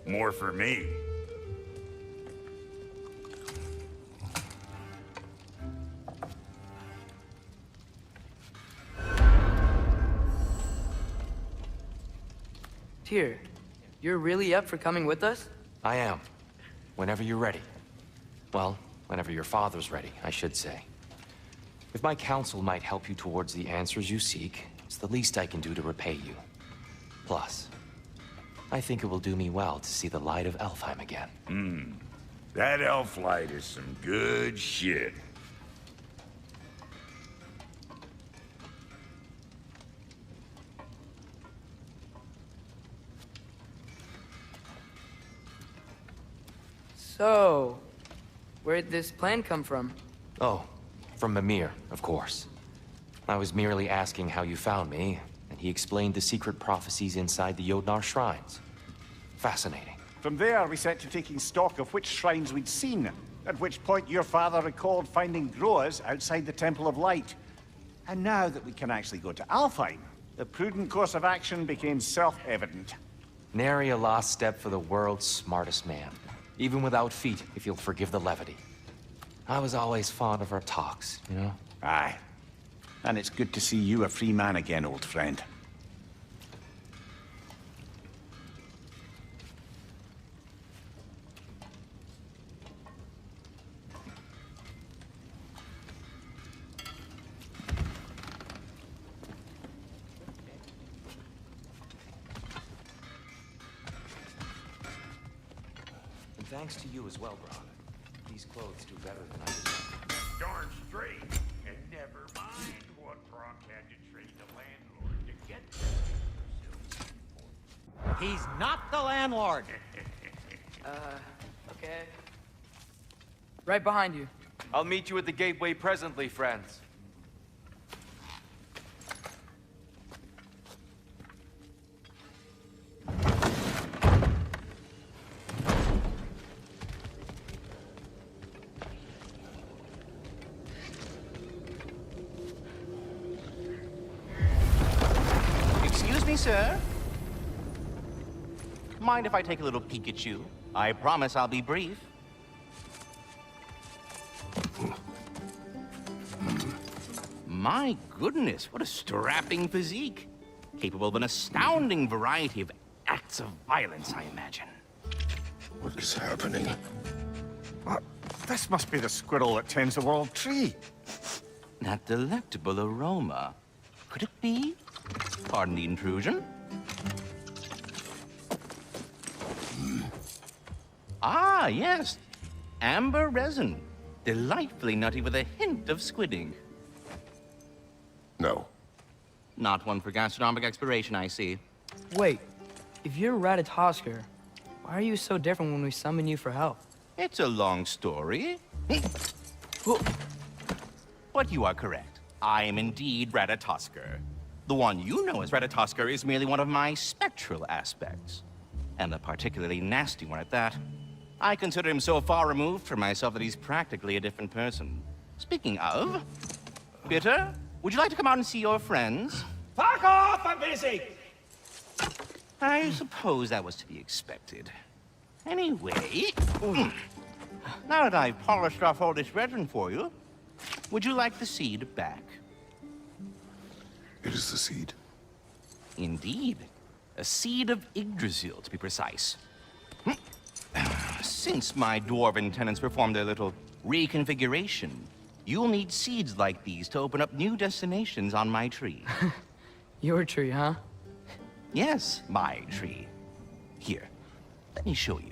More for me. Tyr, you're really up for coming with us? I am. Whenever you're ready. Well, whenever your father's ready, I should say. If my counsel might help you towards the answers you seek, it's the least I can do to repay you. Plus, I think it will do me well to see the light of Elfheim again. That elf light is some good shit. So, where'd this plan come from? Oh, from Mimir, of course. I was merely asking how you found me, and he explained the secret prophecies inside the Jotnar shrines. Fascinating. From there, we set to taking stock of which shrines we'd seen, at which point your father recalled finding Groas outside the Temple of Light. And now that we can actually go to Alfheim, the prudent course of action became self-evident. Nary a lost step for the world's smartest man. Even without feet, if you'll forgive the levity. I was always fond of our talks, you know? Aye. And it's good to see you a free man again, old friend. And thanks to you as well, Grog. These clothes do better than I did. Darn straight. And never mind what Brock had to trade the landlord to get there. He's not the landlord. Okay. Right behind you. I'll meet you at the gateway presently, friends. Excuse me, sir. Mind if I take a little peek at you? I promise I'll be brief. My goodness, what a strapping physique. Capable of an astounding variety of acts of violence, I imagine. What is happening? What? This must be the squirrel that tends the world tree. That delectable aroma. Could it be? Pardon the intrusion. Ah, yes. Amber resin. Delightfully nutty with a hint of squidding. No. Not one for gastronomic exploration, I see. Wait, if you're Ratatoskr, why are you so different when we summon you for help? It's a long story. But you are correct. I am indeed Ratatoskr. The one you know as Ratatoskr is merely one of my spectral aspects. And a particularly nasty one at that. I consider him so far removed from myself that he's practically a different person. Speaking of, Peter, would you like to come out and see your friends? Fuck off! I'm busy! I suppose that was to be expected. Anyway, now that I've polished off all this resin for you, would you like the seed back? It is the seed. Indeed. A seed of Yggdrasil, to be precise. Since my dwarven tenants performed their little reconfiguration, you'll need seeds like these to open up new destinations on my tree. Your tree, huh? Yes, my tree. Here, let me show you.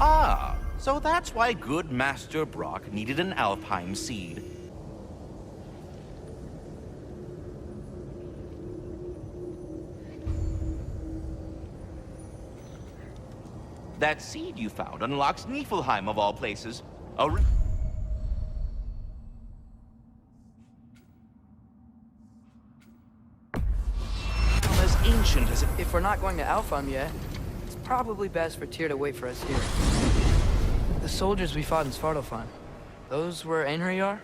Ah, so that's why good Master Brock needed an Alfheim seed. That seed you found unlocks Niflheim of all places. As ancient as it. If we're not going to Alfheim yet, it's probably best for Tyr to wait for us here. The soldiers we fought in Svartalfheim, those were Einherjar?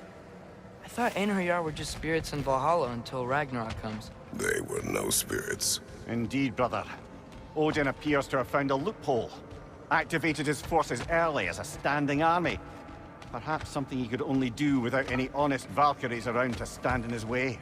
I thought Einherjar were just spirits in Valhalla until Ragnarok comes. They were no spirits. Indeed, brother. Odin appears to have found a loophole. Activated his forces early as a standing army. Perhaps something he could only do without any honest Valkyries around to stand in his way.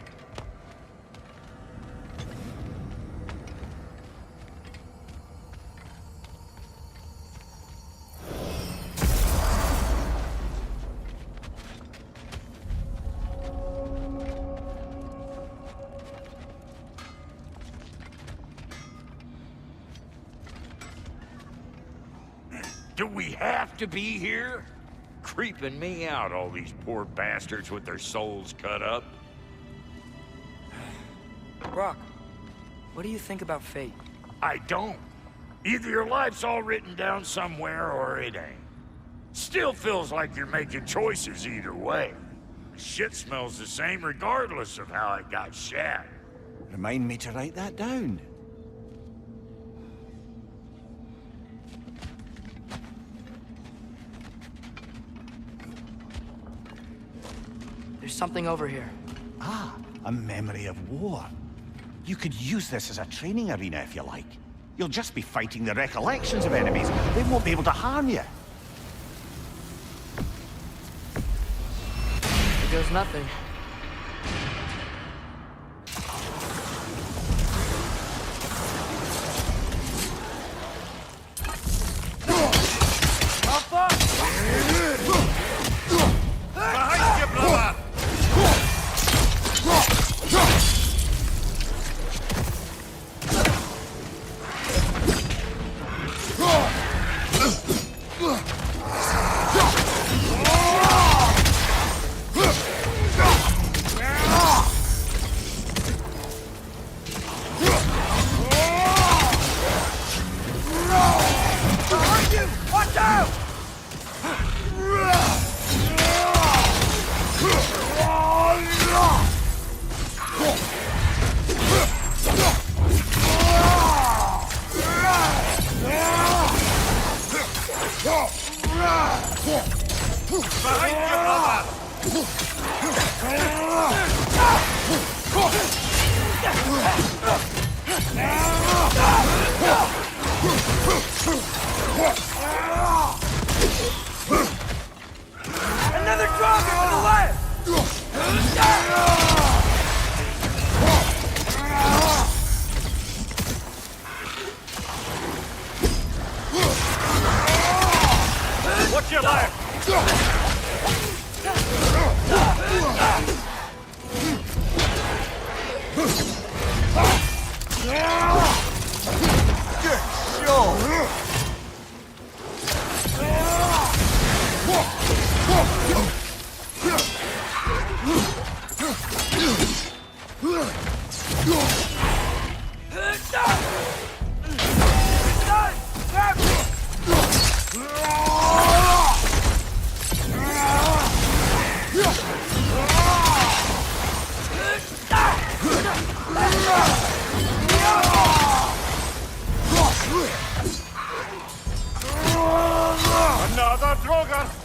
Do we have to be here? Creeping me out, all these poor bastards with their souls cut up. Brock, what do you think about fate? I don't. Either your life's all written down somewhere or it ain't. Still feels like you're making choices either way. Shit smells the same regardless of how it got shat. Remind me to write that down. There's something over here. Ah, a memory of war. You could use this as a training arena if you like. You'll just be fighting the recollections of enemies. They won't be able to harm you. There goes nothing. Behind you, brother! Behind you! Watch out! Behind you, brother! Another dragon to the left! Watch your left! Grab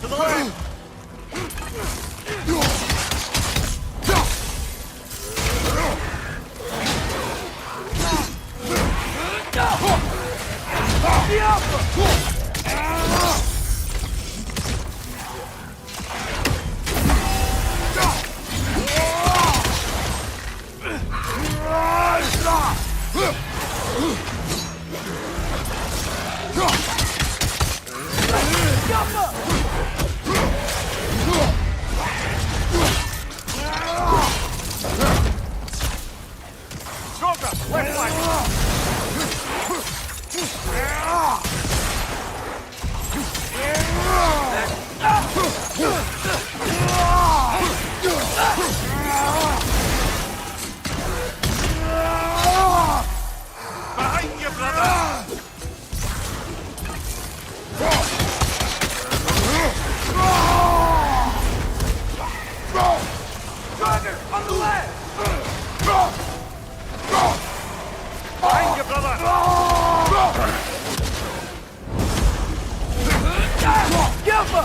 To the left! Behind you, brother! Driver, on the left! Behind you, brother! Behind you, brother!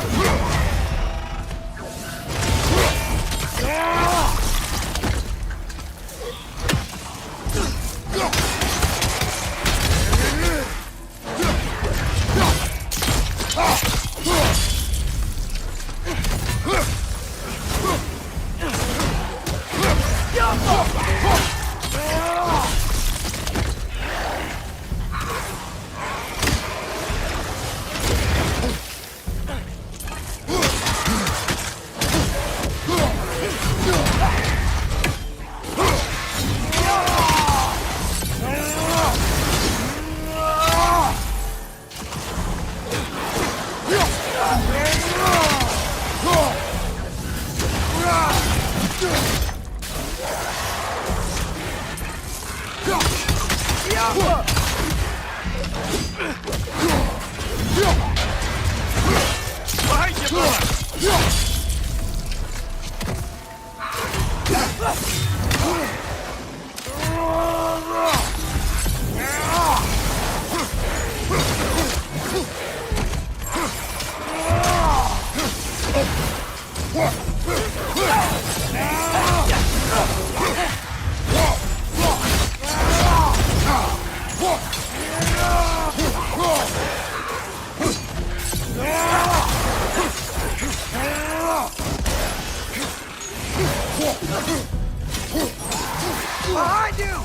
Behind you!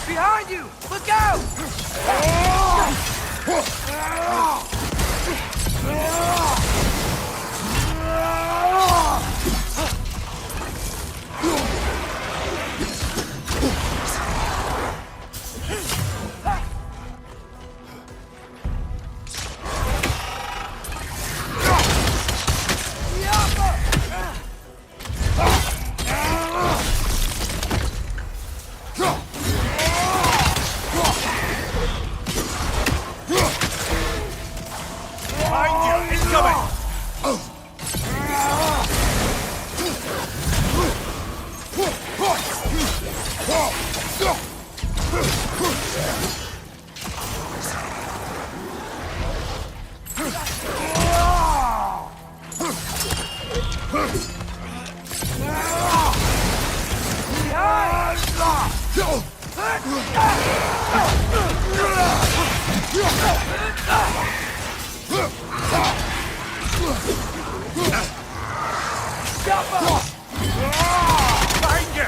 Behind you! Look out! Behind you! It's coming! Behind you!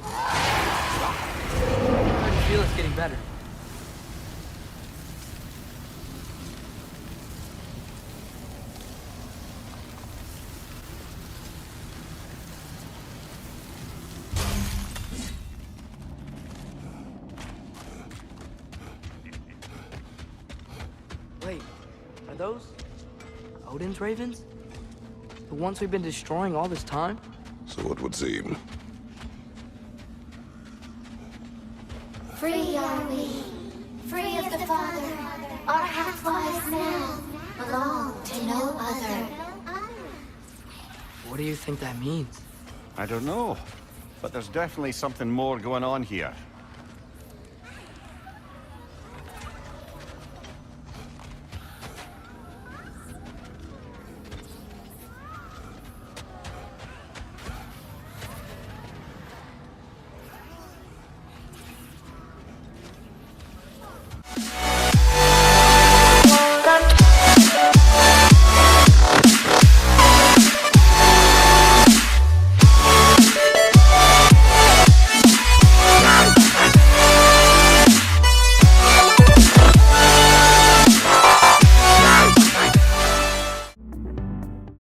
I can feel it's getting better. Wait, are those Odin's ravens? The ones we've been destroying all this time? So it would seem. Free are we, free of the Father. Our half-lives now belong to no other. What do you think that means? I don't know, but there's definitely something more going on here.